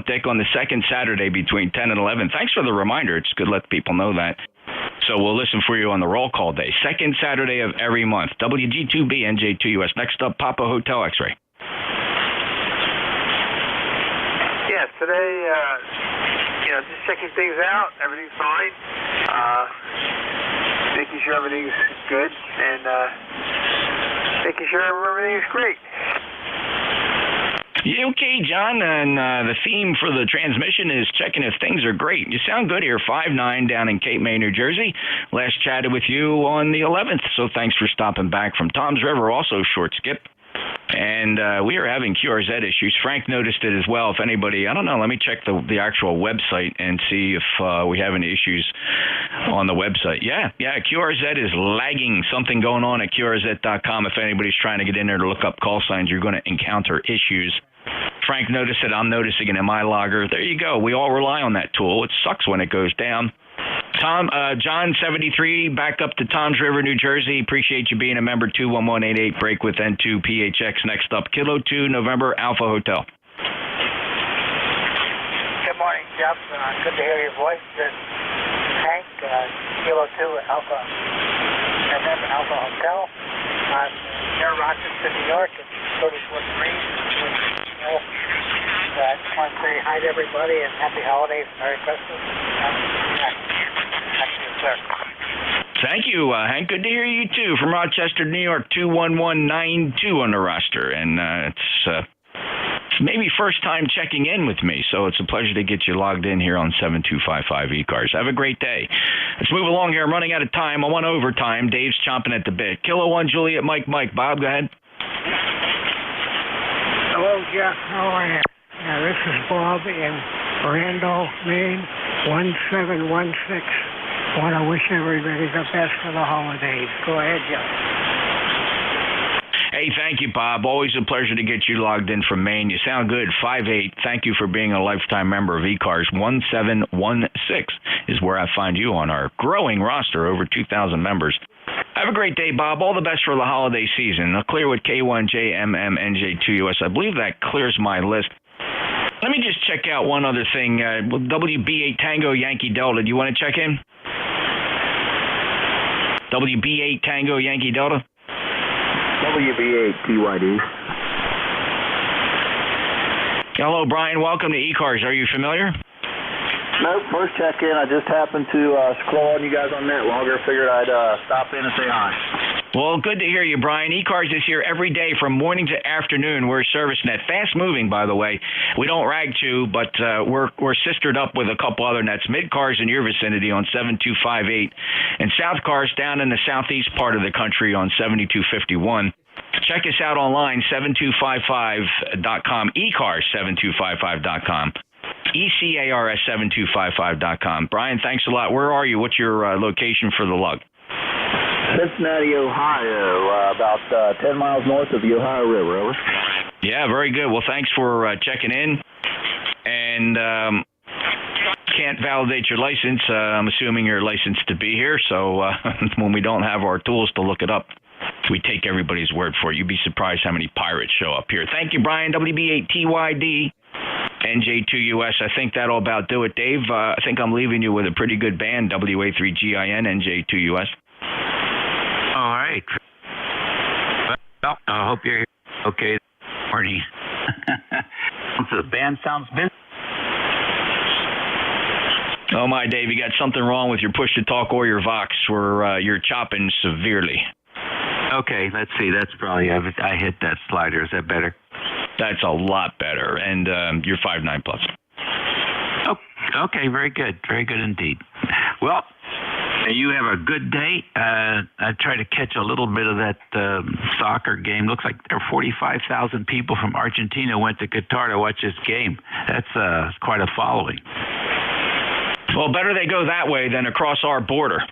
Dick, on the second Saturday between 10 and 11. Thanks for the reminder. It's good to let people know that. So we'll listen for you on the roll call day. Second Saturday of every month. WG2B, NJ2US. Next up, Papa Hotel X-ray. Yes, today, just checking things out. Everything's fine. Making sure everything's good and making sure everything's great. Yeah, okay, John, and the theme for the transmission is checking if things are great. You sound good here, 5'9", down in Cape May, New Jersey. Last chatted with you on the 11th, so thanks for stopping back from Tom's River, also short skip. And we are having QRZ issues. Frank noticed it as well. If anybody, I don't know, let me check the actual website and see if we have any issues on the website. Yeah, QRZ is lagging. Something going on at QRZ.com. If anybody's trying to get in there to look up call signs, you're going to encounter issues. Frank noticed it. I'm noticing it in my logger. There you go. We all rely on that tool. It sucks when it goes down. John 73, back up to Tom's River, New Jersey. Appreciate you being a member. 21188, break with N2 PHX. Next up, Kilo 2, November, Alpha Hotel. Good morning, Jeff. Good to hear your voice. This is Hank, Kilo 2, Alpha, November, Alpha Hotel. I'm near Rochester, New York. It's 34 degrees. I just want to say hi to everybody and happy holidays and Merry Christmas. Thank you, Hank. Good to hear you, too. From Rochester, New York, 21192 on the roster. And it's maybe first time checking in with me, so it's a pleasure to get you logged in here on 7255 ECARS. Have a great day. Let's move along here. I'm running out of time. I'm on overtime. Dave's chomping at the bit. Kilo 1, Juliet, Mike. Bob, go ahead. Hello, Jeff. How are you? This is Bob in Randolph, Maine, 1716. Want to wish everybody the best for the holidays. Go ahead, Jeff. Hey, thank you, Bob. Always a pleasure to get you logged in from Maine. You sound good. 5'8". Thank you for being a lifetime member of ECARS. 1716 is where I find you on our growing roster, over 2,000 members. Have a great day, Bob. All the best for the holiday season. I'll clear with K1JMM NJ2US. I believe that clears my list. Let me just check out one other thing. WB8 Tango Yankee Delta. Do you want to check in? WB8 Tango Yankee Delta? WB8 TYD. Hello, Brian. Welcome to ECARS. Are you familiar? Nope, first check in. I just happened to scroll on you guys on NetLogger. Figured I'd stop in and say hi. Well, good to hear you, Brian. ECARS is here every day from morning to afternoon. We're ServiceNet. Fast moving, by the way. We don't rag to, but we're sistered up with a couple other nets. Mid-Cars in your vicinity on 7258, and South Cars down in the southeast part of the country on 7251. Check us out online, 7255.com, ECARS7255.com. ECARS7255.com. Brian, thanks a lot. Where are you? What's your location for the lug? Cincinnati, Ohio, about 10 miles north of the Ohio River. Over. Yeah, very good. Well, thanks for checking in. And can't validate your license. I'm assuming you're licensed to be here. So when we don't have our tools to look it up, we take everybody's word for it. You'd be surprised how many pirates show up here. Thank you, Brian. WB8TYD. NJ2US. I think that'll about do it, Dave. I think I'm leaving you with a pretty good band, WA3GIN, NJ2US. All right. Well, I hope you're okay this morning. So the band sounds busy. Oh, my, Dave, you got something wrong with your push-to-talk or your Vox, where you're chopping severely. Okay, let's see. That's probably, I hit that slider. Is that better? That's a lot better, and you're 5'9" plus. Oh, okay, very good. Very good indeed. Well, you have a good day. I tried to catch a little bit of that soccer game. Looks like there are 45,000 people from Argentina went to Qatar to watch this game. That's quite a following. Well, better they go that way than across our border.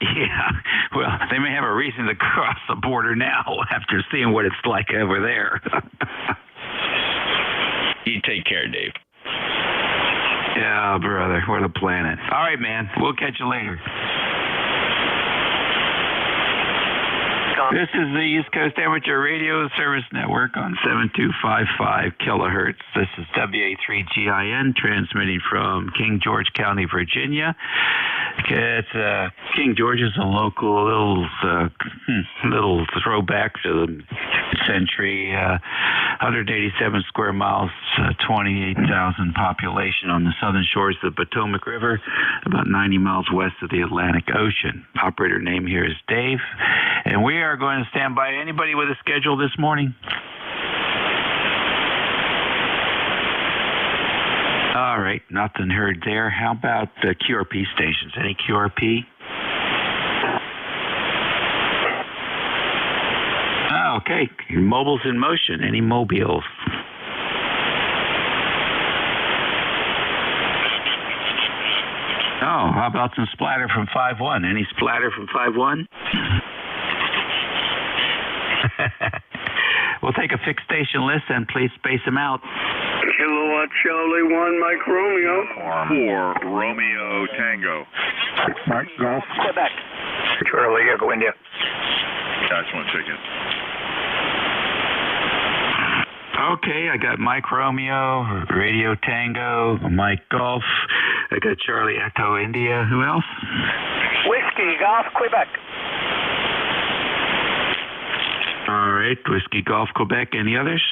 Yeah, well, they may have a reason to cross the border now after seeing what it's like over there. You take care, Dave. Yeah, brother, what a planet. All right, man, we'll catch you later. This is the East Coast Amateur Radio Service Network on 7255 kilohertz. This is WA3GIN transmitting from King George County, Virginia. It's King George is a local little throwback to the century. 187 square miles, 28,000 population on the southern shores of the Potomac River, about 90 miles west of the Atlantic Ocean. Operator name here is Dave, and we are going to stand by. Anybody with a schedule this morning? All right, nothing heard there. How about the QRP stations? Any QRP? Oh, okay. Mobile's in motion. Any mobiles? Oh, how about some splatter from 5-1? Any splatter from 5-1? We'll take a fixed station list and please space them out. Kilowatt Charlie 1, Mike Romeo. 4, Romeo Tango. Mike Golf. Quebec. Charlie, Echo India. That's one ticket. Okay, I got Mike Romeo, Radio Tango, Mike Golf. I got Charlie Echo India. Who else? Whiskey Golf Quebec. All right, Whiskey Golf Quebec. Any others?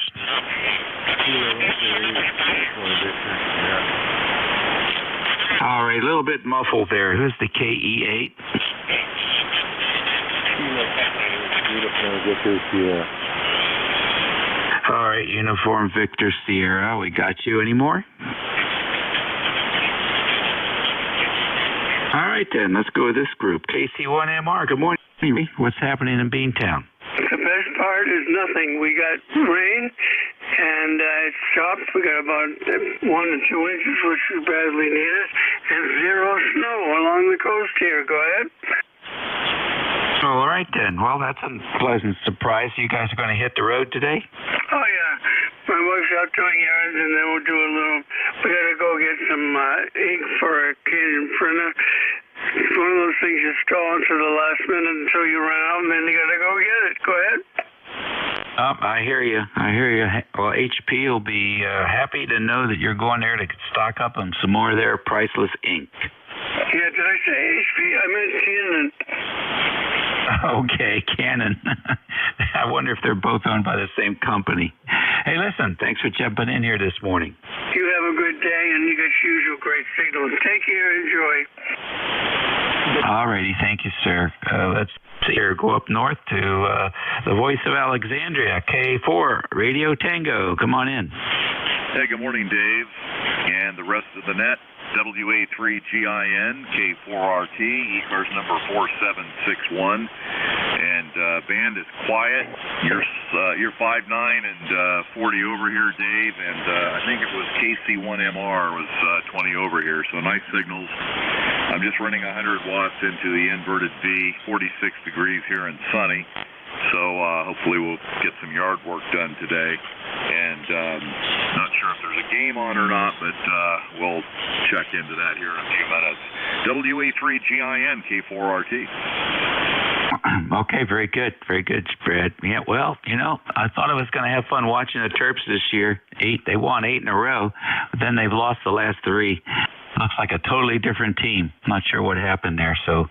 All right, a little bit muffled there. Who's the KE8? All right, Uniform Victor Sierra. We got you. Any more? All right, then. Let's go with this group. KC1MR. Good morning. What's happening in Beantown? The best part part is nothing. We got rain, and it stopped. We got about 1 to 2 inches, which is badly needed, and 0 snow along the coast here. Go ahead. All right, then. Well, that's a pleasant surprise. You guys are going to hit the road today? Oh, yeah. My wife's out doing errands, and then we'll do a little... We got to go get some ink for a Canadian printer. It's one of those things you stall until the last minute until you run out, and then you got to go get it. Go ahead. Oh, I hear you. Well, HP will be happy to know that you're going there to stock up on some more of their priceless ink. Yeah, did I say HP? I meant Canon. Okay, Canon. I wonder if they're both owned by the same company. Hey, listen, thanks for jumping in here this morning. You have a good day, and you got usual great signals. Take care. Enjoy. All righty. Thank you, sir. Let's see here. Go up north to the voice of Alexandria, K4, Radio Tango. Come on in. Hey, good morning, Dave, and the rest of the net. WA3GIN, K4RT, ECARS number 4761, and band is quiet. You're 5'9" and 40 over here, Dave, and I think it was KC1MR was 20 over here, so nice signals. I'm just running 100 watts into the inverted V, 46 degrees here and sunny. So hopefully we'll get some yard work done today. And not sure if there's a game on or not, but we'll check into that here in a few minutes. WA3GIN, K4RT. Okay, very good, Brad. Yeah, well, I thought I was going to have fun watching the Terps this year. They won 8 in a row, but then they've lost the last 3. Looks like a totally different team. Not sure what happened there, so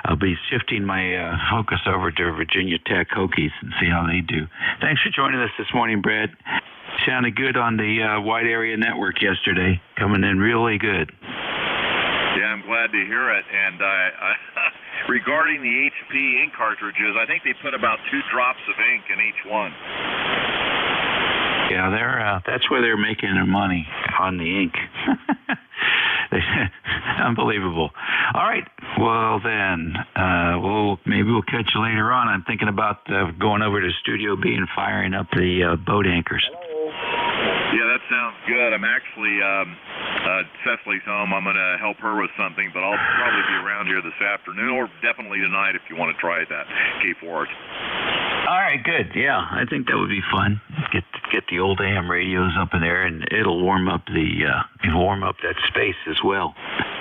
I'll be shifting my focus over to Virginia Tech Hokies and see how they do. Thanks for joining us this morning, Brad. Sounded good on the wide area network yesterday. Coming in really good. Yeah, I'm glad to hear it. And regarding the HP ink cartridges, I think they put about 2 drops of ink in each one. Yeah, that's where they're making their money, on the ink. Unbelievable. All right. Well, then, maybe we'll catch you later on. I'm thinking about going over to Studio B and firing up the boat anchors. Yeah, that sounds good. I'm actually, Cecily's home. I'm going to help her with something, but I'll probably be around here this afternoon, or definitely tonight if you want to try that, K4. All right, good. Yeah, I think that would be fun. Get the old AM radios up in there, and it'll warm up that space as well.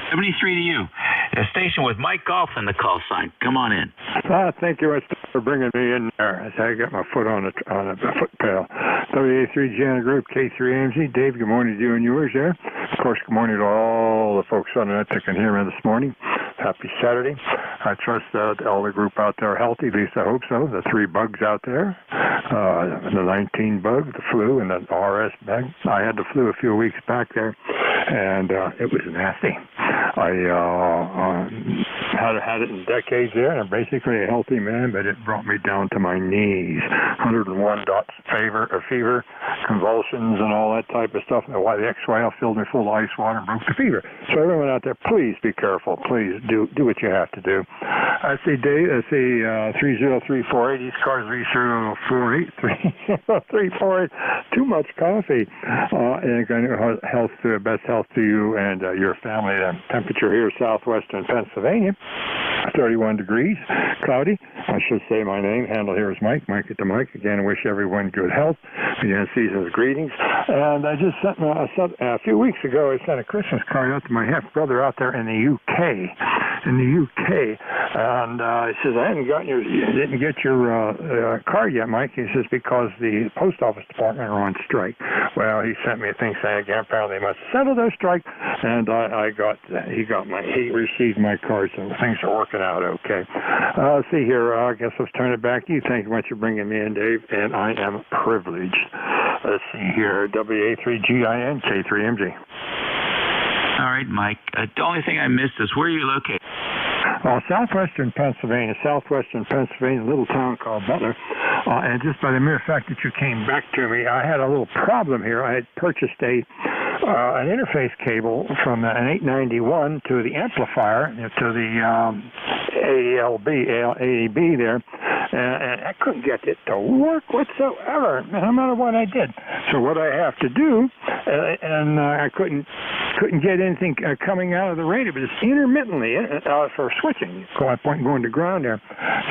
73 to you. A station with Mike Golf in the call sign. Come on in. Thank you for bringing me in there. I got my foot on the foot pedal. WA3GN Group, K3AMG. Dave, good morning to you and yours there. Of course, good morning to all the folks on the net that can hear me this morning. Happy Saturday. I trust all the group out there are healthy. At least I hope so. The 3 bugs out there, the 19 bug, the flu, and the RS bug. I had the flu a few weeks back there, and it was nasty. I had it in decades there, and I'm basically a healthy man, but it brought me down to my knees. 101 dots fever, convulsions, and all that type of stuff. And the X-ray filled me full of ice water and broke the fever. So everyone out there, please be careful. Please do what you have to do. I see Dave. I see 30348. These cars 3048 30348. Too much coffee. And health to best health to you and your family. The temperature here, southwestern Pennsylvania, 31 degrees, cloudy. I should say my name. Handle here is Mike. Mike at the mic. Again, wish everyone good health. Again, season's greetings. And I just sent a few weeks ago. I sent a Christmas card out to my half brother out there in the UK. And he says, I didn't get your card yet, Mike. He says, because the post office department are on strike. Well, he sent me a thing saying again, apparently they must settle their strike, and he received my card, so things are working out okay. Let's see here. I guess let's turn it back to you. Thank you much for bringing me in, Dave, and I am privileged. Let's see here. WA3GIN, K3MG. All right, Mike. The only thing I missed is where are you located? Southwestern Pennsylvania, a little town called Butler. And just by the mere fact that you came back to me, I had a little problem here. I had purchased an interface cable from an 891 to the amplifier, to the AEB there, and I couldn't get it to work whatsoever, no matter what I did. So what I have to do, and I couldn't get anything coming out of the radio, but it's intermittently for switching. Going to ground there.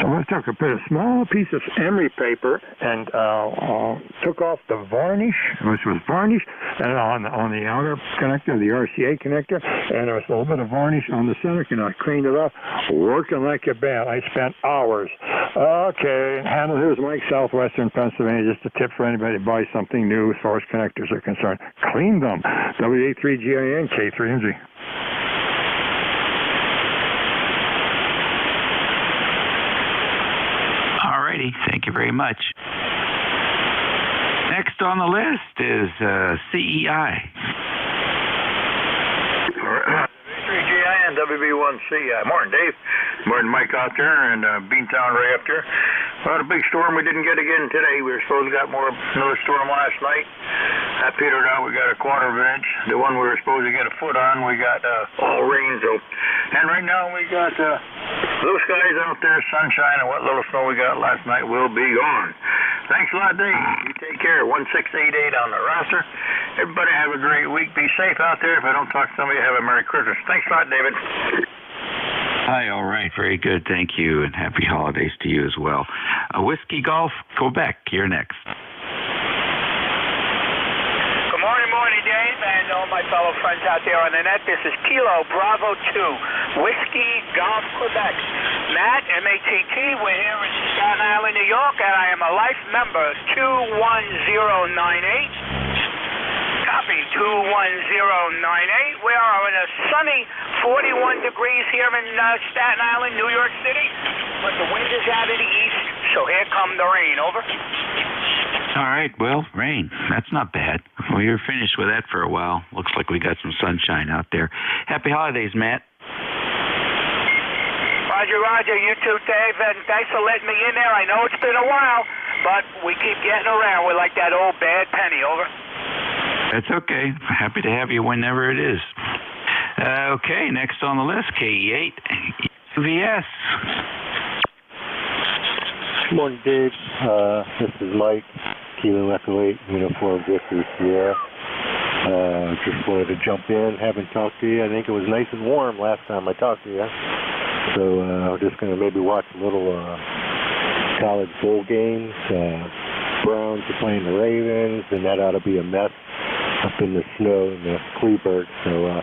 So I took a small piece of emery paper and took off the varnish, which was varnish, and on the outer connector, the RCA connector, and there was a little bit of varnish on the center, and I cleaned it up, working like a bat. I spent hours. Okay, handle. Here's Mike, Southwestern Pennsylvania. Just a tip for anybody to buy something new as far as connectors are concerned. Clean them. W83GIN, K3NG. Alrighty, thank you very much. Next on the list is CEI. GIN, WB1C. Morning, Dave. Morning, Mike out there, and Beantown Ray up there. Well, a big storm we didn't get again today. We were supposed to got another storm last night. That petered out. We got a quarter of an inch. The one we were supposed to get a foot on, we got all rain. So, and right now we got blue skies out there, sunshine, and what little snow we got last night will be gone. Thanks a lot, Dave. You take care. 1688 on the roster. Everybody have a great week. Be safe out there. If I don't talk to somebody, have a Merry Christmas. Thanks a lot, David. Hi, all right. Very good. Thank you, and happy holidays to you as well. Whiskey Golf, Quebec, you're next. Good morning, Dave, and all my fellow friends out there on the net. This is Kilo Bravo 2, Whiskey Golf, Quebec. Matt, M-A-T-T, we're here in Staten Island, New York, and I am a life member, 21098. Copy, 21098. We are in a sunny 41 degrees here in Staten Island, New York City, but the wind is out of the east, so here come the rain. Over. All right, well, rain. That's not bad. We were finished with that for a while. Looks like we got some sunshine out there. Happy holidays, Matt. Roger, you too, Dave, and thanks for letting me in there. I know it's been a while, but we keep getting around. We're like that old bad penny. Over. That's okay. Happy to have you whenever it is. Okay, next on the list, KE8, VS. Good morning, Dave. This is Mike, Kilo Echo 8, Uniform Victor Sierra. Just wanted to jump in, haven't talked to you. I think it was nice and warm last time I talked to you. So I'm just going to maybe watch a little college bowl games. Browns are playing the Ravens, and that ought to be a mess up in the snow in the Kleberg. So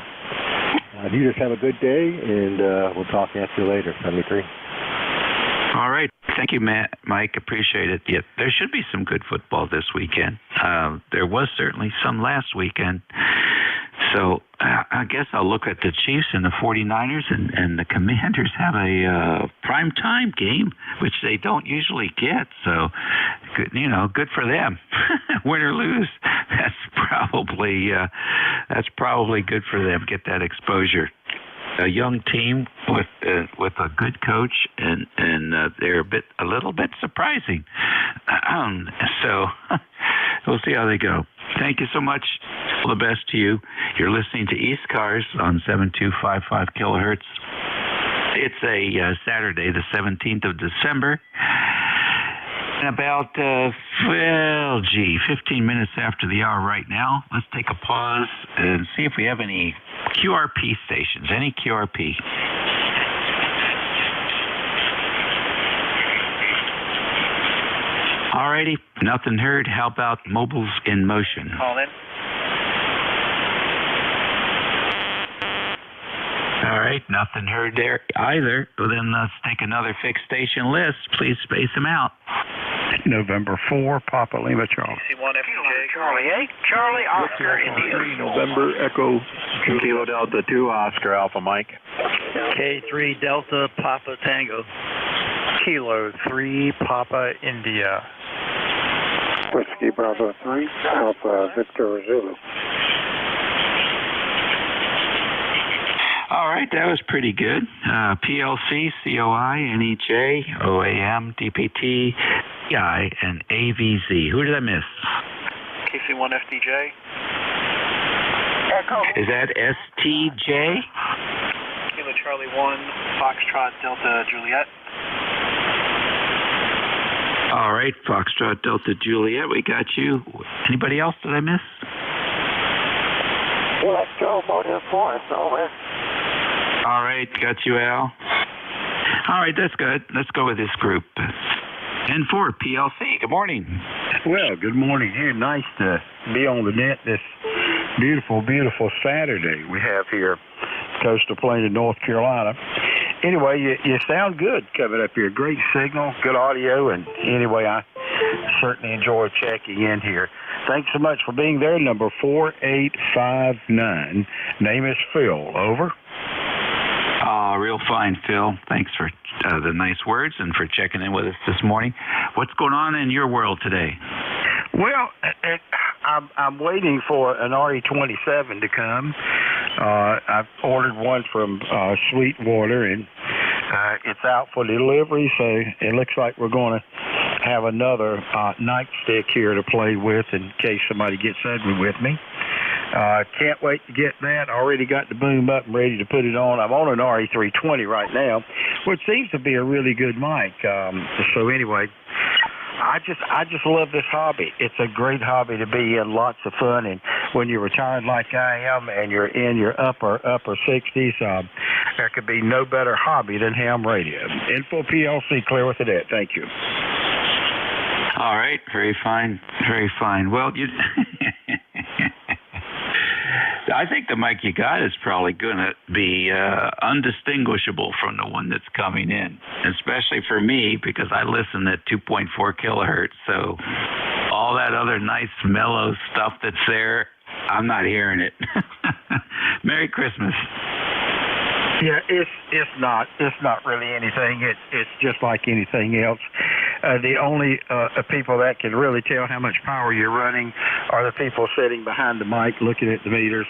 you just have a good day, and we'll talk after you later, 73. All right. Thank you, Mike. Appreciate it. Yeah, there should be some good football this weekend. There was certainly some last weekend. So I guess I'll look at the Chiefs and the 49ers, and the Commanders have a prime time game, which they don't usually get. So, good for them. Win or lose, that's probably good for them. Get that exposure. A young team with a good coach, and they're a little bit surprising. So we'll see how they go. Thank you so much. All the best to you. You're listening to ECARS on 7255 kilohertz. It's a Saturday, the 17th of December. And about 15 minutes after the hour right now. Let's take a pause and see if we have any QRP stations. Any QRP? Alrighty, nothing heard. How about mobiles in motion? Call in. All right, nothing heard there either. Well, then let's take another fixed station list. Please space them out. November 4, Papa Lima Charlie. C1 FJ Charlie 8, Charlie Oscar India. November Echo Kilo Delta 2 Oscar Alpha Mike. K3 Delta Papa Tango. Kilo 3 Papa India. Whiskey Bravo 3 Alpha Victor Zulu. All right, that was pretty good. PLC, COI, NEJ, OAM, DPT, EI, and AVZ. Who did I miss? KC1 FDJ. Echo. Is that STJ? Kilo Charlie 1, Foxtrot Delta Juliet. All right, Foxtrot Delta Juliet, we got you. Anybody else did I miss? Let's go, Motor Force, over. All right, got you, Al. All right, that's good. Let's go with this group. N4 PLC, good morning. Well, good morning here. Nice to be on the net this beautiful, beautiful Saturday we have here, coastal plain of North Carolina. Anyway, you sound good coming up here. Great signal, good audio, and anyway, I certainly enjoy checking in here. Thanks so much for being there. Number 4859. Name is Phil. Over. Real fine, Phil. Thanks for the nice words and for checking in with us this morning. What's going on in your world today? Well, I'm waiting for an RE27 to come. I've ordered one from Sweetwater, and it's out for delivery, so it looks like we're going to have another nightstick here to play with in case somebody gets ugly with me. Can't wait to get that. Already got the boom up and ready to put it on. I'm on an RE320 right now, which seems to be a really good mic. So anyway, I just love this hobby. It's a great hobby to be in, lots of fun. And when you're retired like I am and you're in your upper 60s, there could be no better hobby than ham radio. Info PLC, clear with the net. Thank you. All right, very fine, very fine. Well, I think the mic you got is probably going to be undistinguishable from the one that's coming in, especially for me because I listen at 2.4 kilohertz. So all that other nice mellow stuff that's there, I'm not hearing it. Merry Christmas. Yeah, it's not really anything. It's just like anything else. The only people that can really tell how much power you're running are the people sitting behind the mic looking at the meters.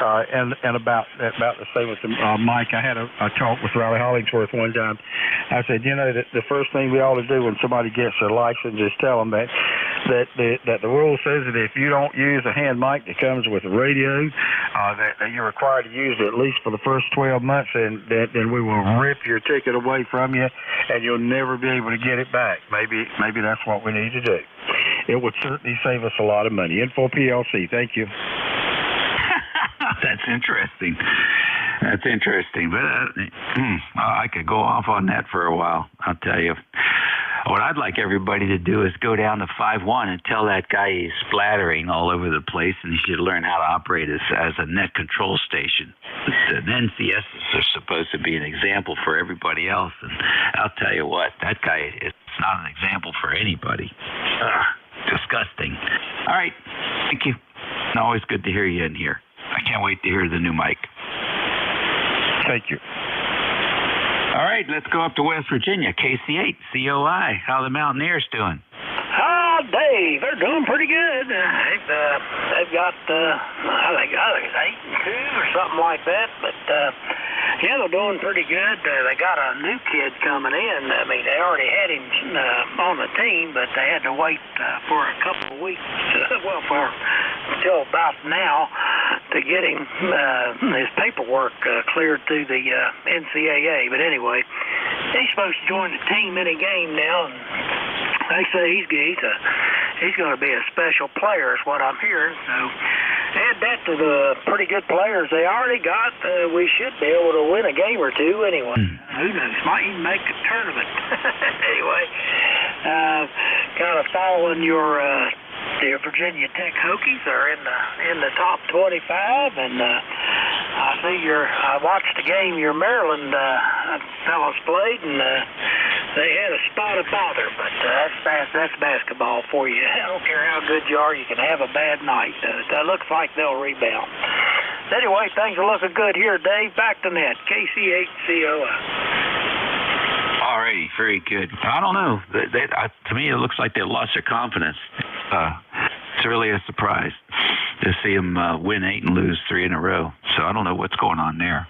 And about the same with the mic. I had a talk with Riley Hollingsworth one time. I said, the first thing we ought to do when somebody gets their license is tell them that the rule says that if you don't use a hand mic that comes with a radio, that you're required to use it at least for the first 12 months, and then we will rip your ticket away from you, and you'll never be able to get it back. Maybe that's what we need to do. It would certainly save us a lot of money. Info PLC, thank you. That's interesting. That's interesting. But I could go off on that for a while, I'll tell you. What I'd like everybody to do is go down to 5.1 and tell that guy he's splattering all over the place and he should learn how to operate as a net control station. The NCSs are supposed to be an example for everybody else, and I'll tell you what, that guy is not an example for anybody. Disgusting. All right, thank you. It's always good to hear you in here. I can't wait to hear the new mic. Thank you. All right, let's go up to West Virginia, KC8, COI. How are the Mountaineers doing? Dave, they're doing pretty good. They've got, I think it's 8-2 or something like that. But yeah, they're doing pretty good. They got a new kid coming in. I mean, they already had him on the team, but they had to wait for a couple of weeks. Until about now to get him his paperwork cleared through the NCAA. But anyway, he's supposed to join the team any game now. And they say he's going to be a special player is what I'm hearing. So add that to the pretty good players they already got. We should be able to win a game or two anyway. Who knows? Might even make a tournament. Anyway, kind of following your Virginia Tech Hokies are in the top 25, and I watched the game your Maryland fellows played, and they had a spot of bother, but that's basketball for you. I don't care how good you are, you can have a bad night. It looks like they'll rebound. Anyway, things are looking good here, Dave. Back to net, KC8COI. All righty, very good. I don't know. To me, it looks like they lost their confidence. It's really a surprise to see them win 8 and lose 3 in a row. So I don't know what's going on there.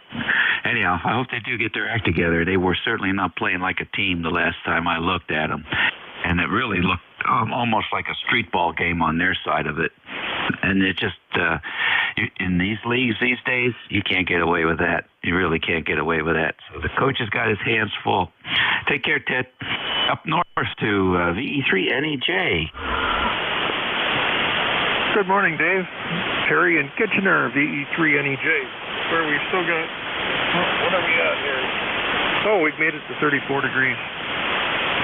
Anyhow, I hope they do get their act together. They were certainly not playing like a team the last time I looked at them. And it really looked almost like a street ball game on their side of it. And it just, in these leagues these days, you can't get away with that. You really can't get away with that. So the coach has got his hands full. Take care, Ted. Up north to VE3NEJ. Good morning, Dave. Terry in Kitchener, VE3NEJ. Where we still got, what are we at here? Oh, we've made it to 34 degrees.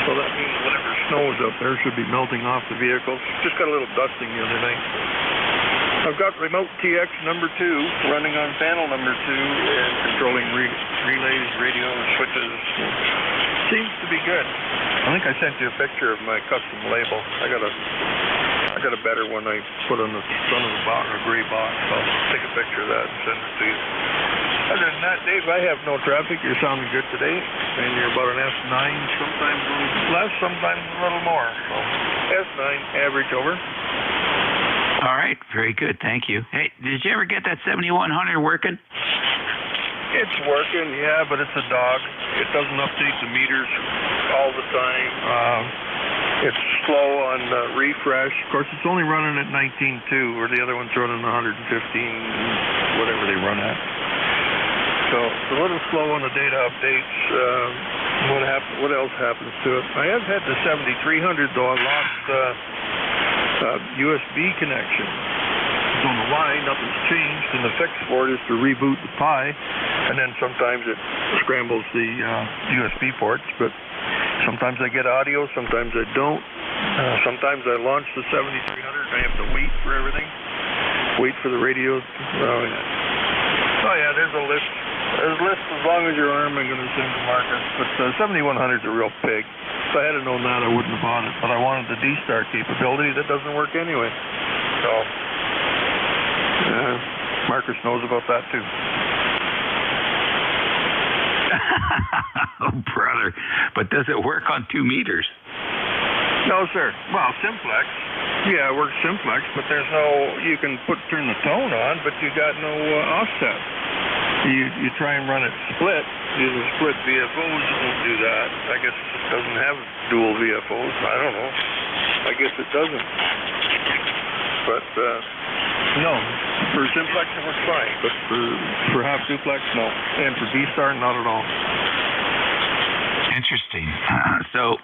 So that means whatever snow is up there should be melting off the vehicles. Just got a little dusting the other night. I've got remote TX number 2 running on panel number 2 and controlling relays, radio, switches. Seems to be good. I think I sent you a picture of my custom label. I got a better one I put on the front of the box, a gray box. I'll take a picture of that and send it to you. Other than that, Dave, I have no traffic. You're sounding good today, and you're about an S9, sometimes a little less, sometimes a little more. So S9, average over. All right, very good, thank you. Hey, did you ever get that 7100 working? It's working, yeah, but it's a dog. It doesn't update the meters all the time. It's slow on refresh. Of course, it's only running at 19.2, where the other one's running 115, whatever they run at. So it's a little slow on the data updates. What else happens to it? I have had the 7300, though. I lost USB connection. Don't know why. Nothing's changed. And the fix for it is to reboot the Pi, and then sometimes it scrambles the USB ports. But sometimes I get audio, sometimes I don't. Sometimes I launch the 7300 and I have to wait for everything. Wait for the radio. Oh yeah, there's a list. There's a list as long as your arm I'm going to send to Marcus. But 7100's a real pig. If I had known that, I wouldn't have bought it. But I wanted the D-Star capability. That doesn't work anyway. So Marcus knows about that too. Oh, brother. But does it work on 2 meters? No, sir. Well, simplex. Yeah, it works simplex, but there's no, you can turn the tone on, but you got no offset. You try and run it split, using split VFOs, it won't do that. I guess it doesn't have dual VFOs. I don't know. I guess it doesn't. But, no. For simplex, it works fine. But for half duplex, no. And for D-Star, not at all. Interesting. So,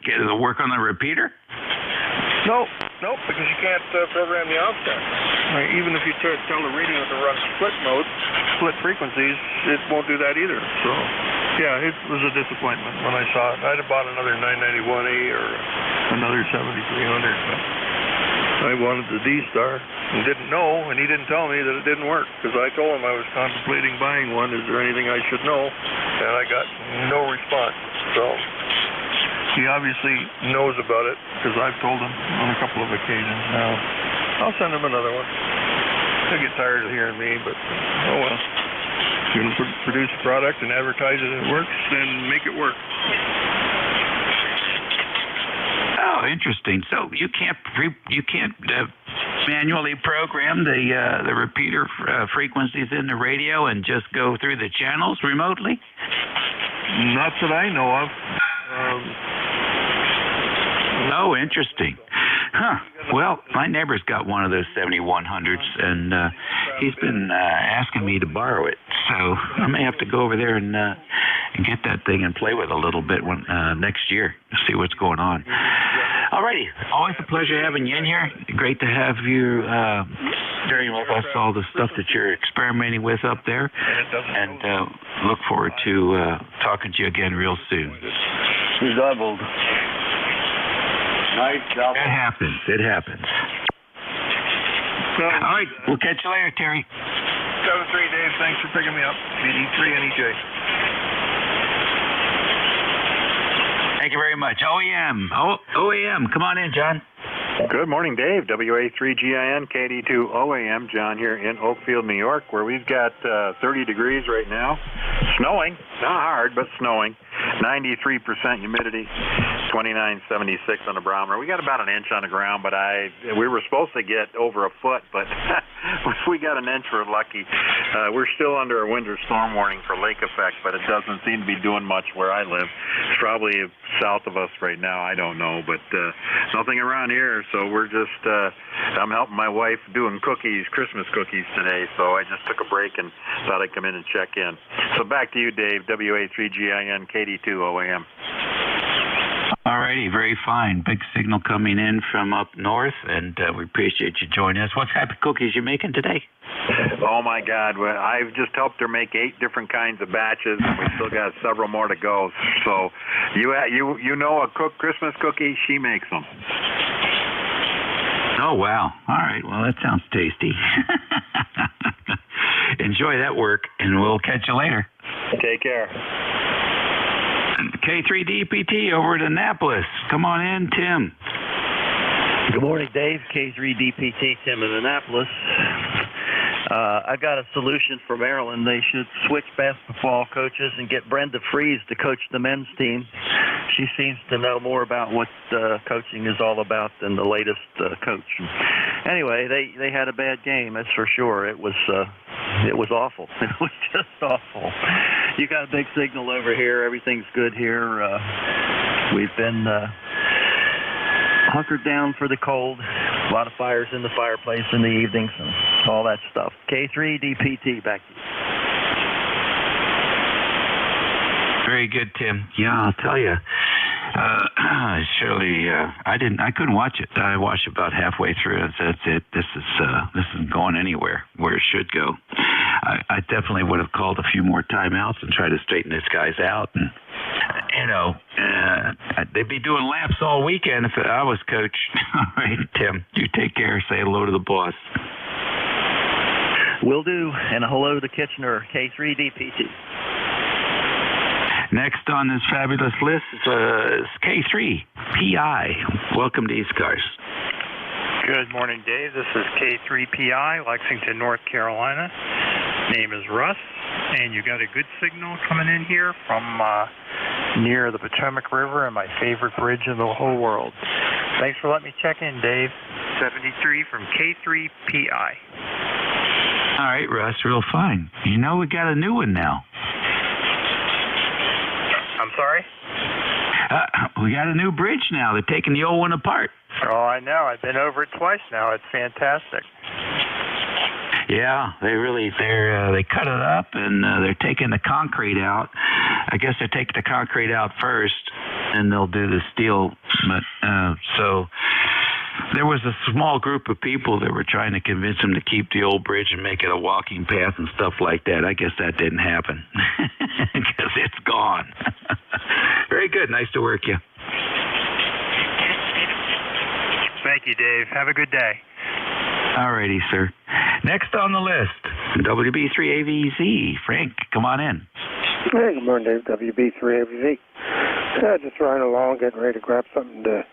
does it work on the repeater? Nope, because you can't program the offset. Right, even if you tell the radio to run split mode, split frequencies, it won't do that either. So, yeah, it was a disappointment when I saw it. I'd have bought another 991A or another 7300, but I wanted the D-Star and didn't know, and he didn't tell me that it didn't work, because I told him I was contemplating buying one. Is there anything I should know? And I got no response. So he obviously knows about it, because I've told him on a couple of occasions now. I'll send him another one. He'll get tired of hearing me, but oh well. If you can produce a product and advertise it and it works, then make it work. Oh, interesting. So you can't manually program the repeater frequencies in the radio and just go through the channels remotely? Not that I know of. Oh, interesting. Huh. Well, my neighbor's got one of those 7100s, and he's been asking me to borrow it. So I may have to go over there and get that thing and play with it a little bit next year to see what's going on. All righty. Always a pleasure having you in here. Great to have you sharing with us all the stuff that you're experimenting with up there. And look forward to talking to you again real soon. You doubled. Nice double. It happens. All right. We'll catch you later, Terry. 7-3, Dave. Thanks for picking me up. VE3NEJ. Thank you very much. OEM. Come on in, John. Good morning, Dave. WA3GIN, KD2OAM. John here in Oakfield, New York, where we've got 30 degrees right now. Snowing. Not hard, but snowing. 93% humidity. 2976 on the barometer. We got about an inch on the ground, but we were supposed to get over a foot, but we got an inch, we're lucky. We're still under a winter storm warning for lake effect, but it doesn't seem to be doing much where I live. It's probably south of us right now. I don't know, but nothing around here. So we're just, I'm helping my wife doing cookies, Christmas cookies today. So I just took a break and thought I'd come in and check in. So back to you, Dave, WA3GIN, KD2 OAM. All righty, very fine. Big signal coming in from up north, and we appreciate you joining us. What type of cookies you making today? Oh my God! Well, I've just helped her make 8 different kinds of batches, and we still got several more to go. So, you know a Christmas cookie? She makes them. Oh wow! All right, well that sounds tasty. Enjoy that work, and we'll catch you later. Take care. K3DPT over at Annapolis. Come on in, Tim. Good morning, Dave. K3DPT, Tim in Annapolis. I've got a solution for Maryland. They should switch basketball coaches and get Brenda Fries to coach the men's team. She seems to know more about what coaching is all about than the latest coach. Anyway, they had a bad game, that's for sure. It was awful. It was just awful. You got a big signal over here. Everything's good here. We've been hunkered down for the cold. A lot of fires in the fireplace in the evenings and all that stuff. K3DPT, back to you. Very good, Tim. Yeah, I'll tell you. Shirley, I couldn't watch it. I watched about halfway through. That's it. This isn't going anywhere where it should go. I definitely would have called a few more timeouts and tried to straighten these guys out. And they'd be doing laps all weekend if I was coach. All right, Tim, you take care. Say hello to the boss. Will do. And a hello to Kitchener, K3DPT. Next on this fabulous list is K3PI. Welcome to ECARS. Good morning, Dave. This is K3PI, Lexington, North Carolina. Name is Russ, and you got a good signal coming in here from near the Potomac River and my favorite bridge in the whole world. Thanks for letting me check in, Dave. 73 from K3PI. All right, Russ, real fine. You know we got a new one now. I'm sorry? We got a new bridge now. They're taking the old one apart. Oh, I know. I've been over it twice now. It's fantastic. Yeah, they cut it up and they're taking the concrete out. I guess they're taking the concrete out first, and they'll do the steel. But so there was a small group of people that were trying to convince them to keep the old bridge and make it a walking path and stuff like that. I guess that didn't happen because it's gone. Very good. Nice to work you. Thank you, Dave. Have a good day. All righty, sir. Next on the list, WB3AVZ. Frank, come on in. Hey, good morning, Dave. WB3AVZ. Just riding along, getting ready to grab something to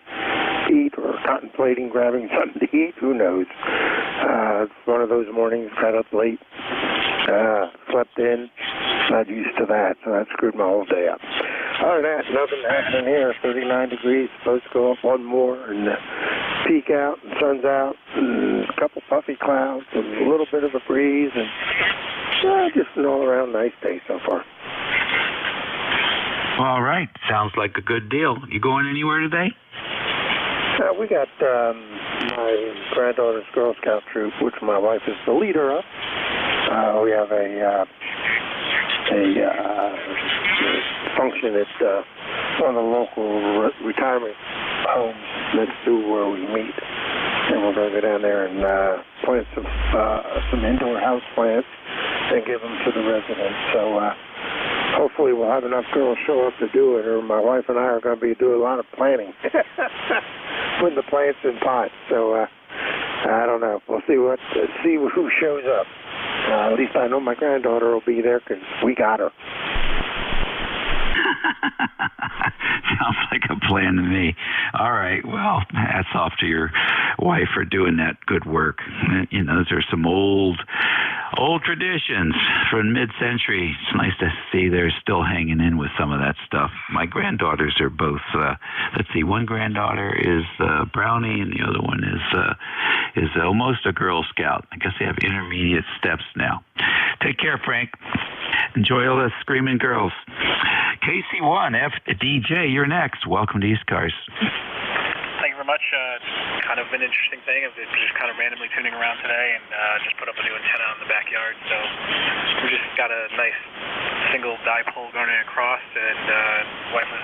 eat or contemplating grabbing something to eat. Who knows? It's one of those mornings, got up late, slept in. Not used to that, so that screwed my whole day up. Other than that, nothing happening here. 39 degrees, supposed to go up one more, and peak out, and sun's out, and a couple puffy clouds, and a little bit of a breeze, and just an all-around nice day so far. All right. Sounds like a good deal. You going anywhere today? We got my granddaughter's Girl Scout troop, which my wife is the leader of. We have a function at one of the local retirement homes next to where we meet, and we're going to go down there and plant some indoor house plants and give them to the residents. So hopefully we'll have enough girls show up to do it, or my wife and I are going to be doing a lot of planting, putting the plants in pots. So I don't know. We'll see who shows up. At least I know my granddaughter will be there because we got her. Sounds like a plan to me. All right. Well, hats off to your wife for doing that good work. You know, those are some old Old traditions from mid-century. It's nice to see they're still hanging in with some of that stuff. My granddaughters are both, let's see, one granddaughter is Brownie and the other one is almost a Girl Scout. I guess they have intermediate steps now. Take care, Frank. Enjoy all the screaming girls. KC1, DJ, you're next. Welcome to ECARS. Thank you very much. It's kind of an interesting thing. I've just kind of randomly tuning around today and just put up a new antenna in the backyard. So we just got a nice single dipole going across, and wife was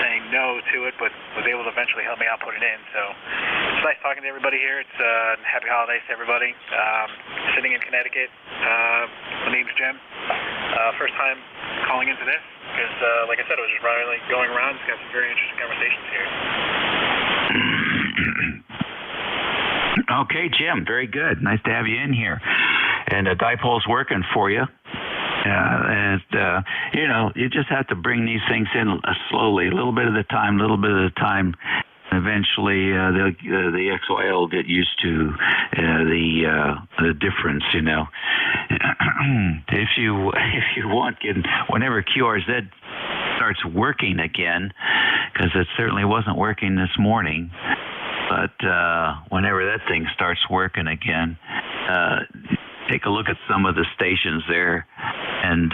saying no to it, but was able to eventually help me out put it in. So it's nice talking to everybody here. It's happy holidays to everybody. Sitting in Connecticut. My name's Jim. First time calling into this because, like I said, I was just randomly going around. It's got some very interesting conversations here. Okay, Jim, very good. Nice to have you in here. And the dipole's working for you. You just have to bring these things in slowly, a little bit at a time, Eventually, the XYL will get used to the difference. If you want, whenever QRZ starts working again, because it certainly wasn't working this morning. But whenever that thing starts working again, take a look at some of the stations there, and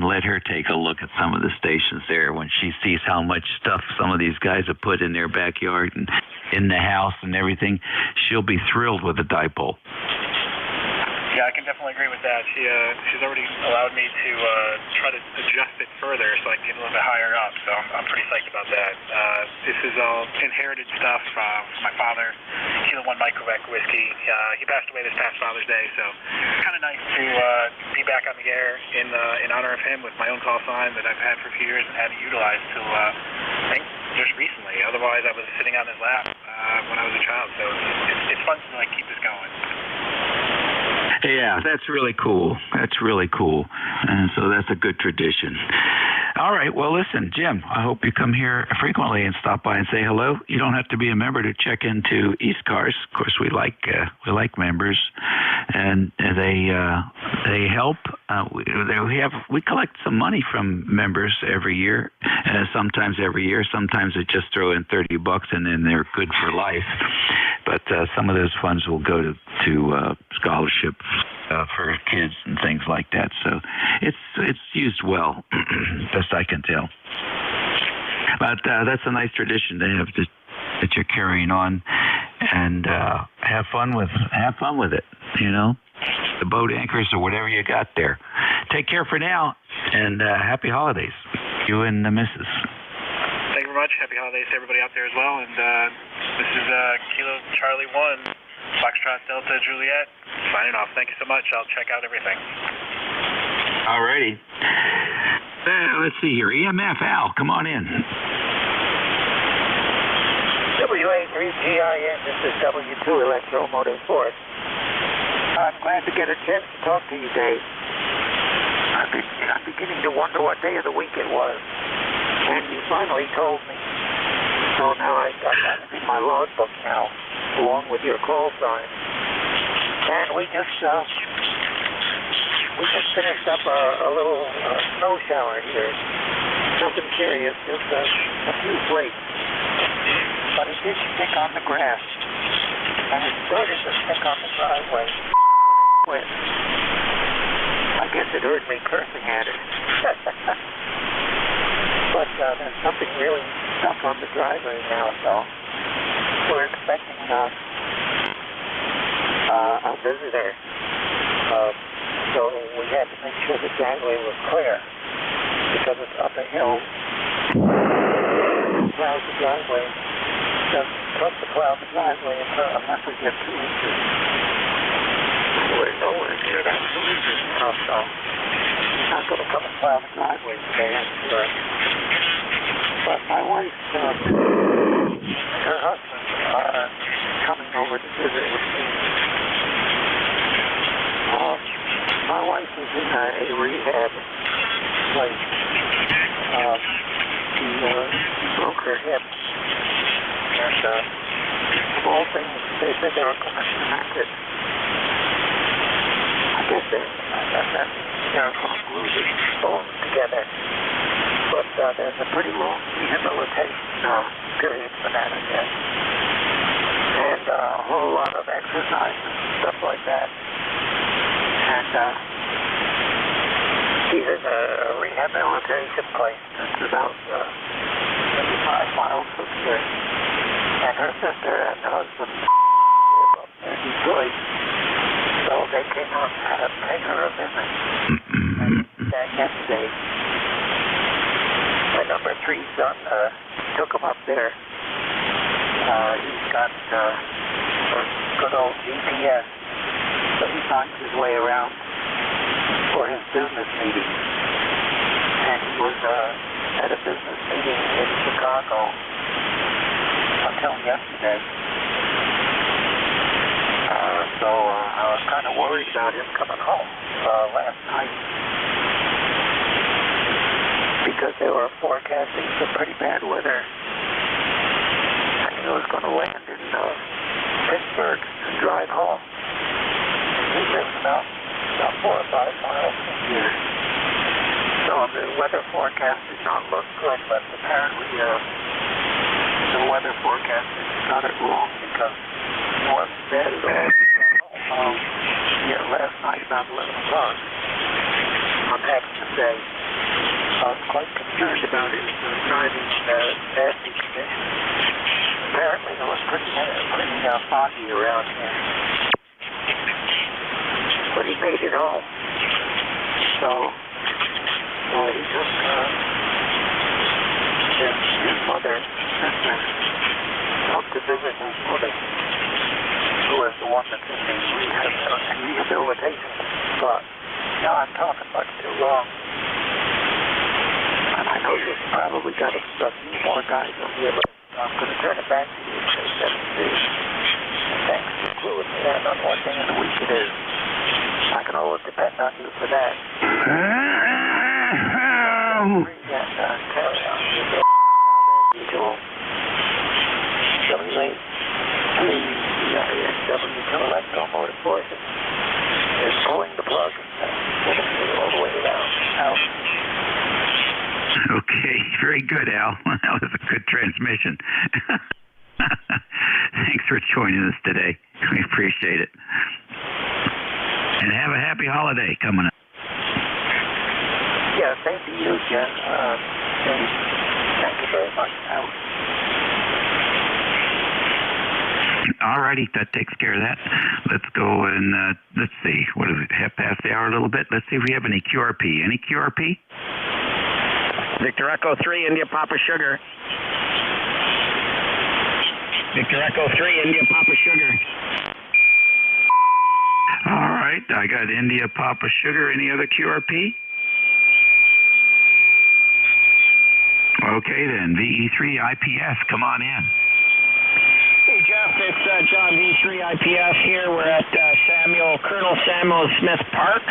let her take a look at some of the stations there. When she sees how much stuff some of these guys have put in their backyard and in the house and everything, she'll be thrilled with the dipole. Yeah, I can definitely agree with that. She's already allowed me to try to adjust it further so I can get a little bit higher up. So I'm pretty psyched about that. This is all inherited stuff from my father, Kilo 1 Mike Quebec whiskey. He passed away this past Father's Day, so it's kind of nice to be back on the air in honor of him with my own call sign that I've had for a few years and hadn't utilized till I think just recently. Otherwise, I was sitting on his lap when I was a child. So it's fun to keep this going. Yeah, that's really cool. And so that's a good tradition. All right. Well, listen, Jim, I hope you come here frequently and stop by and say hello. You don't have to be a member to check into ECARS. Of course, we like members, and they help. We collect some money from members every year. Sometimes they just throw in $30 and then they're good for life. But some of those funds will go to scholarship for kids and things like that. So it's used well, best I can tell. But that's a nice tradition to have that you're carrying on, and have fun with it. The boat anchors or whatever you got there. Take care for now, and happy holidays, you and the missus. Thank you very much. Happy holidays to everybody out there as well. And this is Kilo Charlie 1, Foxtrot Delta Juliet, signing off. Thank you so much. I'll check out everything. All righty. Let's see here. EMF, Al, come on in. WA3GIN, this is W2 Electro Motorsports. I'm glad to get a chance to talk to you, Dave. I'm beginning to wonder what day of the week it was. And you finally told me. So now I've got that in my logbook now, along with your call sign. And we just finished up a little snow shower here. Nothing serious, just a few flakes. But it did stick on the grass. And it started to stick on the driveway. Quit. I guess it heard me cursing at it. But there's something really stuck on the driveway now, so we're expecting a visitor. So we had to make sure the driveway was clear because it's up a hill. Plows the driveway. Doesn't trust to plow the driveway unless we get 2 inches. We're nowhere near that 2 inches now, so I'm not going to come and plow the driveway today. But my wife, her husband, are coming over to visit with me. My wife is in a rehab place. She broke her hip. And of all things, they said they were going to connect it. I guess thing. That's careful gluing bones together. But there's a pretty long rehabilitation period for that, I guess. And a whole lot of exercises and stuff like that. And she's in a rehabilitation place that's about 35 miles from here. And her sister and husband live up in Detroit. So they came out to pay her a visit. And that yesterday, my number 3 son took him up there. He's got good old GPS, so he finds his way around for his business meeting. And he was at a business meeting in Chicago until yesterday. So I was kind of worried about him coming home last night because they were forecasting some pretty bad weather. And he was going to land in Pittsburgh and drive home. He lives about 4 or 5 miles from here. So the weather forecast did not look good, but apparently the weather forecasters got it wrong because it wasn't bad at all. Last night about 11 o'clock. I'm happy to say I was quite concerned about his driving nasty conditions. Apparently it was pretty foggy around here. But he made it home. So he took his mother and sister up to visit his mother, who was the one that's in the rehabilitation spot. Now I'm talking much too long. And I know you've probably got a few more guys on here, but I'm going to turn it back to you in case that's it. Thanks for including me in on what day of the week it is. I can always depend on you for that. And carry on with the usual W2US Motor Forces is pulling the plug and getting me all the way down. Out. Okay, very good, Al. That was a good transmission. Thanks for joining us today. We appreciate it. And have a happy holiday coming up. Yeah, thank you, Jen. Thank you very much, Al. All righty, that takes care of that. Let's go and let's see. What is it? Half past the hour a little bit. Let's see if we have any QRP. Any QRP? Victor Echo 3, India Papa Sugar. Victor Echo 3, India Papa Sugar. All right, I got India Papa Sugar. Any other QRP? Okay then, VE3 IPS, come on in. Hey Jeff, it's John V3 IPS here. We're at Colonel Samuel Smith Park.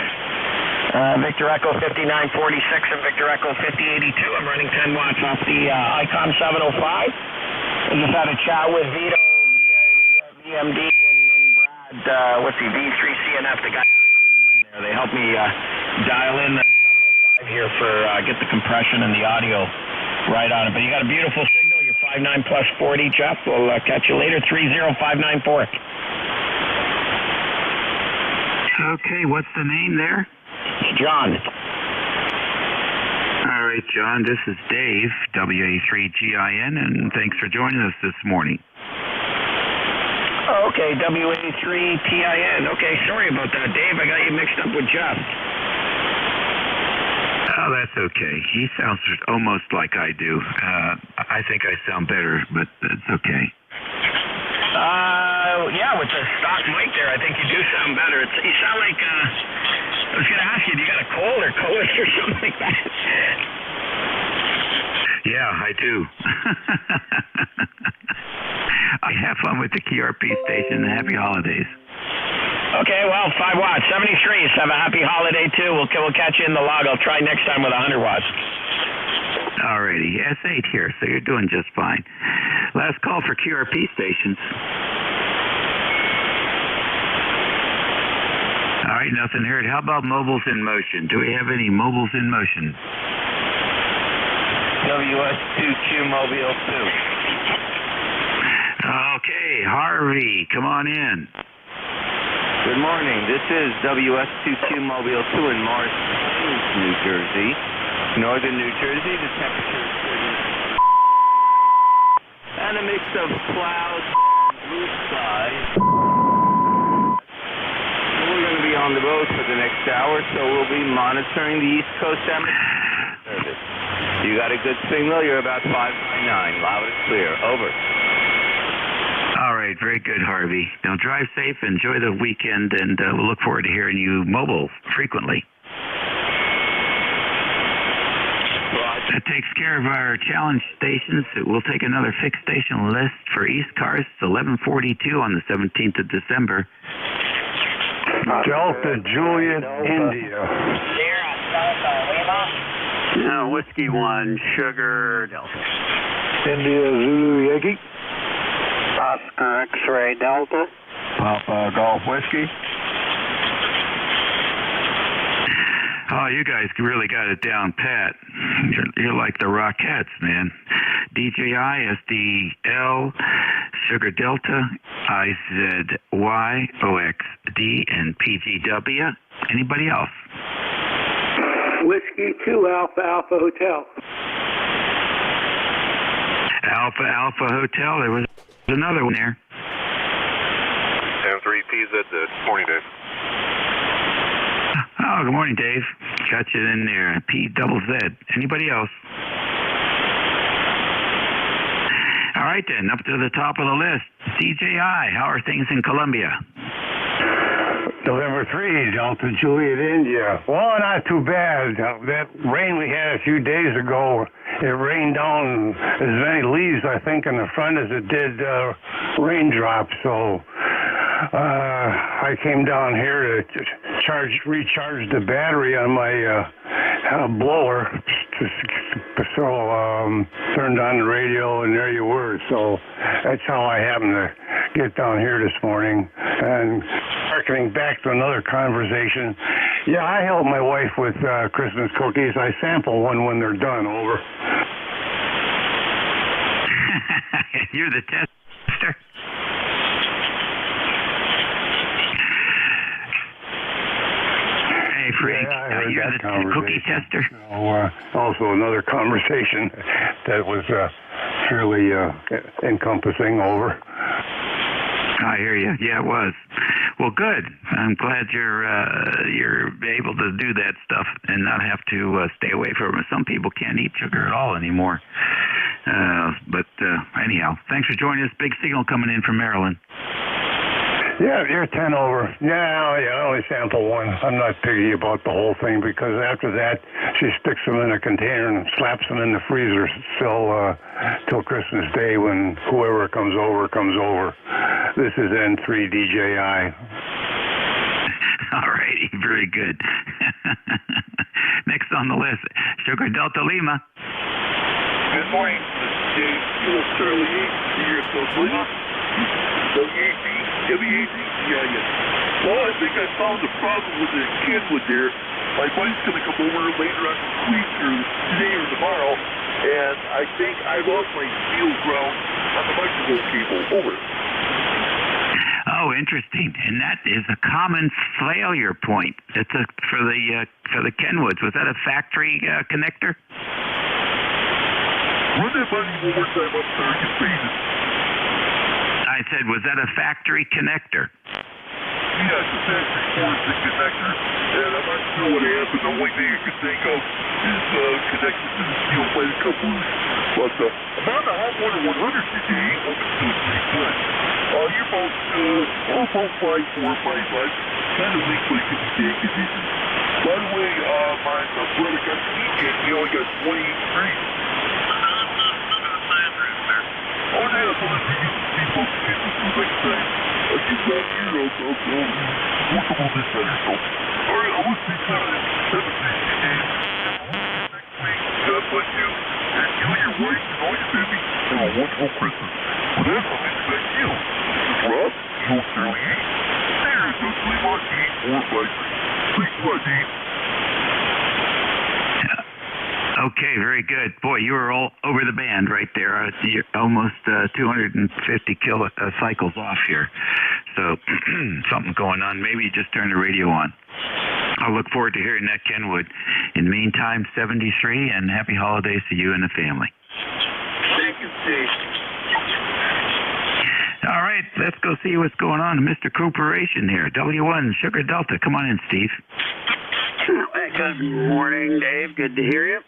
Victor Echo 5946 and Victor Echo 5082. I'm running 10 watts off the Icon 705. I just had a chat with Vito, VMD, and Brad, V3CNF, the guy out of Cleveland there. They helped me dial in the 705 here for get the compression and the audio right on it. But you got a beautiful signal. You're 59 plus 40, Jeff. We'll catch you later, 30594. Okay, what's the name there? John. All right, John, this is Dave, WA3GIN, and thanks for joining us this morning. Oh, okay, WA3TIN. Okay, sorry about that, Dave. I got you mixed up with Jeff. Oh, that's okay. He sounds almost like I do. I think I sound better, but it's okay. Yeah, with the stock mic there, I think you do sound better. You sound like, I was going to ask you, do you got a cold or colic or something like that? Yeah, I do. I have fun with the QRP station, and happy holidays. Okay, well, 5 watts, 73. So have a happy holiday, too. We'll catch you in the log. I'll try next time with 100 watts. Alrighty, S8 here, so you're doing just fine. Last call for QRP stations. All right, nothing heard. How about mobiles in motion? Do we have any mobiles in motion? WS2Q Mobile 2. Okay, Harvey, come on in. Good morning. This is WS2Q Mobile 2 in Morris Plains, New Jersey. Northern New Jersey, the temperature is 30. And a mix of clouds and blue skies. We're going to be on the road for the next hour, so we'll be monitoring the East Coast amateur service. You got a good signal. You're about 5 by 9. Loud and clear. Over. All right, very good, Harvey. Now drive safe, enjoy the weekend, and we'll look forward to hearing you mobile frequently. That takes care of our challenge stations. We'll take another fixed station list for ECARS. It's 11:42 on the 17th of December. Delta Juliet, India. Sierra, Delta, Lima. No, Whiskey 1, Sugar, Delta. India, Zulu, Yankee. Oscar X-Ray, Delta. Papa, Golf, Whiskey. Oh, you guys really got it down pat. You're like the Rockettes, man. DJI, SDL, Sugar Delta, IZY, OXD, and PGW. Anybody else? Whiskey 2 Alpha Alpha Hotel. Alpha Alpha Hotel. There was another one there. M3PZ. Good morning, Dave. Oh, good morning, Dave. Got you in there. P-double-Z. Anybody else? All right, then. Up to the top of the list. DJI. How are things in Colombia? November 3, Delta Juliet, India. Well, not too bad. That rain we had a few days ago, it rained down as many leaves, I think, in the front as it did raindrops. So I came down here to recharge the battery on my blower. So turned on the radio, and there you were. So that's how I happened to get down here this morning. And harkening back to another conversation, yeah, I help my wife with Christmas cookies. I sample one when they're done. Over. You're the tester. Hey, Frank, you're the cookie tester. Also another conversation that was fairly encompassing. Over. I hear you. Yeah, it was. Well, good. I'm glad you're able to do that stuff and not have to stay away from it. Some people can't eat sugar at all anymore. But anyhow, thanks for joining us. Big signal coming in from Maryland. Yeah, you're 10 over. Yeah, I only sample one. I'm not picky about the whole thing because after that, she sticks them in a container and slaps them in the freezer till Christmas Day when whoever comes over comes over. This is N3 DJI. All righty, very good. Next on the list, Sugar Delta Lima. Good morning. This is Dave Charlie 8, here at Lima. W-A-Z-W-A-Z-G-I-N. Well, I think I found the problem with the Kenwood there. My wife's going to come over later on this week or today or tomorrow, and I think I lost my field ground on the microphone cable. Over. Oh, interesting. And that is a common failure point. It's for the Kenwoods. Was that a factory connector? Run that by me one more time. I'm sorry. You faded. I said, was that a factory connector? Yeah, it's a factory forcing connector. And I'm not sure what happened. The only thing I could think of is connected to the steel plate couplers. But I'm on the hot water 100 today. Hope it's doing pretty good. You're both 455, kind of weak, but it could be day conditions. By the way, my brother got the weekend. He only got 28 degrees. Oh, yeah, so let's see folks get this next time. I keep down here, I'll work a little bit better. So, all right, I'll listen to it. Have a great day. Next week, God bless you. And you and your wife and all your baby have a wonderful Christmas. With that, I'll expect you. This is Rob, your Charlie 8. There's a 3 4 5 3. Okay, very good. Boy, you were all over the band right there. You're almost 250 cycles off here. So something going on. Maybe you just turned the radio on. I'll look forward to hearing that, Kenwood. In the meantime, 73, and happy holidays to you and the family. Thank you, Steve. All right, let's go see what's going on. Mr. Cooperation here. W1, Sugar Delta. Come on in, Steve. Good morning, Dave. Good to hear you.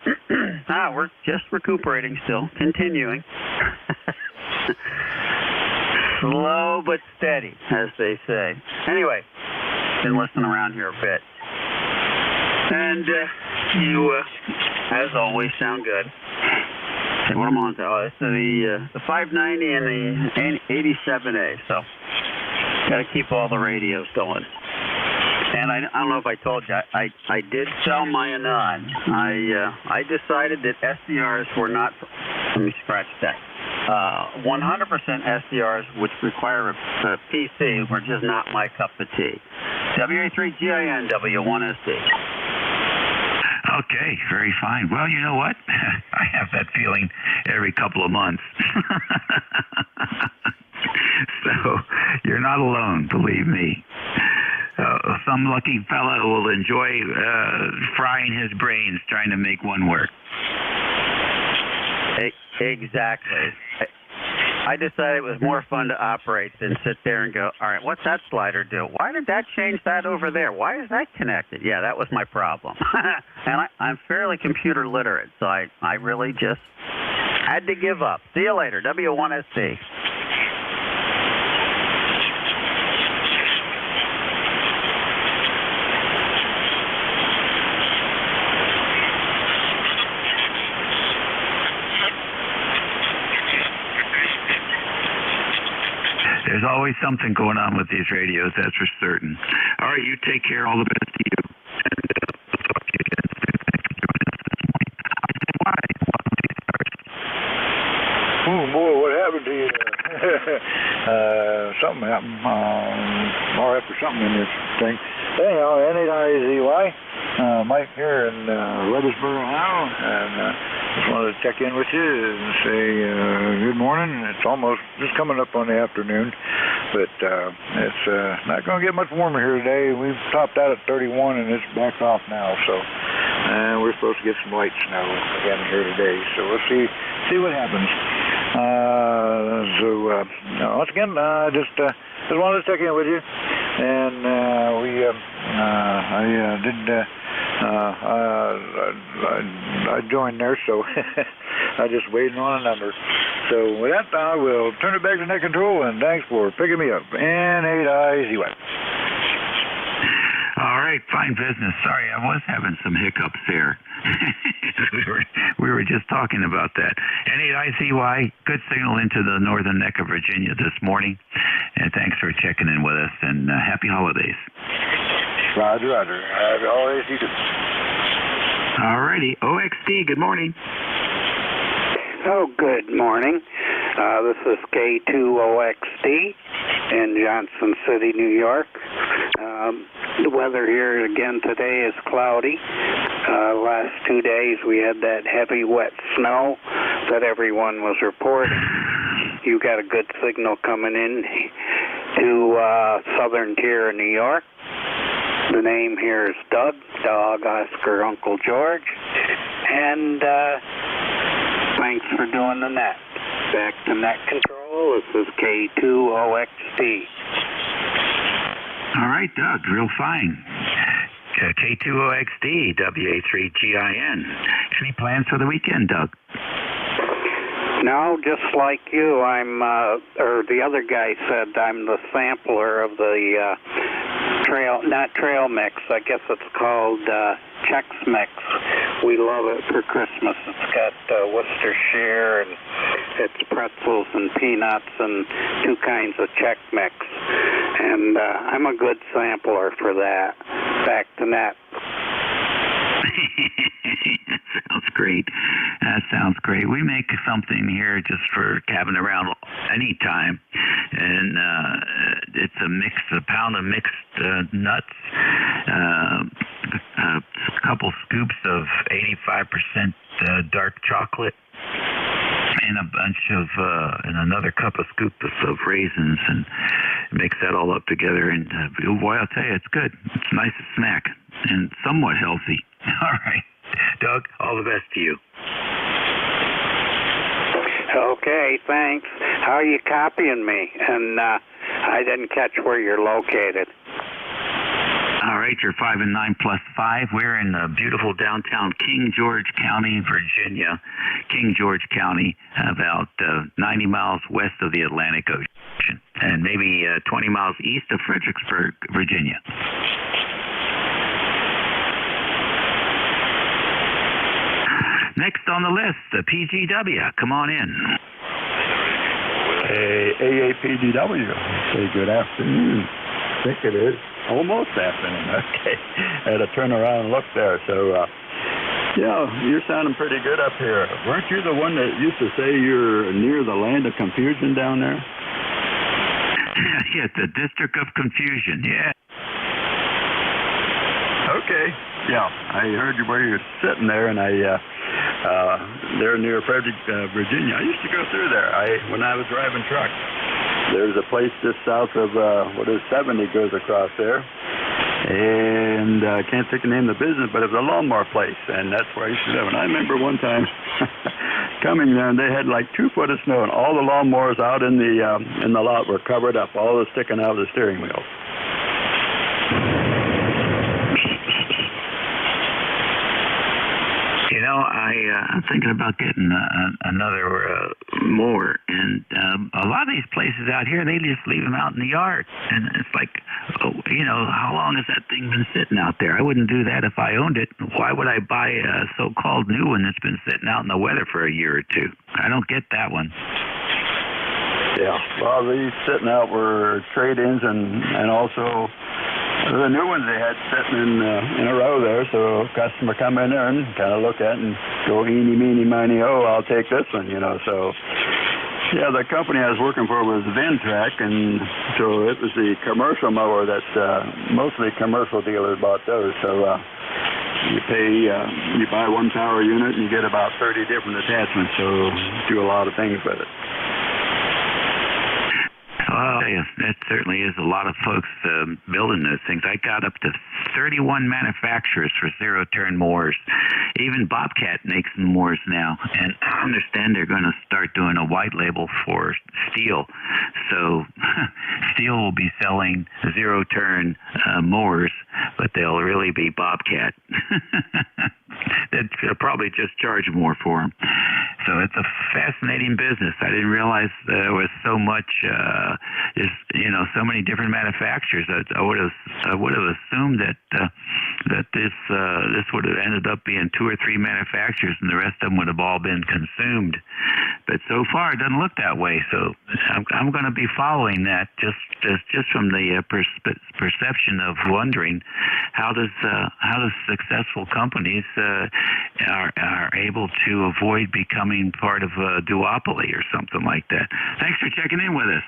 We're just recuperating still. Continuing. Slow but steady, as they say. Anyway, been listening around here a bit. And you, as always, sound good. Okay, what am I on to? Oh, it's the 590 and the 87A. So, got to keep all the radios going. And I don't know if I told you, I did sell my Anon. I decided that SDRs were not, let me scratch that, 100% SDRs, which require a PC, were just not my cup of tea. WA3GIN, W1SD. Okay, very fine. Well, you know what? I have that feeling every couple of months. So, you're not alone, believe me. Some lucky fella will enjoy frying his brains trying to make one work. Exactly. I decided it was more fun to operate than sit there and go, all right, what's that slider do? Why did that change that over there? Why is that connected? Yeah, that was my problem. And I'm fairly computer literate, so I really just had to give up. See you later, W1SC. There's always something going on with these radios, that's for certain. All right, you take care. All the best to you. And we'll talk to you again soon. Thanks for joining us this morning. I said, why? Welcome to ECARS. Oh, boy, what happened to you? Something happened. More after something in this thing. Anyhow, N8IZY. Mike here in Weathersburg, Ohio. And just wanted to check in with you and say good morning. It's almost just coming up on the afternoon, but it's not going to get much warmer here today. We've topped out at 31, and it's back off now. So, and we're supposed to get some light snow again here today. So we'll see what happens. Once again, just wanted to check in with you, and I joined there, so I just waiting on a number. So with that, I will turn it back to net control, and thanks for picking me up. N8IZY. All right, fine business. Sorry, I was having some hiccups there. we were just talking about that. N8IZY, good signal into the northern neck of Virginia this morning. And thanks for checking in with us, and happy holidays. Roger, roger. Happy holidays to you too. All righty. OXD, good morning. Oh, good morning. This is K2OXD in Johnson City, New York. The weather here again today is cloudy. Last 2 days we had that heavy wet snow that everyone was reporting. You got a good signal coming in to southern tier of New York. The name here is Doug, Dog, Oscar, Uncle George. And thanks for doing the net. Back to net control. This is K2OXD. All right, Doug, real fine. K2OXD, WA3GIN. Any plans for the weekend, Doug? No, just like you, or the other guy said, I'm the sampler of the not trail mix, I guess it's called Chex Mix. We love it for Christmas. It's got Worcestershire, and it's pretzels and peanuts and 2 kinds of Chex Mix. And I'm a good sampler for that. Back to net. Sounds great. That sounds great. We make something here just for cabbing around any time, and it's a pound of mixed nuts, a couple couple scoops of 85% dark chocolate, and a bunch of and another cup of scoop of raisins, and mix that all up together. And boy, I'll tell you, it's good. It's a nice snack and somewhat healthy. All right, Doug, all the best to you. Okay, thanks. How are you copying me? And I didn't catch where you're located. All right, you're 5 and 9 plus 5. We're in beautiful downtown King George County, Virginia. King George County, about 90 miles west of the Atlantic Ocean, and maybe 20 miles east of Fredericksburg, Virginia. Next on the list, the PGW. Come on in. Hey, AAPGW. Hey, good afternoon. I think it is almost afternoon. Okay. I had to turn around and look there. So, yeah, you're sounding pretty good up here. Weren't you the one that used to say you're near the land of confusion down there? Yeah, the District of Confusion, yeah. Okay. Yeah, I heard you where you're sitting there, and they're near Frederick, Virginia. I used to go through there when I was driving trucks. There's a place just south of 70 goes across there, and I can't think of the name of the business, but it was a lawnmower place, and that's where I used to live. And I remember one time coming there, and they had like 2 foot of snow, and all the lawnmowers out in the lot were covered up, all the sticking out of the steering wheels. You know, I'm thinking about getting another mower, and a lot of these places out here, they just leave them out in the yard, and it's like, how long has that thing been sitting out there? I wouldn't do that if I owned it. Why would I buy a so-called new one that's been sitting out in the weather for a year or two? I don't get that one. Yeah, well, these sitting out were trade-ins and also the new ones they had sitting in a row there, so a customer come in there and kind of look at it and go eeny, meeny, miny, oh, I'll take this one, so. Yeah, the company I was working for was Ventrac, and so it was the commercial mower that mostly commercial dealers bought those, so you buy one power unit and you get about 30 different attachments, so do a lot of things with it. Well, that certainly is a lot of folks building those things. I got up to 31 manufacturers for zero-turn mowers. Even Bobcat makes mowers now, and I understand they're going to start doing a white label for Steel. So Steel will be selling zero-turn mowers, but they'll really be Bobcat. They'll probably just charge more for them. So it's a fascinating business. I didn't realize there was so much, so many different manufacturers. I would have assumed that this would have ended up being 2 or 3 manufacturers, and the rest of them would have all been consumed. But so far, it doesn't look that way. So I'm going to be following that just from the perception of wondering how does successful companies are able to avoid becoming part of a duopoly or something like that. Thanks for checking in with us.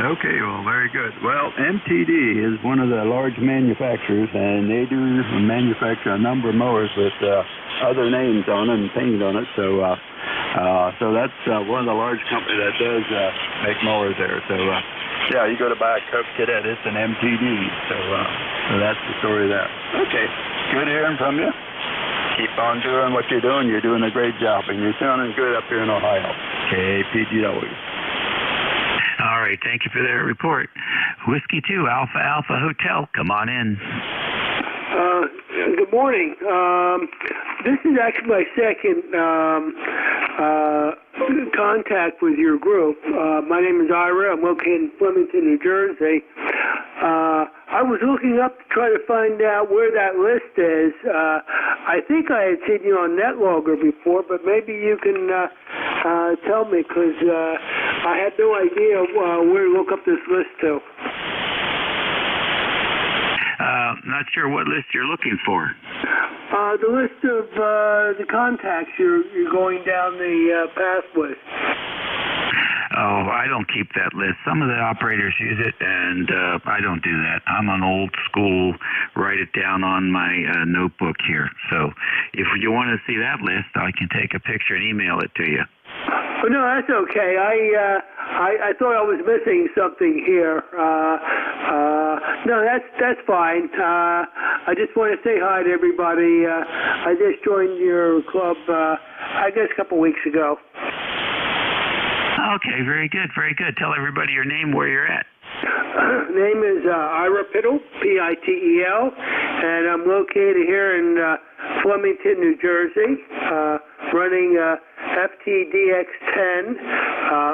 Okay, well, very good. Well, MTD is one of the large manufacturers, and they do manufacture a number of mowers with other names on them and paint on it. So that's one of the large companies that does make mowers there. So, yeah, you go to buy a Cub Cadet, it's an MTD. So that's the story there. Okay, good hearing from you. Keep on doing what you're doing. You're doing a great job, and you're sounding good up here in Ohio. KPGW. All right, thank you for that report. Whiskey 2, Alpha Alpha Hotel, come on in. Good morning. This is actually my second contact with your group. My name is Ira. I'm located in Flemington, New Jersey. I was looking up to try to find out where that list is. I think I had seen you on NetLogger before, but maybe you can tell me, because I had no idea where to look up this list to. Not sure what list you're looking for. The list of the contacts you're going down the path with. Oh, I don't keep that list. Some of the operators use it, and I don't do that. I'm an old school, write it down on my notebook here. So if you want to see that list, I can take a picture and email it to you. Oh, no, that's okay. I thought I was missing something here. No, that's fine. I just want to say hi to everybody. I just joined your club, I guess, a couple weeks ago. Okay, very good, very good. Tell everybody your name, where you're at. Name is Ira Pittel, P-I-T-E-L, and I'm located here in Flemington, New Jersey, running FTDX10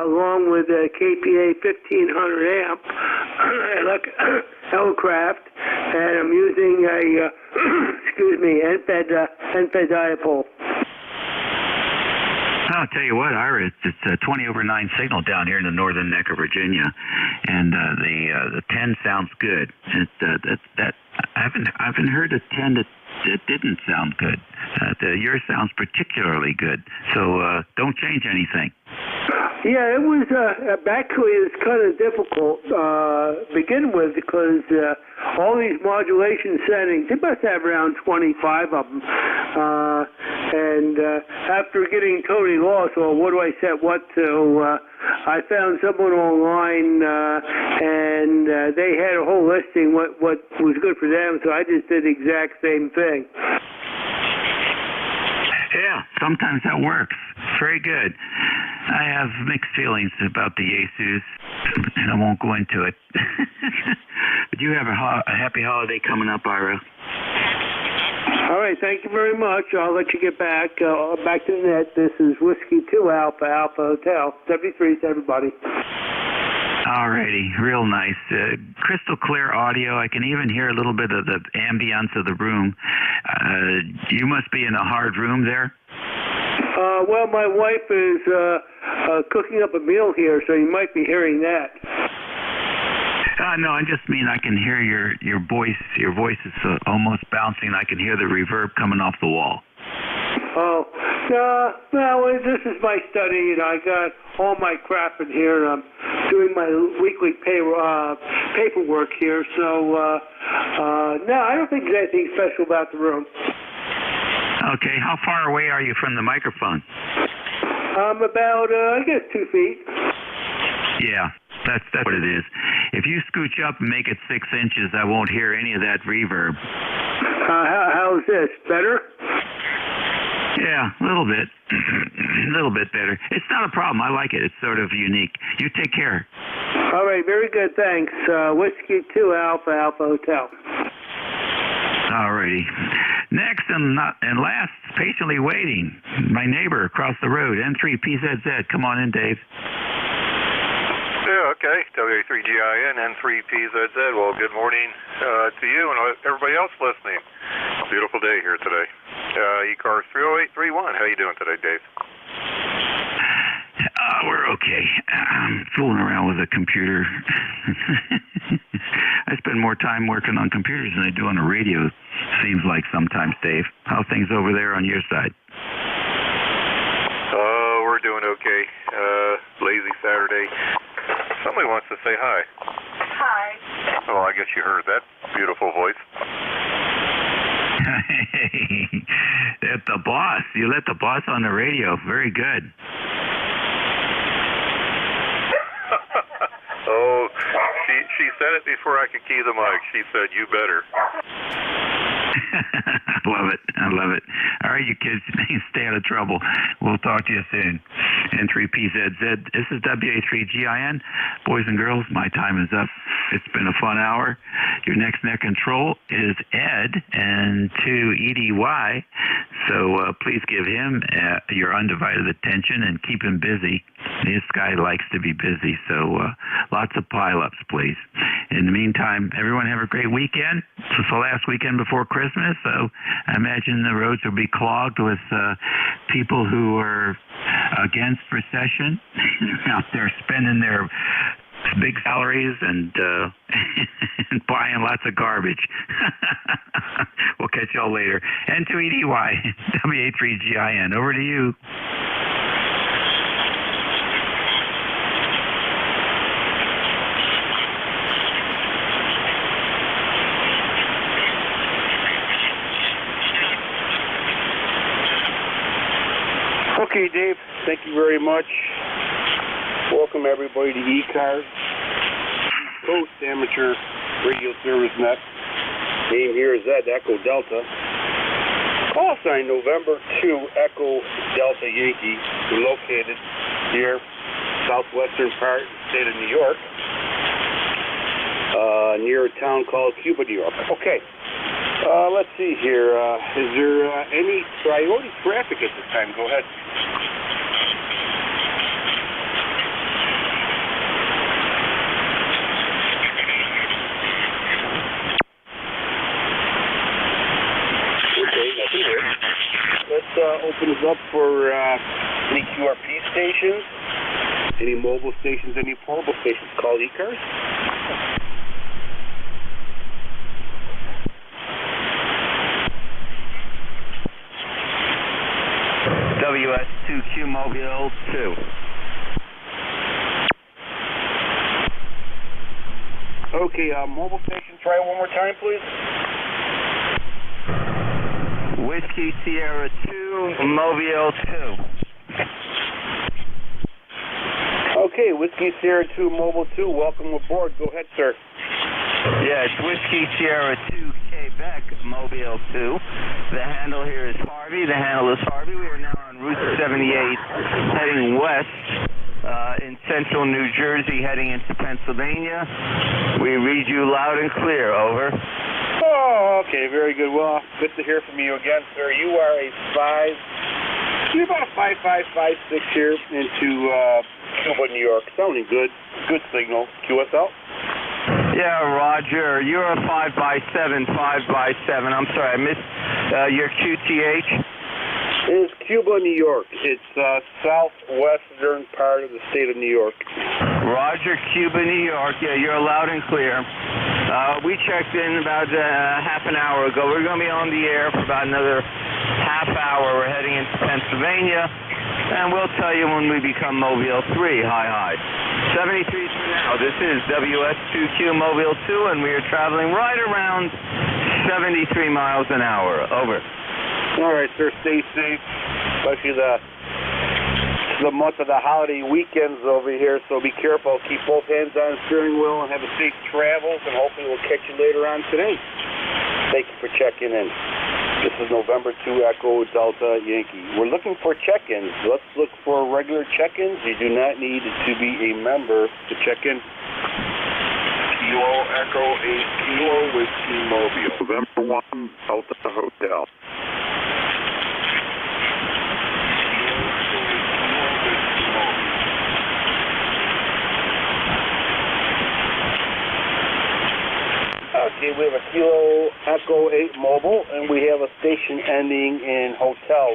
along with a KPA 1500 amp L-craft, and I'm using a NFED dipole. I'll tell you what, Ira, it's a 20/9 signal down here in the northern neck of Virginia, and the 10 sounds good. I haven't heard a 10 that didn't sound good. Yours sounds particularly good. So don't change anything. Yeah, it was actually it's kind of difficult to begin with because all these modulation settings, they must have around 25 of them. And after getting totally lost, well, what do I set what to? I found someone online, and they had a whole listing what was good for them. So I just did the exact same thing. Yeah, sometimes that works. Very good. I have mixed feelings about the Asus, and I won't go into it. But you have a happy holiday coming up, Ira. All right, thank you very much. I'll let you get back to the net. This is Whiskey 2 Alpha Hotel. W3 to everybody. All righty, real nice. Crystal clear audio. I can even hear a little bit of the ambience of the room. You must be in a hard room there. Well, my wife is cooking up a meal here, so you might be hearing that. No, I just mean I can hear your voice. Your voice is almost bouncing. I can hear the reverb coming off the wall. Oh, well, this is my study, and I got all my crap in here, and I'm doing my weekly paperwork here. So, no, I don't think there's anything special about the room. Okay, how far away are you from the microphone? I'm about, I guess, 2 feet. Yeah, that's what it is. If you scooch up and make it 6 inches, I won't hear any of that reverb. How's this? Better? Yeah, a little bit. A little bit better. It's not a problem. I like it. It's sort of unique. You take care. All right, very good. Thanks. Whiskey 2 Alpha Hotel. All righty. Next and last, patiently waiting, my neighbor across the road, N3PZZ. Come on in, Dave. Yeah, okay. WA3GIN, N3PZZ. Well, good morning to you and everybody else listening. Beautiful day here today. ECARS 30831. How you doing today, Dave? We're okay. I'm fooling around with a computer. I spend more time working on computers than I do on the radio, seems like sometimes, Dave. How things over there on your side? We're doing okay. Lazy Saturday. Somebody wants to say hi. Hi. Oh, I guess you heard that beautiful voice. That's the boss. You let the boss on the radio. Very good. Oh, she said it before I could key the mic. She said, "You better." I love it. All right, you kids, stay out of trouble. We'll talk to you soon. N3PZZ. This is WA3GIN. Boys and girls, my time is up. It's been a fun hour. Your next net control is Ed and to EDY. So please give him your undivided attention and keep him busy. This guy likes to be busy, so lots of pile-ups, please. In the meantime, everyone have a great weekend. It's the last weekend before Christmas, so I imagine the roads will be clogged with people who are against recession. Out there spending their big salaries and buying lots of garbage. We'll catch y'all later. N2EDY, WA3GIN. Over to you. Okay, Dave, thank you very much. Welcome everybody to ECARS, Coast Amateur Radio Service Net. Name here is Ed, Echo Delta. Call sign November 2, Echo Delta Yankee. We're located here, southwestern part of the state of New York, near a town called Cuba, New York. Okay, let's see here. Is there any priority traffic at this time? Go ahead. Let's open this up for any QRP stations, any mobile stations, any portable stations. Call ECARS. WS2Q Mobile 2. Okay, mobile station, try one more time, please. Whiskey Sierra 2, Mobile 2. Okay, Whiskey Sierra 2, Mobile 2, welcome aboard. Go ahead, sir. Yeah, it's Whiskey Sierra 2, Quebec, Mobile 2. The handle here is Harvey. We are now on Route 78, heading west in central New Jersey, heading into Pennsylvania. We read you loud and clear, over. Oh, okay, very good. Well, good to hear from you again, sir. You are you're about a 5556 here into Cuba, New York. Sounding good. Good signal. QSL? Yeah, Roger. You're a 5x7. I'm sorry, I missed your QTH. It's Cuba, New York. It's southwestern part of the state of New York. Roger, Cuba, New York. Yeah, you're loud and clear. We checked in about half an hour ago. We're going to be on the air for about another half hour. We're heading into Pennsylvania, and we'll tell you when we become Mobile 3. Hi. 73 for now. This is WS2Q Mobile 2, and we are traveling right around 73 miles an hour. Over. All right, sir. Stay safe, especially the month of the holiday weekends over here, so be careful. Keep both hands on the steering wheel and have a safe travels, and hopefully we'll catch you later on today. Thank you for checking in. This is November 2 Echo Delta Yankee. We're looking for check-ins. Let's look for regular check-ins. You do not need to be a member to check in. Kilo Echo 8 Kilo Whiskey Mobile. November 1 Delta Hotel. Okay, we have a Kilo Echo 8 Mobile, and we have a station ending in hotel.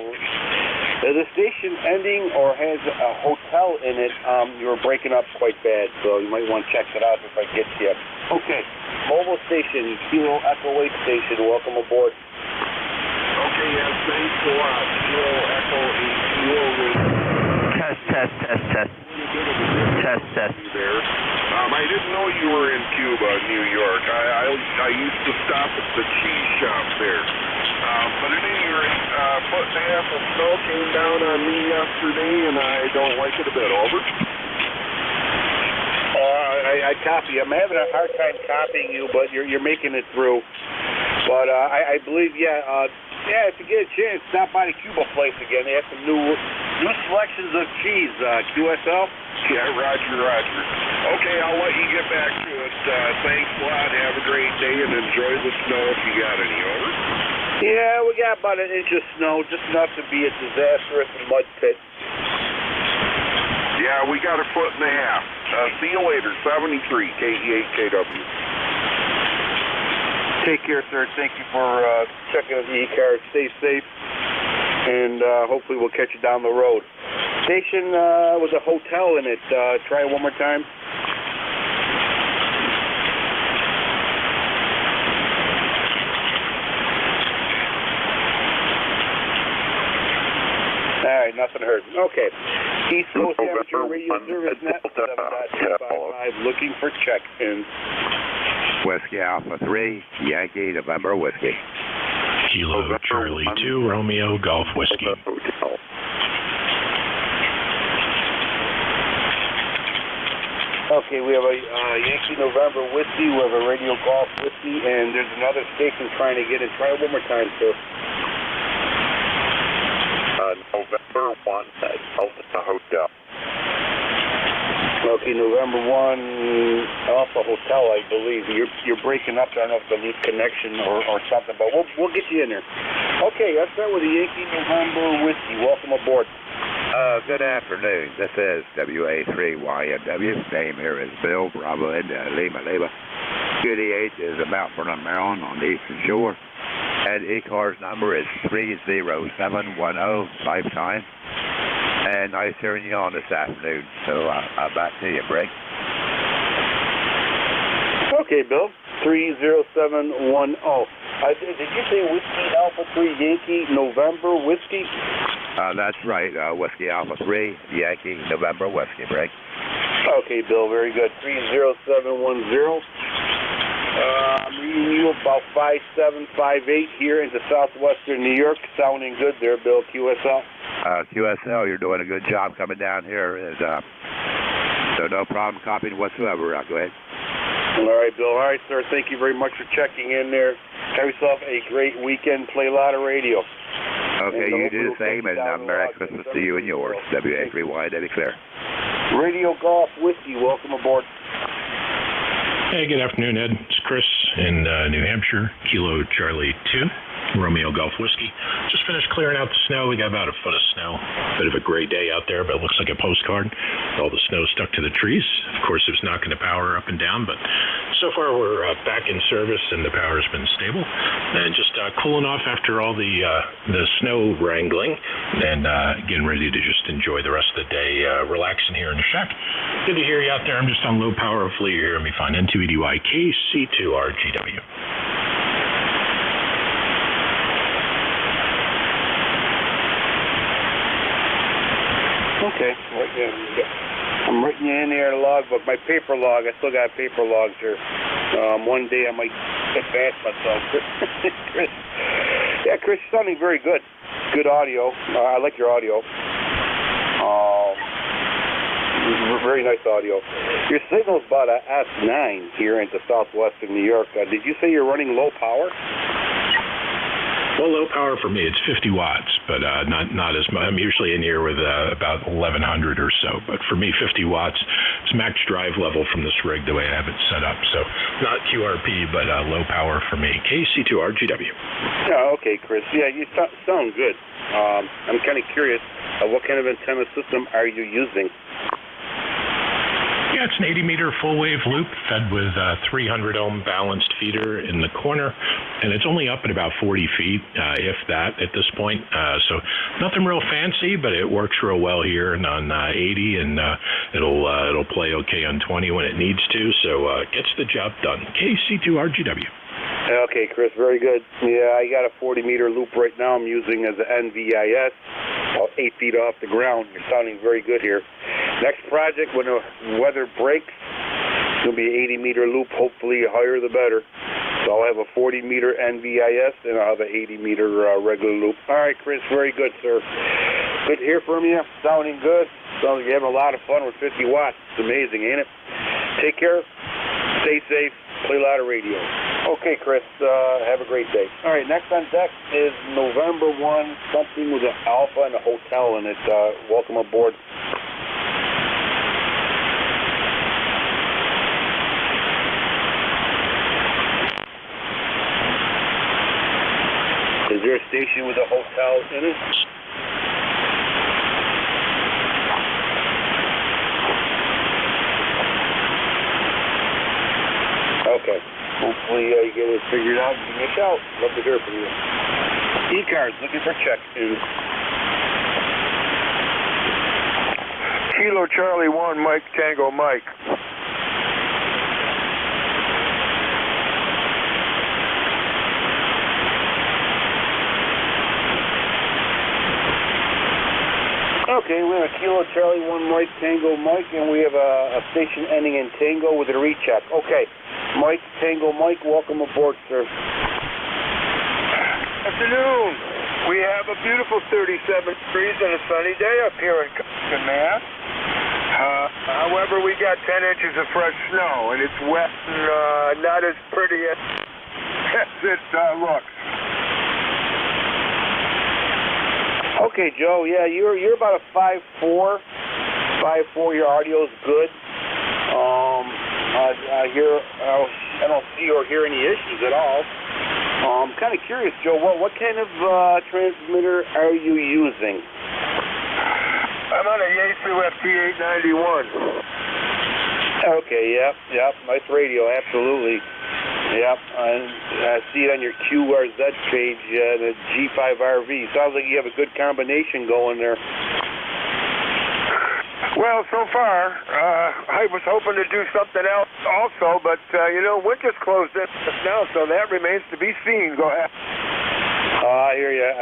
Is the station ending or has a hotel in it? You're breaking up quite bad, so you might want to check it out if I get you. Okay, mobile station, Kilo Echo 8 station, welcome aboard. Okay, yes, thanks a lot. Kilo Echo 8 Kilo Test. There. I didn't know you were in Cuba, New York. I used to stop at the cheese shop there. But at any rate, foot and a half of snow came down on me yesterday, and I don't like it a bit. Over. I copy. I'm having a hard time copying you, but you're making it through. But I believe, if you get a chance, stop by the Cuba place again. They have some new selections of cheese. QSL? Yeah, Roger. Okay, I'll let you get back to it. Thanks a lot. Have a great day and enjoy the snow if you got any. Over. Yeah, we got about an inch of snow, just enough to be a disastrous mud pit. Yeah, we got a foot and a half. See you later. 73 KE8KW. Take care, sir. Thank you for checking out the ECARS. Stay safe, and hopefully we'll catch you down the road. Station with a hotel in it. Try it one more time. All right, nothing heard. Okay. East Coast Amateur Radio Service Net 7.255, looking for check-ins. Whiskey Alpha 3, Yankee, November Whiskey. Kilo Charlie 2, Romeo Golf Whiskey. Okay, we have a Yankee November whiskey, we have a Radio Golf whiskey, and there's another station trying to get it. Try it one more time, sir. November 1 at Alpha Hotel. Okay, November 1, Alpha Hotel, I believe. You're breaking up. I don't know if it's a loose connection or something, but we'll get you in there. Okay, let's start with the Yankee November whiskey. Welcome aboard. Good afternoon. This is WA3YNW. Name here is Bill Bravo and Lima. QDH is about Burnham, Maryland on the Eastern Shore. And ECARS number is 30710 lifetime. And nice hearing you on this afternoon. So back to you, Brink. Okay, Bill. 30710. Did you say Whiskey Alpha 3 Yankee November whiskey? That's right. Whiskey Alpha 3 Yankee November whiskey, Brink. Okay, Bill. Very good. 30710. I'm reading you about 5758 here into southwestern New York. Sounding good there, Bill. QSL. QSL, you're doing a good job coming down here. So no problem copying whatsoever. Go ahead. All right, Bill. All right, sir. Thank you very much for checking in there. Have yourself a great weekend. Play a lot of radio. Okay, you do the same, and Merry Christmas to you and yours. WA3Y, Debbie Claire. Radio Golf Whiskey, welcome aboard. Hey, good afternoon, Ed. It's Chris in New Hampshire, Kilo Charlie 2, Romeo Golf Whiskey. Just finished clearing out the snow. We got about a foot of snow. Bit of a gray day out there, but it looks like a postcard. All the snow stuck to the trees. Of course, it was knocking the power up and down, but so far we're back in service and the power's been stable. And just cooling off after all the snow wrangling and getting ready to just enjoy the rest of the day, relaxing here in the shack. Good to hear you out there. I'm just on low power. Hopefully you're hearing me fine. N2EDY KC2RGW. Okay. I'm writing you in there in the logbook. My paper log. I still got paper logs here. One day I might advance myself. Chris. Yeah, Chris, you're sounding very good. Good audio. I like your audio. Very nice audio. Your signal's about a S9 here into southwestern New York. Did you say you're running low power? Well, low power for me, it's 50 watts, but not as much. I'm usually in here with about 1100 or so, but for me, 50 watts. It's max drive level from this rig the way I have it set up. So not QRP, but low power for me. KC2RGW. Yeah, okay, Chris. Yeah, you sound good. I'm kind of curious, what kind of antenna system are you using? Yeah, it's an 80-meter full-wave loop fed with a 300-ohm balanced feeder in the corner, and it's only up at about 40 feet, if that, at this point. So nothing real fancy, but it works real well here and on 80, and it'll play okay on 20 when it needs to. So gets the job done. KC2RGW. Okay, Chris, very good. Yeah, I got a 40-meter loop right now I'm using as an NVIS, about 8 feet off the ground. You're sounding very good here. Next project, when the weather breaks, it's going to be an 80-meter loop, hopefully higher the better. So I'll have a 40-meter NVIS, and I'll have an 80-meter regular loop. All right, Chris, very good, sir. Good to hear from you. Sounding good. Sounds like you're having a lot of fun with 50 watts. It's amazing, ain't it? Take care. Stay safe. Play a lot of radio. Okay, Chris, have a great day. All right, next on deck is November 1, something with an Alpha and a hotel in it. Welcome aboard. Is there a station with a hotel in it? Okay. Hopefully you get it figured out and give me a shout. Love to hear from you. ECARS, looking for check in. Kilo Charlie 1, Mike Tango Mike. Okay, we have a Kilo Charlie 1 Mike Tango Mike, and we have a station ending in Tango with a recheck. Okay, Mike Tango Mike, welcome aboard, sir. Afternoon. We have a beautiful 37 degrees and a sunny day up here in Mass. However, we got 10 inches of fresh snow, and it's wet and not as pretty as it looks. Okay, Joe. Yeah, you're about a 5'4". 5'4". Your audio's good. I don't see or hear any issues at all. I'm kind of curious, Joe. What kind of transmitter are you using? I'm on a Yaesu FT891. Okay. Yep. Nice radio. Absolutely. Yep. I see it on your QRZ page, the G5RV. Sounds like you have a good combination going there. Well, so far, I was hoping to do something else also, but, winter's closed in now, so that remains to be seen. Go ahead. I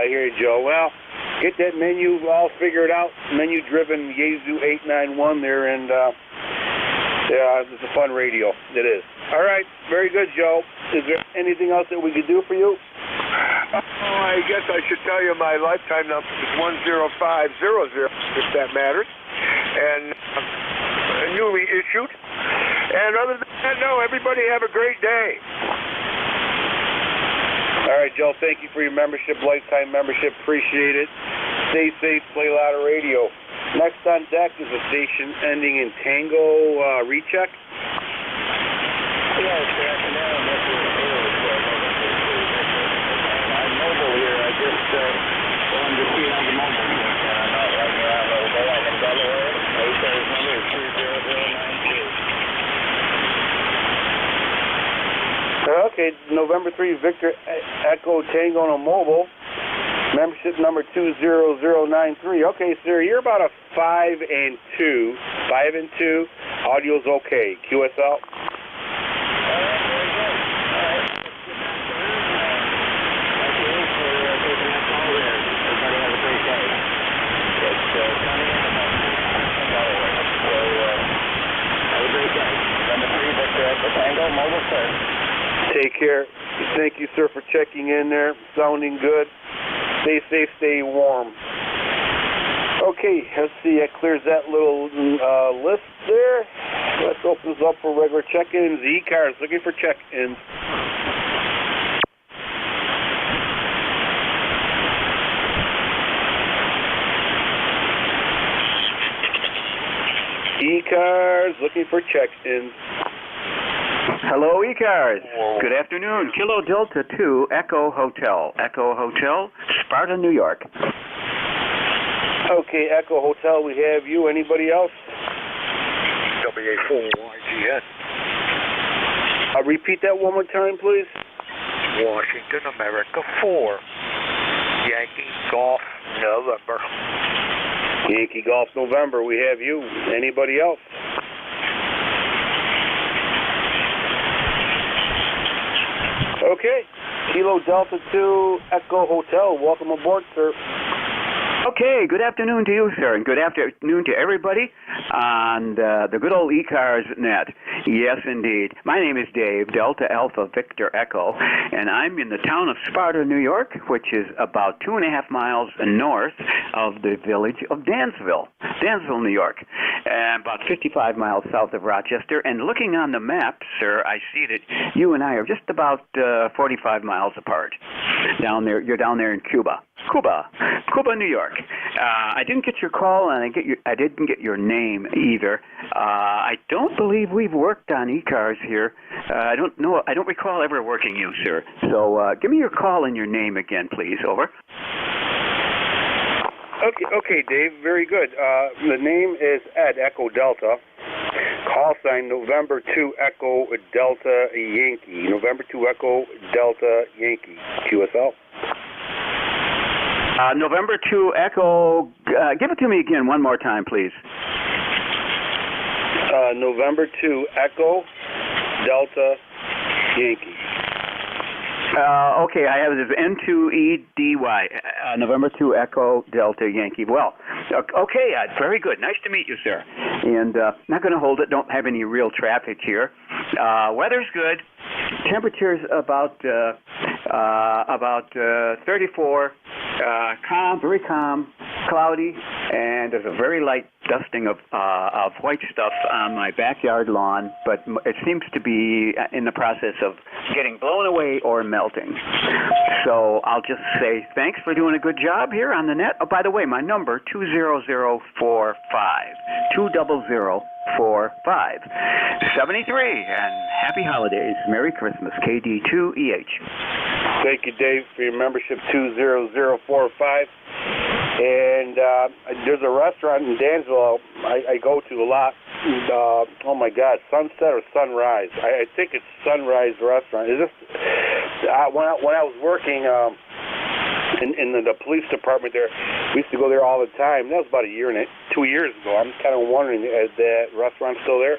hear you, Joe. Well, get that menu all figured out, menu-driven Yaesu 891 there, and, it's a fun radio. It is. All right. Very good, Joe. Is there anything else that we could do for you? I guess I should tell you my lifetime number is 10500, if that matters. And newly issued. And other than that, no, everybody have a great day. All right, Joe, thank you for your membership, lifetime membership. Appreciate it. Stay safe, play louder radio. Next on deck is a station ending in Tango recheck. Yes, good afternoon. This is I'm mobile here. I just wanted to see on the mobile here. Okay, November 3, Victor Echo Tango on a mobile. Membership number 20093. Okay, sir, you're about a 5 and 2. 5 and 2. Audio's okay. QSL. Take care. Thank you, sir, for checking in there. Sounding good. Stay safe, stay warm. Okay, let's see. That clears that little list there. That opens up for regular check-ins. The ECARS looking for check-ins. ECARS looking for check-ins. Hello, ECARS. Good afternoon. Kilo Delta 2, Echo Hotel. Echo Hotel, Sparta, New York. Okay, Echo Hotel, we have you. Anybody else? WA4YGS. Repeat that one more time, please. Washington, America 4. Yankee Golf, November. Yankee Golf, November, we have you. Anybody else? Okay, Kilo Delta 2, Echo Hotel. Welcome aboard, sir. Okay, good afternoon to you, sir, and good afternoon to everybody on the good old ECARS net. Yes, indeed. My name is Dave, Delta Alpha Victor Echo, and I'm in the town of Sparta, New York, which is about 2.5 miles north of the village of Dansville, New York, and about 55 miles south of Rochester. And looking on the map, sir, I see that you and I are just about 45 miles apart. Down there, you're down there in Cuba, New York. I didn't get your call, and I didn't get your name either. I don't believe we've worked on ECARS here. I don't know. I don't recall ever working you, sir. So give me your call and your name again, please. Over. Okay, Dave. Very good. The name is Ed, Echo Delta. Call sign November 2 Echo Delta Yankee. November 2 Echo Delta Yankee. QSL. November 2 Echo. Give it to me again one more time, please. November 2 Echo Delta Yankee. Okay, I have it as N2EDY. November 2 Echo Delta Yankee. Well, okay, very good. Nice to meet you, sir. And not going to hold it. Don't have any real traffic here. Weather's good. Temperature's about 34. Calm, very calm, cloudy, and there's a very light dusting of white stuff on my backyard lawn, but it seems to be in the process of getting blown away or melting. So I'll just say thanks for doing a good job here on the net. Oh, by the way, my number, 20045, 20045, 73, and happy holidays. Merry Christmas, KD2EH. Thank you, Dave, for your membership, 20045. And there's a restaurant in Dansville I go to a lot. Oh my God, Sunset or Sunrise? I think it's Sunrise Restaurant. Is this when I was working in the police department there? We used to go there all the time. That was about 2 years ago. I'm kind of wondering, is that restaurant still there?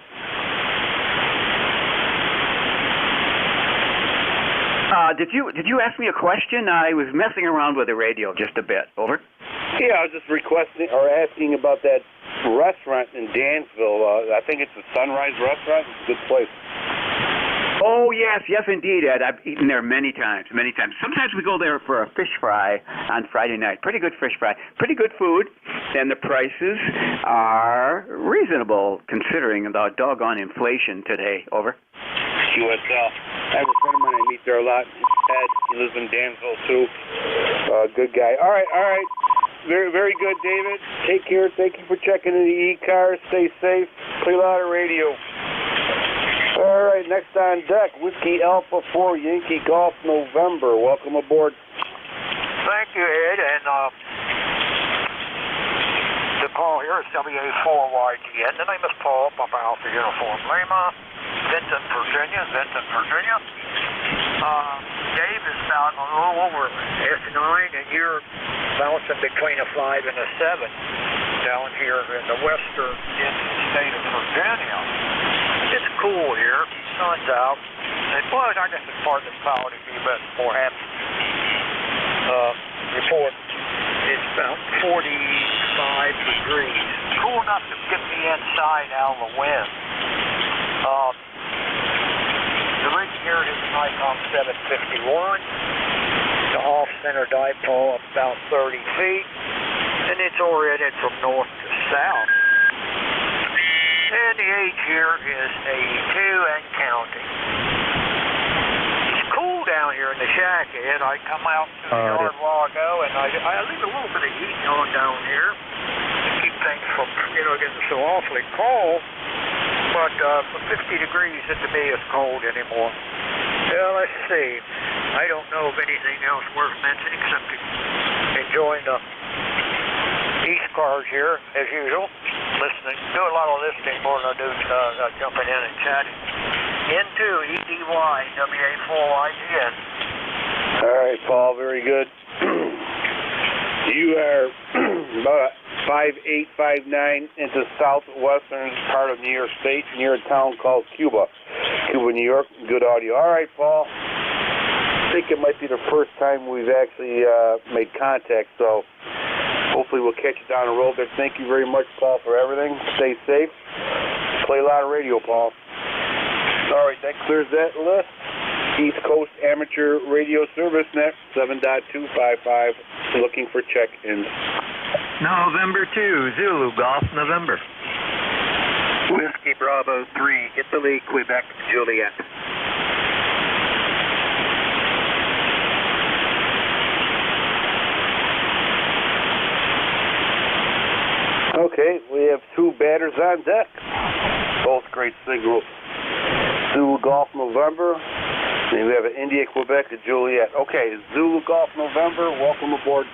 Did you ask me a question? I was messing around with the radio just a bit. Over. Yeah, I was just requesting or asking about that restaurant in Dansville. I think it's the Sunrise Restaurant. It's a good place. Oh, yes, indeed, Ed. I've eaten there many times. Sometimes we go there for a fish fry on Friday night. Pretty good fish fry. Pretty good food, and the prices are reasonable considering the doggone inflation today. Over. QSL. I have a friend of mine I meet there a lot. Ed, he lives in Dansville, too. Good guy. All right. Very, very good, David. Take care. Thank you for checking in the ECARS. Stay safe. Play a lot of radio. All right, next on deck, Whiskey Alpha 4 Yankee Golf November. Welcome aboard. Thank you, Ed. And the call here is WA4YGN. The name is Paul, Papa Alpha Uniform Lima, Vinton, Virginia. Dave is about a little over S9, and you're bouncing between a 5 and a 7 down here in the western state of Virginia. It's cool here. Sun's out. And plus, I guess it's part of the cloudy, but more happy. Report it's about 45 degrees. Cool enough to get me inside out of the wind. The rig here is Nikon 751. The off-center dipole about 30 feet. And it's oriented from north to south. And the age here is 82 and counting. It's cool down here in the shack, and I come out to the yard a while ago, and I leave a little bit of heat on down here to keep things from, getting so awfully cold. But 50 degrees isn't to me as cold anymore. Well, let's see. I don't know of anything else worth mentioning except enjoying the ECARS here, as usual. Listening. Do a lot of listening more than I do jumping in and chatting. Into EDY, WA4YGN. All right, Paul, very good. You are about 5859 into southwestern part of New York State, near a town called Cuba, New York. Good audio. All right, Paul. I think it might be the first time we've actually made contact, so hopefully we'll catch you down the road there. Thank you very much, Paul, for everything. Stay safe. Play a lot of radio, Paul. All right, that clears that list. East Coast Amateur Radio Service Net, 7.255, looking for check-ins. November 2, Zulu, Golf, November. Whiskey Bravo 3, Italy, Quebec, Juliet. Okay, we have two batters on deck. Both great signals. Zulu Golf November. And we have an India, Quebec, and Juliet. Okay, Zulu Golf November. Welcome aboard.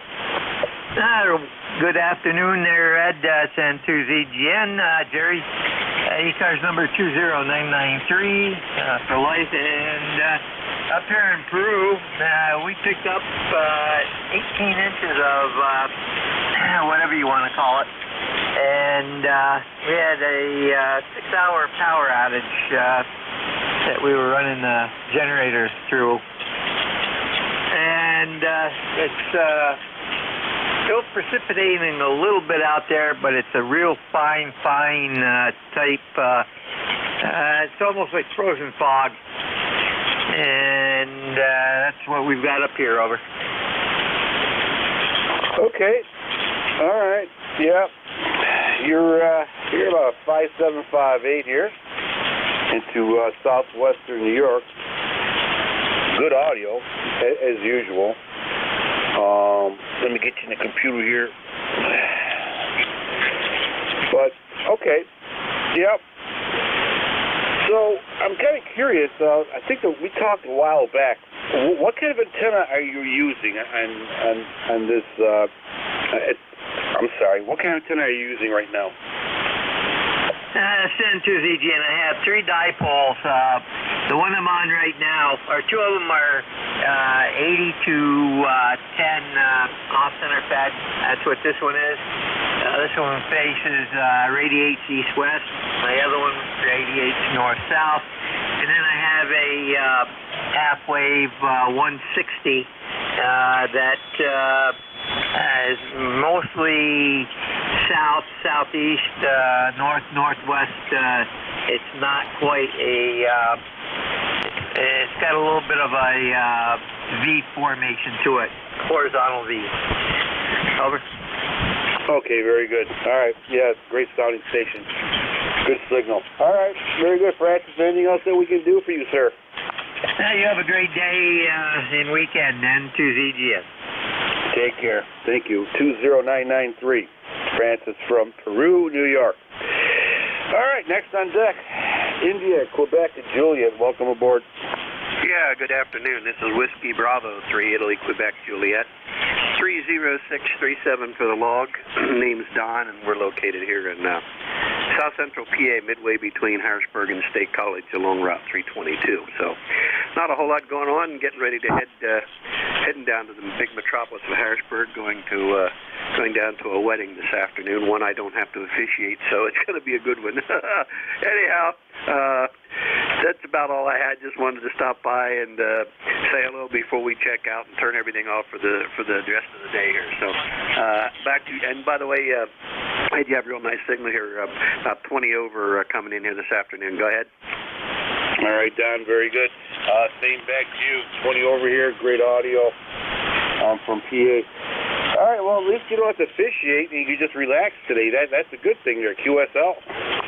Good afternoon there, Ed. San 2ZGN. Jerry, ECARS number 20993 for life. And up here in Peru, we picked up 18 inches of whatever you want to call it. And we had a 6-hour power outage that we were running the generators through. And it's still precipitating a little bit out there, but it's a real fine type. It's almost like frozen fog. And that's what we've got up here, over. Okay. All right. Yep. You're about 5758 here into southwestern New York. Good audio, as usual. Let me get you in the computer here. But, okay. Yep. So, I'm kind of curious. I think that we talked a while back. What kind of antenna are you using on this? I'm sorry. What kind of antenna are you using right now? N2ZGN. I have 3 dipoles. The one I'm on right now, or 2 of them are 80 to 10 off-center fed. That's what this one is. This one faces radiates east-west. My other one radiates north-south. And then I have a half-wave 160 that is mostly south, southeast, north, northwest. It's not quite a. It's got a little bit of a V formation to it, horizontal V. Over. Okay, very good. All right. Yeah, great sounding station. Good signal. All right, very good, Francis. Anything else that we can do for you, sir? You have a great day and weekend, N2ZGN. Take care. Thank you. 20993. Francis from Peru, New York. All right, next on deck, India, Quebec, and Juliet. Welcome aboard. Yeah, good afternoon. This is Whiskey Bravo 3, Italy, Quebec, Juliet. 30637 for the log. Name's Don, and we're located here in South Central PA, midway between Harrisburg and State College along Route 322. So not a whole lot going on. Getting ready to heading down to the big metropolis of Harrisburg, going down to a wedding this afternoon. One I don't have to officiate, so it's going to be a good one. Anyhow, that's about all I had. Just wanted to stop by and say hello before we check out and turn everything off for the rest of the day here. So back to you. And by the way, I do have a real nice signal here, about 20 over coming in here this afternoon. Go ahead. All right, Don, very good. Same back to you. 20 over here, great audio. I'm from PA. All right, well, at least you don't have to officiate and you can just relax today. That's a good thing there, QSL.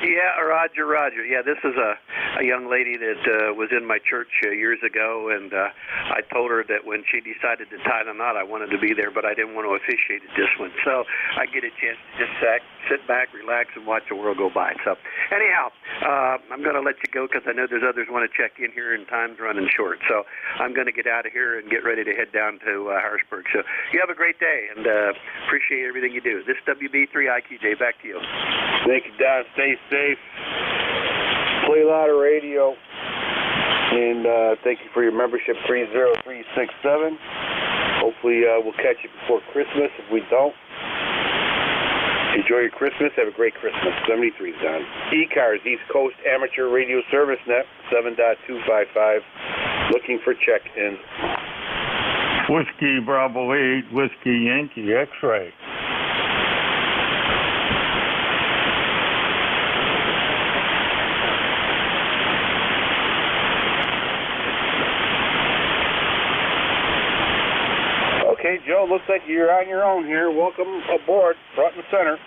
Yeah, Roger. Yeah, this is a young lady that was in my church years ago, and I told her that when she decided to tie the knot, I wanted to be there, but I didn't want to officiate at this one. So I get a chance to just sit back, relax, and watch the world go by. So anyhow, I'm going to let you go because I know there's others want to check in here, and time's running short. So I'm going to get out of here and get ready to head down to Harrisburg. So you have a great day, and appreciate everything you do. This is WB3IQJ. Back to you. Thank you, Don. Stay safe. Play a lot of radio. And thank you for your membership, 30367. Hopefully we'll catch you before Christmas. If we don't, enjoy your Christmas. Have a great Christmas. 73 Don. ECARS, East Coast Amateur Radio Service Net, 7.255. Looking for check-ins. Whiskey Bravo 8, Whiskey Yankee X-Ray. Okay, Joe, looks like you're on your own here. Welcome aboard, front and center.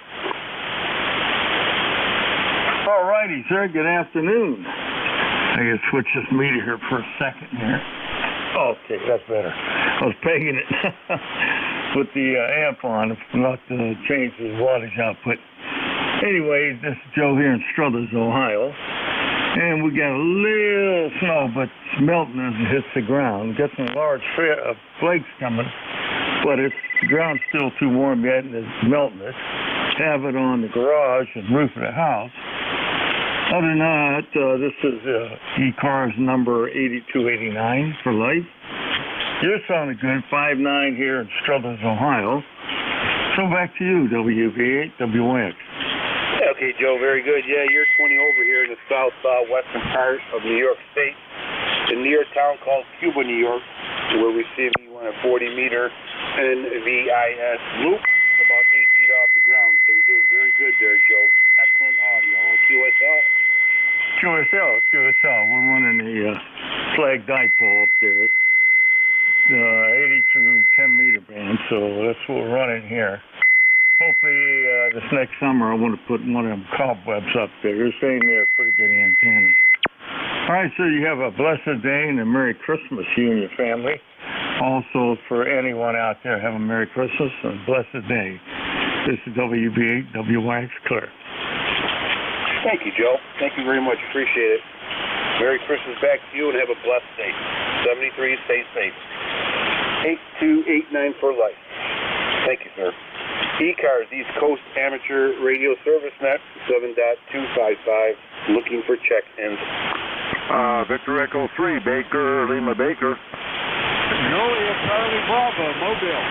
All righty, sir. Good afternoon. I gotta switch this meter here for a second here. Okay, that's better. I was pegging it with the amp on, not to change the wattage output. Anyway, this is Joe here in Struthers, Ohio. And we got a little snow, but it's melting as it hits the ground. We got some large flakes coming, but the ground's still too warm yet, and it's melting it. Have it on the garage and roof of the house. Other than that, this is ECARS number 8289 for life. You're sounding good, 5'9" here in Struthers, Ohio. So back to you, WV8WX. Okay, Joe, very good. Yeah, you're 20 over here in the southwestern part of New York State, a near town called Cuba, New York, where we see you on a 40-meter NVIS loop, about 8 feet off the ground. So you're doing very good there, Joe. Excellent audio. QSL. We're running a flag dipole up there. 80 to 10 meter band, so that's what we're running here. hopefully this next summer I want to put one of them cobwebs up there. They're saying they're pretty good antennas. All right, so you have a blessed day and a Merry Christmas, you and your family. Also, for anyone out there, have a Merry Christmas and a blessed day. This is WB8WYX Clear. Thank you, Joe. Thank you very much. Appreciate it. Merry Christmas back to you and have a blessed day. 73, stay safe. 8289 for life. Thank you, sir. ECARS, East Coast Amateur Radio Service Net, 7.255, looking for check-ins. Victor Echo 3, Baker, Lima Baker. Julia Charlie Bravo, Mobile.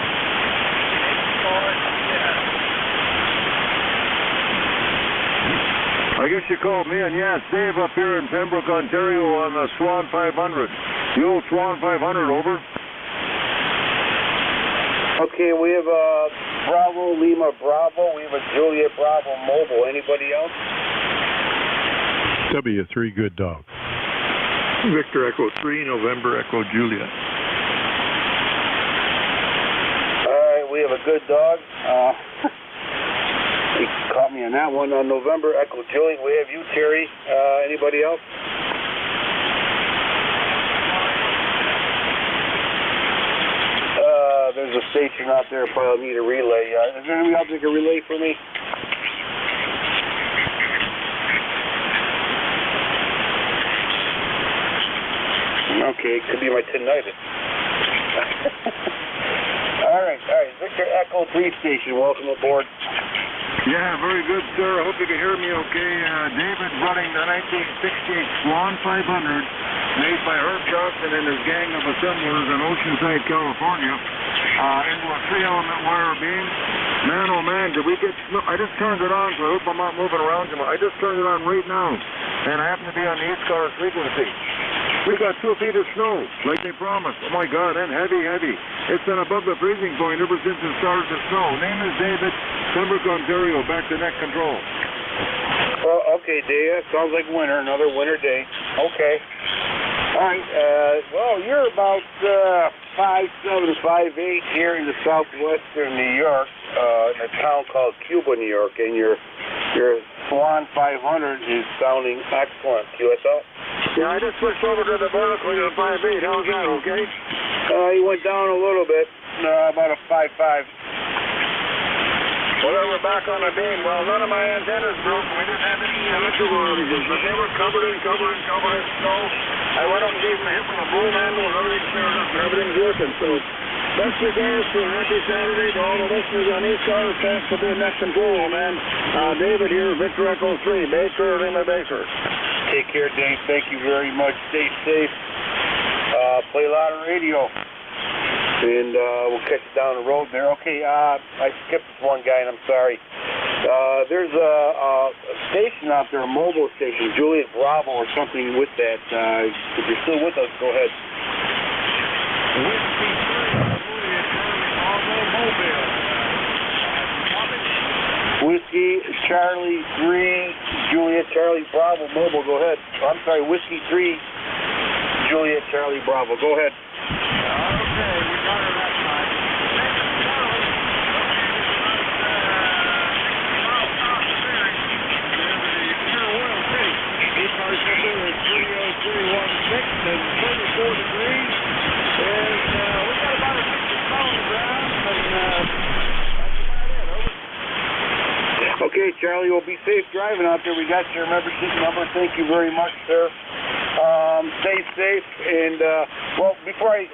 I guess you called me, and yeah, it's Dave up here in Pembroke, Ontario on the Swan 500. The old Swan 500, over. Okay, we have a Bravo, Lima Bravo. We have a Juliet Bravo Mobile. Anybody else? W3 Good Dog. Victor Echo 3, November Echo Juliet. All right, we have a good dog. He caught me on that one. On November Echo Juliet, we have you, Terry. Anybody else? There's a station out there. Probably need a relay. Is there anybody else that can relay for me? Okay, it could be my tinnitus. All right. Victor Echo 3 station, welcome aboard. Yeah, very good, sir. I hope you can hear me okay. David running the 1968 Swan 500, made by Herb Johnson and his gang of assemblers in Oceanside, California, into a 3-element wire beam. Man, oh man, did we get... I just turned it on, so I hope I'm not moving around too much. I just turned it on right now, and I happen to be on the ECARS frequency. We got 2 feet of snow, like they promised. Oh my God, and heavy. It's been above the freezing point ever since it started to snow. Name is David, Pembroke, Ontario, back to net control. Well, okay, Dave, sounds like winter, another winter day. Okay. All right, well, you're about 5'7", 5'8" here in the southwestern New York, in a town called Cuba, New York, and your Swan 500 is sounding excellent. QSL? Yeah, I just switched over to the vertical to 5'8". How's that, okay? He went down a little bit, about a 5'5". Well, we're back on the beam. Well, none of my antennas broke. We didn't have any electrical outages, but they were covered in snow. I went up and gave them a hit from a boom handle, and everything's working. So, best regards for a happy Saturday to all the listeners on ECARS. Thanks for being next control, man. David here, Victor Echo 3, Baker, Lima Baker. Take care, Dave. Thank you very much. Stay safe. Play a lot of radio. And we'll catch you down the road there. Okay, I skipped this one guy, and I'm sorry. There's a station out there, a mobile station, Juliet Bravo or something with that. If you're still with us, go ahead. Whiskey Charlie 3, Juliet Charlie Bravo Mobile, go ahead. I'm sorry, Whiskey 3, Juliet Charlie Bravo, go ahead. Okay, Charlie, we'll be safe driving out there. We got your membership number. Thank you very much, sir. Stay safe, and well, before I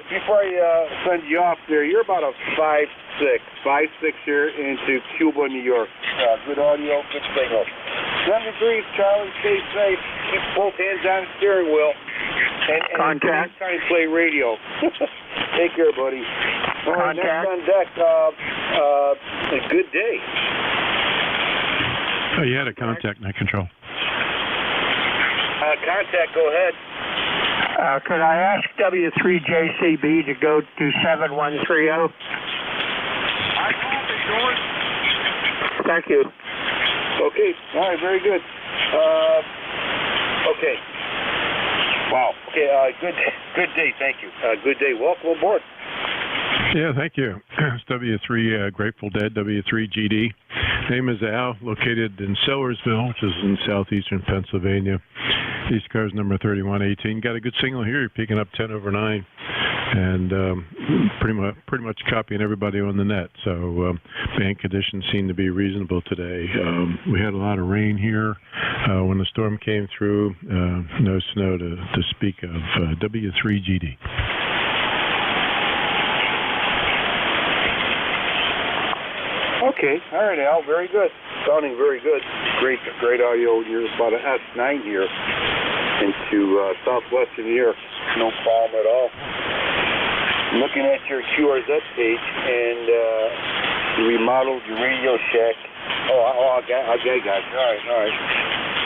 send you off there, you're about a 5'6" here into Cuba, New York. Good audio, good signal. 73, Charlie, stay safe. Keep both hands on the steering wheel. And Contact. Try and play radio. Take care, buddy. All right, next on deck, a good day. Oh, you had a contact net control. Contact, go ahead. Could I ask W3JCB to go to 7130? Thank you. Okay, all right, very good. Okay. Wow. Okay, good day, thank you. Good day. Welcome aboard. Yeah, thank you. It's W3 Grateful Dead, W3GD. Name is Al, located in Sellersville, which is in southeastern Pennsylvania. ECARS number 3118. Got a good signal here. You're peaking up 10 over 9. And pretty much copying everybody on the net. So band conditions seem to be reasonable today. We had a lot of rain here when the storm came through. No snow to speak of. W3GD. Okay, all right, Al, very good. Sounding very good. Great audio. You're about an S9 here into southwestern New York. No problem at all. Looking at your QRZ page, and you remodeled your Radio Shack. Okay, got it.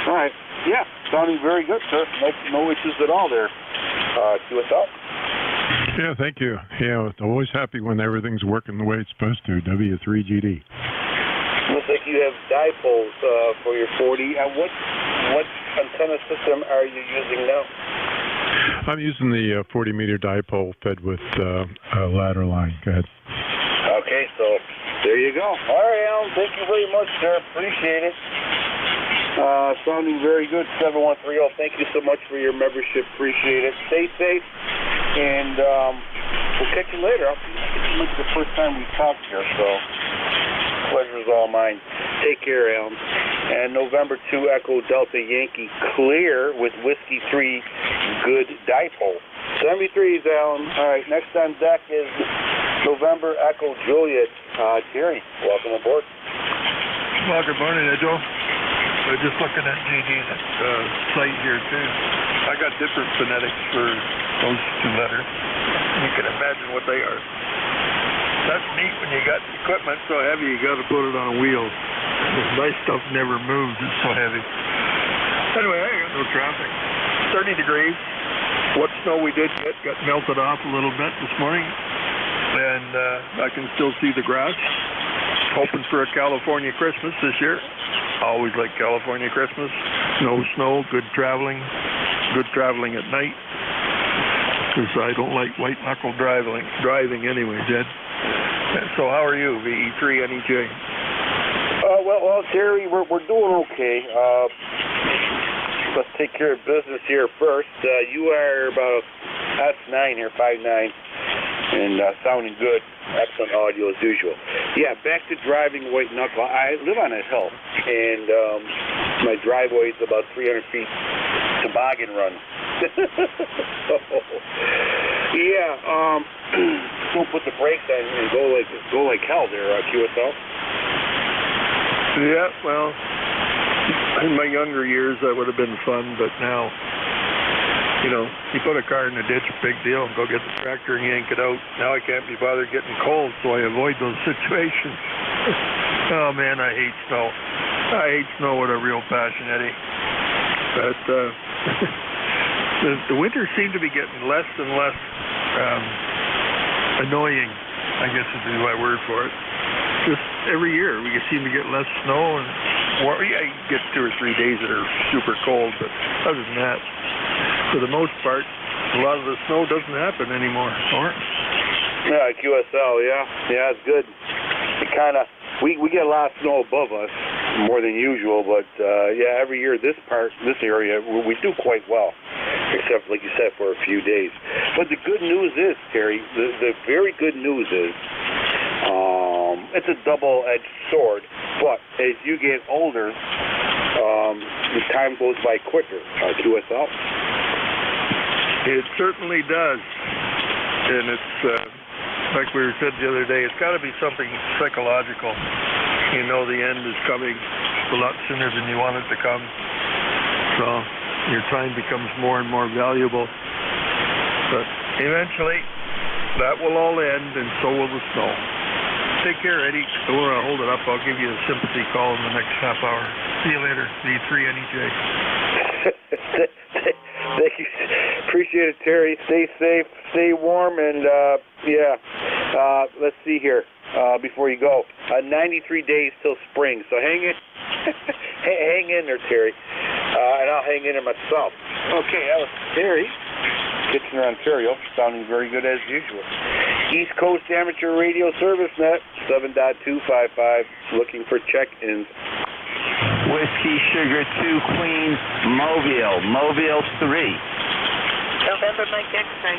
All right. Yeah, sounding very good, sir. No issues at all there. QSL? Yeah, thank you. Yeah, always happy when everything's working the way it's supposed to. W3GD. Looks like you have dipoles for your 40. What antenna system are you using now? I'm using the 40-meter dipole fed with a ladder line. Go ahead. Okay, so there you go. All right, Alan, thank you very much, sir. Appreciate it. Sounding very good, 7130. Thank you so much for your membership. Appreciate it. Stay safe, and we'll catch you later. This is the first time we talked here, so pleasure's all mine. Take care, Alan. And November 2 Echo Delta Yankee clear with Whiskey 3 good dipole. 73's, Alan. All right, next on deck is November Echo Juliet. Terry, welcome aboard. Well, good morning, Joe. We're just looking at GD's site here, too. I got different phonetics for those two letters. You can imagine what they are. That's neat when you got equipment so heavy you got to put it on wheels. This nice stuff never moves. It's so heavy. Anyway, I got no traffic. 30 degrees. What snow we did get got melted off a little bit this morning. And I can still see the grass. Hoping for a California Christmas this year. Always like California Christmas. No snow, good traveling at night. Because I don't like white knuckle driving anyway, Ed. So how are you, VE3 NEJ? Well, Terry, we're doing okay. Let's take care of business here first. You are about S9 here, 5'9", and sounding good. Excellent audio as usual. Yeah, back to driving white knuckle. I live on a hill, and my driveway is about 300 feet toboggan run. Don't put the brakes on and go like hell there, QSL. Yeah, well, in my younger years that would have been fun, but now, you put a car in the ditch, big deal, and go get the tractor and yank it out. Now I can't be bothered getting cold, so I avoid those situations. Oh man, I hate snow. I hate snow with a real passion, Eddie. But the winters seem to be getting less and less annoying, I guess would be my word for it. Just every year we seem to get less snow, and I get 2 or 3 days that are super cold, but other than that, for the most part, a lot of the snow doesn't happen anymore. Yeah, QSL, yeah, it's good. It kind of, we get a lot of snow above us, more than usual, but every year this area, we do quite well, except, like you said, for a few days. But the good news is, Terry, the very good news is, it's a double-edged sword, but as you get older, the time goes by quicker, QSL. It certainly does, and it's like we said the other day, it's got to be something psychological. You know the end is coming a lot sooner than you want it to come, so your time becomes more and more valuable. But eventually, that will all end, and so will the snow. Take care, Eddie. Don't want to hold it up. I'll give you a sympathy call in the next half hour. See you later, V3 NEJ. Thank you. Appreciate it, Terry. Stay safe, stay warm, and let's see here before you go. 93 days till spring, so hang in there, Terry, and I'll hang in there myself. Okay, that was Terry, Kitchener, Ontario, sounding very good as usual. East Coast Amateur Radio Service Net, 7.255, looking for check-ins. Whiskey Sugar 2 Queen Mobile, Mobile 3. November Mike X-ray.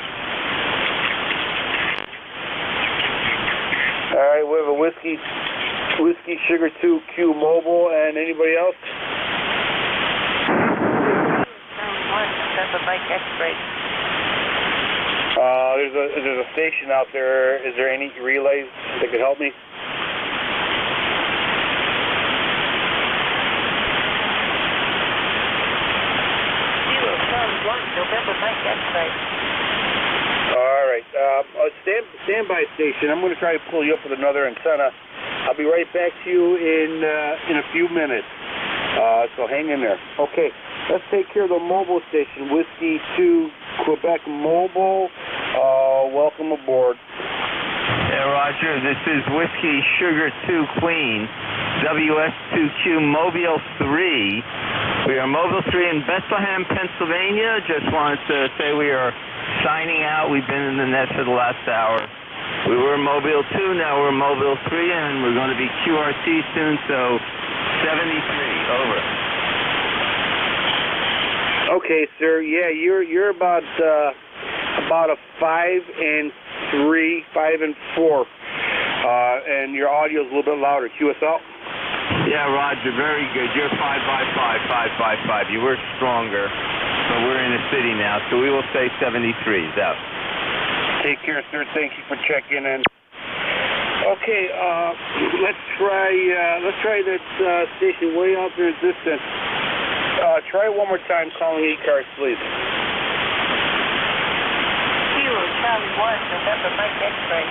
All right, we have a Whiskey Sugar 2 Q Mobile, and anybody else? November Mike X-ray. There's a station out there. Is there any relays that could help me? November Mike X-ray. All right. Standby station. I'm going to try to pull you up with another antenna. I'll be right back to you in a few minutes. So hang in there. Okay. Let's take care of the mobile station. Whiskey 2 Quebec Mobile. Welcome aboard. Yeah, Roger. This is Whiskey Sugar 2 Queen, WS2Q Mobile 3. We are Mobile 3 in Bethlehem, Pennsylvania. Just wanted to say we are signing out. We've been in the net for the last hour. We were Mobile 2, now we're Mobile 3, and we're going to be QRT soon, so 73, over. Okay, sir. Yeah, you're about a 5 and 3, 5 and 4, and your audio's a little bit louder. QSL. Yeah, Roger, very good. You're 5 by 5, 5 by 5. You were stronger, but we're in the city now, so we will say 73s out. Take care, sir. Thank you for checking in. Okay, let's try that station way out there in distance. Try one more time calling ECARS, please. Kilo Charlie 1, November Mike X-ray.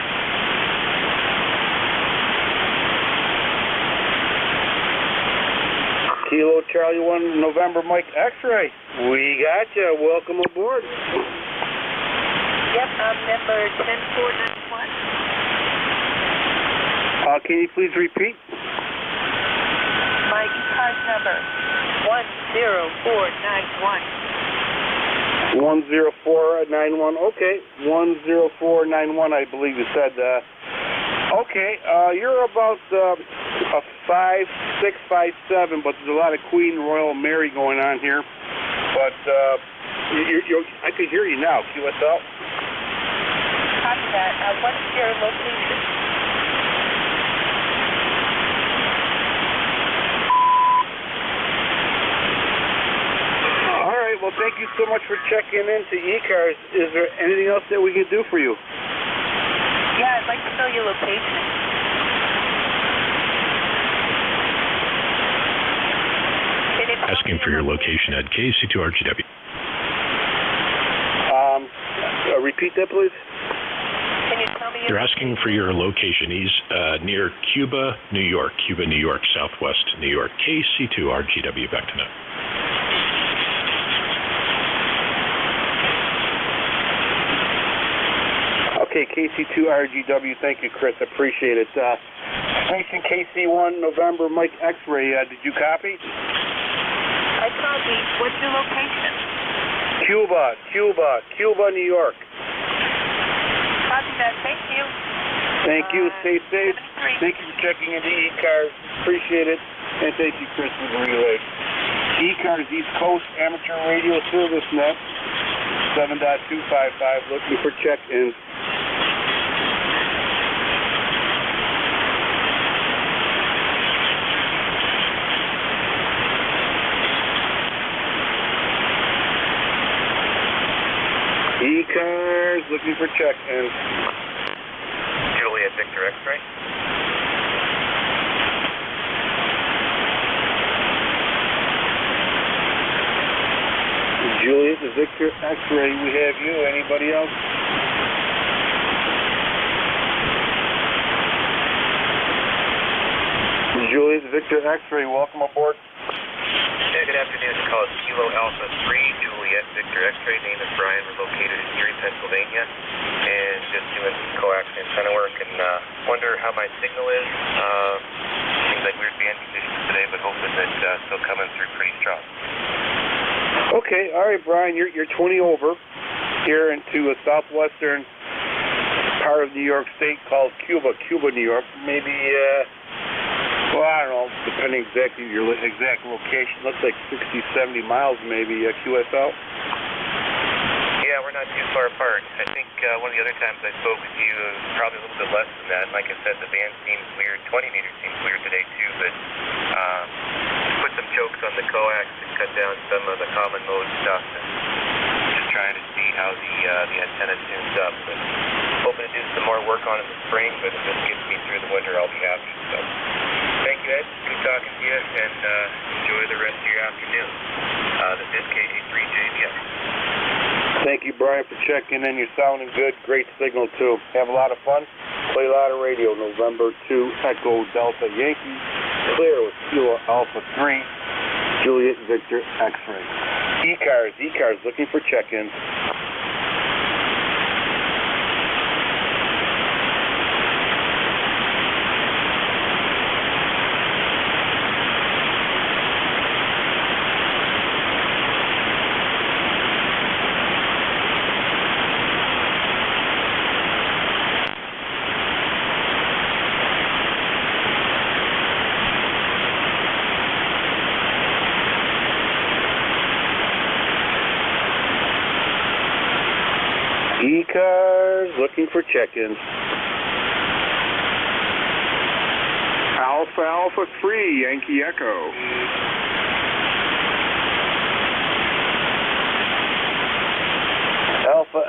Kilo Charlie 1, November Mike X-ray. We got you. Welcome aboard. Yep, number 10491. Can you please repeat? My ECARS number 10491. 10491. Okay, 10491. I believe you said. Okay, you're about a 5, 6, 5, 7, but there's a lot of Queen Royal Mary going on here. But I can hear you now. QSL. Copy that. What's your location? All right. Well, thank you so much for checking in to ECARS. Is there anything else that we can do for you? Yeah, I'd like to know your location. Asking for your location at KC2RGW. Repeat that, please. Can you tell me They're asking for your location. He's near Cuba, New York. Cuba, New York, Southwest New York. KC2RGW, back to now. Okay, KC2RGW. Thank you, Chris. Appreciate it. Station KC1, November, Mike X-ray. Did you copy? I copy. What's your location? Cuba, New York. Copy that. Thank you. Thank you. Stay safe. Thank you for checking into ECARS. Appreciate it. And thank you, Chris, for the relay. ECARS East Coast Amateur Radio Service Net, 7.255, looking for check-ins. ECARS looking for check-ins. Juliet Victor X-ray. Juliet Victor X-ray, we have you. Anybody else? Juliet Victor X-ray, welcome aboard. Yeah, good afternoon. Call us Kilo Alpha 3, Juliet Victor X-ray. Name is Brian. We're located in Erie, Pennsylvania, and just doing some coax antenna work. And wonder how my signal is. Seems like weird band conditions today, but hoping that still coming through pretty strong. Okay, all right, Brian. You're 20 over here into southwestern part of New York State called Cuba, New York. Maybe, well, I don't know, depending exactly your exact location. Looks like 60, 70 miles maybe, QSL. Yeah, we're not too far apart. I think one of the other times I spoke with you, it was probably a little bit less than that. Like I said, the band seems weird. 20 meters seems weird today too, but put some chokes on the coax to cut down some of the common mode stuff, and just trying to see how the antenna tunes up. But hoping to do some more work on it in the spring, but if this gets me through the winter, I'll be happy. So thank you, Ed. Good talking to you, and enjoy the rest of your afternoon. This is KA3JBS. Thank you, Brian, for checking in. You're sounding good. Great signal, too. Have a lot of fun. Play a lot of radio. November 2, Echo Delta Yankee. Clear with Kilo Alpha 3, Juliet Victor X-Ray. ECARS looking for check-ins. ECARS looking for check-ins. Alpha 3, Yankee Echo.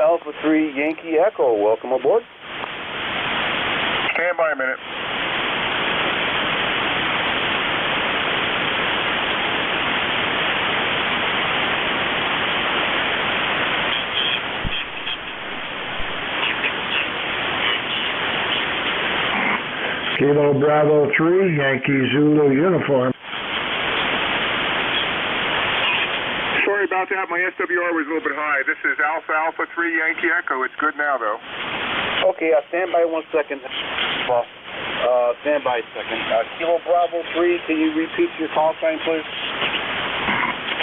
Alpha 3, Yankee Echo. Welcome aboard. Stand by a minute. Kilo Bravo 3, Yankee Zulu uniform. Sorry about that. My SWR was a little bit high. This is Alpha 3, Yankee Echo. It's good now, though. Okay, stand by 1 second. Stand by a second. Kilo Bravo 3, can you repeat your call sign, please?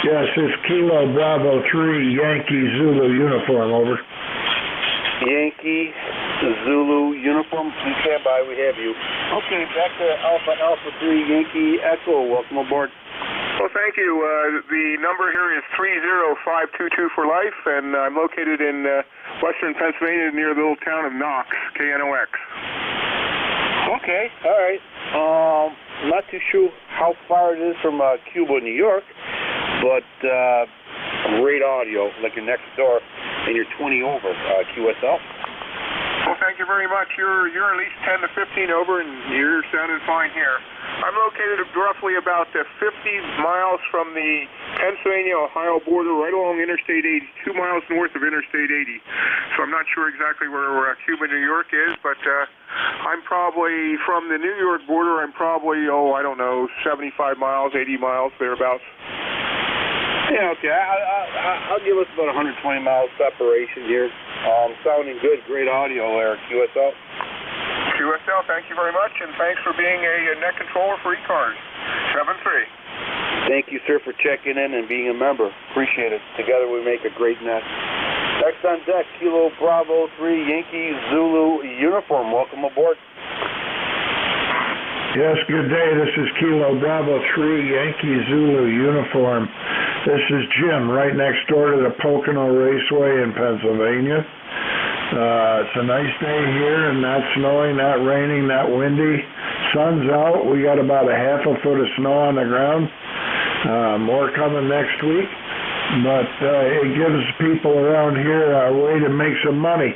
Yes, it's Kilo Bravo 3, Yankee Zulu uniform, over. Yankee Zulu uniform, please stand by, we have you. Okay, back to Alpha 3, Yankee Echo. Welcome aboard. Well, thank you. The number here is 30522 for life, and I'm located in western Pennsylvania near the little town of Knox, KNOX. Okay, all right. I'm not too sure how far it is from Cuba, New York, but great audio, like you're next door, and you're 20 over, QSL. Well, thank you very much. You're at least 10 to 15 over, and you're sounding fine here. I'm located roughly about 50 miles from the Pennsylvania-Ohio border, right along Interstate 80, 2 miles north of Interstate 80. So I'm not sure exactly where Cuba, New York is, but I'm probably from the New York border. I'm probably, I don't know, 75 miles, 80 miles, thereabouts. Yeah, okay. I'll give us about 120 miles separation here. Sounding good. Great audio there, QSL. QSL, thank you very much, and thanks for being a net controller for ECARS. 7-3. Thank you, sir, for checking in and being a member. Appreciate it. Together we make a great net. Next on deck, Kilo Bravo 3, Yankee Zulu uniform. Welcome aboard. Yes, good day. This is Kilo Bravo 3, Yankee Zulu uniform. This is Jim, right next door to the Pocono Raceway in Pennsylvania. It's a nice day here, and not snowing, not raining, not windy. Sun's out. We got about a half a foot of snow on the ground. More coming next week. But it gives people around here a way to make some money.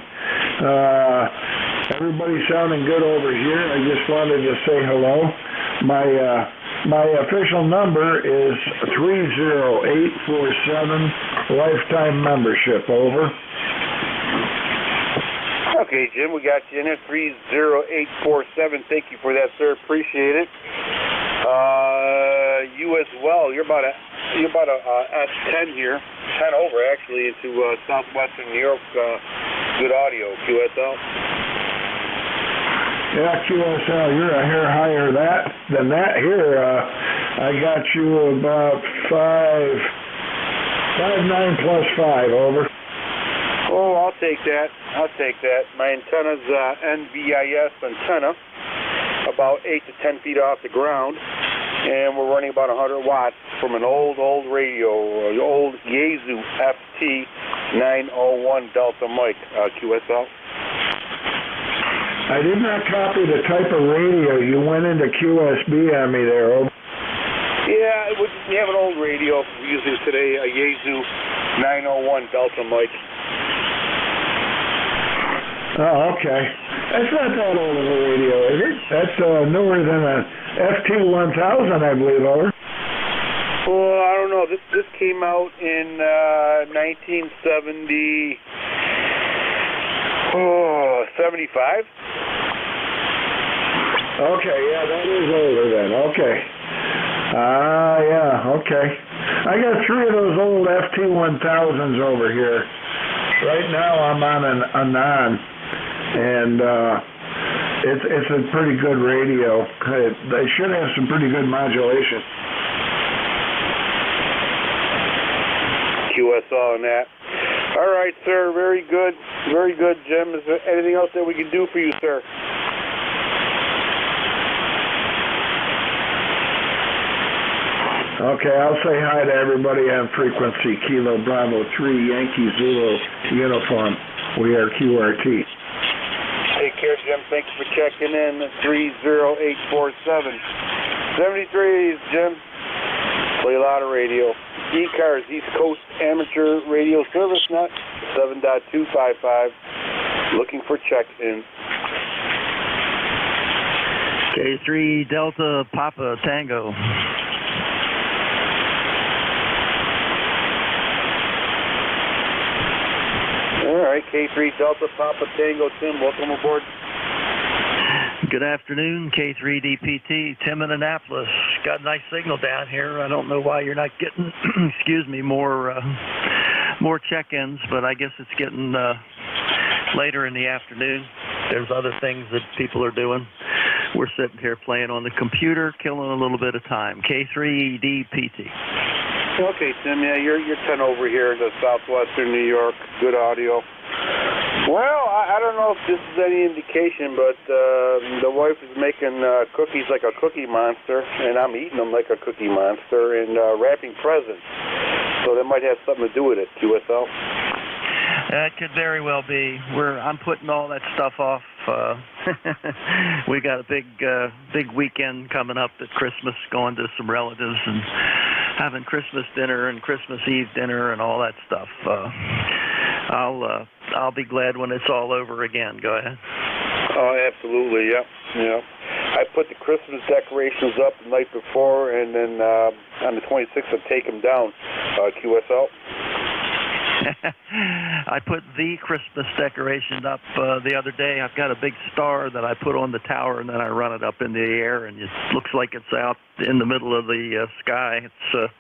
Everybody's sounding good over here. I just wanted to say hello. My official number is 30847, lifetime membership, over. Okay, Jim, we got you in there, 30847. Thank you for that, sir. Appreciate it. You as well. You're about a S10 here, 10 over actually, into southwestern New York. Good audio, QSL. Yeah, QSL, you're a hair higher than that. Here, I got you about 5'9" +5", over. Oh, I'll take that. My antenna's NVIS antenna, about 8 to 10 feet off the ground, and we're running about 100 watts from an old radio, an old Yaesu FT901 Delta mic, QSL. I did not copy the type of radio. You went into QSB on me there. Oh. Yeah, we have an old radio we're using today, a Yaesu 901 Delta mic. Oh, okay. That's not that old of a radio, is it? That's newer than a FT1000, I believe, over. Well, I don't know. This came out in 1970. 75? Okay, yeah, that is older then. Okay. Yeah, okay. I got 3 of those old FT1000s over here. Right now I'm on an Anon, and it's a pretty good radio. They should have some pretty good modulation. QSL on that. All right, sir. Very good, Jim. Is there anything else that we can do for you, sir? Okay, I'll say hi to everybody on frequency. Kilo Bravo 3 Yankee Zulu uniform. We are QRT. Take care, Jim. Thank you for checking in. 30847. 73s, Jim. Play a lot of radio. ECARS, East Coast Amateur Radio Service Net, 7.255. Looking for check-in. K3 Delta Papa Tango. All right, K3 Delta Papa Tango. Tim, welcome aboard. Good afternoon, K3 DPT. Tim in Annapolis. Got a nice signal down here. I don't know why you're not getting, more check-ins, but I guess it's getting later in the afternoon. There's other things that people are doing. We're sitting here playing on the computer, killing a little bit of time. K3 DPT. Okay, Tim. Yeah, you're 10 over here in the southwestern New York. Good audio. Well, I don't know if this is any indication, but the wife is making cookies like a cookie monster, and I'm eating them like a cookie monster, and wrapping presents. So that might have something to do with it, QSL. That could very well be. I'm putting all that stuff off. We got a big weekend coming up at Christmas, going to some relatives and having Christmas dinner and Christmas Eve dinner and all that stuff. I'll be glad when it's all over again. Go ahead. Oh, absolutely, yeah. I put the Christmas decorations up the night before, and then on the 26th I'll take them down. QSL. I put the Christmas decoration up the other day. I've got a big star that I put on the tower, and then I run it up in the air, and it looks like it's out in the middle of the sky. It's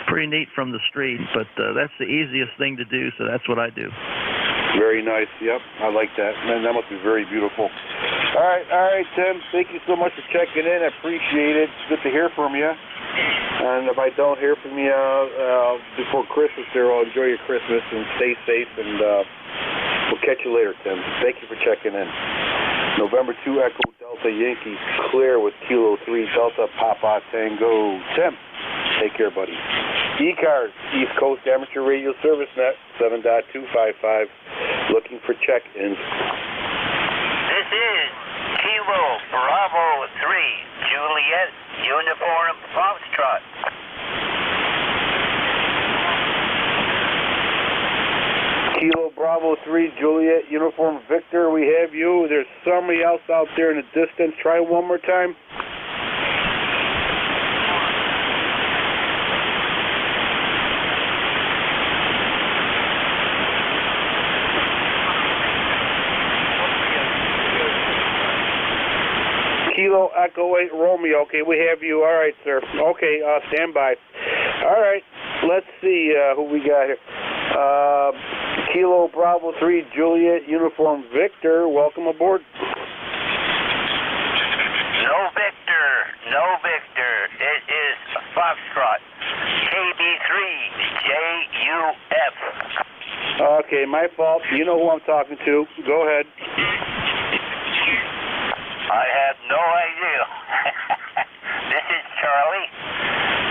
pretty neat from the street, but that's the easiest thing to do, so that's what I do. Very nice. Yep, I like that. Man, that must be very beautiful. All right, Tim. Thank you so much for checking in. I appreciate it. It's good to hear from you. And if I don't hear from you before Christmas there, I'll enjoy your Christmas and stay safe, and we'll catch you later, Tim. Thank you for checking in. November 2 Echo Delta Yankee clear with Kilo 3 Delta Papa Tango. Tim, take care, buddy. ECARS, East Coast Amateur Radio Service Net, 7.255. Looking for check-ins. This is Kilo Bravo 3 Juliet Uniform Foxtrot. Kilo Bravo 3 Juliet Uniform Victor, we have you. There's somebody else out there in the distance. Try one more time. Kilo Echo 8 Romeo. Okay, we have you. All right, sir. Okay, stand by. All right, let's see who we got here. Kilo Bravo 3 Juliet Uniform Victor, welcome aboard. No Victor. It is Foxtrot. KB3 JUF. Okay, my fault. You know who I'm talking to. Go ahead. I have no idea. This is Charlie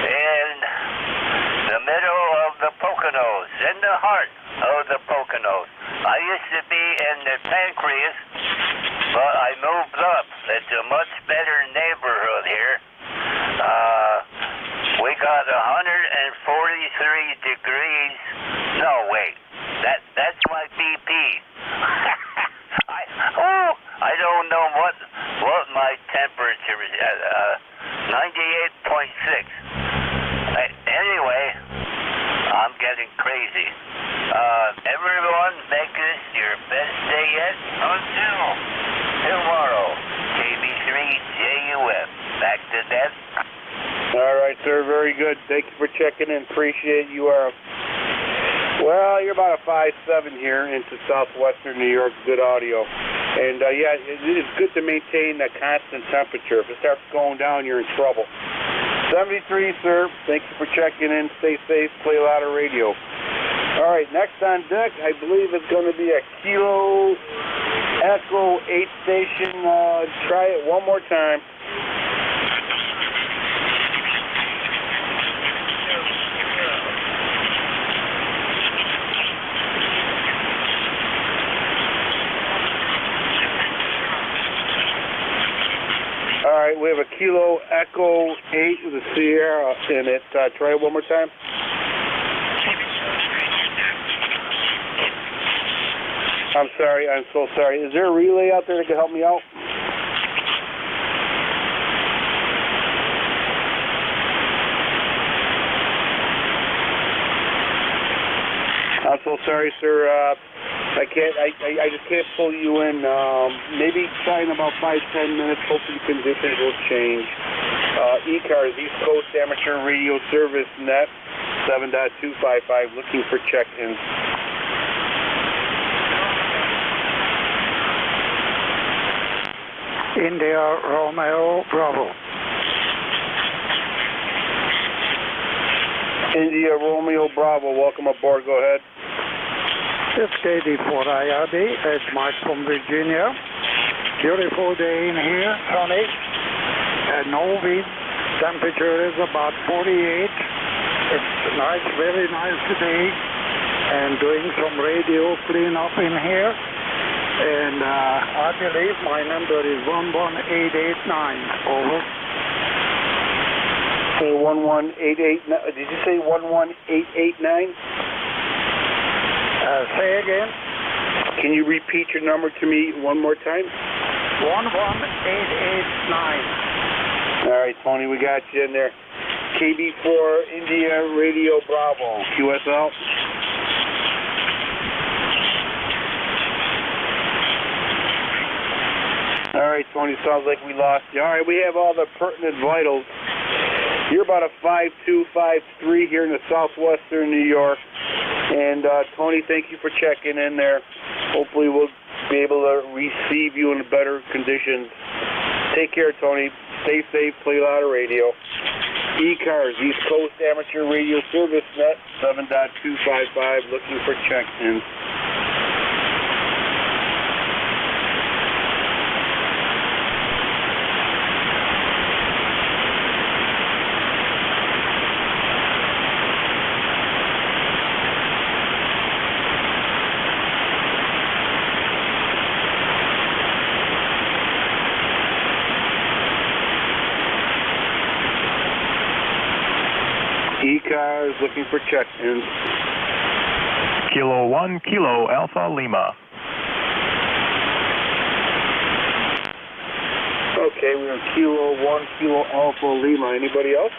in the middle of the Poconos, in the heart of the Poconos. I used to be in the Pancreas, but I moved up. It's a much better neighborhood here. We got 143 degrees. No, wait. That's my BP. I don't know what my temperature is at. 98.6. Anyway, I'm getting crazy. Everyone, make this your best day yet until tomorrow. KB3JUF. Back to that. All right, sir. Very good. Thank you for checking in. Appreciate you. Well, you're about a 5.7 here into southwestern New York. Good audio. And, yeah, it's good to maintain a constant temperature. If it starts going down, you're in trouble. 73, sir. Thank you for checking in. Stay safe. Play a lot of radio. All right, next on deck, I believe it's going to be a Kilo Echo 8 station. Try it one more time. All right, we have a Kilo Echo 8 with a Sierra in it. Try it one more time. I'm sorry. I'm so sorry. Is there a relay out there that can help me out? I'm so sorry, sir. I just can't pull you in. Maybe try in about 5-10 minutes. Hopefully conditions will change. ECARS, East Coast Amateur Radio Service Net, 7.255, looking for check-ins. India Romeo Bravo. India Romeo Bravo, welcome aboard. Go ahead. It's KD4IRD. It's Mike from Virginia. Beautiful day in here, sunny. No wind. Temperature is about 48. It's nice, very nice today. And doing some radio cleanup in here. And I believe my number is 11889. Over. Okay, 11889. Did you say 11889? Say again. Can you repeat your number to me one more time? 11889. All right, Tony, we got you in there. KB4 India Radio Bravo. QSL. All right, Tony, sounds like we lost you. All right, we have all the pertinent vitals. You're about a 5.2, 5.3 here in the southwestern New York. And, Tony, thank you for checking in there. Hopefully we'll be able to receive you in better conditions. Take care, Tony. Stay safe. Play a lot of radio. ECARS, East Coast Amateur Radio Service Net, 7.255, looking for check-ins. ECARS looking for check-ins. Kilo 1, Kilo Alpha Lima. Okay, we have Kilo 1, Kilo Alpha Lima. Anybody else?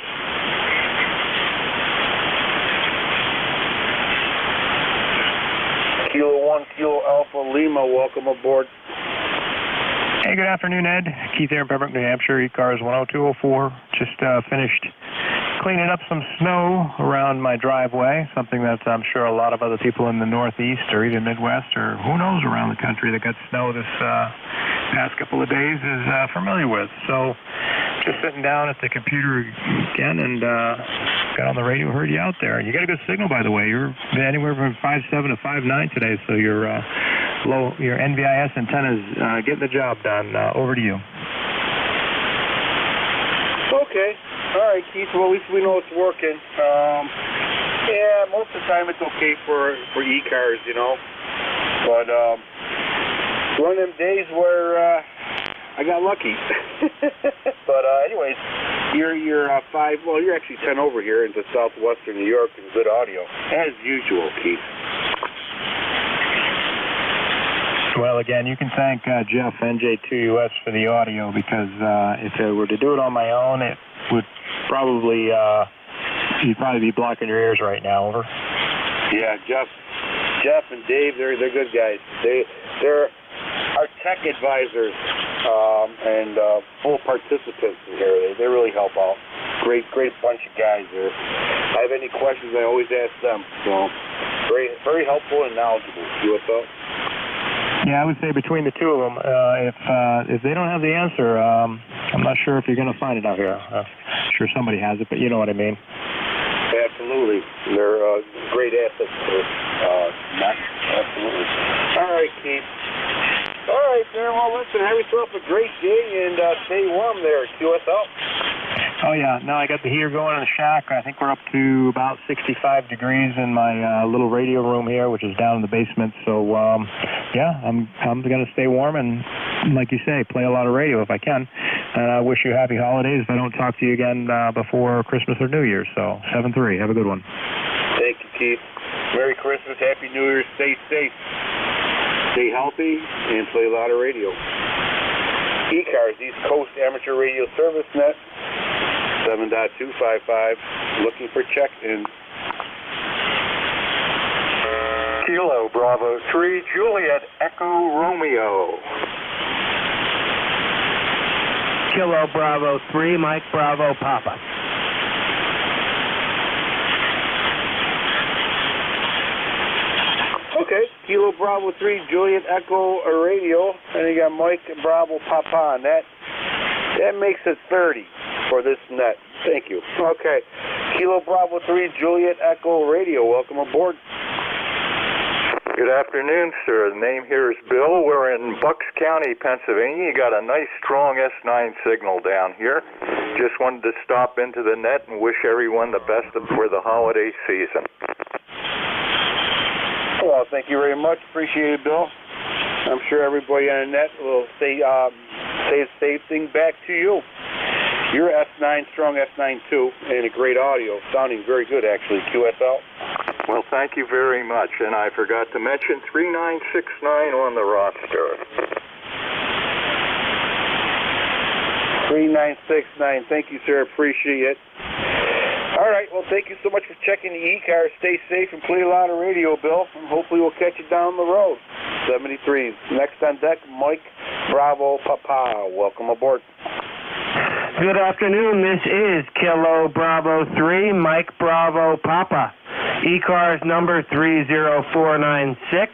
Kilo 1, Kilo Alpha Lima, welcome aboard. Hey, good afternoon, Ed. Keith here in Pembroke, New Hampshire, ECARS 10204. Just finished cleaning up some snow around my driveway, something that I'm sure a lot of other people in the Northeast or even Midwest or who knows around the country that got snow this past couple of days is familiar with. So Just sitting down at the computer again and got on the radio, heard you out there. And you got a good signal, by the way. You're anywhere from 5.7 to 5.9 today, so your NVIS antenna's getting the job done. Over to you. Okay. All right, Keith. Well, at least we know it's working. Yeah, most of the time it's okay for ECARS, you know. But one of them days where I got lucky. But anyways, you're 5. Well, you're actually 10 over here into southwestern New York and good audio as usual, Keith. Well, again, you can thank Jeff, NJ2US, for the audio, because if I were to do it on my own, it would probably, you'd probably be blocking your ears right now. Over. Yeah, Jeff and Dave, they're good guys. They're our tech advisors and full participants in here. They really help out. Great bunch of guys there. If I have any questions, I always ask them. So very helpful and knowledgeable. USO. Yeah, I would say between the two of them, if they don't have the answer, I'm not sure if you're going to find it out here. I'm sure somebody has it, but you know what I mean. Absolutely. They're great assets for absolutely. All right, Keith. All right, there. Well, listen, have yourself a great day and stay warm there at QSL. Oh, yeah. No, I got the heater going in the shack. I think we're up to about 65 degrees in my little radio room here, which is down in the basement. So, yeah, I'm going to stay warm and, like you say, play a lot of radio if I can. And I wish you happy holidays if I don't talk to you again before Christmas or New Year's. So, 7-3. Have a good one. Thank you, Keith. Merry Christmas. Happy New Year. Stay safe. Stay healthy and play a lot of radio. ECARS, East Coast Amateur Radio Service Net, 7.255, looking for check-in. Kilo Bravo 3, Juliet Echo Romeo. Kilo Bravo 3, Mike Bravo Papa. Okay, Kilo Bravo 3, Juliet Echo Radio, and you got Mike Bravo Papa on that. That makes it 30 for this net. Thank you. Okay, Kilo Bravo 3, Juliet Echo Radio. Welcome aboard. Good afternoon, sir. The name here is Bill. We're in Bucks County, Pennsylvania. You got a nice, strong S9 signal down here. Just wanted to stop into the net and wish everyone the best for the holiday season. Well, thank you very much. Appreciate it, Bill. I'm sure everybody on the net will say the same thing back to you. You're S9, strong S9 too, and a great audio. Sounding very good, actually, QSL. Well, thank you very much. And I forgot to mention 3969 on the roster. 3969. Thank you, sir. Appreciate it. All right. Well, thank you so much for checking the ECARS. Stay safe and play a lot of radio, Bill. And hopefully we'll catch you down the road. 73. Next on deck, Mike Bravo Papa. Welcome aboard. Good afternoon. This is Kilo Bravo 3, Mike Bravo Papa. ECARS number 30496.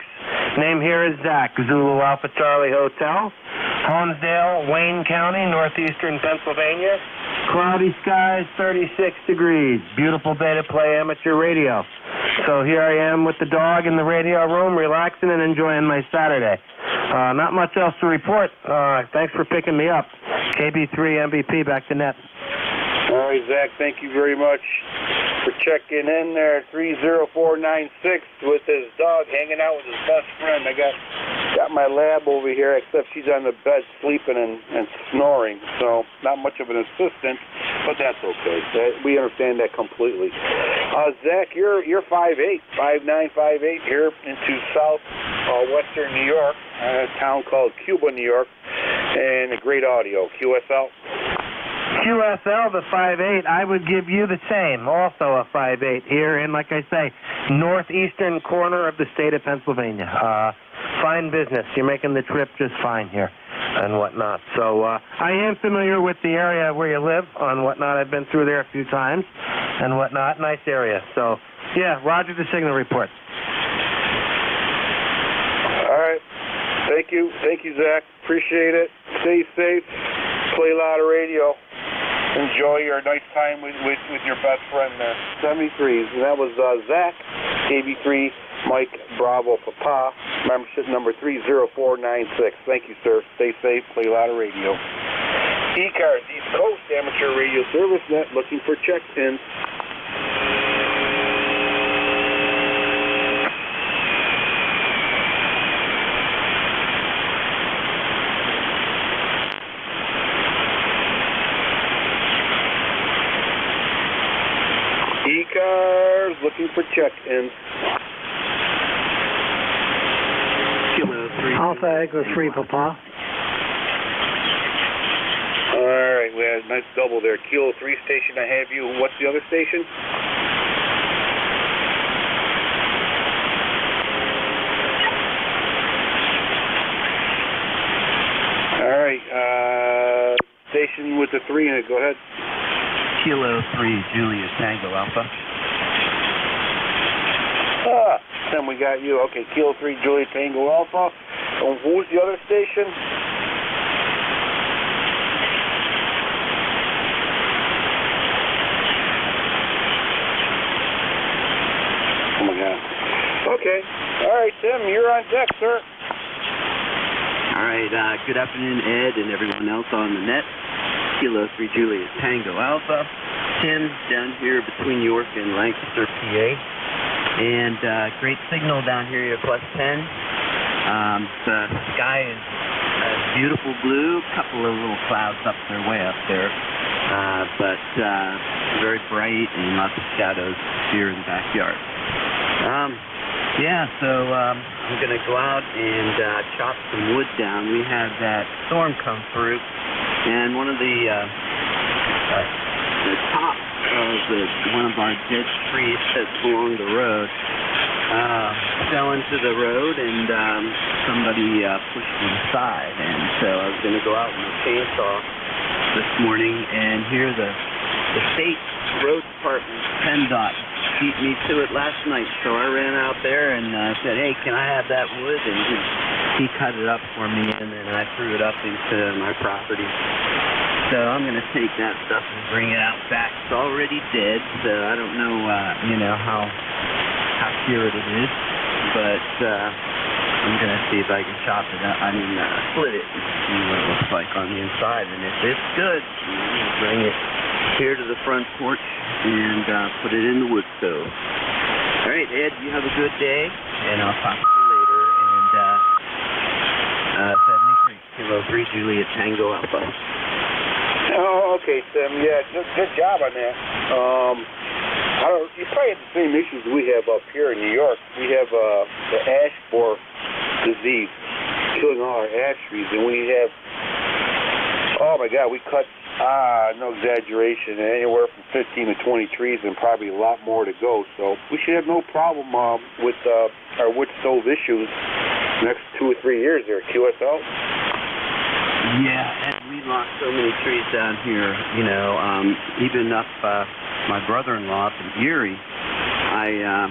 Name here is Zach, Zulu Alpha Charlie Hotel. Honesdale, Wayne County, northeastern Pennsylvania. Cloudy skies, 36 degrees. Beautiful day to play amateur radio. So here I am with the dog in the radio room, relaxing and enjoying my Saturday. Not much else to report. Thanks for picking me up. KB3 MVP, back to net. All right, Zach, thank you very much for checking in there. 30496 with his dog, hanging out with his best friend. I got my lab over here, except she's on the bed sleeping and snoring, so not much of an assistant, but that's okay. We understand that completely. Zach, you're 5'8", 5'9", 5'8", here into southwestern New York, a town called Cuba, New York, and a great audio. QSL. QSL, the 5'8", I would give you the same, also a 5'8", here in, like I say, northeastern corner of the state of Pennsylvania. Fine business. You're making the trip just fine here and whatnot. So I am familiar with the area where you live on whatnot. I've been through there a few times and whatnot. Nice area. So, yeah, roger the signal report. All right. Thank you. Thank you, Zach. Appreciate it. Stay safe. Play a lot of radio. enjoy your nice time with your best friend there. 73s, and that was Zach, KB3, Mike Bravo Papa, membership number 30496. Thank you, sir. Stay safe, play a lot of radio. ECARS, East Coast Amateur Radio Service Net, looking for check pins. ECARS, looking for check-ins. Kilo 3. Alpha Echo 3, Papa. All right, we had a nice double there. Kilo 3 station, I have you. What's the other station? All right, station with the 3 in it, go ahead. Kilo 3, Juliet Tango Alpha. Tim, we got you. Okay, Kilo 3, Juliet Tango Alpha. And who was the other station? Oh my God. Okay. All right, Tim, you're on deck, sir. All right, good afternoon, Ed, and everyone else on the net. Kilo 3 Juliet Tango Alpha. Tim down here between York and Lancaster, PA. And great signal down here at +10. The sky is beautiful blue, a couple of little clouds up there, way up there. But very bright and lots of shadows here in the backyard. Yeah, so I'm going to go out and chop some wood down. We had that storm come through, and one of the top of one of our dead trees that's along the road fell into the road, and somebody pushed it aside. And so I was going to go out with a chainsaw this morning and hear the state road department PennDOT beat me to it last night. So I ran out there and said, hey, can I have that wood? And he cut it up for me, and then I threw it up into my property. So I'm going to take that stuff and bring it out back. It's already dead, so I don't know, how accurate it is, but I'm going to see if I can chop it up. Split it and see what it looks like on the inside. And if it's good, bring it here to the front porch and put it in the wood stove. All right, Ed, you have a good day, and I'll talk to you later. And 73 Kilo 3 Juliet Tango Alpha. Oh, okay, Tim. Yeah, good job on that. You probably have the same issues we have up here in New York. We have the ash borer disease killing all our ash trees, and we have, oh my God, we cut, no exaggeration, anywhere from 15 to 20 trees and probably a lot more to go. So we should have no problem with our wood stove issues next 2 or 3 years there at QSL. Yeah, and we lost so many trees down here, even up my brother-in-law up in Erie. I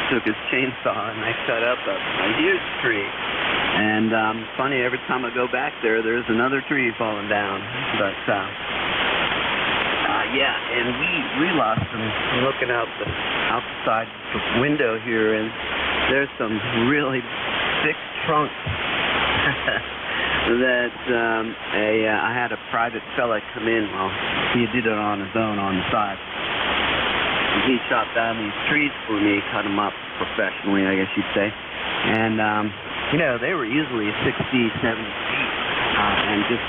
took his chainsaw and I cut up a huge tree. And funny, every time I go back there, there's another tree falling down. But yeah, and we lost them. I'm looking out the outside window here, and there's some really thick trunks. That I had a private fella come in. Well, he did it on his own on the side. And he chopped down these trees for me, cut them up professionally, I guess you'd say. And, they were easily 60, 70 feet and just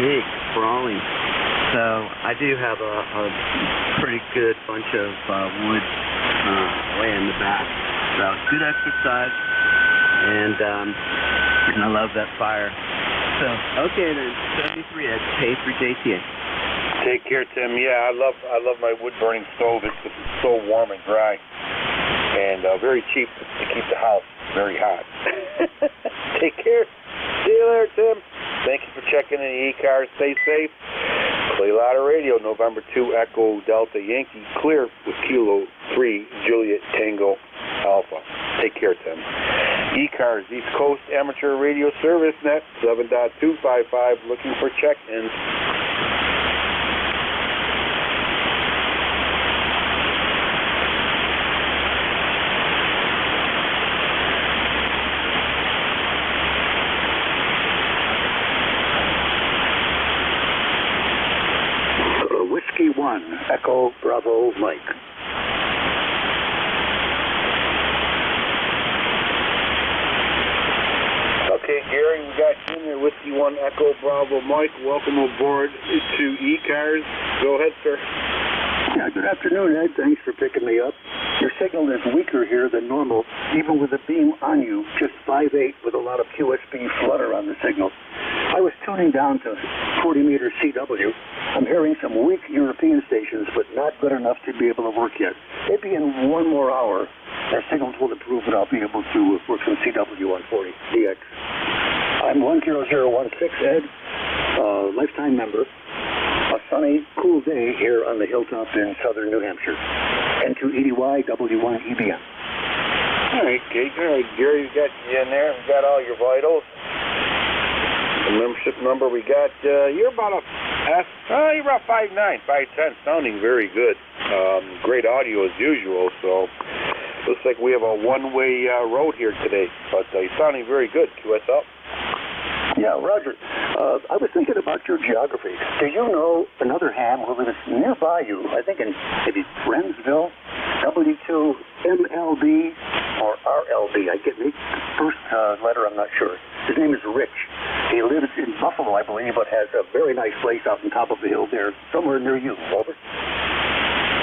big, sprawling. So I do have a pretty good bunch of wood way in the back. So good exercise, and I love that fire. So, okay then, 73 at K for JTA. Take care, Tim. Yeah, I love my wood burning stove. It's so warm and dry, and very cheap to keep the house very hot. Take care. See you later, Tim. Thank you for checking in ECARS. Stay safe. Play a lot of radio. November 2 Echo Delta Yankee clear with Kilo 3 Juliet Tango Alpha. Take care, Tim. ECARS, East Coast Amateur Radio Service Net, 7.255, looking for check-ins. Bravo, Mike. Okay, Gary, we got Junior Whiskey 1 Echo Bravo Mike. Welcome aboard to ECARS. Go ahead, sir. Yeah, good afternoon, Ed. Thanks for picking me up. Your signal is weaker here than normal, even with a beam on you, just 5.8 with a lot of QSB flutter on the signal. I was tuning down to 40 meter CW. I'm hearing some weak European stations, but not good enough to be able to work yet. Maybe in 1 more hour, our signals will improve and I'll be able to work some CW on 40 DX. I'm 10016, Ed, lifetime member. A sunny, cool day here on the hilltop in southern New Hampshire. N280Y W1EBM. All right, Gary, we got you in there. We got all your vitals. The membership number we got, you're about you're about 5'9", 5'10", sounding very good. Great audio as usual, so looks like we have a one-way road here today, but you're sounding very good, QSL. Yeah, Roger. I was thinking about your geography. Do you know another ham who lives nearby you? I think in maybe Friendsville, W2MLB or RLB. I get the first letter, I'm not sure. His name is Rich. He lives in Buffalo, I believe, but has a very nice place out on top of the hill there, somewhere near you. Over.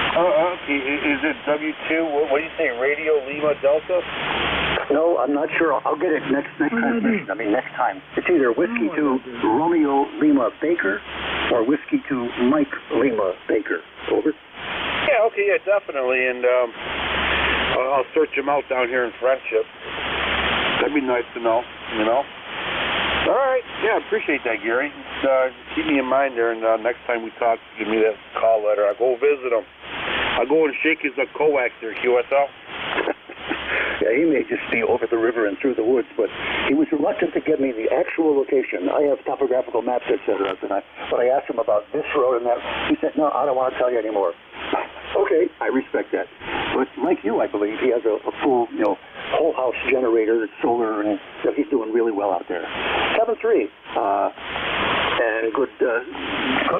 Okay. Is it W2? What do you say? Radio Lima Delta? No, I'm not sure. I'll get it next transmission. I mean, next time. It's either Whiskey to Romeo Lima Baker or Whiskey to Mike Lima Baker. Over. Yeah, okay, yeah, definitely. And I'll search him out down here in Friendship. That'd be nice to know, you know. All right. Yeah, I appreciate that, Gary. Keep me in mind there, and next time we talk, give me that call letter. I'll go visit him. I'll go and shake his coax there, QSL. Yeah, he may just be over the river and through the woods, but he was reluctant to give me the actual location. I have topographical maps, etc. But I asked him about this road and that. He said, no, I don't want to tell you anymore. Okay, I respect that. But like you, I believe, he has a full, whole house generator, solar, and he's doing really well out there. 7-3. And good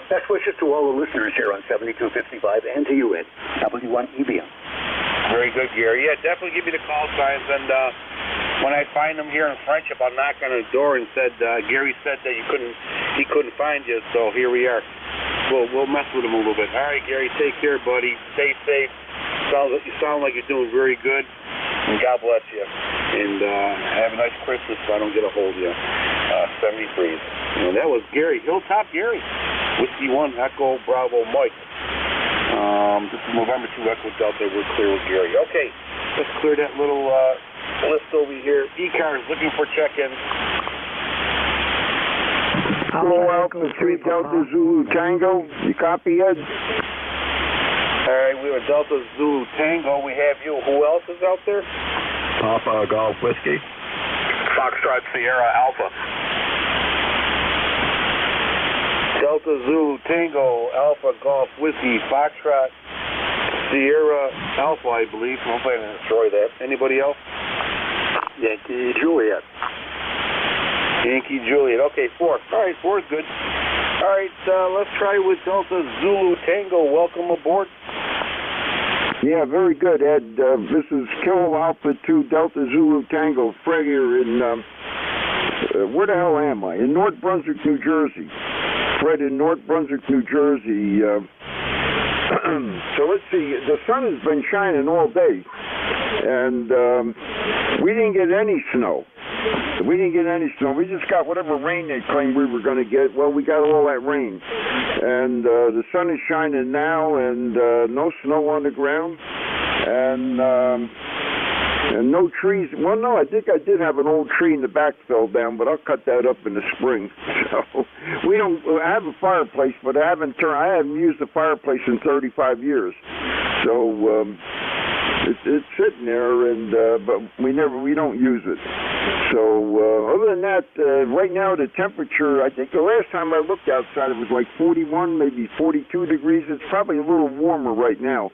best wishes to all the listeners here on 7255 and to you, Ed. W1EBM. Very good, Gary. Yeah, definitely give me the call signs, and when I find him here in Friendship, I'll knock on his door and said, Gary said that he couldn't find you, so here we are. We'll mess with him a little bit. All right, Gary, take care, buddy. Stay safe. You sound like you're doing very good, and God bless you. And have a nice Christmas so I don't get a hold of you. 73. And that was Gary, Hilltop Gary. Whiskey 1 Echo Bravo Mike. This is November 2 Echo Delta. We're clear with Gary. Okay, let's clear that little list over here. ECARS looking for check-in. Hello, Alpha 3 Delta Zulu Tango. You copy, Ed? All right, we have Delta Zulu Tango. We have you. Who else is out there? Papa Golf Whiskey. Foxtrot Sierra Alpha. Delta Zulu Tango Alpha Golf Whiskey Foxtrot Sierra Alpha, I believe. I'm planning to destroy that. Anybody else? Yankee Juliet. Yankee Juliet. Okay, 4. All right, 4 is good. All right, let's try with Delta Zulu Tango. Welcome aboard. Yeah, very good, Ed. This is Kilo Alpha 2 Delta Zulu Tango. Fred here in, where the hell am I? In North Brunswick, New Jersey. Fred in North Brunswick, New Jersey. So let's see, the sun has been shining all day, and we didn't get any snow. We just got whatever rain they claimed we were going to get. Well, we got all that rain. And the sun is shining now, and no snow on the ground, and no trees. Well, no, I think I did have an old tree in the back fell down, but I'll cut that up in the spring. So we don't. I have a fireplace, but I haven't used a fireplace in 35 years. So it's sitting there, and but we don't use it. So other than that, right now the temperature, I think the last time I looked outside it was like 41, maybe 42 degrees. It's probably a little warmer right now.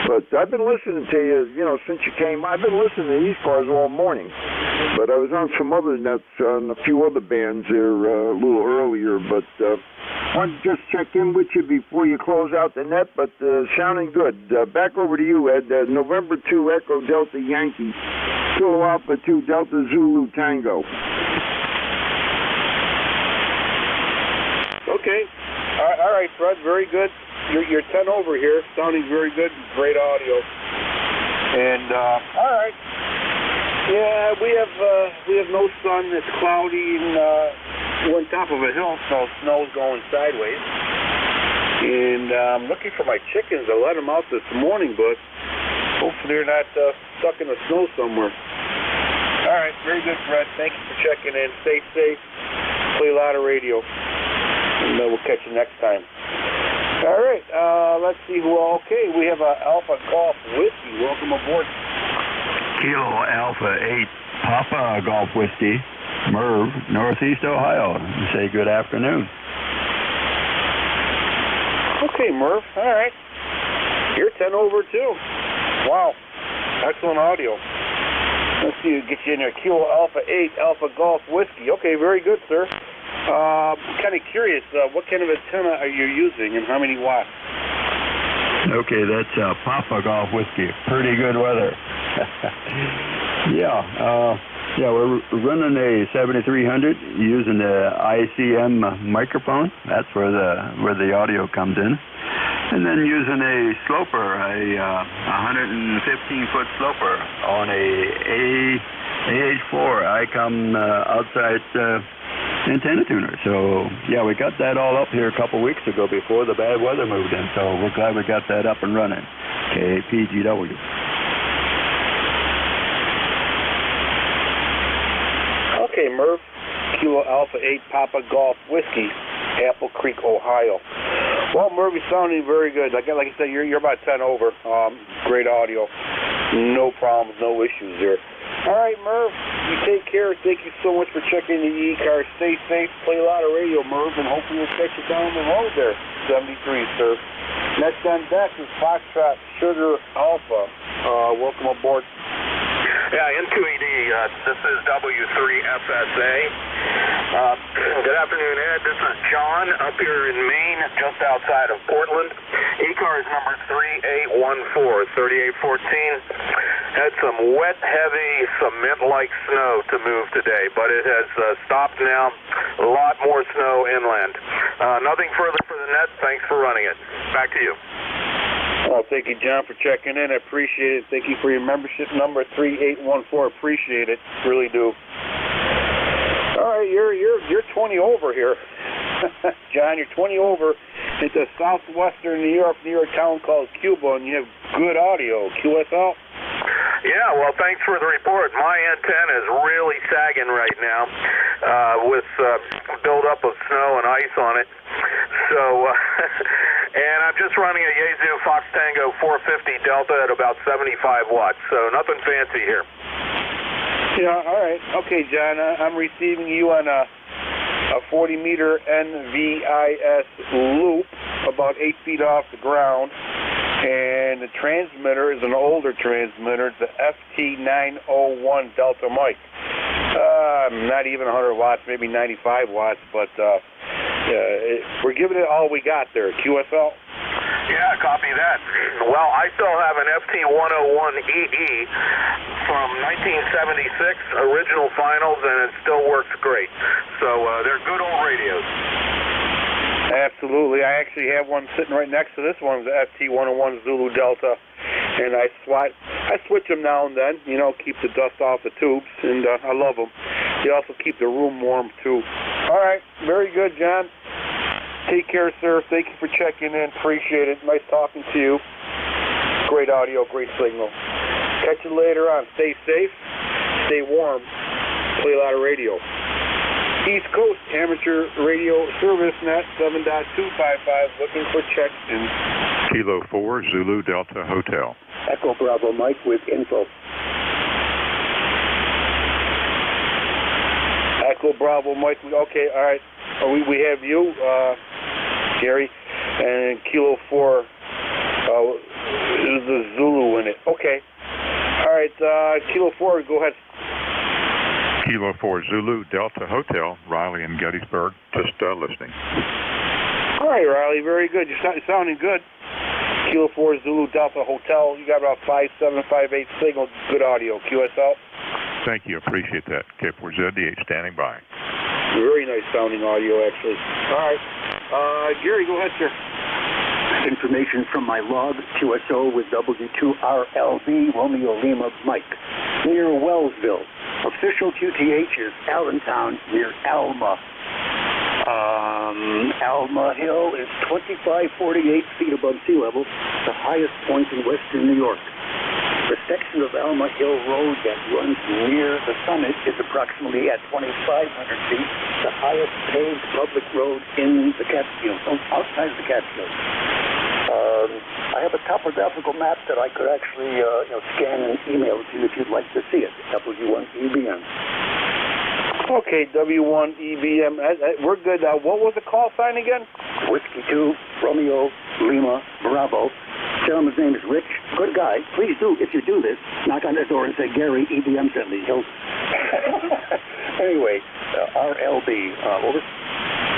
But I've been listening to you, since you came. I've been listening to ECARS all morning. But I was on some other nets on a few other bands there a little earlier. But wanted to just check in with you before you close out the net. But sounding good. Back over to you, Ed. November 2 Echo Delta Yankee. Kilo Alpha 2 Delta Zulu Tango. Okay. All right, Fred. Very good. You're 10 over here. Sounding very good. Great audio. And all right. Yeah, we have no sun. It's cloudy, and we're on top of a hill, so snow's going sideways. And I'm looking for my chickens. I let them out this morning, but hopefully they're not stuck in the snow somewhere. All right, very good, Fred. Thank you for checking in. Stay safe. Play a lot of radio, and we'll catch you next time. All right, let's see who. Okay, we have Alpha Golf Whiskey. Welcome aboard. Kilo Alpha 8 Papa Golf Whiskey, Merv, Northeast Ohio. Say good afternoon. Okay, Merv. All right. You're 10 over too. Wow. Excellent audio. Let's see, get you in there. Kilo Alpha 8 Alpha Golf Whiskey. Okay, very good, sir. Kind of curious, what kind of antenna are you using and how many watts? Okay, that's Papa Golf Whiskey. Pretty good weather. Yeah, we're running a 7300 using the ICM microphone. That's where the audio comes in. And then using a sloper, a 115-foot sloper on a AH4 ICOM outside antenna tuner. So, yeah, we got that all up here a couple weeks ago before the bad weather moved in. So we're glad we got that up and running. KPGW. Okay, Merv. Kilo Alpha 8 Papa Golf Whiskey, Apple Creek, Ohio. Well, Merv, you're sounding very good. Like I said, you're about 10 over. Great audio. No problems, no issues there. All right, Merv, you take care. Thank you so much for checking the ECARS. Stay safe. Play a lot of radio, Merv, and hopefully we'll catch you down the road there. 73, sir. Next on deck is Foxtrot Sugar Alpha. Welcome aboard. Yeah, N2ED, this is W3FSA. Good afternoon, Ed. This is John up here in Maine, just outside of Portland. ECARS number 3814, 3814. Had some wet, heavy, cement-like snow to move today, but it has stopped now. A lot more snow inland. Nothing further for the net. Thanks for running it. Back to you. Well, thank you, John, for checking in. I appreciate it. Thank you for your membership number 3814. Appreciate it. Really do. All right, you're 20 over here. John, you're 20 over into southwestern New York near a town called Cuba, and you have good audio. QSL? Yeah, well, thanks for the report. My antenna is really sagging right now with buildup of snow and ice on it. So, and I'm just running a Yaesu Fox Tango 450 Delta at about 75 watts, so nothing fancy here. Yeah, all right. Okay, John, I'm receiving you on a 40-meter NVIS loop about 8 feet off the ground. And the transmitter is an older transmitter, the FT901 Delta mic. Not even 100 watts, maybe 95 watts, but we're giving it all we got there. QSL? Yeah, copy that. Well, I still have an FT101EE from 1976, original finals, and it still works great. So they're good old radios. Absolutely. I actually have one sitting right next to this one, the FT101 Zulu Delta, and I switch them now and then, keep the dust off the tubes, and I love them. They also keep the room warm, too. All right. Very good, John. Take care, sir. Thank you for checking in. Appreciate it. Nice talking to you. Great audio, great signal. Catch you later on. Stay safe, stay warm, play a lot of radio. East Coast Amateur Radio Service Net 7.255, looking for check-in. Kilo 4 Zulu Delta Hotel. Echo Bravo Mike with info. Echo Bravo Mike. Okay, all right. We have you, Gary, and Kilo 4 is the Zulu in it. Okay. All right, Kilo 4, go ahead. Kilo 4 Zulu Delta Hotel, Riley in Gettysburg, just listening. All right, Riley, very good. You're sounding good. Kilo 4 Zulu Delta Hotel. You got about 5758 signal. Good audio. QSL. Thank you. Appreciate that. K4ZD8 standing by. Very nice sounding audio, actually. All right. Gary, go ahead, sir. Information from my log, QSO with W2RLB, Romeo Lima Mike, near Wellsville. Official QTH is Allentown, near Alma. Alma Hill is 2548 feet above sea level, the highest point in western New York. The section of Alma Hill Road that runs near the summit is approximately at 2,500 feet, the highest paved public road in the Catskills, outside of the Catskills. I have a topographical map that I could actually scan and email to you if you'd like to see it. W1EBM. Okay, W1EBM. We're good. What was the call sign again? Whiskey 2, Romeo, Lima, Bravo. Gentleman's name is Rich. Good guy. Please do, if you do this, knock on his door and say, Gary, EBM sent me. He'll... Anyway, RLB. Over.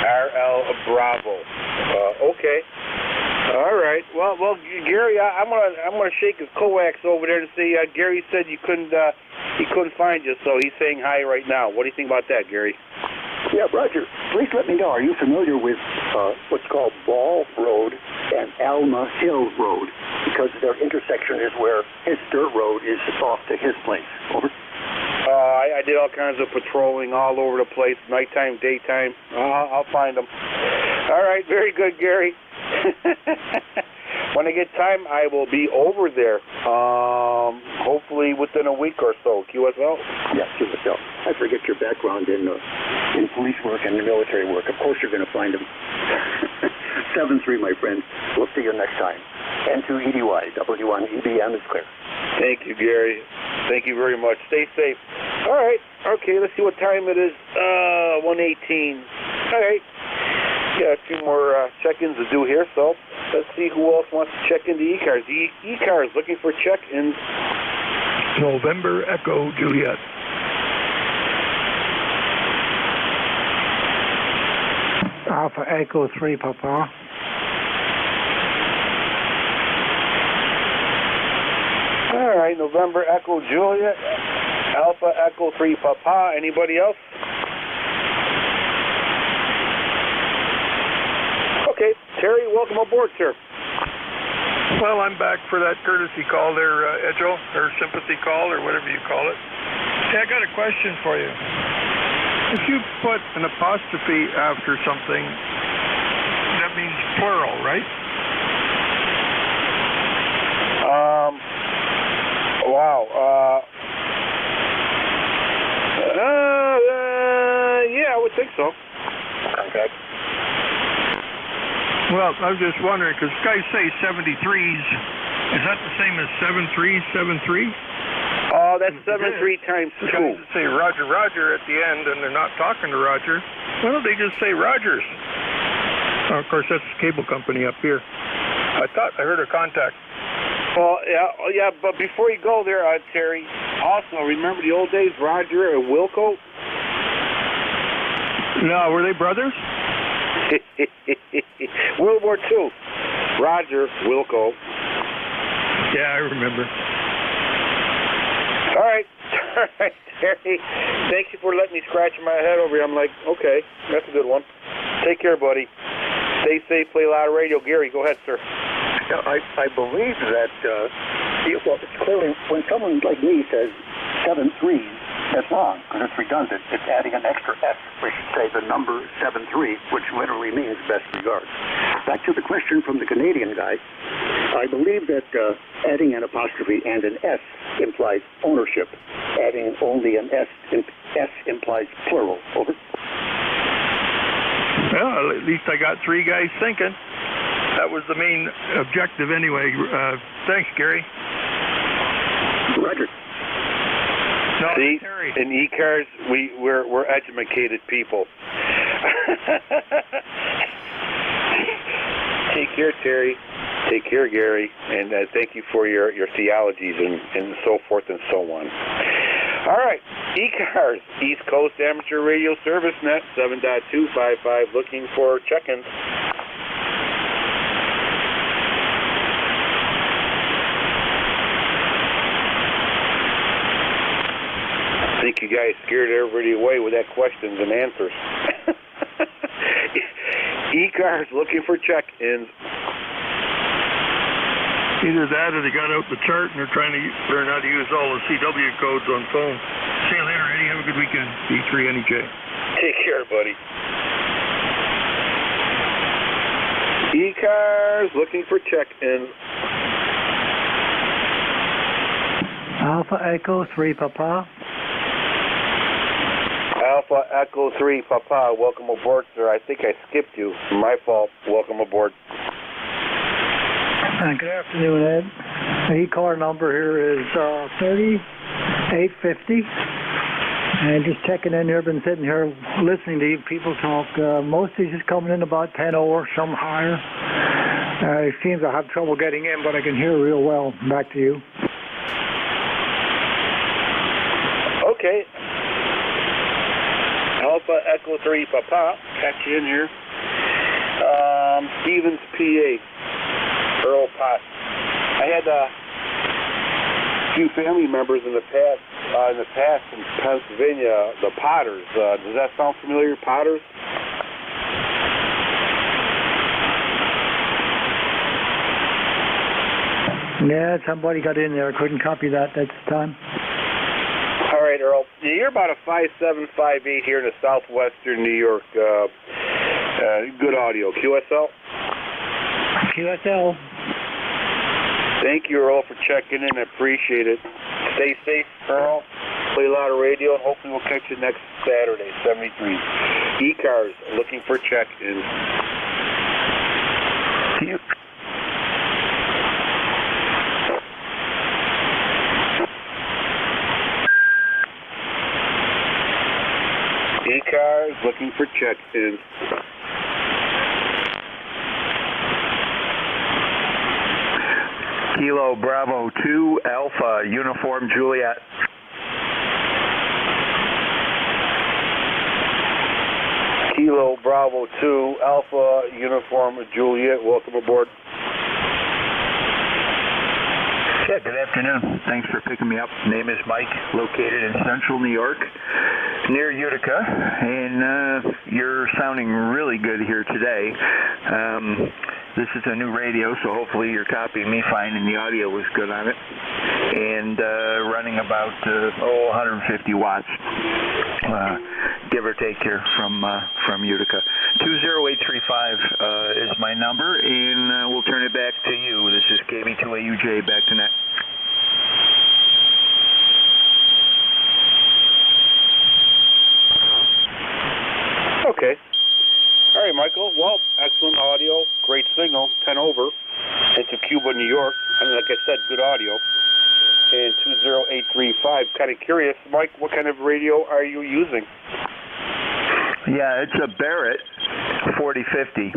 RL Bravo. Okay. All right. Well, Gary, I'm gonna shake his coax over there to see. Gary said he couldn't find you, so he's saying hi right now. What do you think about that, Gary? Yeah, Roger. Please let me know. Are you familiar with what's called Ball Road and Alma Hill Road? Because their intersection is where his dirt road is off to his place. Over. I did all kinds of patrolling all over the place, nighttime, daytime. I'll find them. All right, very good, Gary. When I get time, I will be over there. Hopefully within a week or so. QSL? Yeah, QSL. I forget your background in police work and military work. Of course you're going to find them. 7-3, my friend. We'll see you next time. N2EDY, W1EBM is clear. Thank you, Gary. Thank you very much. Stay safe. All right. Okay, let's see what time it is. 1:18. All right. Got a few more check-ins to do here, so let's see who else wants to check into ECARS. ECARS looking for check-ins. November Echo Juliet. Alpha Echo 3, Papa. All right, November Echo Juliet, Alpha Echo 3 Papa. Anybody else? Okay, Terry, welcome aboard, sir. Well, I'm back for that courtesy call there, Edgel, or sympathy call, or whatever you call it. Hey, I got a question for you. If you put an apostrophe after something, that means plural, right? Wow. Yeah, I would think so. Okay. Well, I was just wondering, because guys say 73s. Is that the same as 7373? Oh, that's 73 times 2. Guys say Roger, Roger at the end, and they're not talking to Roger. Why don't they just say Rogers? Oh, of course, that's the cable company up here. I thought I heard a contact. Well, yeah, but before you go there, Terry, also, remember the old days, Roger and Wilco? No, were they brothers? World War II. Roger, Wilco. Yeah, I remember. All right, Terry. Thank you for letting me scratch my head over here. I'm like, okay, that's a good one. Take care, buddy. Stay safe, play loud radio. Gary, go ahead, sir. I believe that, well, it's clearly, when someone like me says 7-3, that's wrong, because it's redundant. It's adding an extra S. We should say the number 7-3, which literally means best regards. Back to the question from the Canadian guy, I believe that adding an apostrophe and an S implies ownership. Adding only an S implies plural. Over. Well, at least I got 3 guys thinking. That was the main objective anyway. Thanks, Gary. Roger. No, See, Terry. in ECARS, we're educated people. Take care, Terry. Take care, Gary. And thank you for your theologies and so forth and so on. All right, ECARS, East Coast Amateur Radio Service Net 7.255, looking for check-ins. I think you guys scared everybody away with that questions and answers. ECARS looking for check-ins. Either that or they got out the chart and they're trying to learn how to use all the CW codes on phone. See you later, Eddie. Have a good weekend. E3NJ. Take care, buddy. ECARS looking for check-ins. Alpha Echo 3 Papa. Alpha Echo 3 Papa, welcome aboard, sir. I think I skipped you. My fault. Welcome aboard. Good afternoon, Ed. The ECAR number here is 3850. And just checking in here, been sitting here listening to you people talk. Most of these is coming in about 10 or some higher. It seems I have trouble getting in, but I can hear real well. Back to you. Okay. Alpha Echo 3 Papa, catch you in here. Stevens, PA. Earl Potts. I had a few family members in the past in Pennsylvania, the Potters. Does that sound familiar, Potters? Yeah, somebody got in there. I couldn't copy that at the time. All right, Earl. Yeah, you're about a 5'7", 5'8" here in the southwestern New York. Good audio. QSL? QSL. Thank you, Earl, for checking in. I appreciate it. Stay safe, Earl. Play a lot of radio, and hopefully we'll catch you next Saturday, 73. ECARS, looking for check-in. ECARS, looking for check-in. Kilo Bravo 2 Alpha Uniform Juliet. Kilo Bravo 2 Alpha Uniform Juliet, welcome aboard. Yeah, good afternoon. Thanks for picking me up. Name is Mike, located in central New York, near Utica, and you're sounding really good here today. This is a new radio, so hopefully you're copying me fine, and the audio was good on it. And running about 150 watts, give or take here from Utica. 20835 is my number, and we'll turn it back to you. This is KB2AUJ, back to net. Okay. All right, Michael. Well, excellent audio, great signal, 10 over into Cuba, New York. And like I said, good audio. And 20835. Kind of curious, Mike, what kind of radio are you using? Yeah, it's a Barrett 4050.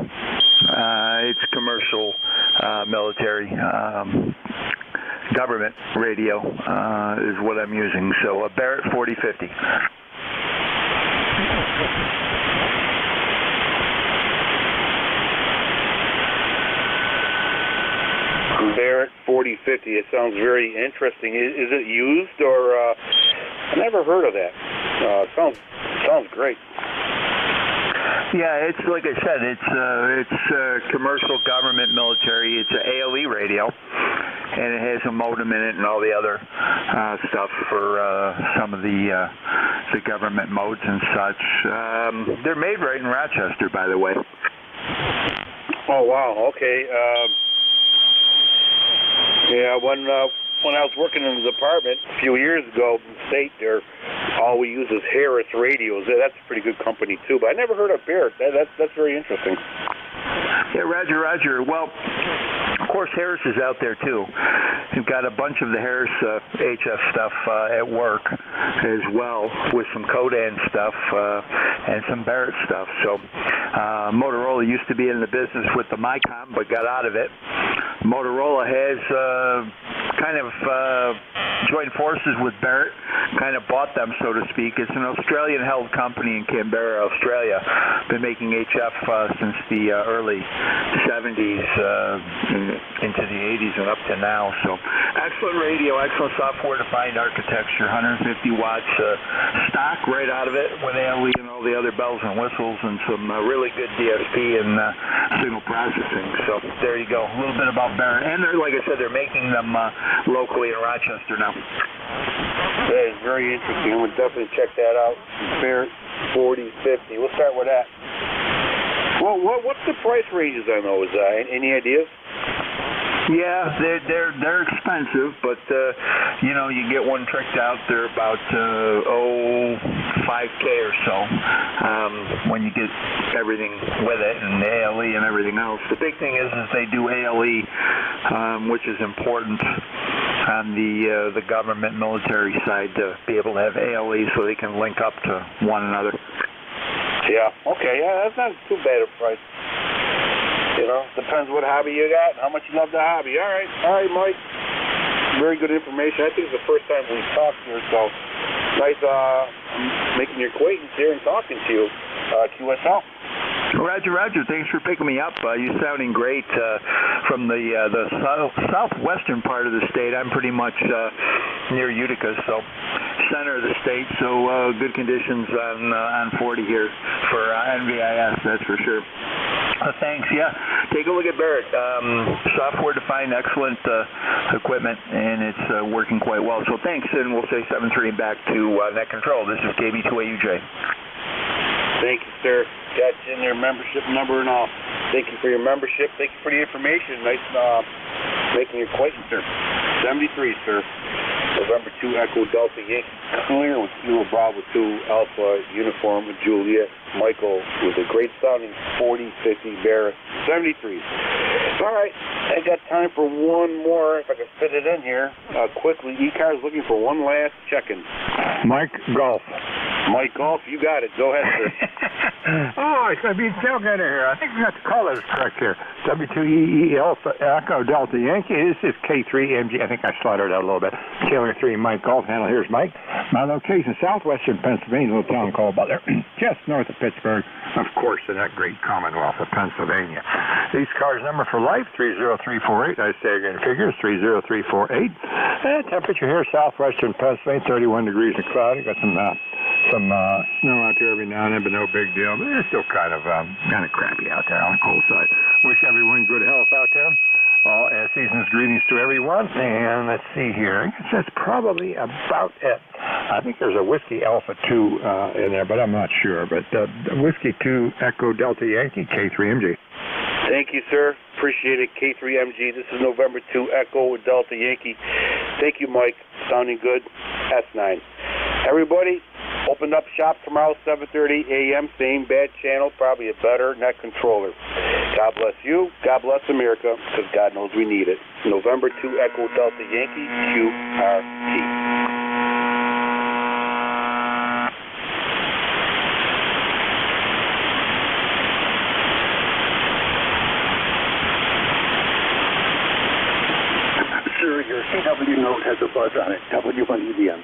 It's commercial, military, government radio is what I'm using. So a Barrett 4050. Barrett 4050. It sounds very interesting. Is it used, or I never heard of that? Sounds great. Yeah, it's like I said, it's commercial, government, military. It's an ALE radio, and it has a modem in it and all the other stuff for some of the government modes and such. They're made right in Rochester, by the way. Oh wow. Okay. Yeah, when I was working in the department a few years ago in the state there, all we use is Harris radios. That's a pretty good company too, but I never heard of Barrett. That's very interesting. Yeah, Roger. Well, course, Harris is out there too. We've got a bunch of the Harris HF stuff at work as well, with some Codan stuff and some Barrett stuff. So Motorola used to be in the business with the Micom, but got out of it. Motorola has kind of joined forces with Barrett, kind of bought them, so to speak. It's an Australian-held company in Canberra, Australia. Been making HF since the early 70s into the 80s and up to now. So excellent radio, excellent software-defined architecture, 150 watts stock right out of it with ALE and all the other bells and whistles, and some really good DSP and signal processing. So there you go, a little bit about Barrett. And they're, like I said, they're making them locally in Rochester now. That is very interesting. I'm going to definitely check that out. Barrett 4050. We'll start with that. Well, what's the price ranges on those? Any ideas? Yeah, they're expensive, but you know, you get one tricked out, they're about $5K or so when you get everything with it and the ALE and everything else. The big thing is they do ALE, which is important on the government military side, to be able to have ALE so they can link up to one another. Yeah, okay, yeah, that's not too bad a price. You know, depends what hobby you got and how much you love the hobby. All right, Mike. Very good information. I think it's the first time we've talked here, so nice making your acquaintance here and talking to you. QSL. Roger. Thanks for picking me up. You're sounding great from the southwestern part of the state. I'm pretty much near Utica, so center of the state. So good conditions on 40 here for NVIS, that's for sure. Thanks. Yeah, take a look at Barrett. Software-defined, excellent equipment, and it's working quite well. So thanks, and we'll say 7-3 back to Net Control. This is KB2AUJ. Thank you, sir. Got you in their membership number and all. Thank you for your membership. Thank you for the information. Nice making your acquaintance, sir. 73, sir. November 2 Echo Delta Yankee. Clear with Kilo Bravo 2 Alpha Uniform with Juliet. Michael with a great sounding 4050 Barrett. 73. All right. I got time for one more, if I can fit it in here. Quickly, ECARS looking for one last check-in. Mike Golf. Mike Golf, you got it. Go ahead, sir. Oh, it's going to be tailgater here. I think we got the colors correct here. W2EE Alpha Echo Delta Yankee. This is K3MG. I think I slaughtered out a little bit. Taylor 3 Mike Golf handle. Here's Mike. My location, southwestern Pennsylvania, a little town called Butler, just north of Pittsburgh, of course, in that great Commonwealth of Pennsylvania. ECARS number for life, 30348. I say again, figures, 30348. And temperature here, southwestern Pennsylvania, 31 degrees and cloudy. Got some snow out there every now and then, but no big deal. But it's still kind of crappy out there on the cold side. Wish everyone good health out there. All season's greetings to everyone. And let's see here. I guess that's probably about it. I think there's a Whiskey Alpha 2 in there, but I'm not sure. But Whiskey 2 Echo Delta Yankee, K3MG. Thank you, sir. Appreciate it. K3MG. This is November 2 Echo Delta Yankee. Thank you, Mike. Sounding good. S9. Everybody, open up shop tomorrow, 7:30 a.m. Same bad channel, probably a better net controller. God bless you. God bless America, because God knows we need it. November 2 Echo Delta Yankee, QRT. Sir, your CW note has a buzz on it. W1EDM.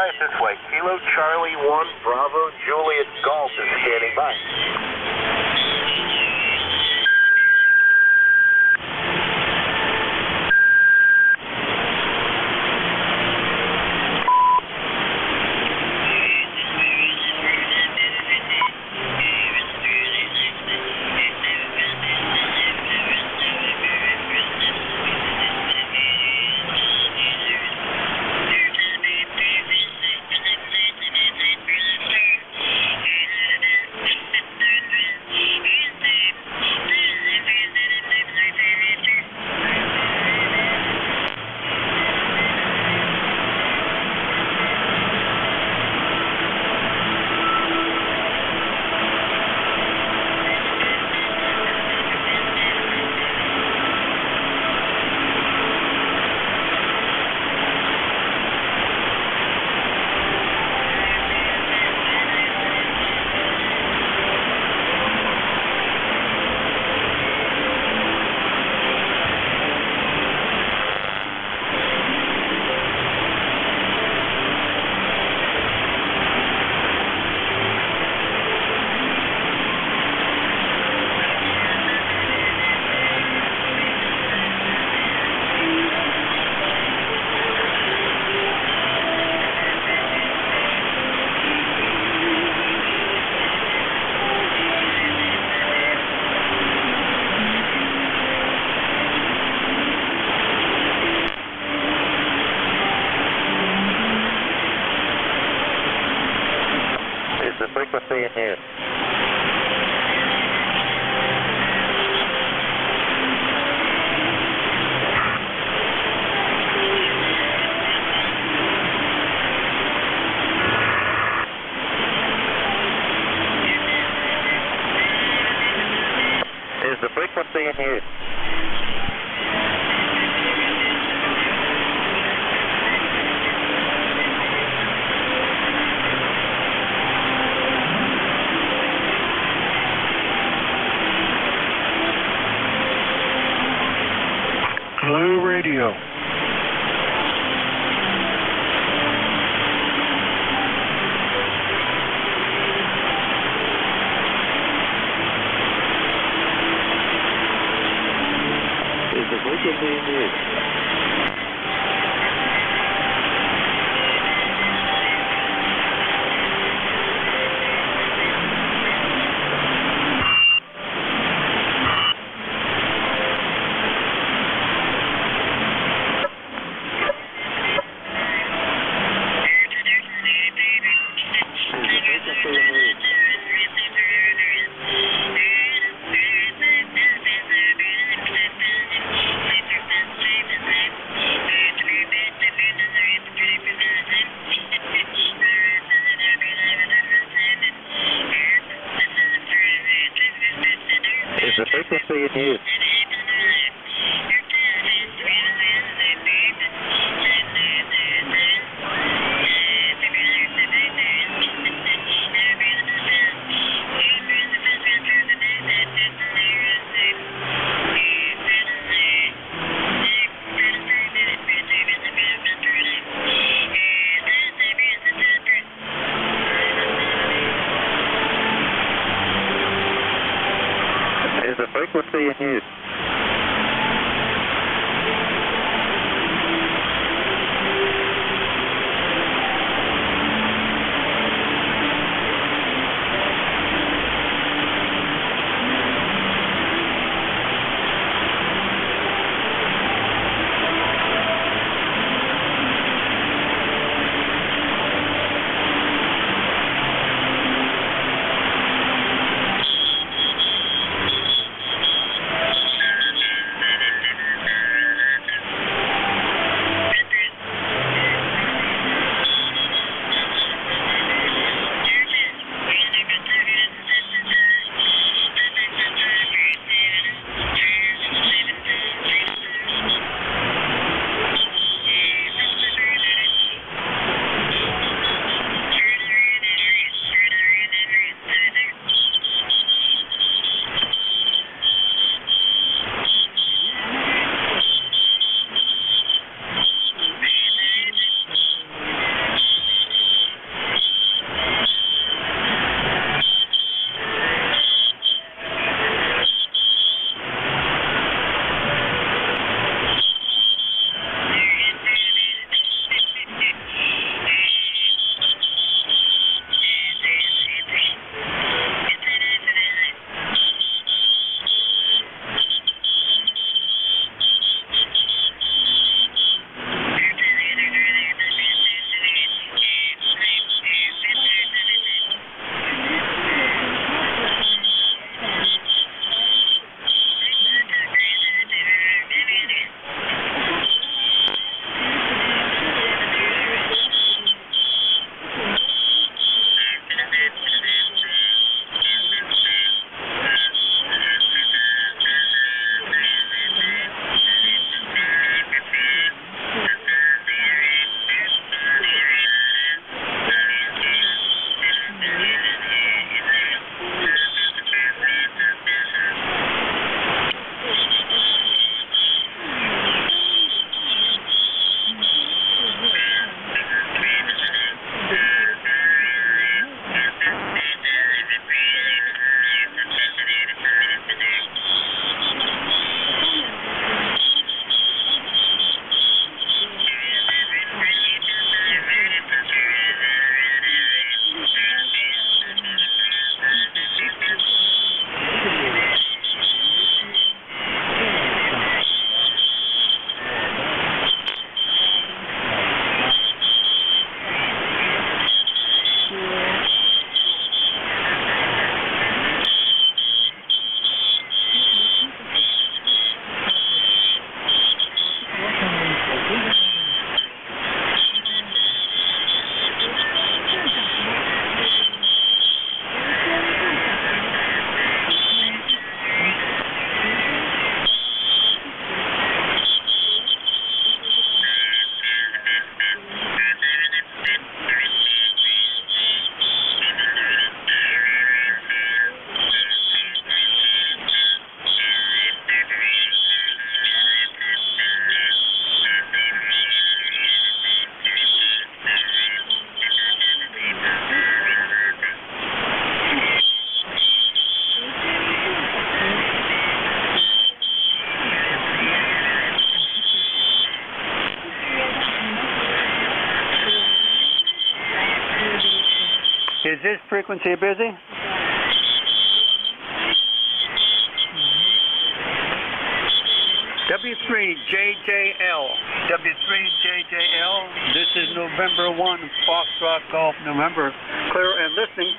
guys this way. Kilo Charlie 1, Bravo Juliet Golf is standing by. Frequency in use. Is the frequency in use? Blue Radio. Is the frequency in use? Is the frequency in use? Is the frequency in use? Is this frequency busy? W3JJL. W3JJL. This is November 1, Foxtrot Golf, November. Clear and listening.